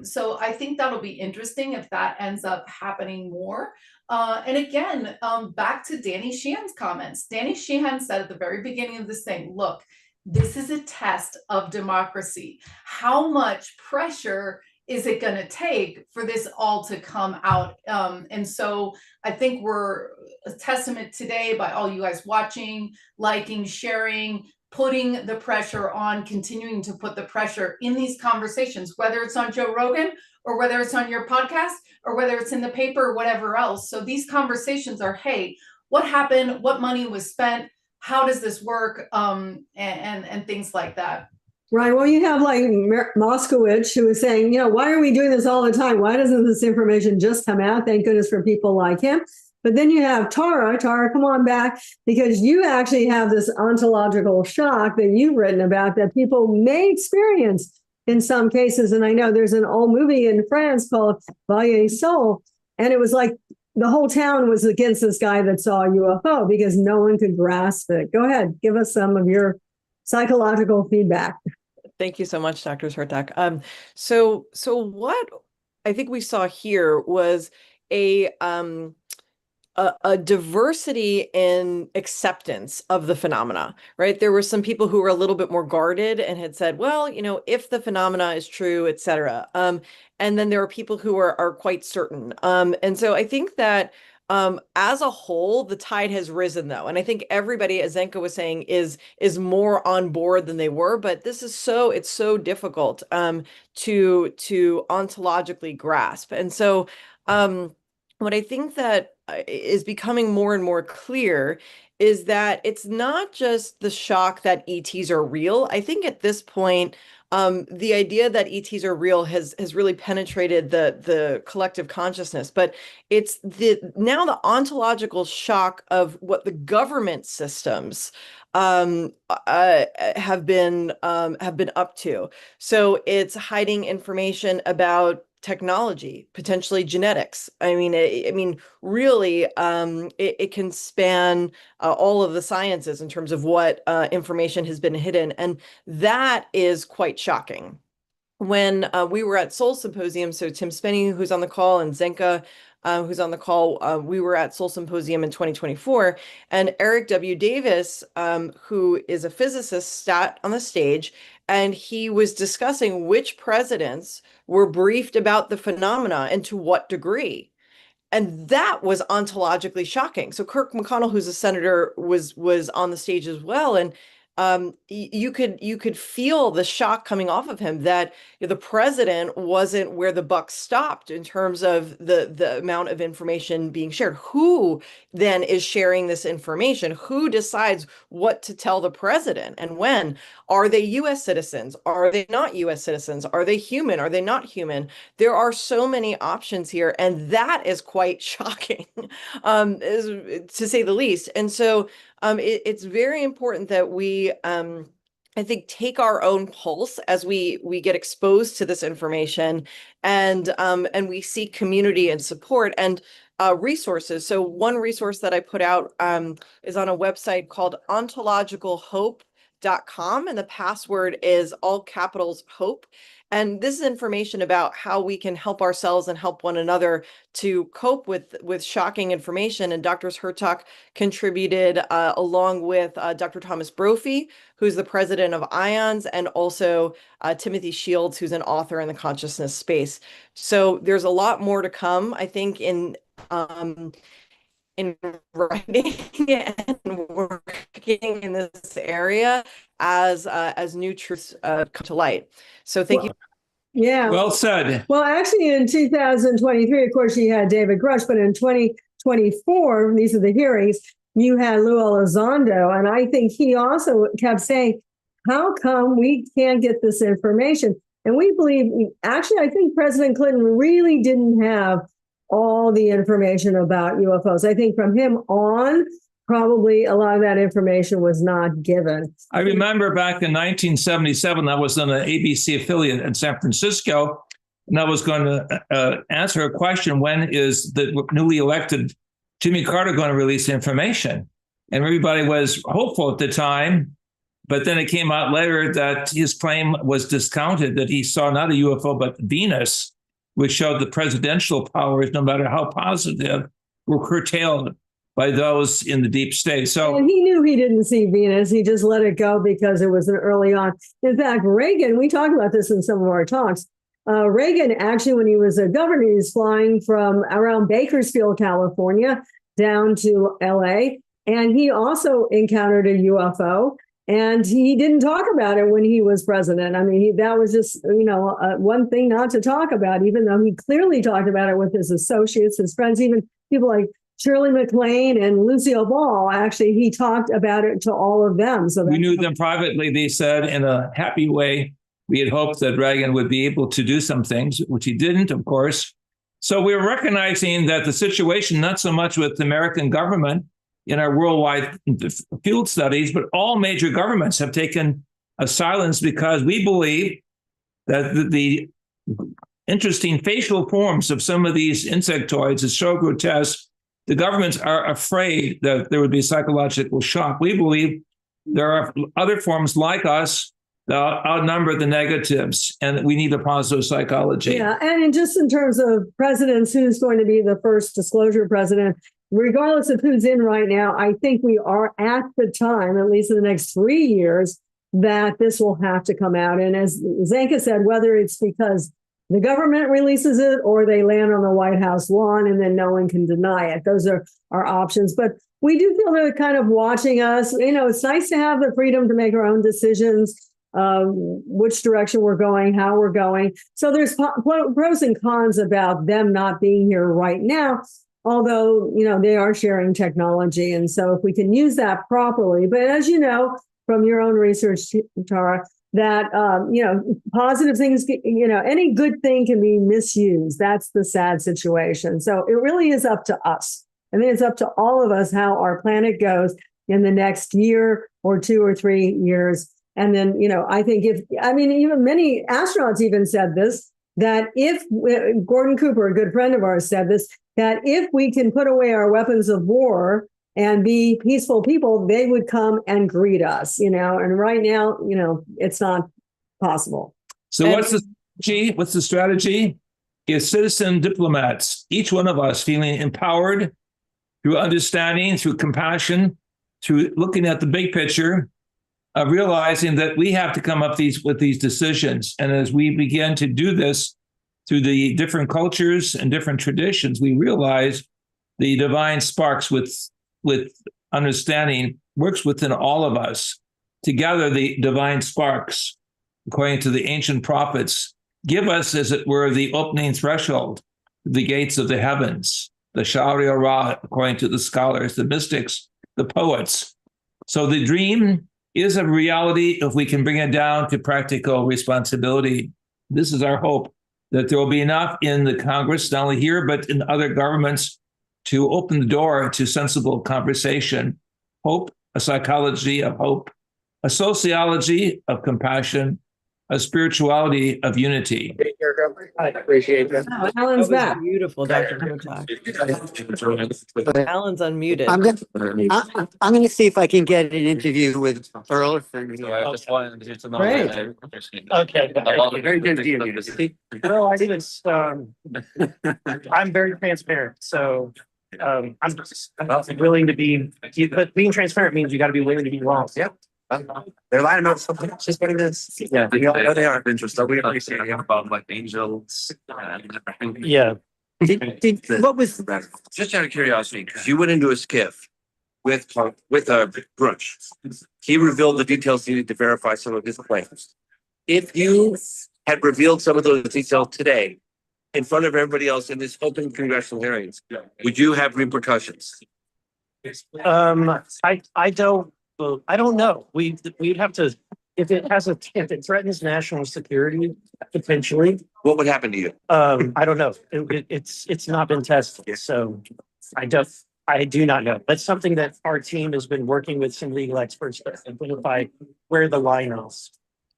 So I think that'll be interesting if that ends up happening more. And again, back to Danny Sheehan's comments. Danny Sheehan said at the very beginning of this thing, look, this is a test of democracy. How much pressure is it going to take for this all to come out? And so I think we're a testament today by all you guys watching, liking, sharing, putting the pressure on, continuing to put the pressure in these conversations, whether it's on Joe Rogan or whether it's on your podcast or whether it's in the paper or whatever else. So these conversations are, hey, what happened? What money was spent? How does this work? And things like that. Right. Well, you have like Moskowitz, who was saying, why are we doing this all the time? Why doesn't this information just come out? Thank goodness for people like him. But then you have Tara, come on back, because you actually have this ontological shock that you've written about that people may experience in some cases. And I know there's an old movie in France called Valle Soul, and it was like the whole town was against this guy that saw a UFO because no one could grasp it. Go ahead, give us some of your psychological feedback. Thank you so much, Dr. Hurtak. So what I think we saw here was a diversity in acceptance of the phenomena, right? There were some people who were a little bit more guarded and had said, well, if the phenomena is true, et cetera. And then there are people who are quite certain. And so I think that as a whole, the tide has risen, though. And I think everybody, as Zenka was saying, is more on board than they were. But this is it's so difficult to ontologically grasp. And so what I think that is becoming more and more clear is that it's not just the shock that ETs are real. I think at this point, the idea that ETs are real has really penetrated the collective consciousness, but it's now the ontological shock of what the government systems have been up to. So it's hiding information about technology, potentially genetics. I mean, really, it can span all of the sciences in terms of what information has been hidden, and that is quite shocking. When we were at Soul Symposium, so Tim Spinney, who's on the call, and Zenka, who's on the call, we were at Soul Symposium in 2024, and Eric W. Davis, who is a physicist, sat on the stage, and he was discussing which presidents were briefed about the phenomena and to what degree. And that was ontologically shocking. So Kirk McConnell, who's a senator, was on the stage as well. And you could feel the shock coming off of him that the president wasn't where the buck stopped in terms of the amount of information being shared. Who then is sharing this information? Who decides what to tell the president and when? Are they U.S. citizens? Are they not U.S. citizens? Are they human? Are they not human? There are so many options here, and that is quite shocking, to say the least. And so it's very important that we, I think, take our own pulse as we get exposed to this information, and we seek community and support and resources. So one resource that I put out is on a website called ontologicalhope.com, and the password is all capitals HOPE. And this is information about how we can help ourselves and help one another to cope with shocking information. And Dr. Hurtak contributed along with Dr. Thomas Brophy, who's the president of IONS, and also Timothy Shields, who's an author in the consciousness space. So there's a lot more to come, I think, in writing and working in this area as new truths come to light. So thank you. Yeah. Well said. Well, actually, in 2023, of course, you had David Grush, but in 2024, these are the hearings, you had Lou Elizondo, and I think he also kept saying, how come we can't get this information? And we believe, actually, I think President Clinton really didn't have all the information about UFOs. I think from him on, probably a lot of that information was not given. I remember back in 1977, I was on an ABC affiliate in San Francisco, and I was going to answer a question: when is the newly elected Jimmy Carter going to release information? And everybody was hopeful at the time, but then it came out later that his claim was discounted, that he saw not a UFO, but Venus, which showed the presidential powers, no matter how positive, were curtailed by those in the deep state. So and he knew he didn't see Venus. He just let it go because it was an early on. In fact, Reagan, we talked about this in some of our talks. Reagan, actually, when he was a governor, he was flying from around Bakersfield, California, down to LA. And he also encountered a UFO. And he didn't talk about it when he was president. I mean, that was just, one thing not to talk about, even though he clearly talked about it with his associates, his friends, even people like Shirley MacLaine and Lucille Ball. Actually, he talked about it to all of them. So we knew them privately, they said, in a happy way. We had hoped that Reagan would be able to do some things, which he didn't, of course. So we're recognizing that the situation, not so much with the American government in our worldwide field studies, but all major governments have taken a silence because we believe that the interesting facial forms of some of these insectoids is so grotesque, the governments are afraid that there would be psychological shock. We believe there are other forms like us that outnumber the negatives, and we need a positive psychology. Yeah, and just in terms of presidents, who's going to be the first disclosure president, regardless of who's in right now, I think we are at the time, at least in the next 3 years, that this will have to come out. And as Zenka said, whether it's because the government releases it or they land on the White House lawn and then no one can deny it. Those are our options. But we do feel they're kind of watching us. It's nice to have the freedom to make our own decisions, which direction we're going, how we're going. So there's pros and cons about them not being here right now, although, they are sharing technology. And so if we can use that properly, but as you know, from your own research, Tara, that, positive things, any good thing can be misused. That's the sad situation. So it really is up to us. I think it's up to all of us how our planet goes in the next year or 2 or 3 years. And then, I think even many astronauts even said this, that if Gordon Cooper, a good friend of ours, said this, that if we can put away our weapons of war and be peaceful people, they would come and greet us, and right now, it's not possible. So what's the strategy? Is citizen diplomats, each one of us feeling empowered through understanding, through compassion, through looking at the big picture, realizing that we have to come up with these decisions. And as we begin to do this through the different cultures and different traditions, we realize the divine sparks with understanding works within all of us. Together, the divine sparks, according to the ancient prophets, give us, as it were, the opening threshold, the gates of the heavens, the Sharia Ra, according to the scholars, the mystics, the poets. So the dream is a reality if we can bring it down to practical responsibility. This is our hope, that there will be enough in the Congress, not only here, but in other governments, to open the door to sensible conversation. Hope, a psychology of hope, a sociology of compassion, a spirituality of unity. I appreciate that. Oh, Alan's back. Beautiful, Dr. Hurtak. Alan's unmuted. I'm going to see if I can get an interview with Earl. Great. Okay. Very good to you. Well, I think it's, I'm very transparent, so I'm willing to be, but being transparent means you got to be willing to be wrong. Yep. They're lying about something. It's just what it is. Yeah, we all know they are. Interesting. We appreciate it. About like angels. Yeah. What was Just out of curiosity, because you went into a skiff with a brush. He revealed the details needed to verify some of his claims. If you had revealed some of those details today in front of everybody else in this open congressional hearings, would you have repercussions? I don't know. We'd have to if it threatens national security, potentially, What would happen to you? I don't know. It's not been tested, so I do not know. That's something that our team has been working with some legal experts to identify where the line is.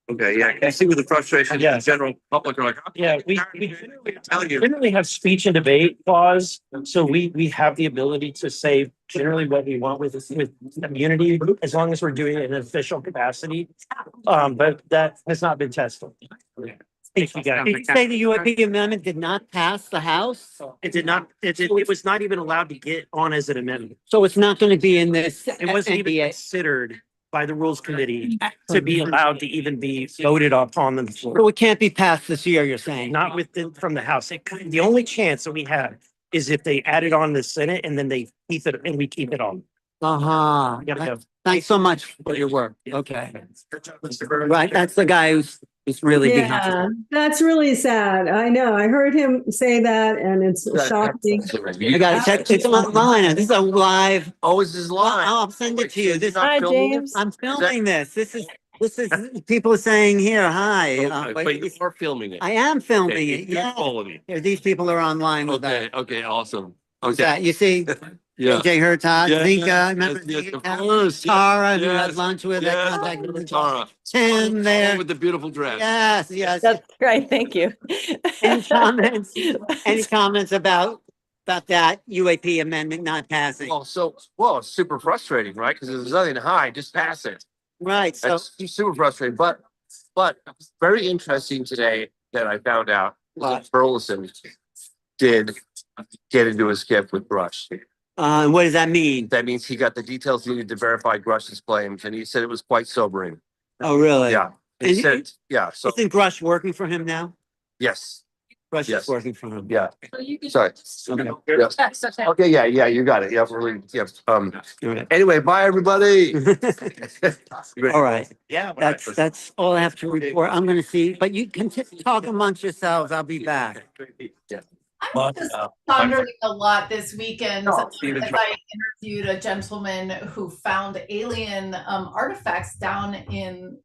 Okay, yeah, I see with the frustration, Yeah. the general public are like, "Oh, Yeah, we tell you." generally have speech and debate clause, so we have the ability to say generally what we want with immunity, as long as we're doing it in an official capacity. But that has not been tested. Thank you, guys. Did you say the UAP amendment did not pass the House? It did not, it was not even allowed to get on as an amendment. So it's not going to be in this It wasn't even NDA. considered by the Rules Committee to be allowed to even be voted upon the floor. So it can't be passed this year, you're saying? Not from the House. The only chance that we have is if they add it on the Senate and then they keep it and we keep it on. Uh-huh. We gotta go. Thanks so much for your work. Okay. Right, that's the guy who's really Yeah, behind. that's really sad. I know. I heard him say that and it's shocking. I got to check. It's online. This is a live. Oh, is this live? I'll send it to you. This, Hi, James. I'm filming this. This is people are saying here, hi. Okay, but you are filming it. I am filming Okay, it. good Yeah. quality. Here, these people are online with Okay, that. okay, awesome. What's Okay, that? You see, yeah. AJ Hurtak, Yeah, Zenka, yeah, remember yes, yes, of Zenka? course, yes, Tara, who yes, had lunch with, that yes, contacted me. Tara. Tim there. With the beautiful dress. Yes, yes. That's great. Thank you. Any comments? Any comments about that UAP amendment not passing? Oh, well, it's super frustrating, right? Because there's nothing to hide, just pass it. Right, so, That's super frustrating, but very interesting today that I found out that Burleson did get into a skip with Brush. what does that mean? That means he got the details needed to verify Brush's claims, and he said it was quite sobering. Oh, really? Yeah. He And said, yeah, so, Isn't Brush working for him now? yes, Brush Yes. is working for him. yeah, sorry. Yeah. Okay, yeah, you got it. Anyway, bye, everybody. All right. Yeah. That's all I have to report. I'm gonna see, but you can talk amongst yourselves. I'll be back. I'm just pondering a lot this weekend as I interviewed a gentleman who found alien artifacts down in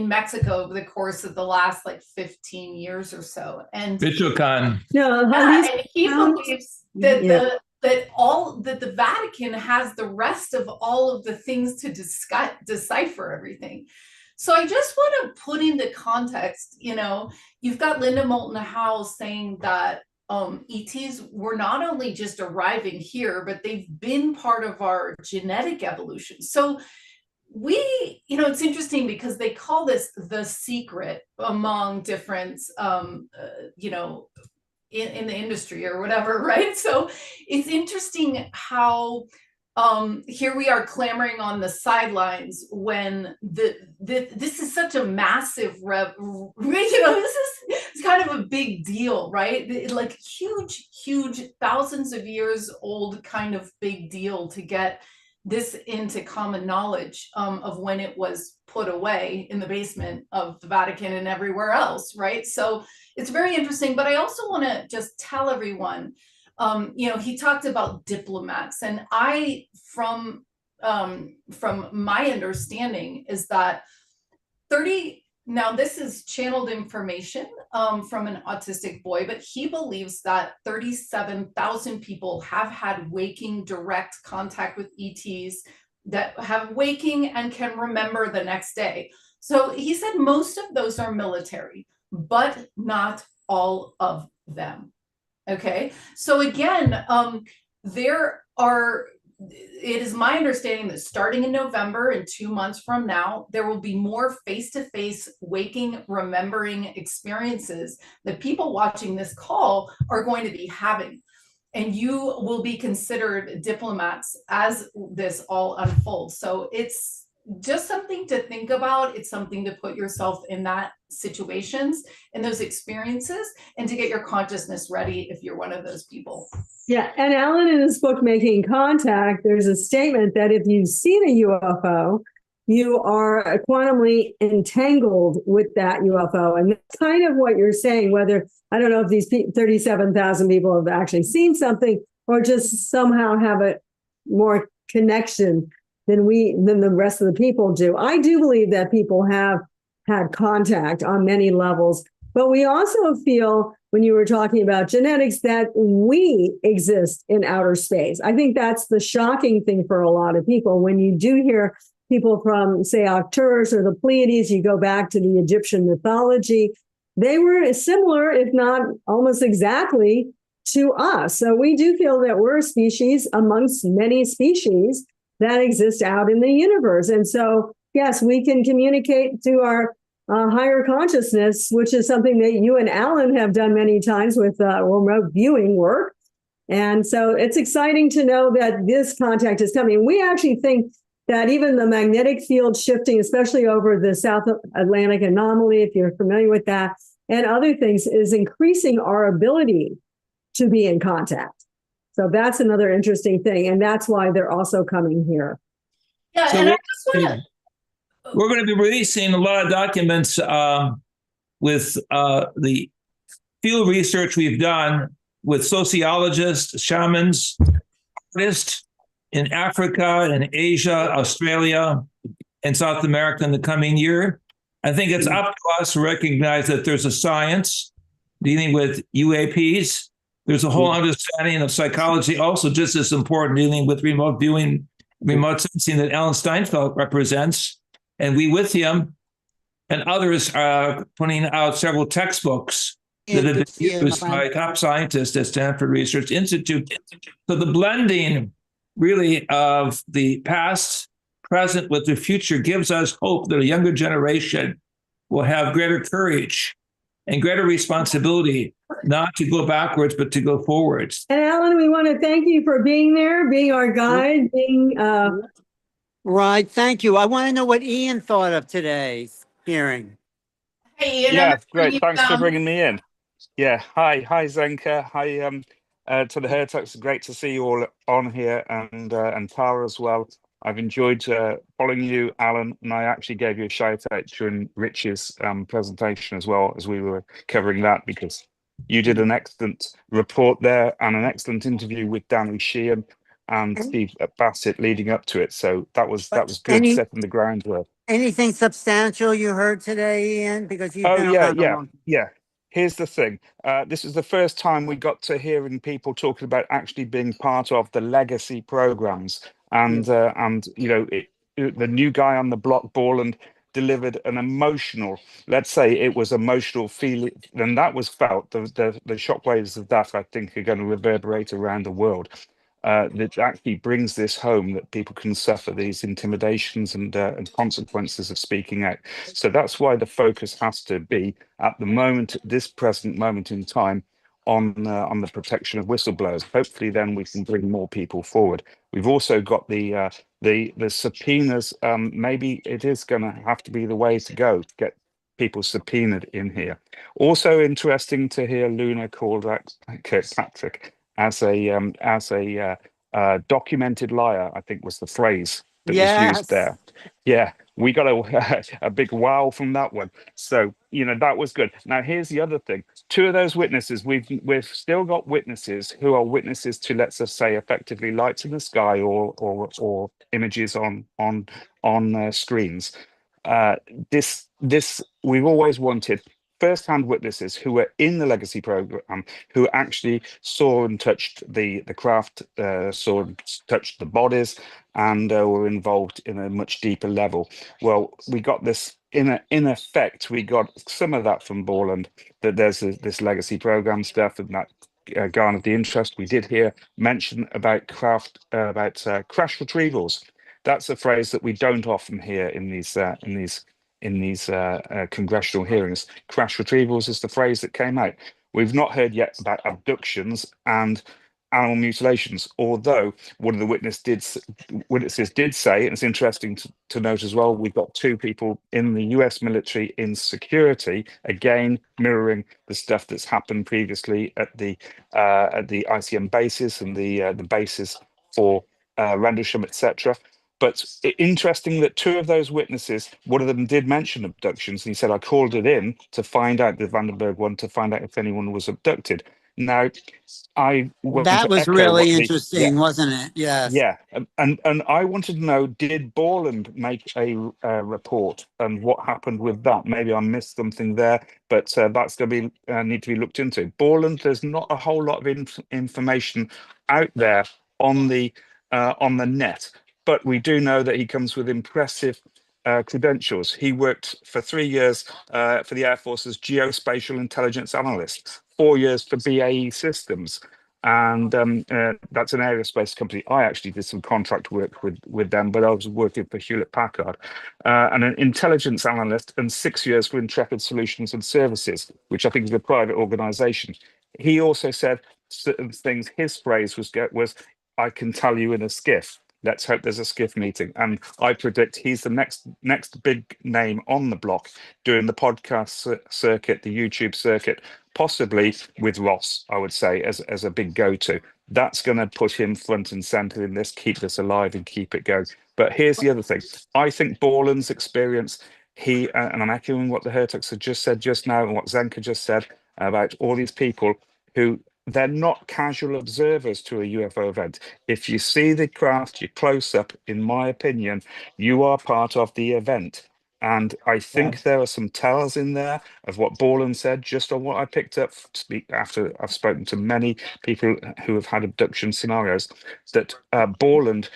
Mexico over the course of the last like 15 years or so. And Michoacan. No, and he believes that Yeah. that the Vatican has the rest of all of the things to decipher everything. So I just want to put into context, you've got Linda Moulton Howe saying that ETs were not only just arriving here, but they've been part of our genetic evolution. So it's interesting because they call this the secret among different, in the industry or whatever, right? So it's interesting how here we are clamoring on the sidelines when this is such a massive it's kind of a big deal, right? Like huge thousands of years old kind of big deal to get this into common knowledge of when it was put away in the basement of the Vatican and everywhere else, right? So it's very interesting, but I also want to just tell everyone, he talked about diplomats, and from my understanding is that now this is channeled information from an autistic boy, but he believes that 37,000 people have had waking direct contact with ETs that have waking and can remember the next day. So he said most of those are military, but not all of them. Okay, so again, it is my understanding that starting in November, in 2 months from now, there will be more face-to-face waking, remembering experiences that people watching this call are going to be having. And you will be considered diplomats as this all unfolds. So it's just something to think about. It's something to put yourself in that situations and those experiences, and to get your consciousness ready if you're one of those people. Yeah, and Alan in his book, Making Contact, there's a statement that if you've seen a UFO, you are quantumly entangled with that UFO. And that's kind of what you're saying, whether, I don't know if these 37,000 people have actually seen something or just somehow have a more connection than the rest of the people do. I do believe that people have had contact on many levels, but we also feel, when you were talking about genetics, that we exist in outer space. I think that's the shocking thing for a lot of people. When you do hear people from, say, Arcturus or the Pleiades, you go back to the Egyptian mythology, they were similar, if not almost exactly, to us. So we do feel that we're a species amongst many species that exist out in the universe. And so, yes, we can communicate to our higher consciousness, which is something that you and Alan have done many times with remote viewing work. And so it's exciting to know that this contact is coming. We actually think that even the magnetic field shifting, especially over the South Atlantic anomaly, if you're familiar with that, and other things, is increasing our ability to be in contact. So that's another interesting thing. And that's why they're also coming here. Yeah, So and I just want to. we're going to be releasing a lot of documents with the field research we've done with sociologists, shamans, artists in Africa and Asia, Australia, and South America in the coming year. I think it's up to us to recognize that there's a science dealing with UAPs. There's a whole understanding of psychology, also just as important, dealing with remote viewing, remote sensing that Alan Steinfeld represents. And we with him and others are putting out several textbooks that have been used by top scientists at Stanford Research Institute. So the blending really of the past, present with the future gives us hope that a younger generation will have greater courage and greater responsibility, not to go backwards, but to go forwards. And Alan, we want to thank you for being there, being our guide, being Right, thank you. I want to know what Ian thought of today's hearing. Hey, Ian, Yeah, I'm great. you Thanks for bringing me in. Yeah, hi, Zenka. Hi, to the Hurtaks. Great to see you all on here, and Caro as well. I've enjoyed following you, Alan, and I actually gave you a shout out during Rich's presentation as well, as we were covering that, because you did an excellent report there and an excellent interview with Danny Sheehan and Steve Bassett leading up to it. So that was good, setting the groundwork. Anything substantial you heard today, Ian? Because you've been around a long time. Yeah. Here's the thing. This is the first time we got to hearing people talking about actually being part of the legacy programs, and you know, the new guy on the block, Borland, delivered an emotional. Let's say it was emotional feeling, and that was felt. The shockwaves of that, I think, are going to reverberate around the world. That actually brings this home, that people can suffer these intimidations and consequences of speaking out. So that's why the focus has to be at the moment, this present moment in time, on the protection of whistleblowers. Hopefully, then we can bring more people forward. We've also got the subpoenas. Maybe it is going to have to be the way to go. Get people subpoenaed in here. Also interesting to hear Luna called out Kirkpatrick as a documented liar, I think was the phrase that was used there. Yeah, we got a big wow from that one. So, you know, that was good. Now, here's the other thing. Two of those witnesses, we've still got witnesses who are witnesses to, let's just say, effectively lights in the sky or images on screens. This we've always wanted first-hand witnesses who were in the legacy program, who actually saw and touched the craft, saw and touched the bodies, and were involved in a much deeper level. Well, we got this in effect. We got some of that from Borland, that there's this legacy program stuff, and that garnered the interest. We did hear mention about crash retrievals. That's a phrase that we don't often hear in these congressional hearings. Crash retrievals is the phrase that came out. We've not heard yet about abductions and animal mutilations, although one of the witnesses did say, and it's interesting to note as well, we've got two people in the US military in security, again mirroring the stuff that's happened previously at the ICM bases and the bases for Rendlesham, etc. But interesting that two of those witnesses, one of them did mention abductions. And he said, I called it in to find out, the Vandenberg one, to find out if anyone was abducted. Now, I want That to was echo really what the, interesting, wasn't it? Yes. yeah, and I wanted to know, did Borland make a report, and what happened with that? Maybe I missed something there, but that's going to be need to be looked into. Borland, there's not a whole lot of information out there on the net, but we do know that he comes with impressive credentials. He worked for 3 years for the Air Force as geospatial intelligence analyst, 4 years for BAE Systems, and that's an aerospace company. I actually did some contract work with them, but I was working for Hewlett Packard, and an intelligence analyst, and 6 years for Intrepid Solutions and Services, which I think is a private organization. He also said certain things. His phrase was, I can tell you in a skiff. Let's hope there's a skiff meeting. And I predict he's the next big name on the block doing the podcast circuit, the YouTube circuit, possibly with Ross, I would say, as a big go-to. That's going to put him front and center in this, keep this alive and keep it going. But here's the other thing. I think Borland's experience, and I'm echoing what the Hurtaks had just said just now and what Zenka just said about all these people who, they're not casual observers to a UFO event. If you see the craft, you're close up, in my opinion, you are part of the event. And I think there are some tells in there of what Borland said, just on what I picked up after I've spoken to many people who have had abduction scenarios, that Borland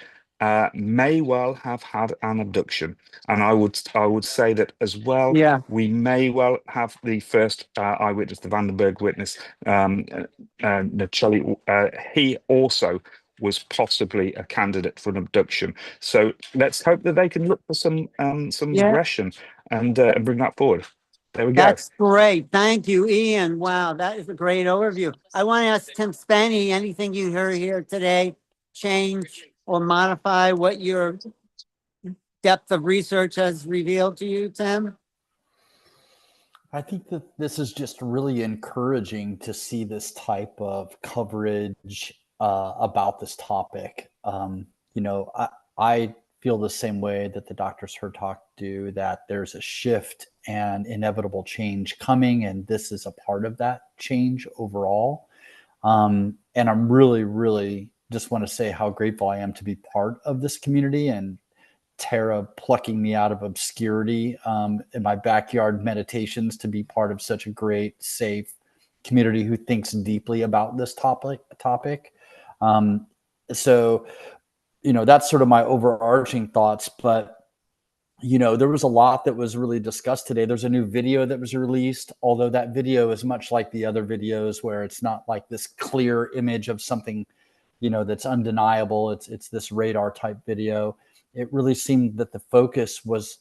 may well have had an abduction. And I would say that as well. Yeah. We may well have the first eyewitness, the Vandenberg witness, Nuccetelli. He also was possibly a candidate for an abduction. So let's hope that they can look for some regression and bring that forward. There we go. That's great. Thank you, Ian. Wow, that is a great overview. I want to ask Tim Spenny, anything you heard here today change or modify what your depth of research has revealed to you, Tim? I think that this is just really encouraging to see this type of coverage about this topic. I feel the same way that the Drs. Hurtak do, that there's a shift and inevitable change coming, and this is a part of that change overall. And I'm really, really just want to say how grateful I am to be part of this community, and Tara plucking me out of obscurity in my backyard meditations to be part of such a great, safe community who thinks deeply about this topic. So, that's sort of my overarching thoughts. But, there was a lot that was really discussed today. There's a new video that was released, although that video is much like the other videos where it's not like this clear image of something, that's undeniable. It's this radar type video. It really seemed that the focus was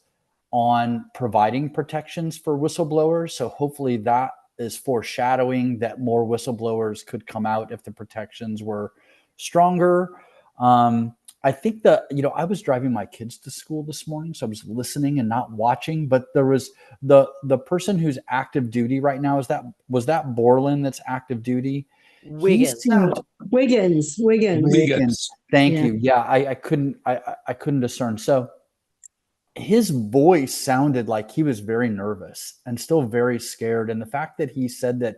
on providing protections for whistleblowers. So hopefully that is foreshadowing that more whistleblowers could come out if the protections were stronger. I think that, I was driving my kids to school this morning, so I was listening and not watching, but there was the person who's active duty right now. Was that Borland that's active duty? Wiggins. Thank you. Yeah, I couldn't discern. So his voice sounded like he was very nervous and still very scared. And the fact that he said that,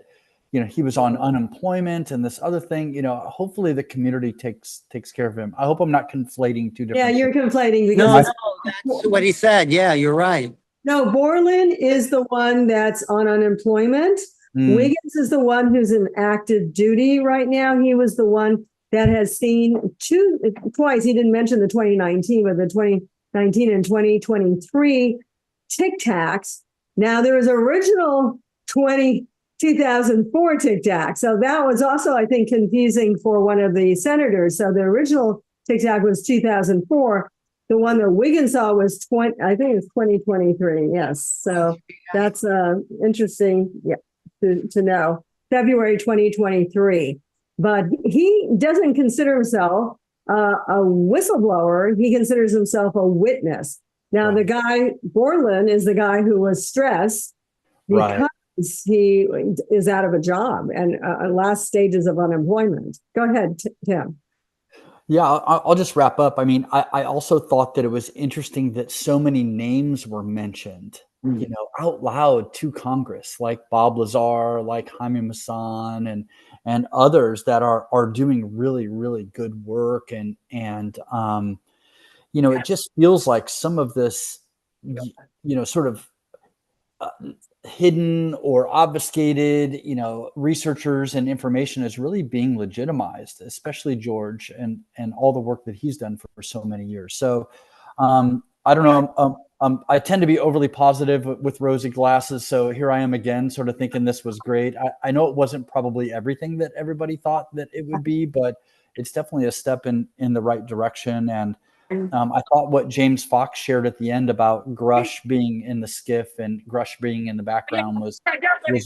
he was on unemployment and this other thing, hopefully the community takes care of him. I hope I'm not conflating two different. Yeah, you're conflating. Because that's what he said. Yeah, you're right. No, Borland is the one that's on unemployment. Wiggins is the one who's in active duty right now. He was the one that has seen twice. He didn't mention the 2019, but the 2019 and 2023 Tic Tacs. Now there was original 2004 Tic Tac. So that was also, I think, confusing for one of the senators. So the original Tic Tac was 2004. The one that Wiggins saw was 2023. Yes. So that's interesting. Yeah. To know, February 2023. But he doesn't consider himself a whistleblower. He considers himself a witness. Now, the guy, Borland, is the guy who was stressed because he is out of a job and last stages of unemployment. Go ahead, Tim. Yeah, I'll just wrap up. I mean, I also thought that it was interesting that so many names were mentioned, out loud to Congress, like Bob Lazar, like Jaime Maussan, others that are doing really, really good work. And you know, it just feels like some of this, you know, sort of hidden or obfuscated, you know, researchers and information is really being legitimized, especially George and all the work that he's done for so many years. So I don't know. I tend to be overly positive with rosy glasses. So here I am again, sort of thinking this was great. I know it wasn't probably everything that everybody thought that it would be, but it's definitely a step in the right direction. And I thought what James Fox shared at the end about Grush being in the skiff and Grush being in the background was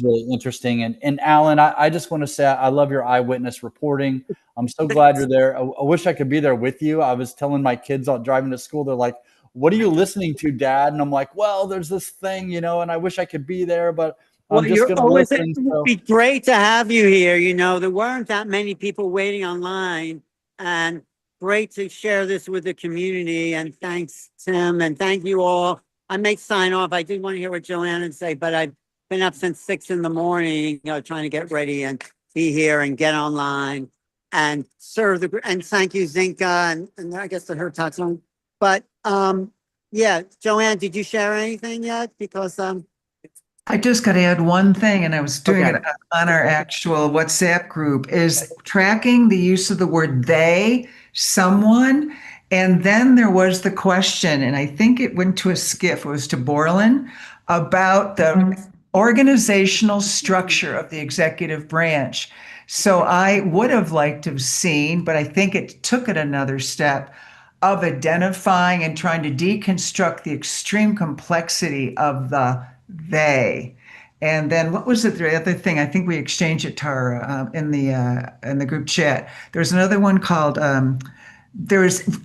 really interesting. And Alan, I just want to say I love your eyewitness reporting. I'm so glad you're there. I wish I could be there with you. I was telling my kids out driving to school, they're like, "What are you listening to, Dad?" And I'm like, "Well, there's this thing, you know, and I wish I could be there, but I'm just going to listen." It would be great to have you here. You know, there weren't that many people waiting online, and great to share this with the community. And thanks, Tim, and thank you all. I may sign off. I did want to hear what Joanne would say, but I've been up since 6 in the morning, you know, trying to get ready and be here and get online and serve the, and thank you, Zenka, and I guess the Hurtak song. But yeah, Joanne, did you share anything yet? Because I just got to add one thing, and I was doing it on our actual WhatsApp group, is tracking the use of the word they, someone, and then there was the question, and I think it went to a skiff, it was to Borland, about the organizational structure of the executive branch. So I would have liked to have seen, but I think it took it another step, of identifying and trying to deconstruct the extreme complexity of the they. And then what was the other thing? I think we exchanged it, Tara, in the group chat. There's another one called, I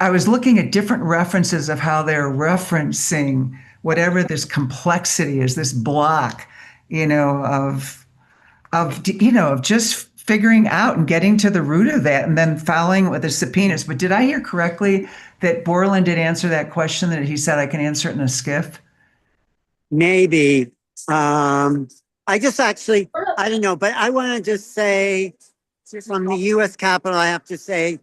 was looking at different references of how they're referencing whatever this complexity is, this block, you know, of just figuring out and getting to the root of that and then following with the subpoenas. But did I hear correctly that Borland did answer that question, that he said I can answer it in a skiff? maybe. I just actually, I don't know, but I want to just say from the U.S. Capitol, I have to say,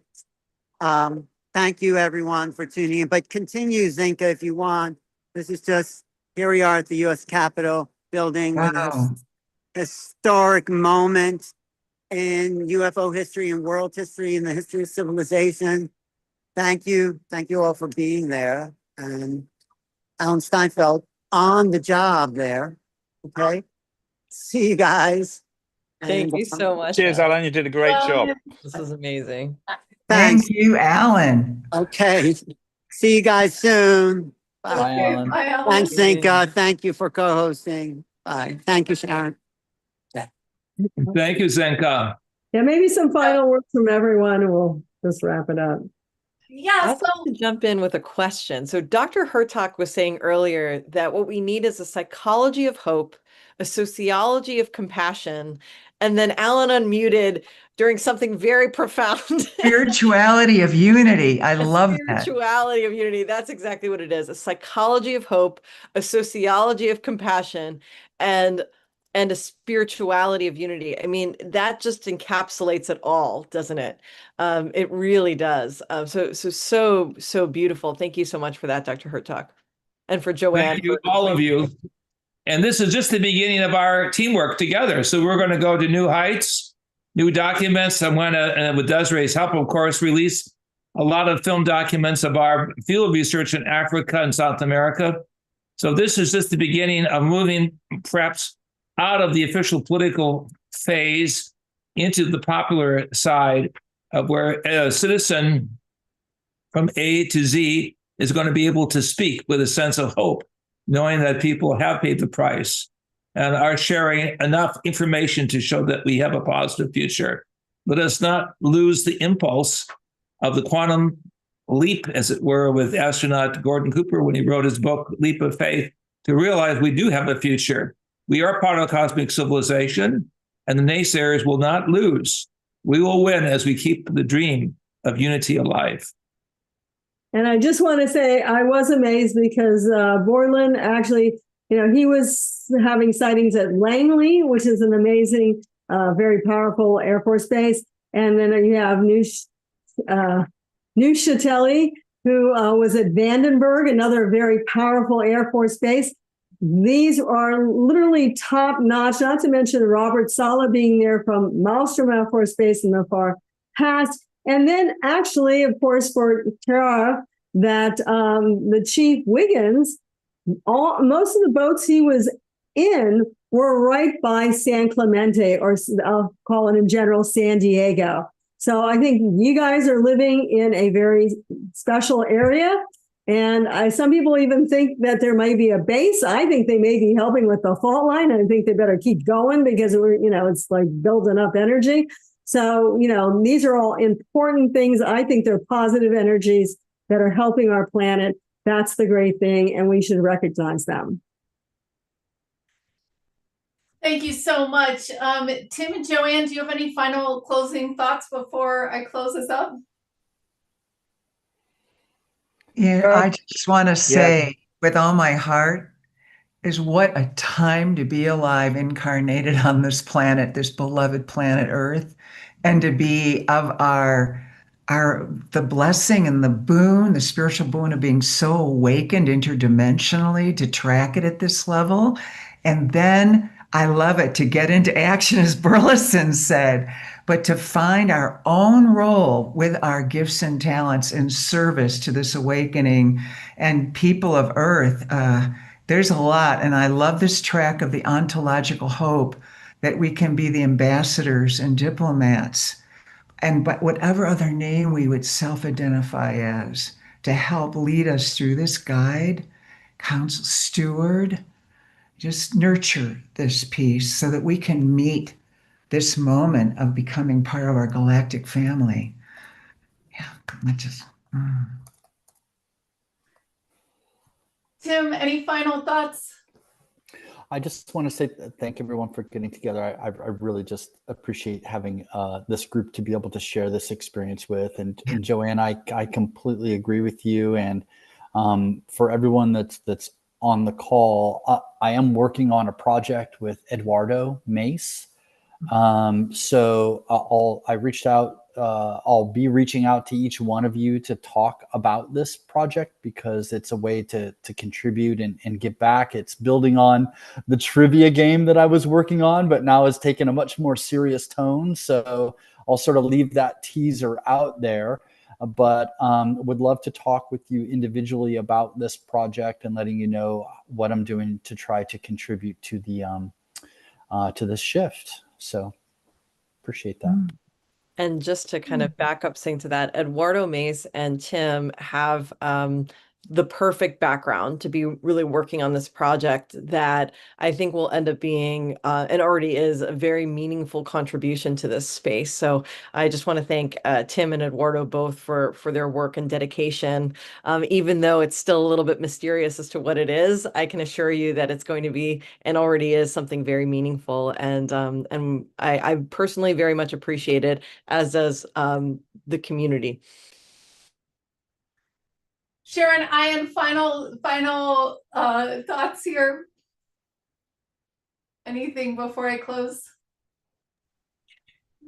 thank you everyone for tuning in, but continue, Zenka, if you want. This is just, here we are at the U.S. Capitol building. Wow. Historic moment in UFO history and world history and the history of civilization. Thank you. Thank you all for being there. And Alan Steinfeld on the job there. Okay. See you guys. Thank you so much. Cheers, Alan. You did a great job. This is amazing. Thanks. Thank you, Alan. Okay. See you guys soon. Bye. Bye, Alan. Bye, Alan. Thanks, Zenka. Thank you for co-hosting. Bye. Thank you, Sharon. Thank you, Zenka. Yeah, maybe some final words from everyone, and we'll just wrap it up. Yeah, I'd like to jump in with a question. So Dr. Hurtak was saying earlier that what we need is a psychology of hope, a sociology of compassion, and then Alan unmuted during something very profound. Spirituality of unity. I love that. Spirituality of unity. That's exactly what it is. A psychology of hope, a sociology of compassion, and a spirituality of unity. I mean, that just encapsulates it all, doesn't it? It really does. So beautiful. Thank you so much for that, Dr. Hurtak, and for Joanne. Thank you, all of you. And this is just the beginning of our teamwork together. So we're going to go to new heights, new documents. I'm going to, with Desiree's help, of course, release a lot of film documents of our field research in Africa and South America. So this is just the beginning of moving perhaps out of the official political phase into the popular side of where a citizen from A to Z is going to be able to speak with a sense of hope, knowing that people have paid the price and are sharing enough information to show that we have a positive future. Let us not lose the impulse of the quantum leap, as it were, with astronaut Gordon Cooper when he wrote his book, Leap of Faith, to realize we do have a future. We are part of cosmic civilization, and the naysayers will not lose. We will win as we keep the dream of unity alive. And I just want to say I was amazed because Borland actually, he was having sightings at Langley, which is an amazing very powerful Air Force base. And then you have Nuccetelli, who was at Vandenberg, another very powerful Air Force base. These are literally top notch, not to mention Robert Sala being there from Malmstrom Air Force Base in the far past. And then actually, of course, for Caro, that the Chief Wiggins, most of the boats he was in were right by San Clemente, or I'll call it in general, San Diego. So I think you guys are living in a very special area. And some people even think that there might be a base. I think they may be helping with the fault line. I think they better keep going because it's like building up energy. So, these are all important things. I think they're positive energies that are helping our planet. That's the great thing, and we should recognize them. Thank you so much. Tim and Joanne, do you have any final closing thoughts before I close this up? Yeah, I just want to say with all my heart is what a time to be alive, incarnated on this planet, this beloved planet Earth, and to be of the blessing and the boon, the spiritual boon of being so awakened interdimensionally to track it at this level. And then I love it to get into action, as Burleson said, but to find our own role with our gifts and talents in service to this awakening and people of Earth. There's a lot. And I love this track of the ontological hope that we can be the ambassadors and diplomats, and but whatever other name we would self-identify as, to help lead us through this guide, counsel, steward, just nurture this piece so that we can meet this moment of becoming part of our galactic family. Yeah, I just. Tim, any final thoughts? I just want to say thank everyone for getting together. I really just appreciate having this group to be able to share this experience with. And Joanne, I completely agree with you. And for everyone that's on the call, I am working on a project with Eduardo Mace. So I reached out. I'll be reaching out to each one of you to talk about this project because it's a way to contribute and give back. It's building on the trivia game that I was working on, but now has taken a much more serious tone. So I'll sort of leave that teaser out there, but would love to talk with you individually about this project and letting you know what I'm doing to try to contribute to the to this shift. So appreciate that. And just to kind of back up saying to that, Eduardo Mace and Tim have the perfect background to be really working on this project that I think will end up being, and already is, a very meaningful contribution to this space. So I just want to thank Tim and Eduardo both for their work and dedication. Even though it's still a little bit mysterious as to what it is, I can assure you that it's going to be, and already is, something very meaningful. And I personally very much appreciate it, as does the community. Sharon, Ian, final thoughts here? Anything before I close?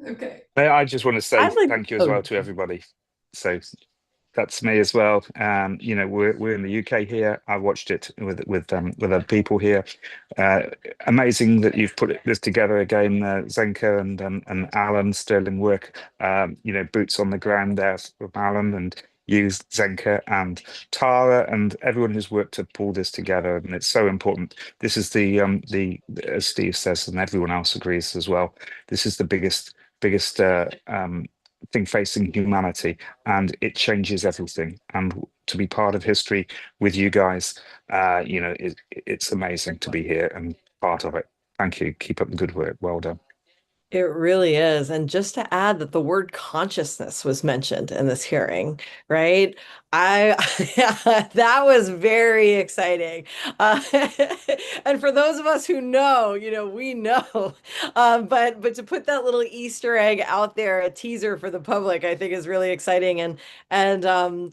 Okay. I just want to say thank you as oh. well to everybody. So that's me as well. We're in the UK here. I watched it with other people here. Amazing that you've put this together again, Zenka and Alan. Sterling work. Boots on the ground there from Alan, and you, Zenka, and Tara, and everyone who's worked to pull this together. And it's so important. This is the as Steve says, and everyone else agrees as well, this is the biggest thing facing humanity, and it changes everything. And to be part of history with you guys, it's amazing to be here and part of it. Thank you. Keep up the good work. Well done. It really is. And just to add that the word consciousness was mentioned in this hearing, right? That was very exciting. And for those of us who know, we know. But to put that little Easter egg out there, a teaser for the public, I think is really exciting. And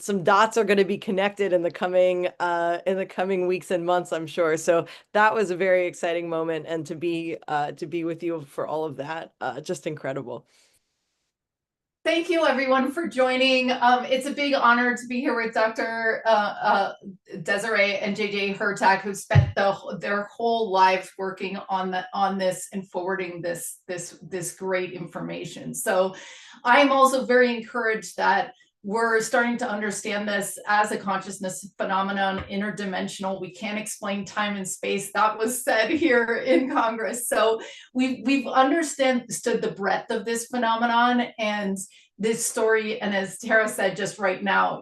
some dots are going to be connected in the coming weeks and months, I'm sure. So that was a very exciting moment, and to be with you for all of that, just incredible. Thank you, everyone, for joining. It's a big honor to be here with Dr. Desiree and JJ Hurtak, who spent their whole lives working on this and forwarding this great information. So I'm also very encouraged that we're starting to understand this as a consciousness phenomenon, interdimensional. We can't explain time and space. That was said here in Congress. So we've understood the breadth of this phenomenon and this story. And as Tara said just right now,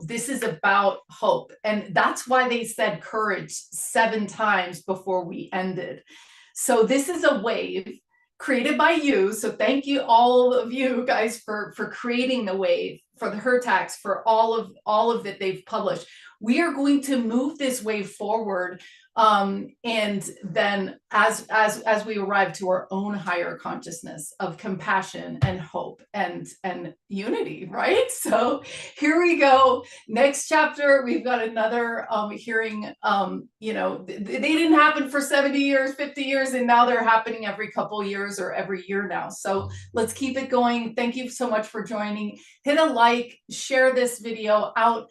this is about hope. And that's why they said courage 7 times before we ended. So this is a wave created by you. So thank you, all of you guys, for creating the wave, for the Hurtaks, for all of that they've published. We are going to move this wave forward, and then as we arrive to our own higher consciousness of compassion and hope and unity, right? So here we go. Next chapter, we've got another hearing. They didn't happen for 70 years, 50 years, and now they're happening every couple years or every year now. So let's keep it going. Thank you so much for joining. Hit a like, share this video out.